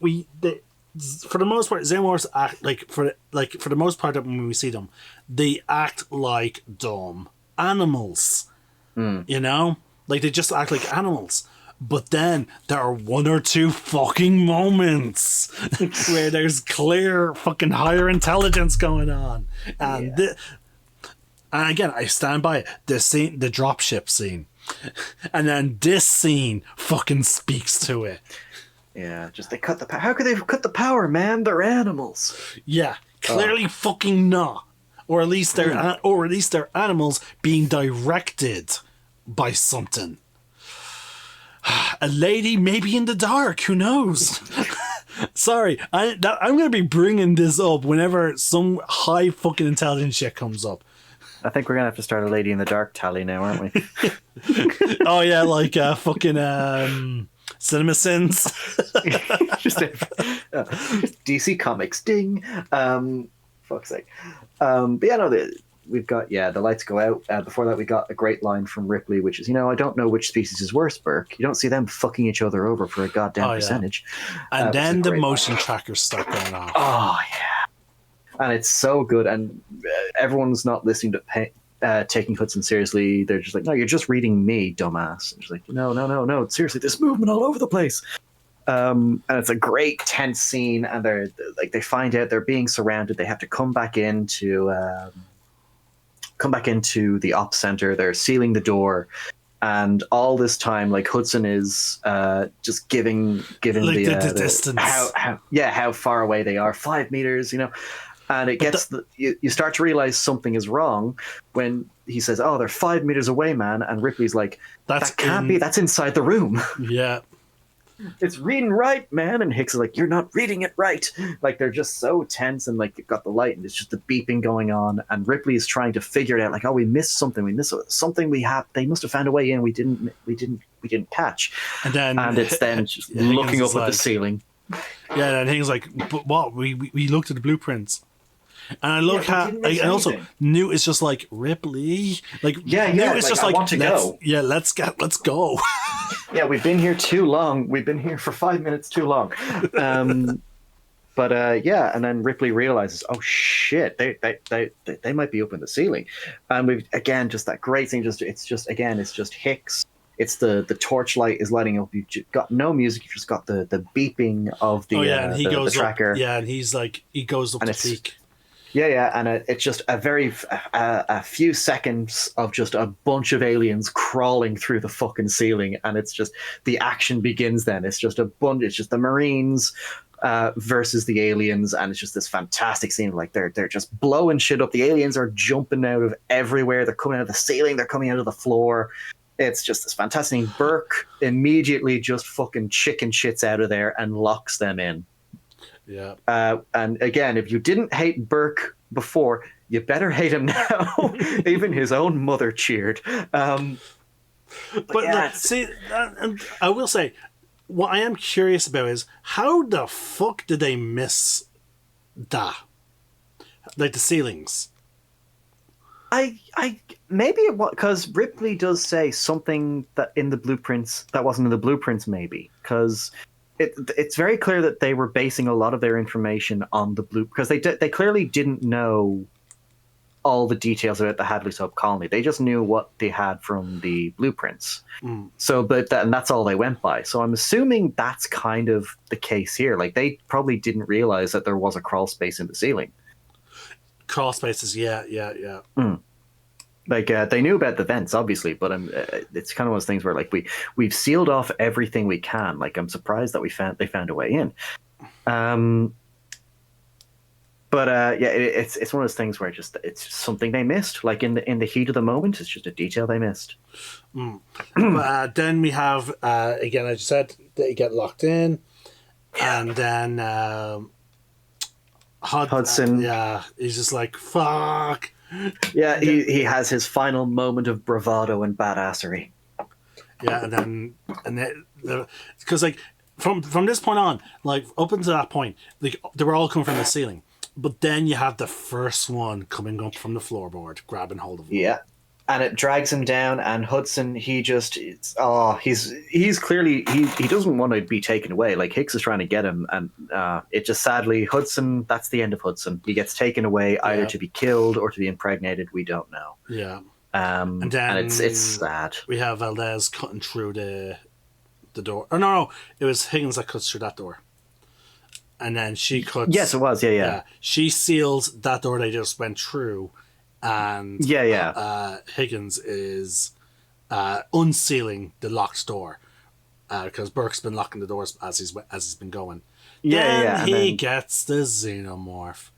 for the most part, Xenomorphs act for the most part when we see them, they act like dumb animals. You know? Like, they just act like animals. But then there are one or two fucking moments where there's clear fucking higher intelligence going on. And and again, I stand by it. The dropship scene. And then this scene fucking speaks to it. Yeah, just they cut the power. How could they cut the power, man? They're animals. Yeah, clearly fucking not. Or at least they're animals being directed by something. A lady maybe in the dark, who knows? Sorry, I'm going to be bringing this up whenever some high fucking intelligence shit comes up. I think we're going to have to start a Lady in the Dark tally now, aren't we? Oh yeah, like fucking Cinema Sins. just DC Comics, ding. Fuck's sake. But yeah, no, we've got, the lights go out. Before that, we got a great line from Ripley, which is, I don't know which species is worse, Burke. You don't see them fucking each other over for a goddamn percentage. And then the motion trackers start going off. Oh, yeah. And it's so good. And everyone's not listening to taking Hudson seriously. They're just like, no, you're just reading me, dumbass. And she's like, no. Seriously, there's movement all over the place. And it's a great tense scene. And they're like, they find out they're being surrounded. They have to come back into the op center. They're sealing the door, and all this time, like, Hudson is just giving like the distance, how far away they are, 5 meters, and it gets you start to realize something is wrong when he says, "Oh, they're 5 meters away, man," and Ripley's like, "That can't be. That's inside the room." Yeah. It's reading right, man. And Hicks is like, you're not reading it right. Like, they're just so tense, and like, you've got the light and it's just the beeping going on. And Ripley is trying to figure it out. Like, oh, we missed something. We missed something. They must have found a way in. We didn't catch. And it's then just looking up at the ceiling. Yeah, and Hicks like, but what? We looked at the blueprints. And I look at, and also Newt is just like Ripley, like Newt is just I want to go. Yeah, let's go. Yeah, we've been here too long. We've been here for 5 minutes too long. But and then Ripley realizes, oh shit, they might be up in the ceiling, and we've again just that great thing. It's just Hicks. It's the torchlight is lighting up. You've got no music. You've just got the beeping of the and he goes the tracker. Up, and he's like he goes up to peak. Yeah, and it's just a few seconds of just a bunch of aliens crawling through the fucking ceiling, and it's just the action begins. Then it's just it's just the Marines versus the aliens, and it's just this fantastic scene. Like they're just blowing shit up. The aliens are jumping out of everywhere. They're coming out of the ceiling. They're coming out of the floor. It's just this fantastic thing. Burke immediately just fucking chicken shits out of there and locks them in. Yeah. And again, if you didn't hate Burke before, you better hate him now. Even his own mother cheered. But yeah, see, and I will say, what I am curious about is how the fuck did they miss that? Like the ceilings. I maybe it was because Ripley does say something that in the blueprints that wasn't in the blueprints, maybe because it's very clear that they were basing a lot of their information on the blue because they clearly didn't know all the details about the Hadley sub colony. They just knew what they had from the blueprints. So, and that's all they went by. So I'm assuming that's kind of the case here. Like they probably didn't realize that there was a crawl space in the ceiling. Crawl spaces, yeah. Like they knew about the vents, obviously, but it's kind of one of those things where like we've sealed off everything we can. Like I'm surprised that they found a way in. But it's one of those things where it's just something they missed. Like in the heat of the moment, it's just a detail they missed. But then we have again, as you said, they get locked in, and then Hudson, he's just like fuck. Yeah, he has his final moment of bravado and badassery. Yeah, and then because like from this point on, like up until that point, like they were all coming from the ceiling, but then you have the first one coming up from the floorboard, grabbing hold of him. Yeah, and it drags him down, and Hudson, he's clearly he doesn't want to be taken away. Like Hicks is trying to get him, and it just sadly Hudson. That's the end of Hudson. He gets taken away either to be killed or to be impregnated. We don't know. Yeah, and it's sad. We have Valdez cutting through the door. Oh no, it was Higgins that cuts through that door, and then she cuts. Yes, it was. Yeah. She seals that door they just went through. And Higgins is unsealing the locked door because Burke's been locking the doors as he's been going. Then he gets the Xenomorph.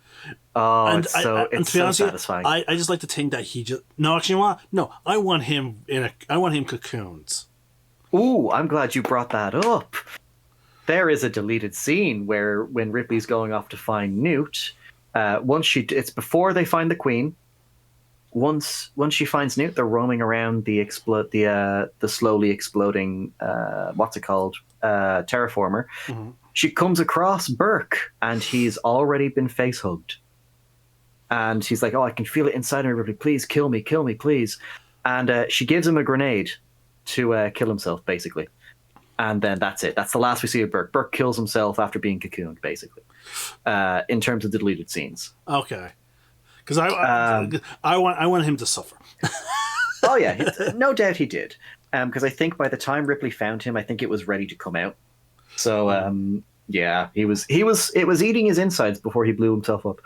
Oh, and it's so satisfying. I just like to think that he just actually, you know what? No, I want him cocooned. Ooh, I'm glad you brought that up. There is a deleted scene where when Ripley's going off to find Newt, it's before they find the Queen. Once she finds Newt, they're roaming around the slowly exploding what's it called terraformer. Mm-hmm. She comes across Burke, and he's already been face hugged. And he's like, "Oh, I can feel it inside of me, Ripley. Please kill me, please." And she gives him a grenade to kill himself, basically. And then that's it. That's the last we see of Burke. Burke kills himself after being cocooned, basically. In terms of the deleted scenes. Okay. Because I want him to suffer. Oh yeah, no doubt he did. Because I think by the time Ripley found him, I think it was ready to come out. So it was eating his insides before he blew himself up.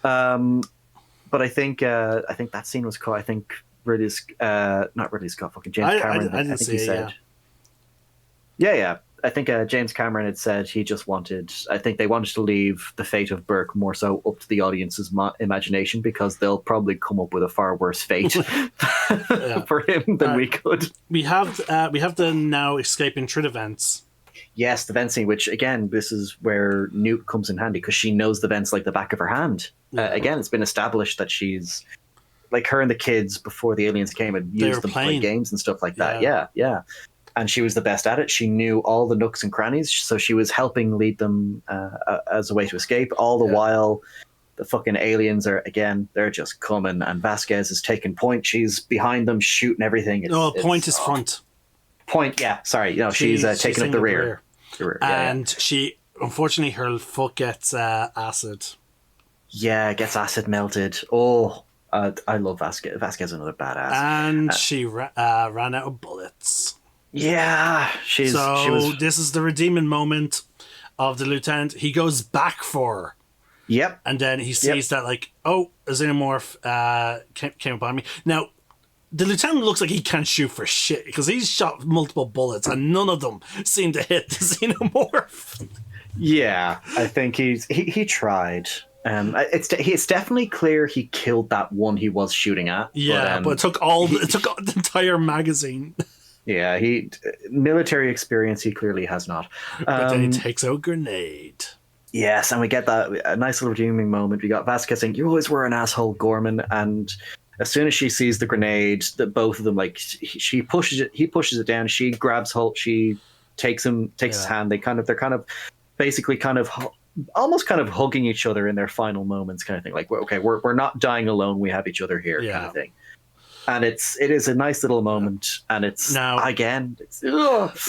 But I think that scene was cool. I think not Ridley Scott, fucking James Cameron. I think he said. Yeah. I think James Cameron had said he just wanted. I think they wanted to leave the fate of Burke more so up to the audience's imagination because they'll probably come up with a far worse fate for him than we could. We have the now escaping through the vents. Yes, the vent scene. Which again, this is where Newt comes in handy because she knows the vents like the back of her hand. Again, it's been established that she's like her and the kids before the aliens came and used them to play games and stuff like that. Yeah. And she was the best at it. She knew all the nooks and crannies, so she was helping lead them as a way to escape. All the while, the fucking aliens are, again, they're just coming, and Vasquez is taking point. She's behind them, shooting everything. Point is front. Point, yeah, sorry. She's taking up the rear. And she, unfortunately, her foot gets acid. Yeah, it gets acid melted. Oh, I love Vasquez. Vasquez is another badass. And she ran out of bullets. Yeah, she was. This is the redeeming moment of the lieutenant. He goes back for her. Yep. And then he sees that, like, a Xenomorph came upon me. Now, the lieutenant looks like he can't shoot for shit because he's shot multiple bullets and none of them seem to hit the Xenomorph. Yeah, I think he tried. It's definitely clear he killed that one he was shooting at. Yeah, but it took the entire magazine. Yeah, military experience he clearly has not. But then he takes out a grenade. Yes, and we get a nice little redeeming moment. We got Vasquez saying, "You always were an asshole, Gorman," and as soon as she sees the grenade, that both of them, like, he pushes it down. She grabs hold. She takes his hand. They're kind of basically almost kind of hugging each other in their final moments, kind of thing. Like, we're not dying alone. We have each other here, kind of thing. And it is a nice little moment, and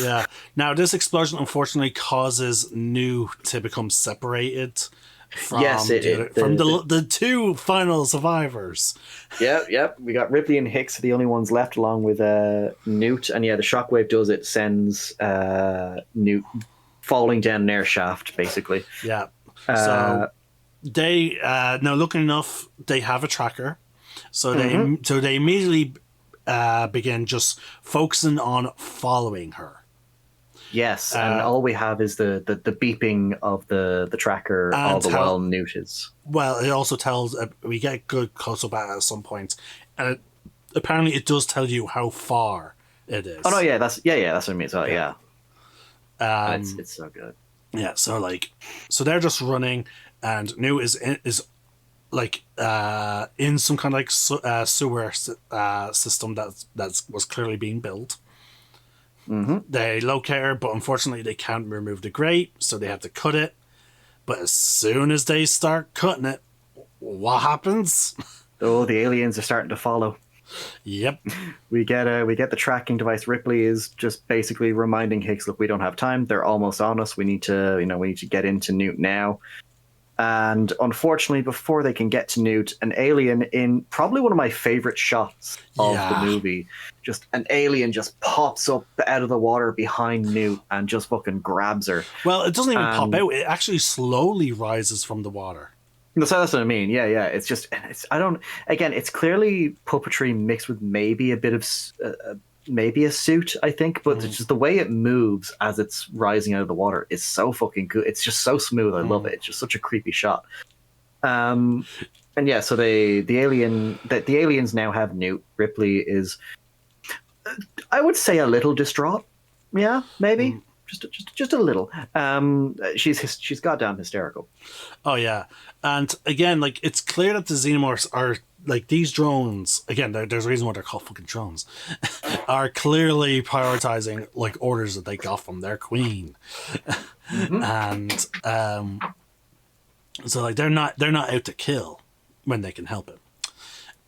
yeah. Now this explosion unfortunately causes Newt to become separated from the two final survivors. Yep. We got Ripley and Hicks are the only ones left, along with Newt, and the shockwave does it, sends Newt falling down an air shaft, basically. Yeah. So they now, luckily enough, they have a tracker. So they immediately begin just focusing on following her. Yes, and all we have is the beeping of the tracker all the while Newt is. Well, it also tells, we get good close-up at some point, and apparently it does tell you how far it is. Oh no, yeah, that's what I mean. So yeah, it's so good. Yeah, so they're just running, and Newt is in some kind of sewer system that was clearly being built. Mm-hmm. They locate her, but unfortunately they can't remove the grate, so they have to cut it. But as soon as they start cutting it, what happens? Oh, the aliens are starting to follow. Yep. We get the tracking device. Ripley is just basically reminding Hicks, look, we don't have time. They're almost on us. We need to get into Newt now. And unfortunately, before they can get to Newt, an alien, in probably one of my favorite shots of the movie, just an alien just pops up out of the water behind Newt and just fucking grabs her. Well, it doesn't even pop out. It actually slowly rises from the water. So that's what I mean. Yeah. It's just, it's clearly puppetry mixed with maybe a bit of maybe a suit, I think, but it's just the way it moves as it's rising out of the water is so fucking good. It's just so smooth. I love it. It's just such a creepy shot. And yeah, so the aliens now have Newt. Ripley is, I would say, a little distraught. Yeah, maybe just a little. She's goddamn hysterical. Oh yeah, and again, like, it's clear that the Xenomorphs are, like, these drones, again, there's a reason why they're called fucking drones, are clearly prioritizing, like, orders that they got from their queen. And so, like, they're not out to kill when they can help it.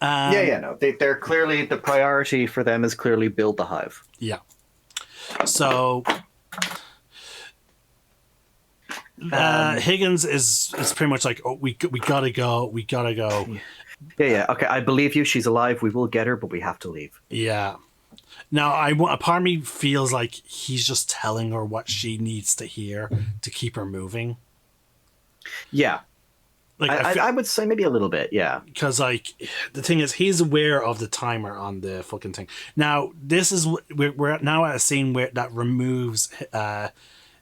No, they're clearly, the priority for them is clearly build the hive. Yeah. So Higgins is pretty much like, we gotta go. Yeah. Okay, I believe you. She's alive. We will get her, but we have to leave. Yeah. Now, a part of me feels like he's just telling her what she needs to hear to keep her moving. Yeah. Like, I would say maybe a little bit, yeah. Because, like, the thing is, he's aware of the timer on the fucking thing. Now, we're now at a scene where that removes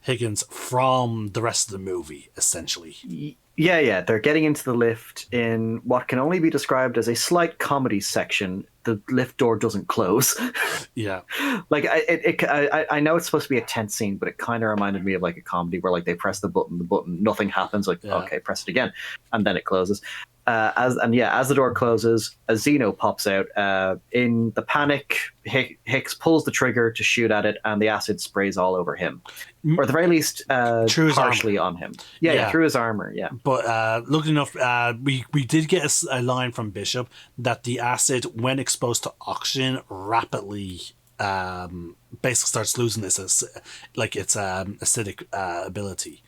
Higgins from the rest of the movie, essentially. Yeah. They're getting into the lift in what can only be described as a slight comedy section. The lift door doesn't close. Yeah. Like, I know it's supposed to be a tense scene, but it kind of reminded me of, like, a comedy where, like, they press the button, nothing happens. Like, okay, press it again, and then it closes. as the door closes, a Xeno pops out. In the panic, Hicks pulls the trigger to shoot at it, and the acid sprays all over him, or at the very least, partially on him. Yeah, through his armor. Yeah, but luckily enough, we did get a line from Bishop that the acid, when exposed to oxygen, rapidly basically starts losing its acidic ability.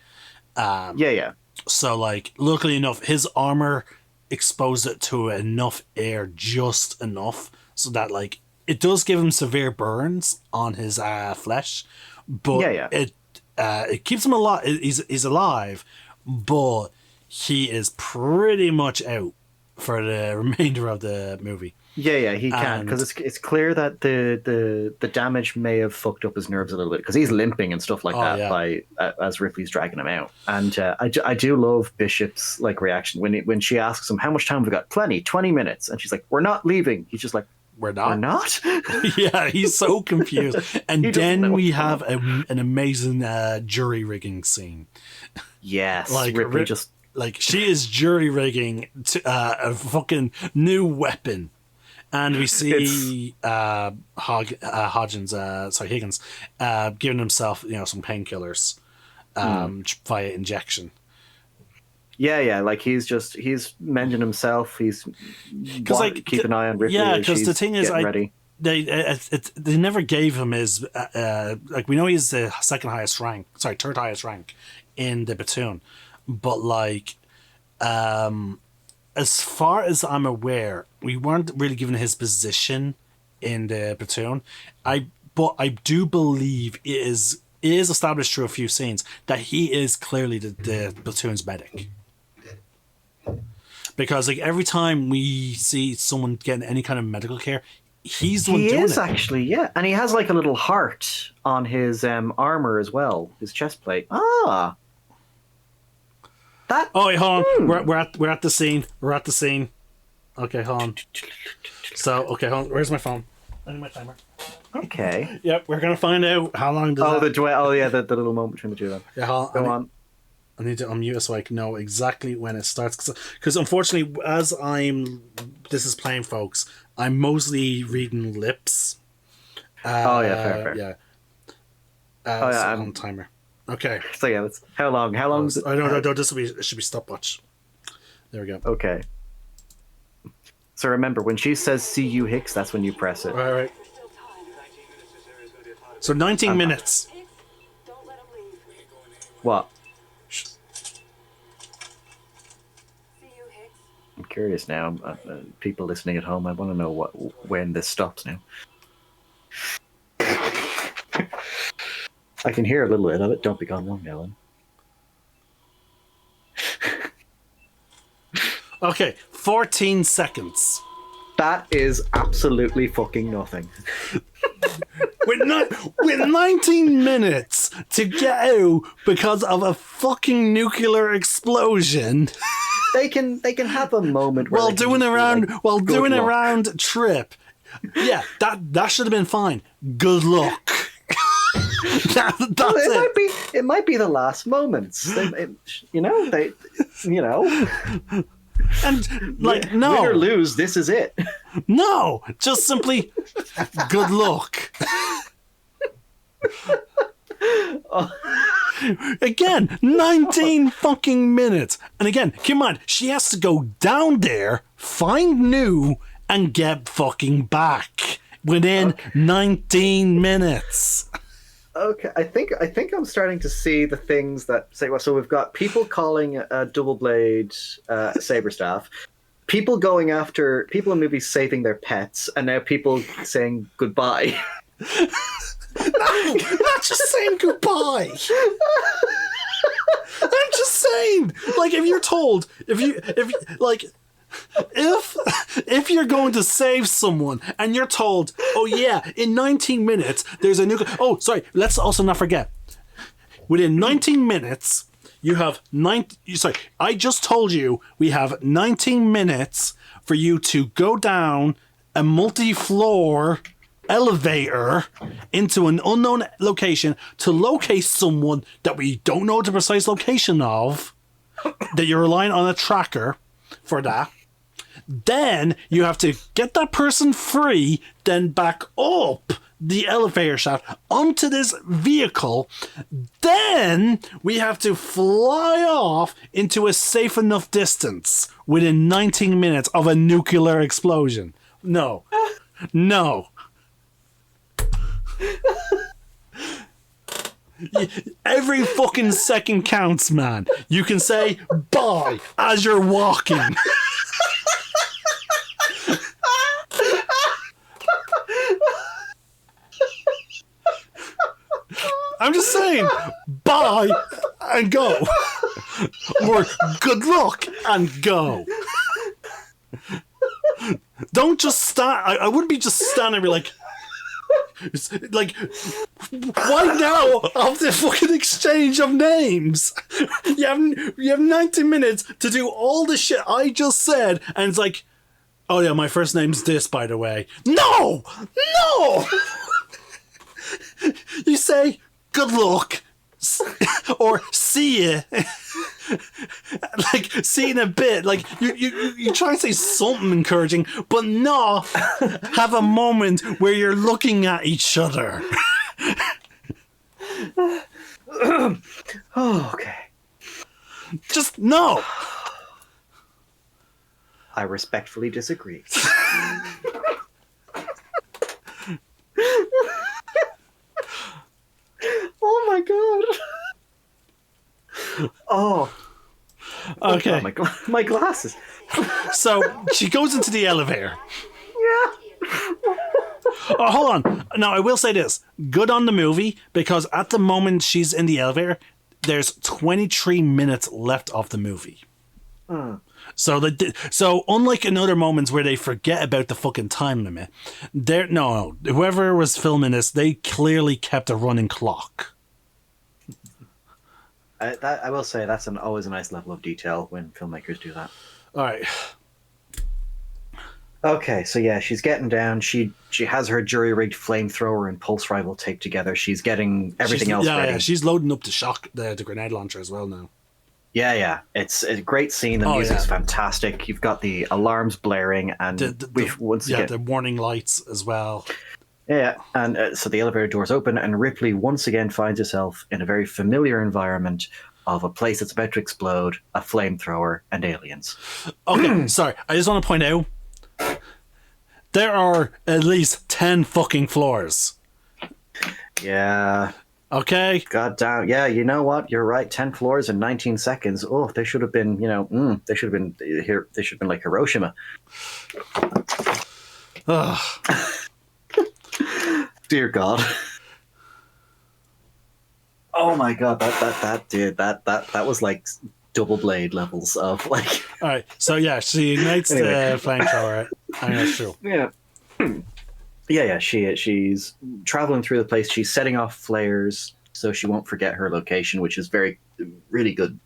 So, like, luckily enough, his armor exposed it to enough air, just enough, so that, like, it does give him severe burns on his flesh, but it keeps him alive. He's alive, but he is pretty much out for the remainder of the movie. Yeah, he can, because it's clear that the damage may have fucked up his nerves a little bit, because he's limping and stuff like that by as Ripley's dragging him out. And I do love Bishop's like reaction when she asks him, how much time have we got? Plenty, 20 minutes. And she's like, we're not leaving. He's just like, we're not? Yeah, he's so confused. And then we have an amazing jury rigging scene. Yes, like Ripley just... Like, she is jury rigging a fucking new weapon. And we see Higgins giving himself, some painkillers via injection. Yeah, like he's mending himself. He's keep an eye on Ripley. Yeah, because the thing is, ready. They never gave him his we know he's the third highest rank in the platoon, but like as far as I'm aware, we weren't really given his position in the platoon. But I do believe it is established through a few scenes that he is clearly the platoon's medic. Because like every time we see someone getting any kind of medical care, he's the one doing it. He is actually, yeah. And he has like a little heart on his armor as well, his chest plate. Ah. Oh, wait, hold on. We're at the scene. We're at the scene. Okay, hold on. So, hold on. Where's my phone? I need my timer. Okay. Yep, we're gonna find out how long does the little moment between the two of them. Yeah, hold on. Go on. I need to unmute it so I can know exactly when it starts. Because unfortunately, as this is playing, folks, I'm mostly reading lips. Fair. Yeah. I'm on timer. Okay. So yeah, how long? How long? No. It should be stopwatch. There we go. Okay. So remember, when she says "See you, Hicks," that's when you press it. Right. So 19 minutes. What? I'm curious now. People listening at home, I want to know when this stops now. I can hear a little bit of it. Don't be gone long, Ellen. Okay, 14 seconds. That is absolutely fucking nothing. with 19 minutes to get out because of a fucking nuclear explosion. They can have a moment where doing a round trip. Yeah, that should have been fine. Good luck. It might be the last moments. And like, no, win or lose, this is it. No, just simply good luck. Again, 19 fucking minutes. And again, keep in mind, she has to go down there, find Newt, and get fucking back within 19 minutes. Okay, I think I'm starting to see the things that say. Well, so we've got people calling a double blade saber staff, people going after people in movies saving their pets, and now people saying goodbye. No, not just saying goodbye. I'm just saying, like, if you're going to save someone and you're told, oh yeah, in 19 minutes there's a nuclear. Oh, sorry. Let's also not forget. Within 19 minutes, you have I just told you we have 19 minutes for you to go down a multi-floor elevator into an unknown location to locate someone that we don't know the precise location of, that you're relying on a tracker for that. Then you have to get that person free, then back up the elevator shaft onto this vehicle. Then we have to fly off into a safe enough distance within 19 minutes of a nuclear explosion. No. No. Every fucking second counts, man. You can say bye as you're walking. I'm just saying, bye and go. Or good luck and go. Don't just stand. I wouldn't be just standing there like, why now of the fucking exchange of names? You have 90 minutes to do all the shit I just said, and it's like, oh yeah, my first name's this, by the way. No! No! You say, good luck, or see ya. Like, see in a bit. Like, you try and say something encouraging, but not have a moment where you're looking at each other. Oh, okay. Just no. I respectfully disagree. Oh my god. Oh. Okay. Oh god, my glasses. So she goes into the elevator. Yeah. Oh, hold on. Now, I will say this. Good on the movie, because at the moment she's in the elevator, there's 23 minutes left of the movie. So unlike in other moments where they forget about the fucking time limit, whoever was filming this, they clearly kept a running clock. I will say that's always a nice level of detail when filmmakers do that. All right. Okay, so yeah, she's getting down. She has her jury-rigged flamethrower and pulse rifle taped together. She's getting everything else ready. Yeah, she's loading up the grenade launcher as well now. Yeah. It's a great scene. The music's fantastic. You've got the alarms blaring, and the warning lights as well. Yeah, and so the elevator doors open, and Ripley once again finds herself in a very familiar environment of a place that's about to explode, a flamethrower, and aliens. Okay, sorry. I just want to point out, there are at least 10 fucking floors. Yeah. Okay. God damn. Yeah, you know what? You're right. 10 floors in 19 seconds. Oh, they should have been, they should have been here. They should have been like Hiroshima. Dear God. Oh my God. That was like double blade levels of like. All right. So yeah, she ignites the flamethrower. I mean, that's true. Yeah. Yeah. She's traveling through the place. She's setting off flares so she won't forget her location, which is really good,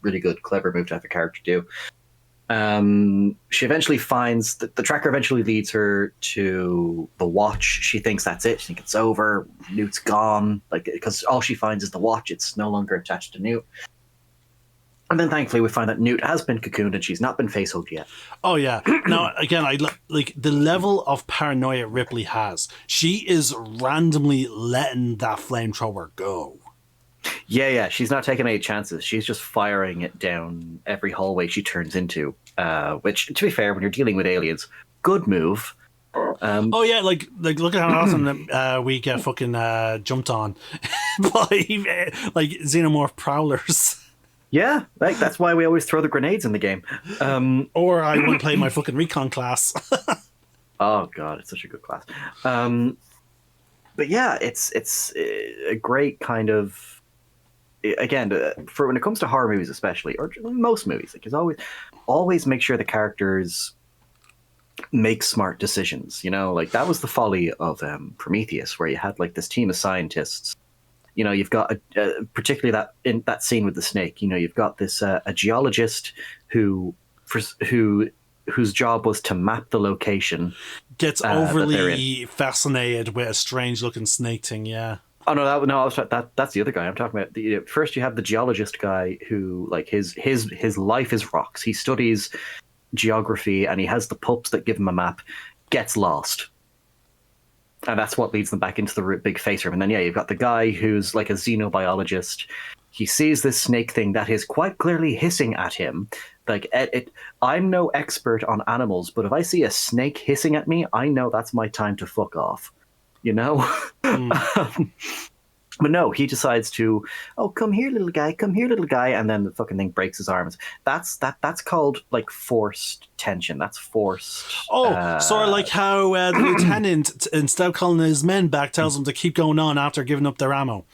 clever move to have a character do. She eventually finds that the tracker eventually leads her to the watch. She thinks that's it. She thinks it's over. Newt's gone. Because all she finds is the watch. It's no longer attached to Newt. And then thankfully we find that Newt has been cocooned and she's not been facehugged yet. Oh yeah. Now again, I like the level of paranoia Ripley has. She is randomly letting that flamethrower go. Yeah. She's not taking any chances. She's just firing it down every hallway she turns into. Which, to be fair, when you're dealing with aliens, good move. Oh yeah, like look at how often we get fucking jumped on by like Xenomorph prowlers. Yeah, like that's why we always throw the grenades in the game. Or I want to play my fucking recon class. Oh god, it's such a good class. But yeah, it's a great kind of, again, for when it comes to horror movies especially, or most movies, like, is always make sure the characters make smart decisions. Like that was the folly of Prometheus, where you had like this team of scientists. You've got particularly that in that scene with the snake. You've got this a geologist whose job was to map the location. Gets overly fascinated with a strange-looking snake thing. Yeah. Oh no, that's the other guy I'm talking about. First, you have the geologist guy who, like, his life is rocks. He studies geography and he has the pups that give him a map, gets lost. And that's what leads them back into the big face room. And then, you've got the guy who's like a xenobiologist. He sees this snake thing that is quite clearly hissing at him. Like, I'm no expert on animals, but if I see a snake hissing at me, I know that's my time to fuck off. You know? But no, he decides to, come here, little guy, and then the fucking thing breaks his arms. That's called like forced tension. That's forced. Sort of like how the lieutenant, instead of calling his men back, tells them to keep going on after giving up their ammo.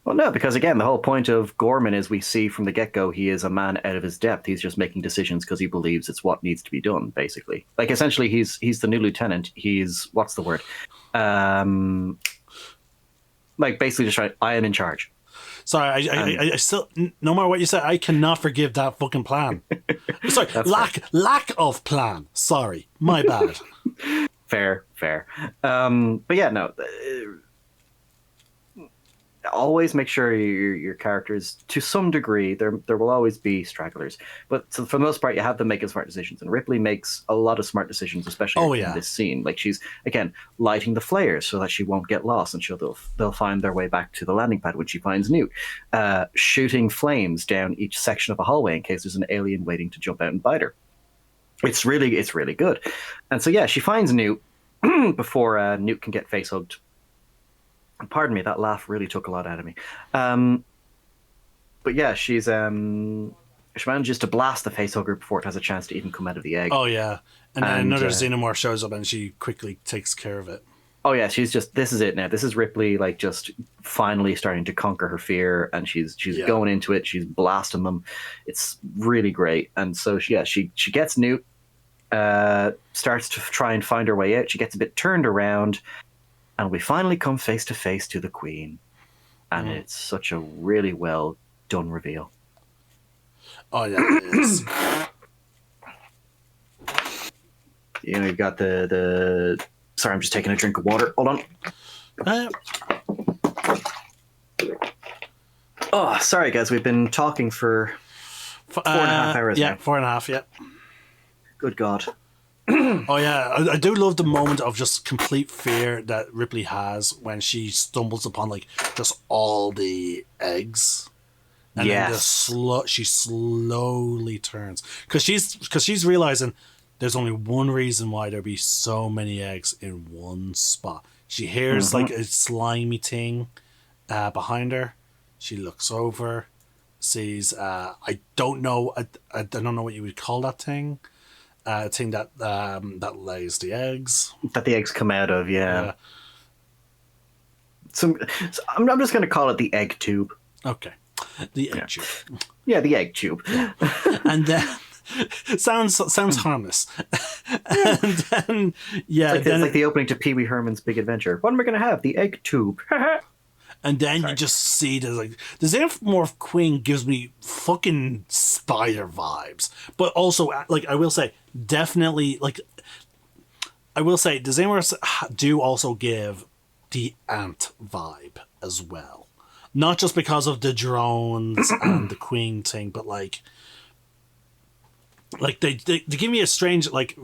Well, no, because again, the whole point of Gorman is we see from the get-go he is a man out of his depth. He's just making decisions because he believes it's what needs to be done, basically. Like, essentially, he's the new lieutenant. He's, what's the word? Like, basically just trying, I am in charge. Sorry, I still, no matter what you say, I cannot forgive that fucking plan. Sorry, lack of plan. Sorry, my bad. Fair. But yeah, no. Always make sure your characters, to some degree, there will always be stragglers, but for the most part, you have them making smart decisions. And Ripley makes a lot of smart decisions, especially in this scene. Like, she's again lighting the flares so that she won't get lost, and they'll find their way back to the landing pad when she finds Newt. Shooting flames down each section of a hallway in case there's an alien waiting to jump out and bite her. It's really good. And so she finds Newt before Newt can get face hugged. Pardon me, that laugh really took a lot out of me. But yeah, she manages to blast the facehugger before it has a chance to even come out of the egg. Oh yeah, and then another xenomorph shows up and she quickly takes care of it. Oh yeah, she's just, this is it now. This is Ripley, like, just finally starting to conquer her fear, and she's going into it. She's blasting them. It's really great. And so she gets Newt, starts to try and find her way out. She gets a bit turned around. And we finally come face to face to the Queen. And it's such a really well done reveal. Oh, yeah, it is. You've got the... Sorry, I'm just taking a drink of water. Hold on. Oh, sorry, guys. We've been talking for 4.5 hours now. 4.5, yeah. Good God. Oh yeah, I do love the moment of just complete fear that Ripley has when she stumbles upon like just all the eggs, and then she slowly turns because she's realizing there's only one reason why there'd be so many eggs in one spot. She hears like a slimy thing behind her. She looks over, sees I don't know what you would call that thing. Thing that lays the eggs. That the eggs come out of, yeah. So I'm just going to call it the egg tube. Okay. The egg tube. Yeah, the egg tube. Yeah. And then... sounds harmless. And then... Yeah. It's like the opening to Pee Wee Herman's Big Adventure. What am I going to have? The egg tube. And then you just see the Xenomorph Queen gives me fucking spider vibes. But also, like, I will say, definitely, like, I will say, the Xenomorphs do also give the ant vibe as well. Not just because of the drones and the Queen thing, but, like they give me a strange, like,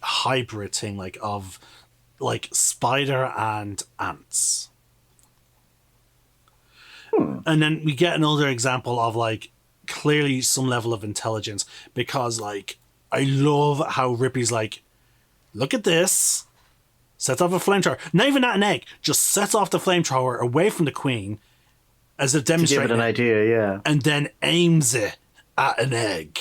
hybrid thing, like, of, like, spider and ants. And then we get another example of, like, clearly some level of intelligence, because, like, I love how Ripley's like, look at this, sets off a flamethrower, not even at an egg, just sets off the flamethrower away from the Queen as a demonstration, to give it an idea, and then aims it at an egg.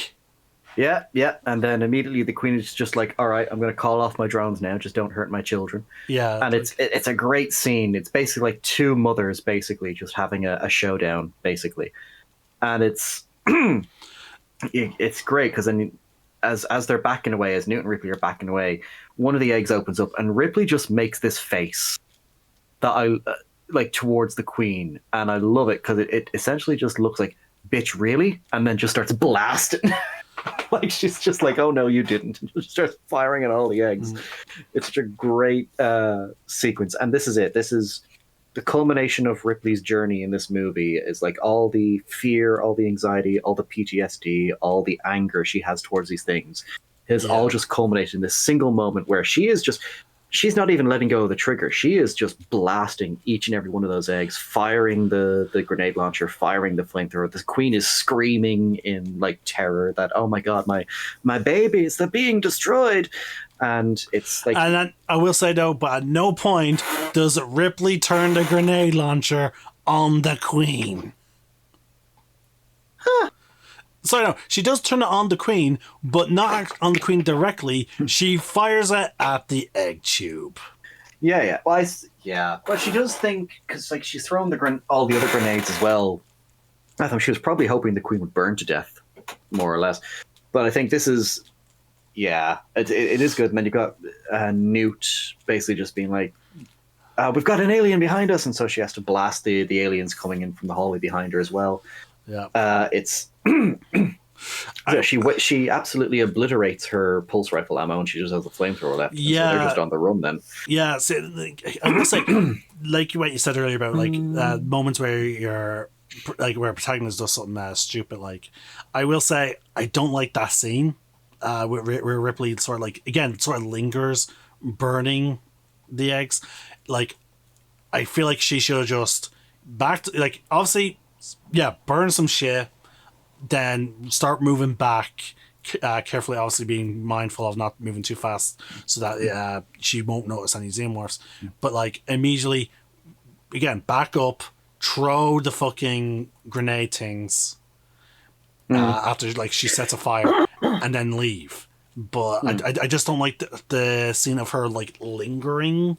Yeah, and then immediately the Queen is just like, all right, I'm going to call off my drones now, just don't hurt my children. Yeah. And it's a great scene. It's basically like two mothers basically just having a showdown, basically. And it's great, because then as they're backing away, as Newt and Ripley are backing away, one of the eggs opens up, and Ripley just makes this face that I like towards the Queen, and I love it, because it essentially just looks like, bitch, really? And then just starts blasting. Like, she's just like, oh no, you didn't. And just starts firing at all the eggs. It's such a great sequence. And this is it. This is the culmination of Ripley's journey in this movie is like all the fear, all the anxiety, all the PTSD, all the anger she has towards these things has all just culminated in this single moment where she's not even letting go of the trigger. She is just blasting each and every one of those eggs, firing the grenade launcher, firing the flamethrower. The queen is screaming in like terror that, oh my god, my babies, they're being destroyed. And it's like, and then, I will say though, but at no point does Ripley turn the grenade launcher on the queen. huh. So no, she does turn it on the queen, but not on the queen directly. She fires it at the egg tube. Yeah. Well, but she does think, because like she's thrown all the other grenades as well. I thought she was probably hoping the queen would burn to death, more or less. But I think this is, it is good. And then you've got Newt basically just being like, we've got an alien behind us, and so she has to blast the aliens coming in from the hallway behind her as well. Yeah, it's she absolutely obliterates her pulse rifle ammo, and she just has a flamethrower left. Yeah, so they're just on the run then. Yeah, so, I will say, like what you said earlier about like moments where you're like where a protagonist does something stupid. Like, I will say I don't like that scene where Ripley sort of like again sort of lingers, burning the eggs. Like, I feel like she should have just like obviously. Yeah, burn some shit, then start moving back carefully, obviously being mindful of not moving too fast so that she won't notice any Xenomorphs. But like immediately, again, back up, throw the fucking grenade things after like she sets a fire and then leave. But I just don't like the scene of her like lingering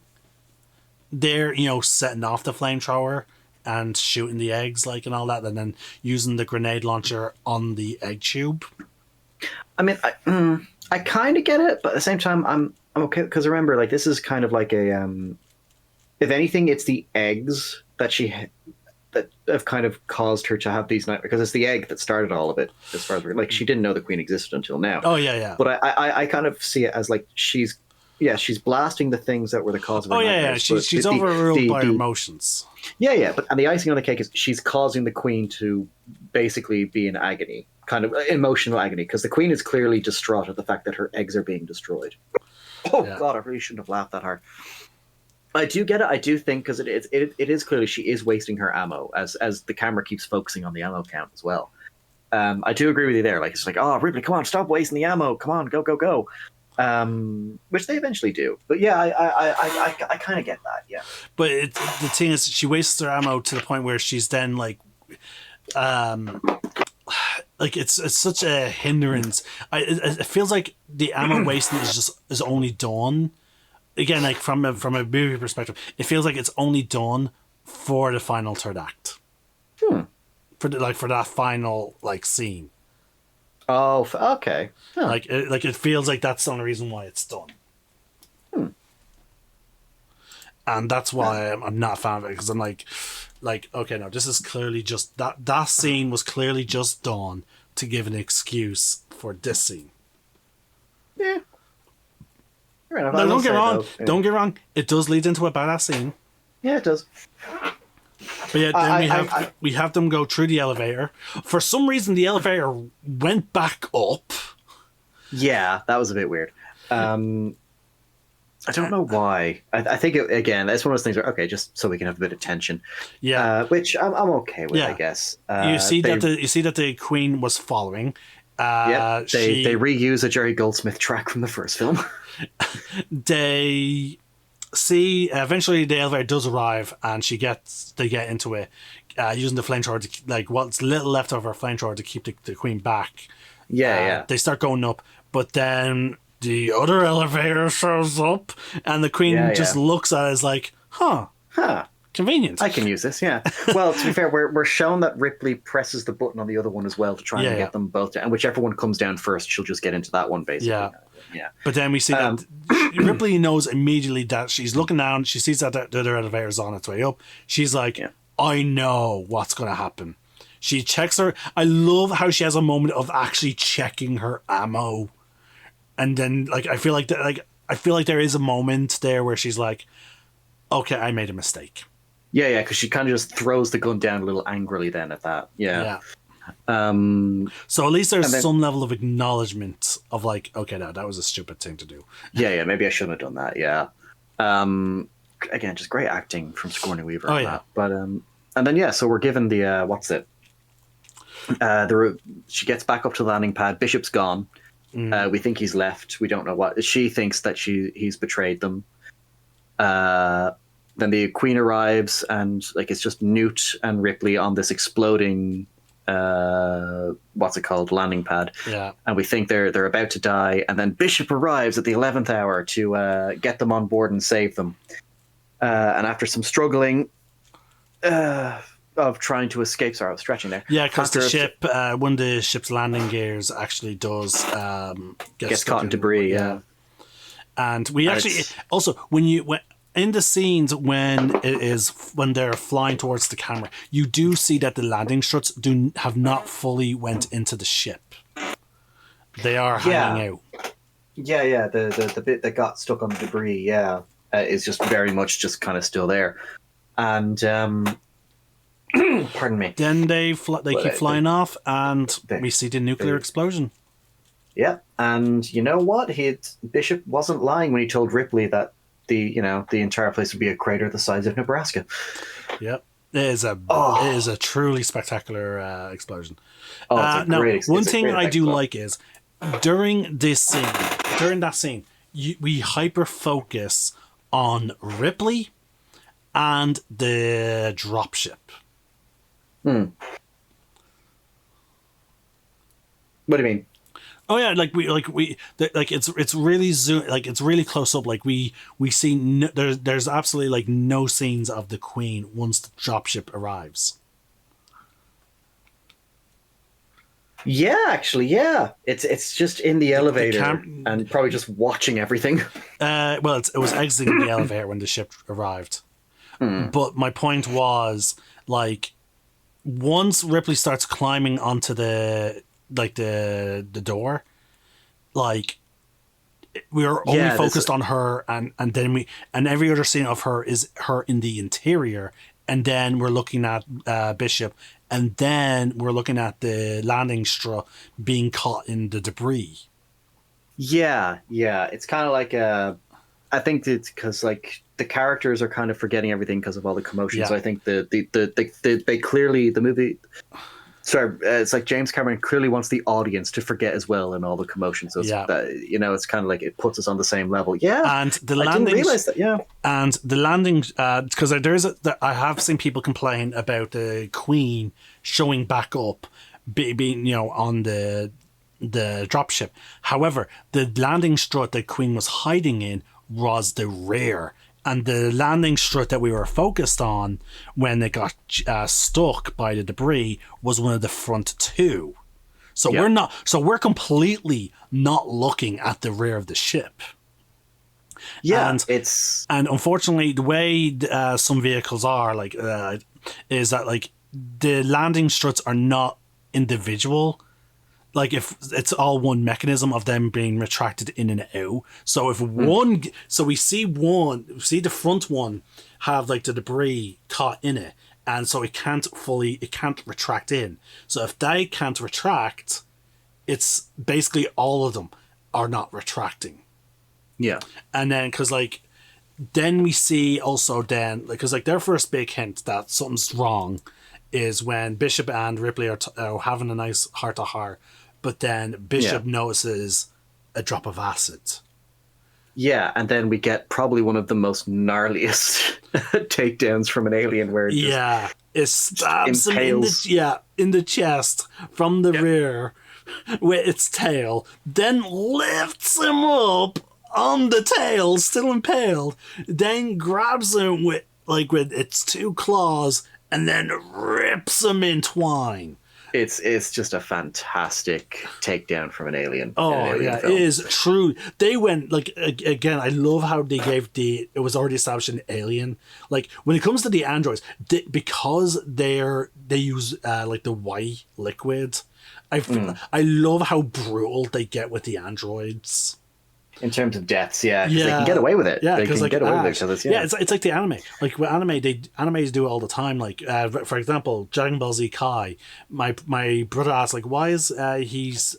there, setting off the flamethrower and shooting the eggs, like, and all that, and then using the grenade launcher on the egg tube. I mean, I kind of get it, but at the same time, I'm okay, because remember, like, this is kind of like a, if anything, it's the eggs that that have kind of caused her to have these nightmares, because it's the egg that started all of it, as far as like, she didn't know the queen existed until now. Oh, yeah. But I kind of see it as like, she's blasting the things that were the cause of her nightmares. Yeah, she's overruled by her emotions. Yeah, and the icing on the cake is she's causing the queen to basically be in agony, kind of emotional agony, because the queen is clearly distraught at the fact that her eggs are being destroyed. God, I really shouldn't have laughed that hard. I do get it. I do think, because it is clearly she is wasting her ammo as the camera keeps focusing on the ammo count as well. I do agree with you there. Like, it's like, oh, Ripley, come on, stop wasting the ammo. Come on, go. Which they eventually do, but yeah, I kind of get that, yeah. But the thing is, she wastes her ammo to the point where she's then like it's such a hindrance. It feels like the ammo wasting is only done again, like from a movie perspective. It feels like it's only done for the final third act, for that final like scene. Oh, okay. Huh. Like it feels like that's the only reason why it's done. And that's why I'm not a fan of it, because I'm like, okay, no, this is clearly just that scene was clearly just done to give an excuse for this scene. Yeah. No, don't get wrong. It does lead into a badass scene. Yeah, it does. But yeah, then we have them go through the elevator. For some reason, the elevator went back up. Yeah, that was a bit weird. I don't know why. I think again, it's one of those things where just so we can have a bit of tension. Yeah, which I'm okay with, I guess. You see that the queen was following. They reuse a Jerry Goldsmith track from the first film. They see eventually the elevator does arrive, and they get into it using the flamethrower to, like, what's little left of her flamethrower to keep the queen back. Yeah. They start going up, but then the other elevator shows up, and the queen just looks at it as like, huh, convenient. I can use this, yeah. Well, to be fair, we're shown that Ripley presses the button on the other one as well to try and get them both down. And whichever one comes down first, she'll just get into that one, basically. Yeah. But then we see that Ripley knows immediately that she's looking down, she sees that the other elevator's on its way up. She's like, I know what's going to happen. She checks her. I love how she has a moment of actually checking her ammo. And then, like, I feel like there is a moment there where she's like, okay, I made a mistake. Yeah, because she kind of just throws the gun down a little angrily then at that. Yeah. So at least there's some level of acknowledgement of like, okay, that was a stupid thing to do. Yeah, maybe I shouldn't have done that. Yeah. Again, just great acting from Sigourney Weaver. But and then so we're given the what's it? She gets back up to the landing pad. Bishop's gone. We think he's left. We don't know what. She thinks that he's betrayed them. Then the Queen arrives, and like it's just Newt and Ripley on this exploding what's it called, landing pad. Yeah. And we think they're about to die, and then Bishop arrives at the 11th hour to get them on board and save them. And after some struggling of trying to escape, sorry, I was stretching there. Yeah, because the ship, one of the ship's landing gears actually does gets caught in debris. Yeah. And we actually also when in the scenes when they're flying towards the camera, you do see that the landing struts have not fully went into the ship. They are hanging out. Yeah. The bit that got stuck on the debris, is just very much just kind of still there. And pardon me. Then they keep flying off, and we see the nuclear explosion. Yeah, and you know what? Bishop wasn't lying when he told Ripley that the entire place would be a crater the size of Nebraska. Yep, it is a truly spectacular explosion. It's a great. One thing I do like is during that scene, we hyper focus on Ripley and the dropship. What do you mean? Oh yeah, it's really it's really close up. Like we see there's absolutely like no scenes of the Queen once the dropship arrives. Yeah, actually, yeah. It's just in the elevator and probably just watching everything. Well, it was exiting the elevator when the ship arrived. But my point was, like, once Ripley starts climbing onto the door, like, we are only focused on her, and then every other scene of her is her in the interior, and then we're looking at Bishop, and then we're looking at the landing strut being caught in the debris. Yeah. It's kind of like I think it's because like the characters are kind of forgetting everything because of all the commotion. So I think they clearly the movie. Sorry, it's like James Cameron clearly wants the audience to forget as well in all the commotion. So it's, it's kind of like it puts us on the same level. Yeah, and the landing. I didn't realize that. Yeah, and the landing because I have seen people complain about the Queen showing back up, being on the dropship. However, the landing strut that Queen was hiding in was the rear. And the landing strut that we were focused on when it got stuck by the debris was one of the front two. So we're completely not looking at the rear of the ship. Yeah, and unfortunately the way some vehicles are is that like the landing struts are not individual. Like if it's all one mechanism of them being retracted in and out. So if we see the front one have like the debris caught in it, and so it can't retract in. So if they can't retract, it's basically all of them are not retracting. Yeah. And then then we see also because their first big hint that something's wrong is when Bishop and Ripley are having a nice heart-to-heart, but then Bishop notices a drop of acid. Yeah, and then we get probably one of the most gnarliest takedowns from an alien where it stabs him in the chest from the rear with its tail, then lifts him up on the tail, still impaled, then grabs him with its two claws, and then rips him in twine. It's just a fantastic takedown from an alien. Oh yeah, film. It is true. They went again. I love how they gave it was already established in Alien. Like when it comes to the androids, because they use the white liquid. I love how brutal they get with the androids. In terms of deaths, because they can get away with it. Yeah, they can like, get away with it because it's it's like the anime. Like with animes do it all the time. Like for example, Dragon Ball Z Kai. My brother asked like, why is he's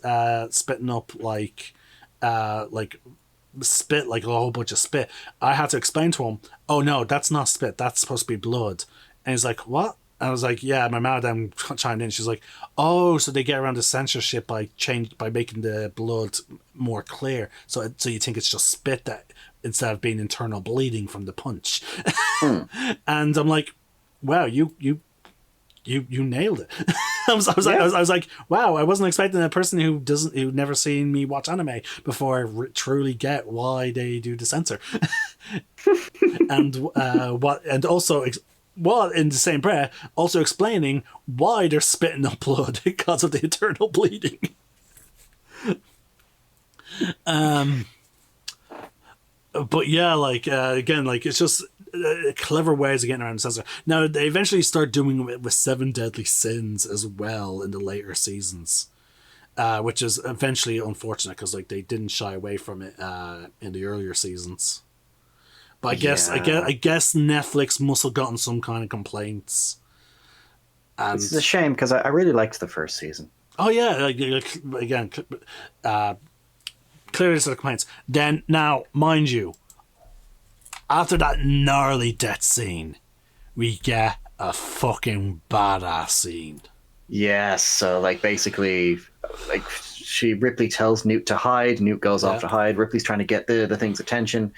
spitting up like spit, like a whole bunch of spit. I had to explain to him, oh no, that's not spit. That's supposed to be blood. And he's like, what? I was like, yeah, my madam chimed in. She's like, oh, so they get around the censorship by making the blood more clear. So you think it's just spit that instead of being internal bleeding from the punch. And I'm like, wow, you nailed it. I was like, wow, I wasn't expecting a person who never seen me watch anime before truly get why they do the censor. And also while in the same breath, also explaining why they're spitting up blood because of the internal bleeding. But yeah, like again, like it's just clever ways of getting around the censor. Now they eventually start doing it with 7 Deadly Sins as well in the later seasons, which is eventually unfortunate because like they didn't shy away from it in the earlier seasons. But I guess Netflix must have gotten some kind of complaints. And it's a shame because I really liked the first season. Oh yeah, like again, clearly it's the complaints. Then now, mind you, after that gnarly death scene, we get a fucking badass scene. Yes, so like basically, like Ripley tells Newt to hide. Newt goes off to hide. Ripley's trying to get the thing's attention.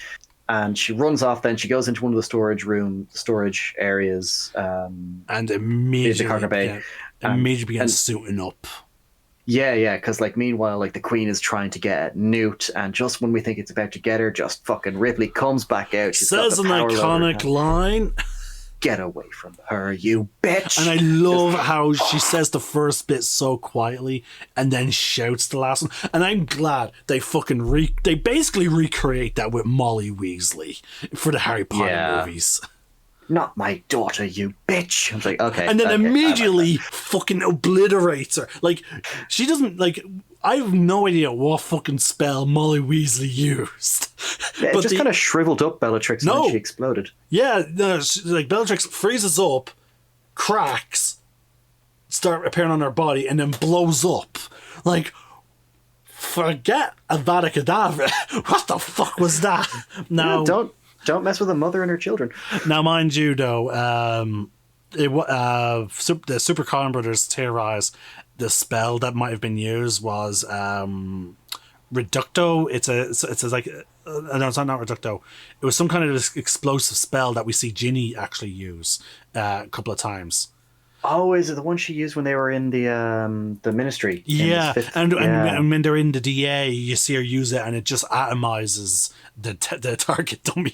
And she runs off. Then she goes into one of the storage areas, and immediately begins suiting up. Yeah, because like meanwhile, like the Queen is trying to get at Newt, and just when we think it's about to get her, just fucking Ripley comes back out. She's says an iconic line. Get away from her, you bitch! And I love how she says the first bit so quietly and then shouts the last one. And I'm glad they fucking they basically recreate that with Molly Weasley for the Harry Potter movies. Not my daughter, you bitch! I was like, okay. And then immediately fucking obliterates her. Like, she doesn't, like, I have no idea what fucking spell Molly Weasley used. Yeah, it just kind of shriveled up Bellatrix and then she exploded. Yeah, no, like Bellatrix freezes up, cracks, start appearing on her body, and then blows up. Like, forget Avada Kedavra. What the fuck was that? Now, don't mess with a mother and her children. Now, mind you, though, the Super Coen Brothers theorized the spell that might have been used was Reducto. It's like no, it's not Reducto. It was some kind of explosive spell that we see Ginny actually use a couple of times. Oh, is it the one she used when they were in the Ministry? Yeah, and when they're in the DA, you see her use it, and it just atomizes the target dummy.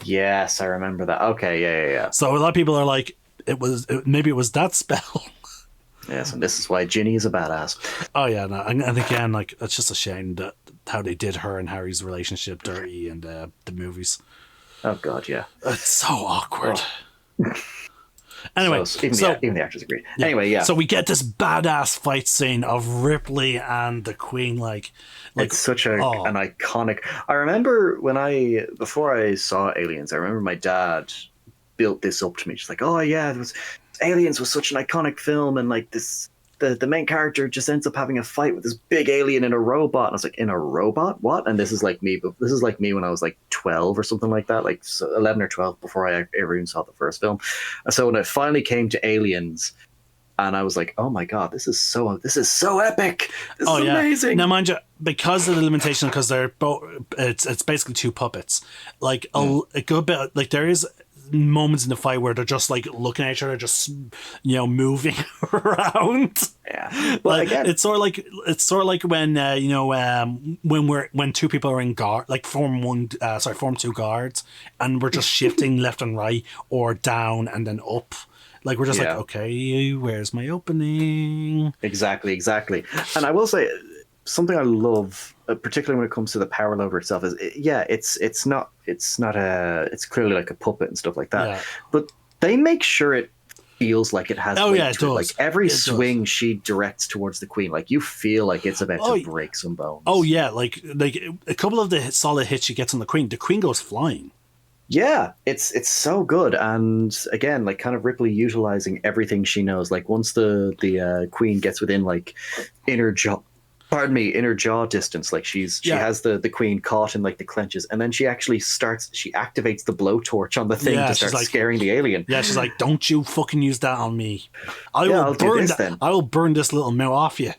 Yes, I remember that. Okay, yeah. So a lot of people are like, maybe it was that spell. Yes, and this is why Ginny is a badass. Oh yeah, no, and again, like it's just a shame that how they did her and Harry's relationship dirty in the movies. Oh god, yeah, it's so awkward. Oh. Anyway, even the actors agreed. Yeah. Anyway, yeah. So we get this badass fight scene of Ripley and the Queen. Like it's such an iconic. I remember before I saw Aliens, I remember my dad built this up to me. She's like, "Oh yeah, Aliens was such an iconic film, and like this, the main character just ends up having a fight with this big alien in a robot." And I was like, "In a robot? What?" And this is like me, but this is like me when I was like 12 or something like that, like 11 or 12 before I ever even saw the first film. And so when it finally came to Aliens, and I was like, "Oh my god, this is so epic! This is amazing!" Now, mind you, because of the limitation, because they're both, it's basically two puppets. Like a good bit, like there is moments in the fight where they're just like looking at each other, just moving around. Yeah, well, like again, it's sort of like when when two people are in guard, like form two guards, and we're just shifting left and right or down and then up. Like we're just like, okay, where's my opening? Exactly. And I will say something I love, particularly when it comes to the power lever itself, is it's clearly like a puppet and stuff like that, but they make sure it feels like it has. Oh yeah, it does. Like every swing she directs towards the queen, like you feel like it's about to break some bones. Oh yeah, like a couple of the solid hits she gets on the queen goes flying. Yeah, it's so good, and again, like kind of Ripley utilizing everything she knows. Like once the queen gets within like inner jaw distance, like she has the queen caught in like the clenches, and then she actually activates the blowtorch on the thing to start scaring the alien. Yeah, she's like, "Don't you fucking use that on me! I will burn this little mouth off you."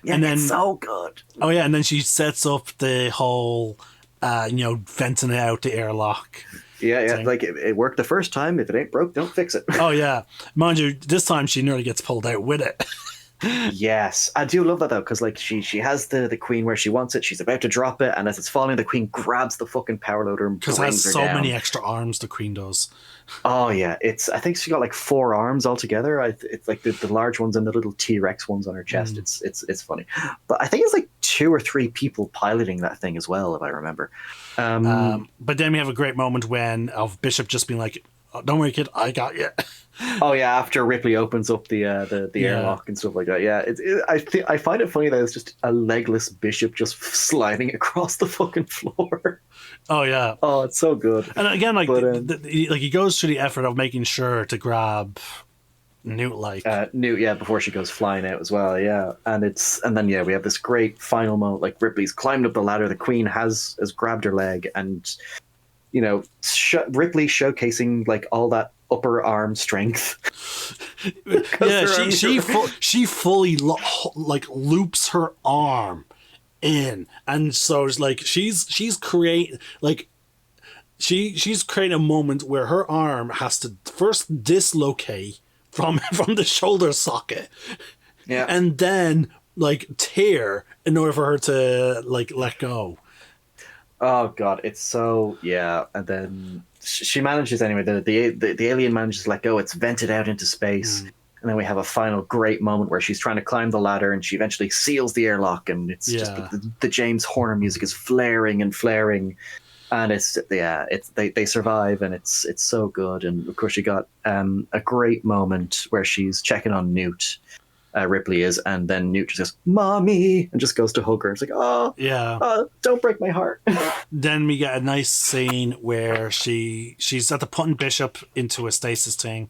Yeah, and then it's so good. Oh yeah, and then she sets up the whole, venting it out the airlock. Yeah, thing. Like it worked the first time. If it ain't broke, don't fix it. Oh yeah, mind you, this time she nearly gets pulled out with it. Yes, I do love that though, because like she has the queen where she wants it. She's about to drop it, and as it's falling, the queen grabs the fucking power loader and brings her down. Because it has so many extra arms. The queen does. Oh yeah, I think she got like 4 arms altogether. It's like the large ones and the little T-Rex ones on her chest. It's funny, but I think it's like 2 or 3 people piloting that thing as well, if I remember. But then we have a great moment of Bishop just being like, oh, "Don't worry, kid, I got you." Oh yeah, after Ripley opens up the airlock and stuff like that. Yeah, I find it funny that it's just a legless Bishop just sliding across the fucking floor. Oh yeah. Oh, it's so good. And again, like he goes through the effort of making sure to grab Newt, Newt, before she goes flying out as well. Yeah, and then we have this great final moment. Like Ripley's climbed up the ladder, the Queen has grabbed her leg, and Ripley showcasing like all that upper arm strength. Yeah, she fully loops her arm in, and so it's like she's creating a moment where her arm has to first dislocate from the shoulder socket, and then tear in order for her to let go. Oh god, it's so and then she manages anyway. The alien manages to let go. It's vented out into space, and then we have a final great moment where she's trying to climb the ladder, and she eventually seals the airlock, and it's just the James Horner music is flaring and flaring, and they survive, and it's so good. And of course, you got a great moment where she's checking on Newt. Ripley is, and then Newt just goes, "Mommy," and just goes to hug her. It's like, don't break my heart. Then we get a nice scene where she's at the putting Bishop into a stasis thing,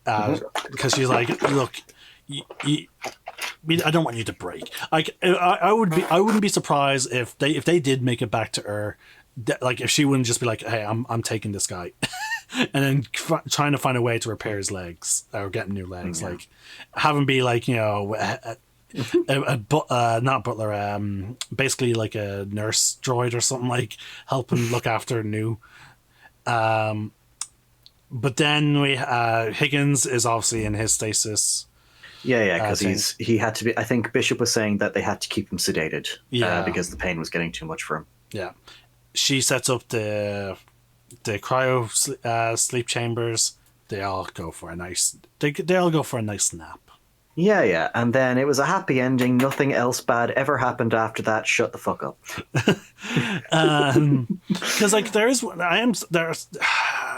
because she's like, "Look, I don't want you to break." I wouldn't be surprised if they did make it back to her, if she wouldn't just be like, "Hey, I'm taking this guy." And then trying to find a way to repair his legs or get new legs, have him be not butler, basically like a nurse droid or something, help him look after New. But then Higgins is obviously in his stasis. Because he had to be. I think Bishop was saying that they had to keep him sedated, because the pain was getting too much for him. Yeah, she sets up the cryo sleep chambers. They all go for a nice nap. Yeah, and then it was a happy ending. Nothing else bad ever happened after that. Shut the fuck up.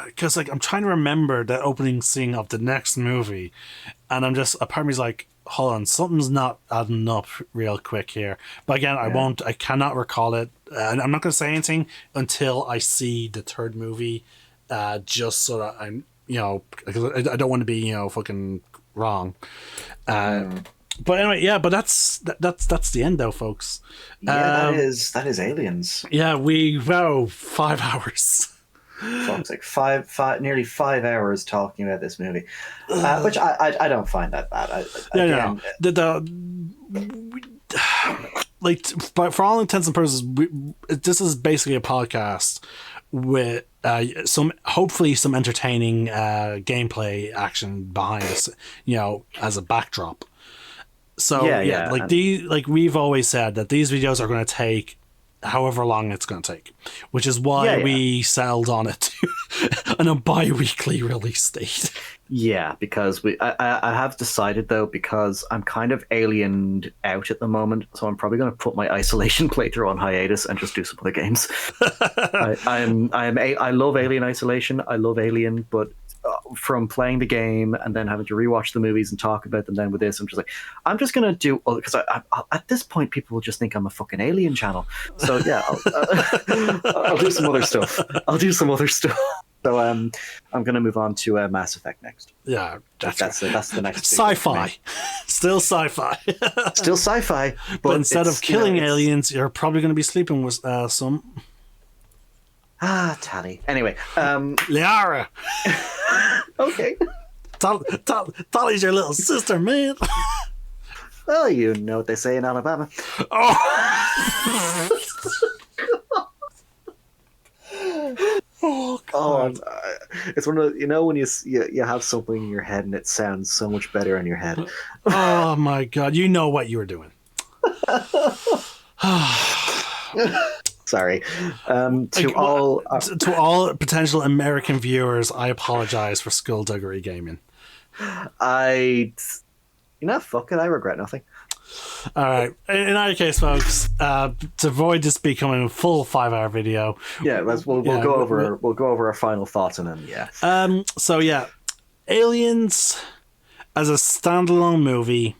Because I'm trying to remember the opening scene of the next movie, and I'm just, a part of me's like, hold on, something's not adding up real quick here. But again, I cannot recall it. And I'm not going to say anything until I see the third movie, just so that I'm, because I don't want to be, fucking wrong. But anyway, but that's the end though, folks. That is Aliens. Yeah, 5 hours. Folks, nearly 5 hours talking about this movie, which I don't find that bad. But for all intents and purposes, this is basically a podcast with hopefully some entertaining gameplay action behind us, as a backdrop. So we've always said that these videos are going to take however long it's going to take, which is why we settled on it on a bi-weekly release date. Yeah, because I have decided though, because I'm kind of aliened out at the moment, so I'm probably going to put my Isolation playthrough on hiatus and just do some other games. I love Alien Isolation. I love Alien, but from playing the game and then having to rewatch the movies and talk about them then with this, I'm just like, I'm just going to do, because at this point people will just think I'm a fucking alien channel. So yeah, I'll do some other stuff. So I'm going to move on to Mass Effect next. Yeah, that's the next sci-fi. Still sci-fi. Still sci-fi. But instead of killing aliens, you're probably going to be sleeping with some. Tally. Anyway, Liara. Okay. Tally's your little sister, man. Well, you know what they say in Alabama. Oh. Oh, God. It's one of when you have something in your head and it sounds so much better in your head. Oh my God! You know what you were doing. Sorry. To all potential American viewers, I apologize for skullduggery gaming. Fuck it. I regret nothing. All right. In either case, folks, to avoid this becoming a full 5-hour video, we'll go over our final thoughts and then So yeah, Aliens as a standalone movie.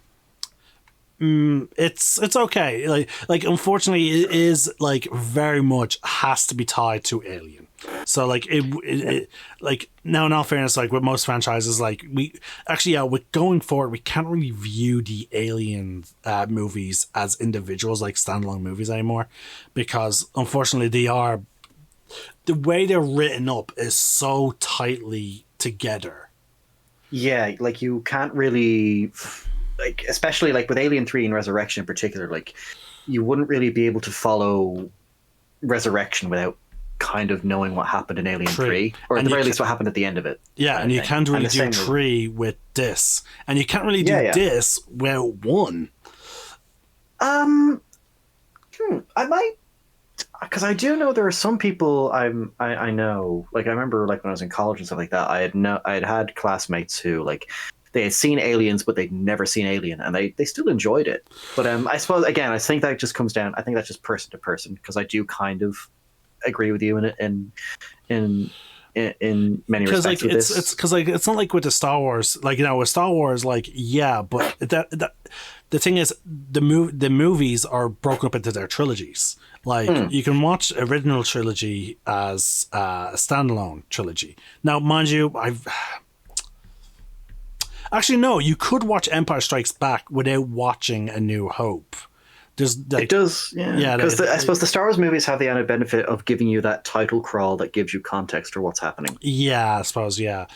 It's okay. Like unfortunately, it is like very much has to be tied to Alien. So like it like now in all fairness, like with most franchises, like with going forward, we can't really view the Alien movies as individuals, like standalone movies anymore, because unfortunately the way they're written up is so tightly together. Yeah, like you can't really. Like, especially like with Alien 3 and Resurrection in particular, like you wouldn't really be able to follow Resurrection without kind of knowing what happened in Alien 3, or at the very least what happened at the end of it. Yeah, and you can't really do 3 with this, and you can't really do this without 1. I might, because I do know there are some people I know, like I remember like when I was in college and stuff like that, I had had classmates who like they had seen Aliens, but they'd never seen Alien, and they still enjoyed it. But I suppose again, I think that just comes down. I think that's just person to person, because I do kind of agree with you in many respects. Like with this. it's because like it's not like with the Star Wars, like with Star Wars, like but that the thing is the movies are broken up into their trilogies. Like you can watch original trilogy as a standalone trilogy. Now, mind you, Actually, no, you could watch Empire Strikes Back without watching A New Hope. It does, yeah. Because I suppose the Star Wars movies have the added benefit of giving you that title crawl that gives you context for what's happening. Yeah, I suppose, yeah.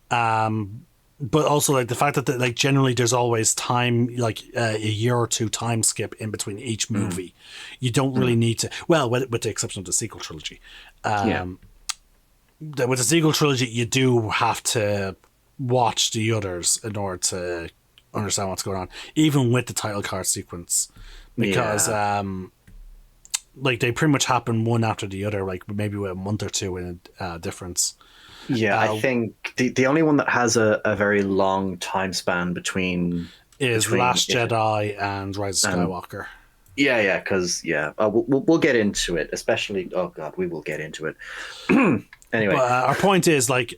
But also, like, the fact that, like, generally there's always time, like, a year or two time skip in between each movie. You don't really need to... Well, with the exception of the sequel trilogy. With the sequel trilogy, you do have to watch the others in order to understand what's going on, even with the title card sequence, because like they pretty much happen one after the other, like maybe with a month or two in a difference. I think the only one that has a very long time span between Last Jedi and Rise of Skywalker. Because we'll get into it, especially we will get into it. Anyway, but, our point is like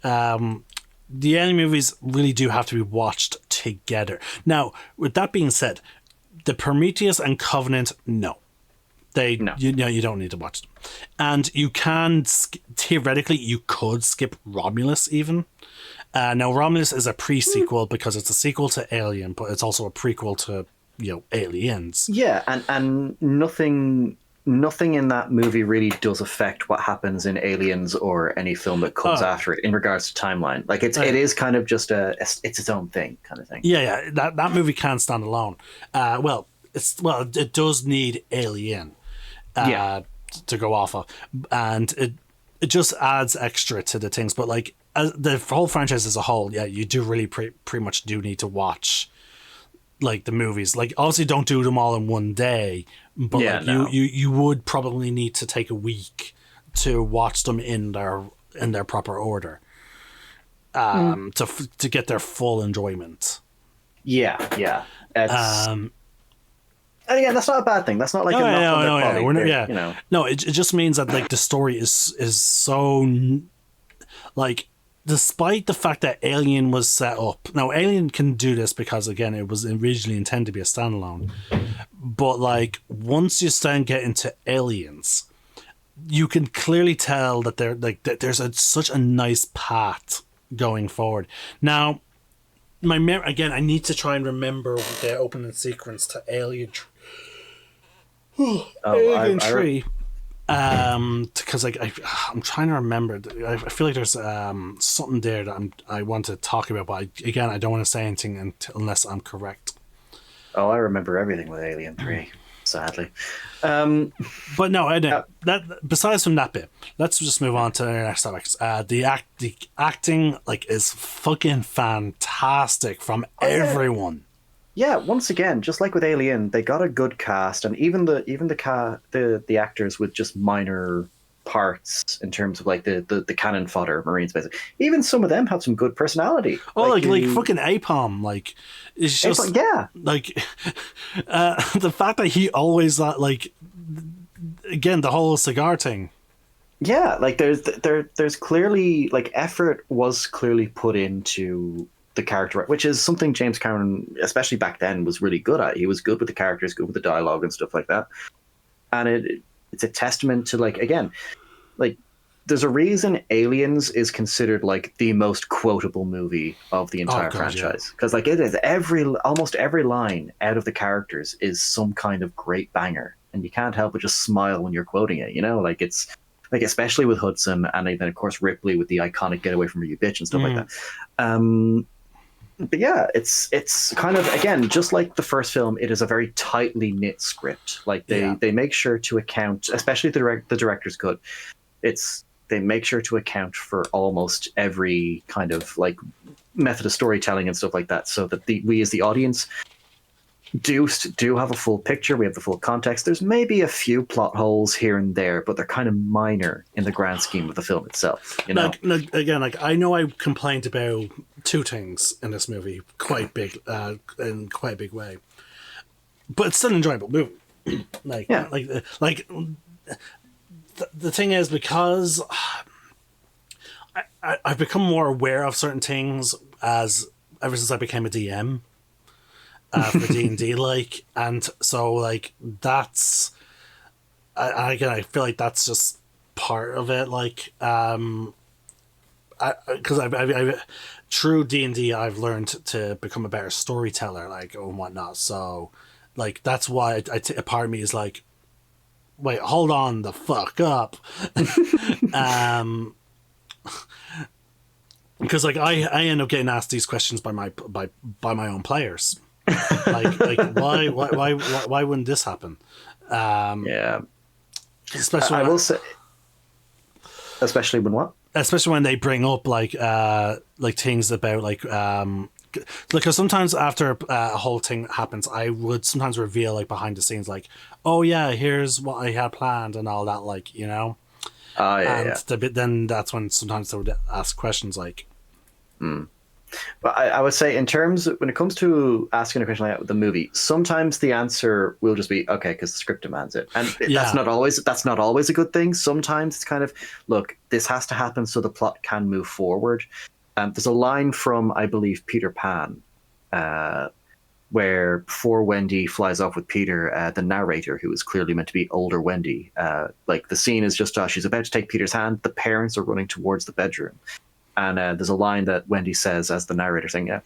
the Alien movies really do have to be watched together. Now, with that being said, the Prometheus and Covenant, no. You don't need to watch them. And you can, theoretically, you could skip Romulus even. Now, Romulus is a pre-sequel because it's a sequel to Alien, but it's also a prequel to, Aliens. Yeah, and nothing in that movie really does affect what happens in Aliens or any film that comes after it in regards to timeline. Like it is kind of just it's its own thing kind of thing. Yeah. That movie can stand alone. It does need Alien to go off of, and it just adds extra to the things. But like the whole franchise as a whole, you do really pretty much do need to watch like the movies. Like obviously don't do them all in one day, but you would probably need to take a week to watch them in their proper order to get their full enjoyment. It's, and again, that's not a bad thing. That's not like no, it just means that like the story is so like despite the fact that Alien was set up, now Alien can do this because again it was originally intended to be a standalone, but like once you start getting into Aliens, you can clearly tell that there's such a nice path going forward. Now, again, I need to try and remember the opening sequence to Alien. Alien 3. Because like I'm trying to remember. I feel like there's something there that I want to talk about, but I don't want to say anything unless I'm correct. Oh, I remember everything with Alien 3. Sadly, but no, I don't. That besides from that bit, let's just move on to the next topics. The acting like is fucking fantastic from everyone. Yeah, once again, just like with Alien, they got a good cast, and even the actors with just minor parts in terms of like the cannon fodder Marines, basically. Even some of them have some good personality. Oh, like fucking Apom, like it's just Apom, yeah. Like the fact that he always like again the whole cigar thing. Yeah, like there's clearly like effort was clearly put into the character, which is something James Cameron, especially back then, was really good at. He was good with the characters, good with the dialogue and stuff like that. And it's a testament to like, again, like there's a reason Aliens is considered like the most quotable movie of the entire franchise, because like it is almost every line out of the characters is some kind of great banger, and you can't help but just smile when you're quoting it. You know, like it's like especially with Hudson, and then of course Ripley with the iconic "Get away from me, you bitch" and stuff like that. But yeah, it's kind of, again, just like the first film, it is a very tightly knit script. Like they make sure to account, especially the director's cut. They make sure to account for almost every kind of like method of storytelling and stuff like that, so that we as the audience do have a full picture. We have the full context. There's maybe a few plot holes here and there, but they're kind of minor in the grand scheme of the film itself. You know, again, like I know I complained about two things in this movie quite big, in quite a big way, but it's still an enjoyable movie. The thing is, because I've become more aware of certain things ever since I became a DM. For D&D, like, and so like that's again I feel like that's just part of it, like because I've through D&D I've learned to become a better storyteller, like, and whatnot. So like that's why a part of me is like, wait, hold on the fuck up. Because like I end up getting asked these questions by my own players. like why wouldn't this happen? Yeah, especially I will say, especially when what? Especially when they bring up like things about like because sometimes after a whole thing happens, I would sometimes reveal like behind the scenes, like, oh yeah, here's what I had planned and all that, like, you know. Then that's when sometimes they would ask questions like. But I would say, in terms of, when it comes to asking a question like that with the movie, sometimes the answer will just be okay because the script demands it, and that's not always a good thing. Sometimes it's kind of, look, this has to happen so the plot can move forward. There's a line from, I believe, Peter Pan, where before Wendy flies off with Peter, the narrator, who is clearly meant to be older Wendy, like the scene is just she's about to take Peter's hand, the parents are running towards the bedroom. And there's a line that Wendy says as the narrator saying, yeah,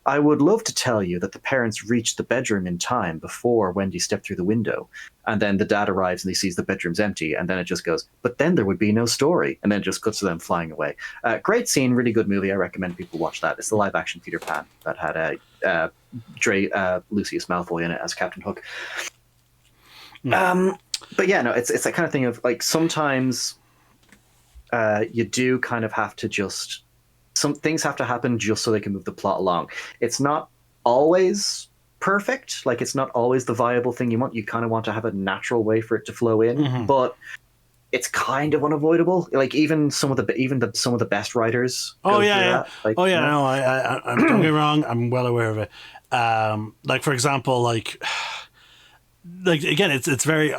I would love to tell you that the parents reached the bedroom in time before Wendy stepped through the window. And then the dad arrives and he sees the bedroom's empty. And then it just goes, but then there would be no story. And then it just cuts to them flying away. Great scene, really good movie. I recommend people watch that. It's the live action Peter Pan that had Lucius Malfoy in it as Captain Hook. But yeah, no, it's that kind of thing of like, sometimes you do kind of have to just, some things have to happen just so they can move the plot along. It's not always perfect, like it's not always the viable thing you want. You kind of want to have a natural way for it to flow in, but it's kind of unavoidable. Like even some of the best writers. No, I don't get me wrong, I'm well aware of it. Like for example, like again, it's very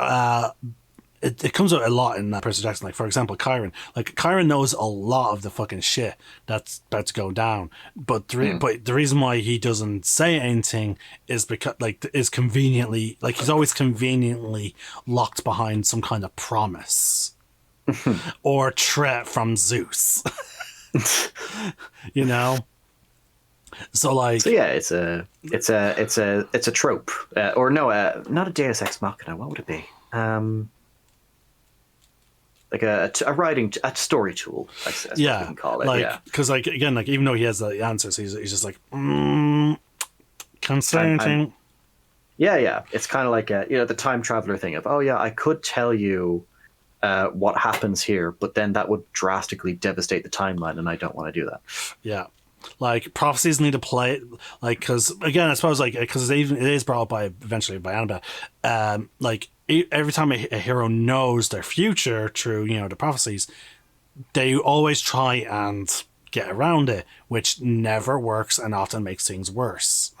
it comes out a lot in Percy Jackson. Like, for example, Chiron. Like, Chiron knows a lot of the fucking shit that's about to go down. But the reason why he doesn't say anything is because, like, is conveniently, like, he's always conveniently locked behind some kind of promise or threat from Zeus. You know? So, like, so yeah, it's a trope, or no, not a Deus Ex Machina. What would it be? Like a story tool, I suppose you can call it. Like, because, like, again, like, even though he has the answers, he's just like, can't say anything. Yeah. It's kind of like the time traveler thing of, oh yeah, I could tell you what happens here, but then that would drastically devastate the timeline, and I don't want to do that. Yeah. Like, prophecies need to play, like, because, again, I suppose, like, because it is brought up eventually by Annabelle, like, every time a hero knows their future through, the prophecies, they always try and get around it, which never works and often makes things worse.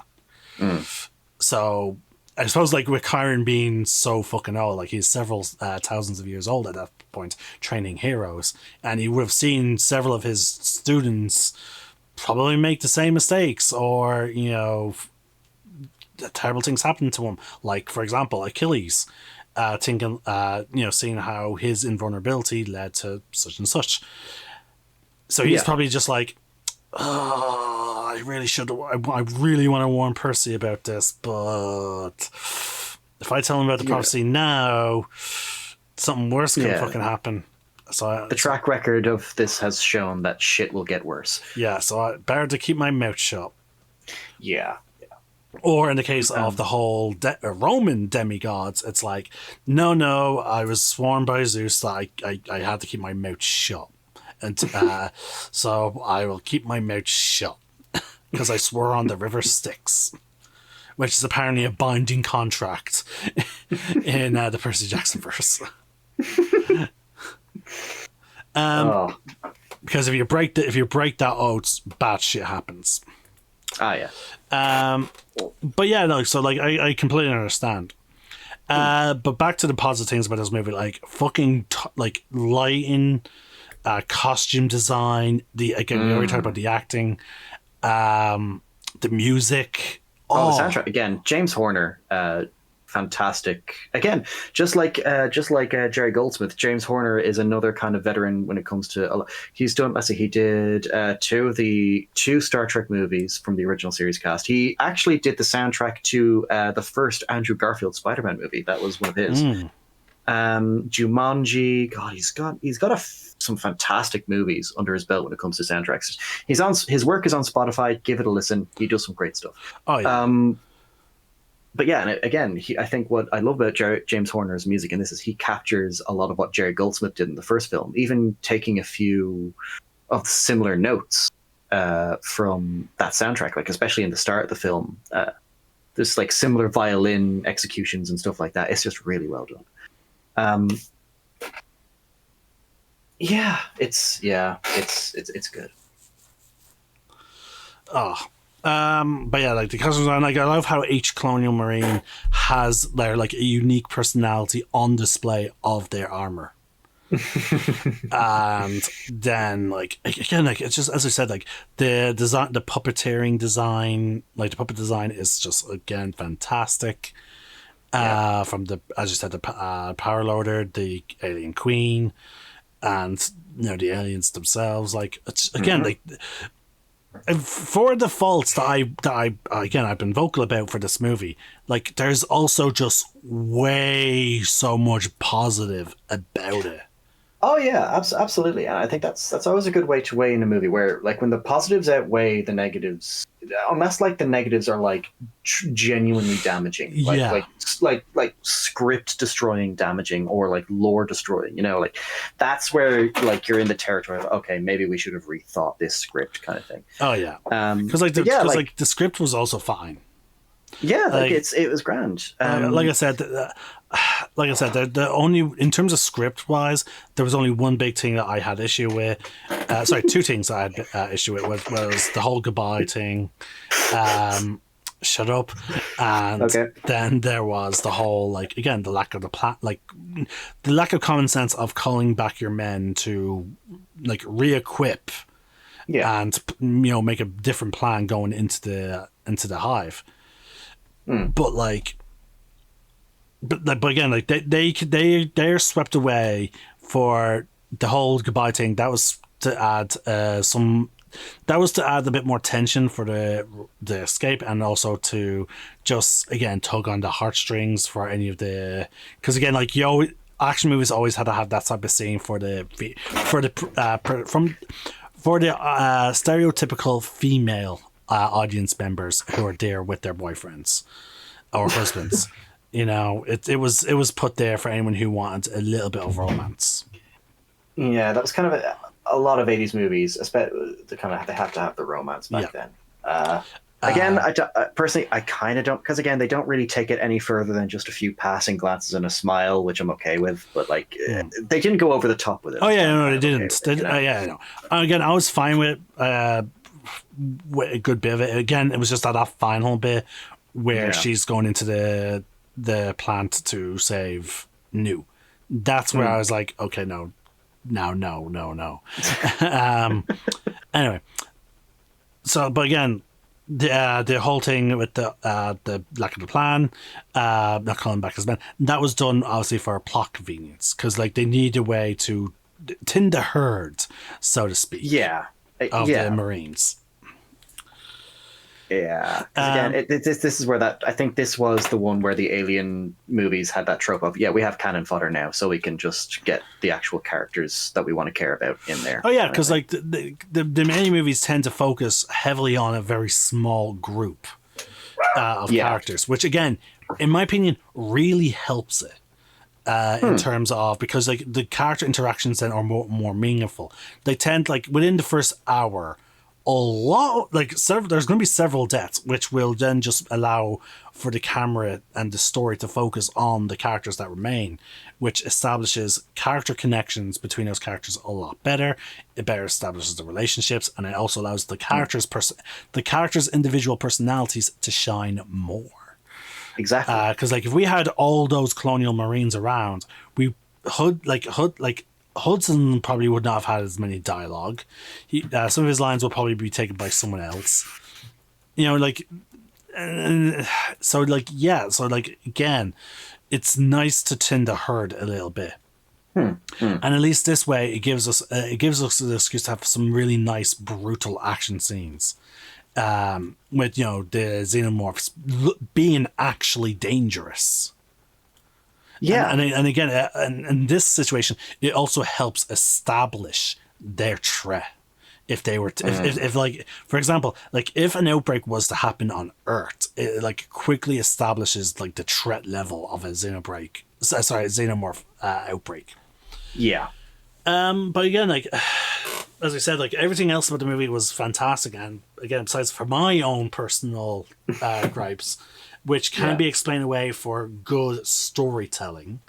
So, I suppose, like, with Chiron being so fucking old, like, he's several thousands of years old at that point, training heroes, and he would have seen several of his students probably make the same mistakes, or, terrible things happen to him. Like, for example, Achilles, thinking, seeing how his invulnerability led to such and such. So he's probably just like, I really should. I really want to warn Percy about this, but if I tell him about the prophecy now, something worse can fucking happen. So the track record of this has shown that shit will get worse. Yeah, so I better to keep my mouth shut. Yeah. Or in the case of the whole Roman demigods, it's like, no, I was sworn by Zeus that I had to keep my mouth shut. And so I will keep my mouth shut because I swore on the river Styx, which is apparently a binding contract in the Percy Jackson verse. Because if you break that oath, bad shit happens. Yeah. But yeah, no. So, like, I completely understand. But back to the positive things about this movie, like, fucking like lighting, costume design. We already talked about the acting, the music. The soundtrack again. James Horner. Fantastic. Again, just like Jerry Goldsmith, James Horner is another kind of veteran when it comes to. He's done. Let's see, he did two Star Trek movies from the original series cast. He actually did the soundtrack to the first Andrew Garfield Spider-Man movie. That was one of his. Jumanji. God, he's got some fantastic movies under his belt when it comes to soundtracks. His work is on Spotify. Give it a listen. He does some great stuff. Oh yeah. But yeah, and again, I think what I love about James Horner's music in this is he captures a lot of what Jerry Goldsmith did in the first film, even taking a few of similar notes from that soundtrack, like especially in the start of the film. There's like similar violin executions and stuff like that. It's just really well done. It's good. But yeah, like the costumes, and like I love how each Colonial Marine has their like a unique personality on display of their armor. And then, like, again, like, it's just, as I said, like the design, the puppeteering design, like the puppet design is just, again, fantastic. From the, as you said, the power loader, the alien queen, and the aliens themselves. Like, it's again, like, for the faults that I again I've been vocal about for this movie, like, there's also just way so much positive about it. Oh yeah, absolutely, and I think that's always a good way to weigh in a movie, where like when the positives outweigh the negatives, unless like the negatives are like genuinely damaging, like script destroying damaging, or like lore destroying, like that's where like you're in the territory of, okay, maybe we should have rethought this script kind of thing. Oh yeah, because like the script was also fine. Yeah, like it was grand. Like I said, the only, in terms of script wise, there was only one big thing that I had issue with. Two things I had issue with was the whole goodbye thing. shut up. And then there was the whole, like, again, the lack of the plan, like the lack of common sense of calling back your men to like re-equip and, you know, make a different plan going into the hive. But like, but again, like they're swept away for the whole goodbye thing. That was to add a bit more tension for the escape, and also to just again tug on the heartstrings for any of the, because again, like, action movies always had to have that type of scene for the stereotypical female audience members who are there with their boyfriends or husbands. You know, it was put there for anyone who wanted a little bit of romance. Yeah, that was kind of a lot of 80s movies, especially they have to have the romance back then. Again, I personally, I kind of don't, because again, they don't really take it any further than just a few passing glances and a smile, which I'm okay with. But like, they didn't go over the top with it. Oh yeah, no, they didn't. I know. Again, I was fine with a good bit of it. Again, it was just that final bit where she's going into the plant to save Newt. That's where I was like, okay, no. Anyway, so, but again, the whole thing with the lack of the plan, not calling back his men, that was done obviously for plot convenience, because like they need a way to thin the herd, so to speak. Of the Marines. Yeah. Again, this is where I think this was the one where the Alien movies had that trope of, we have cannon fodder now, so we can just get the actual characters that we want to care about in there. Oh yeah, because like the many movies tend to focus heavily on a very small group of characters, which again, in my opinion, really helps it. In terms of, because like the character interactions then are more meaningful. They tend, like, within the first hour, there's going to be several deaths, which will then just allow for the camera and the story to focus on the characters that remain, which establishes character connections between those characters a lot better. It better establishes the relationships, and it also allows the characters' individual personalities to shine more. Exactly. Because like, if we had all those colonial Marines around, Hudson probably would not have had as many dialogue. Some of his lines will probably be taken by someone else. You know, like, so again, it's nice to thin the herd a little bit. And at least this way, it gives us the excuse to have some really nice brutal action scenes. With, you know, the Xenomorphs being actually dangerous. Yeah, and again, in this situation, it also helps establish their threat. If they were, if like, for example, like if an outbreak was to happen on Earth, it like quickly establishes like the threat level of a xenomorph outbreak. Yeah. But again, like, as I said, like, everything else about the movie was fantastic, and again, besides for my own personal gripes, which can be explained away for good storytelling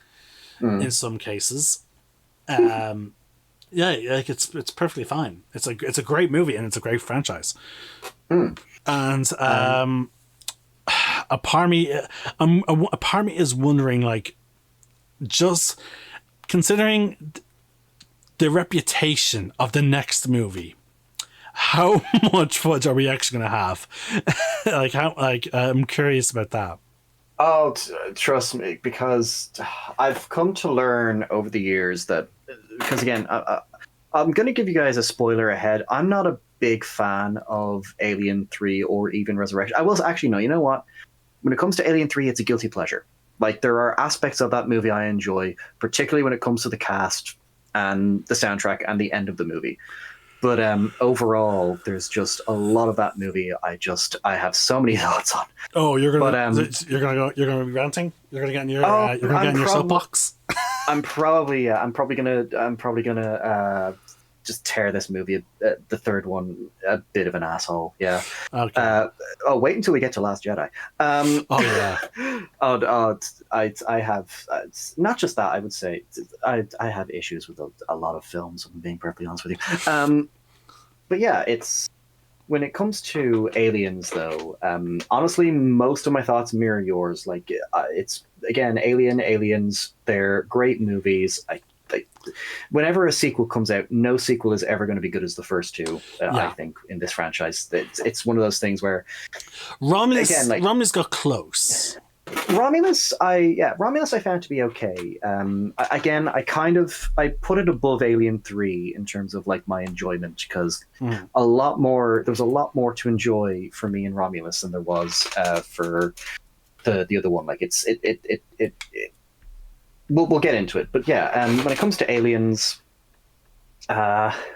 in some cases. Like, it's perfectly fine. It's a great movie, and it's a great franchise. And a part of me is wondering, like, just considering the reputation of the next movie, how much footage are we actually going to have? I'm curious about that. Oh, trust me, because I've come to learn over the years that, because again, I'm going to give you guys a spoiler ahead. I'm not a big fan of Alien 3 or even Resurrection. I will actually, no, you know what? When it comes to Alien 3, it's a guilty pleasure. Like, there are aspects of that movie I enjoy, particularly when it comes to the cast and the soundtrack and the end of the movie. But overall, there's just a lot of that movie I have so many thoughts on. Oh, you're gonna be ranting? You're gonna get in your soapbox? I'm probably gonna just tear this movie, the third one, a bit of an asshole. Yeah. Okay. Wait until we get to Last Jedi. I have not just that. I would say I have issues with a lot of films. If I'm being perfectly honest with you. But yeah, it's when it comes to Aliens, though, honestly, most of my thoughts mirror yours. Like, it's again, Aliens. They're great movies. Whenever a sequel comes out, no sequel is ever going to be good as the first two. I think in this franchise, it's one of those things where Romulus got close. Romulus, I found to be okay. I put it above Alien 3 in terms of like my enjoyment, because there was a lot more to enjoy for me in Romulus than there was for the other one. Like we'll get into it, but yeah, when it comes to Aliens,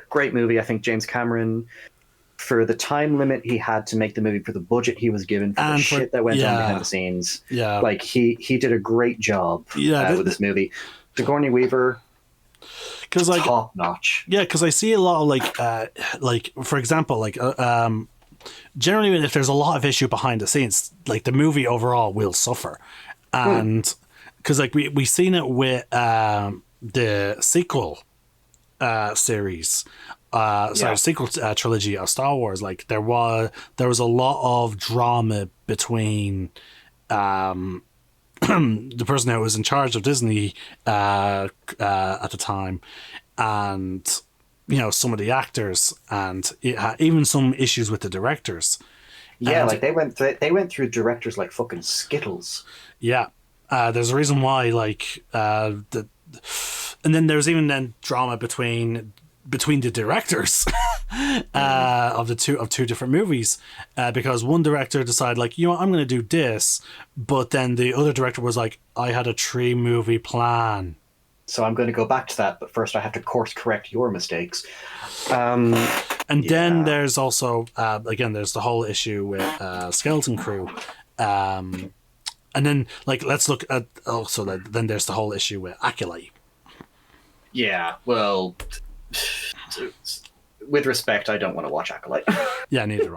great movie. I think James Cameron, for the time limit he had to make the movie, for the budget he was given, for the shit that went on behind the scenes, like he did a great job with this movie. Sigourney Weaver, because like top notch. Yeah, because I see a lot of like for example, generally if there's a lot of issue behind the scenes, like the movie overall will suffer, and because like we seen it with the sequel series. Sequel trilogy of Star Wars. Like there was a lot of drama between the person who was in charge of Disney at the time, and some of the actors, and even some issues with the directors. Yeah, and, like they went through directors like fucking Skittles. Yeah, there's a reason why. And then there's even drama between the directors of two different movies, because one director decided I'm going to do this, but then the other director was like, I had a 3-movie plan, so I'm going to go back to that, but first I have to course correct your mistakes. Then there's also there's the whole issue with Skeleton Crew, and then let's look at also then there's the whole issue with Acolyte. Yeah, well, with respect, I don't want to watch Acolyte. Yeah, neither do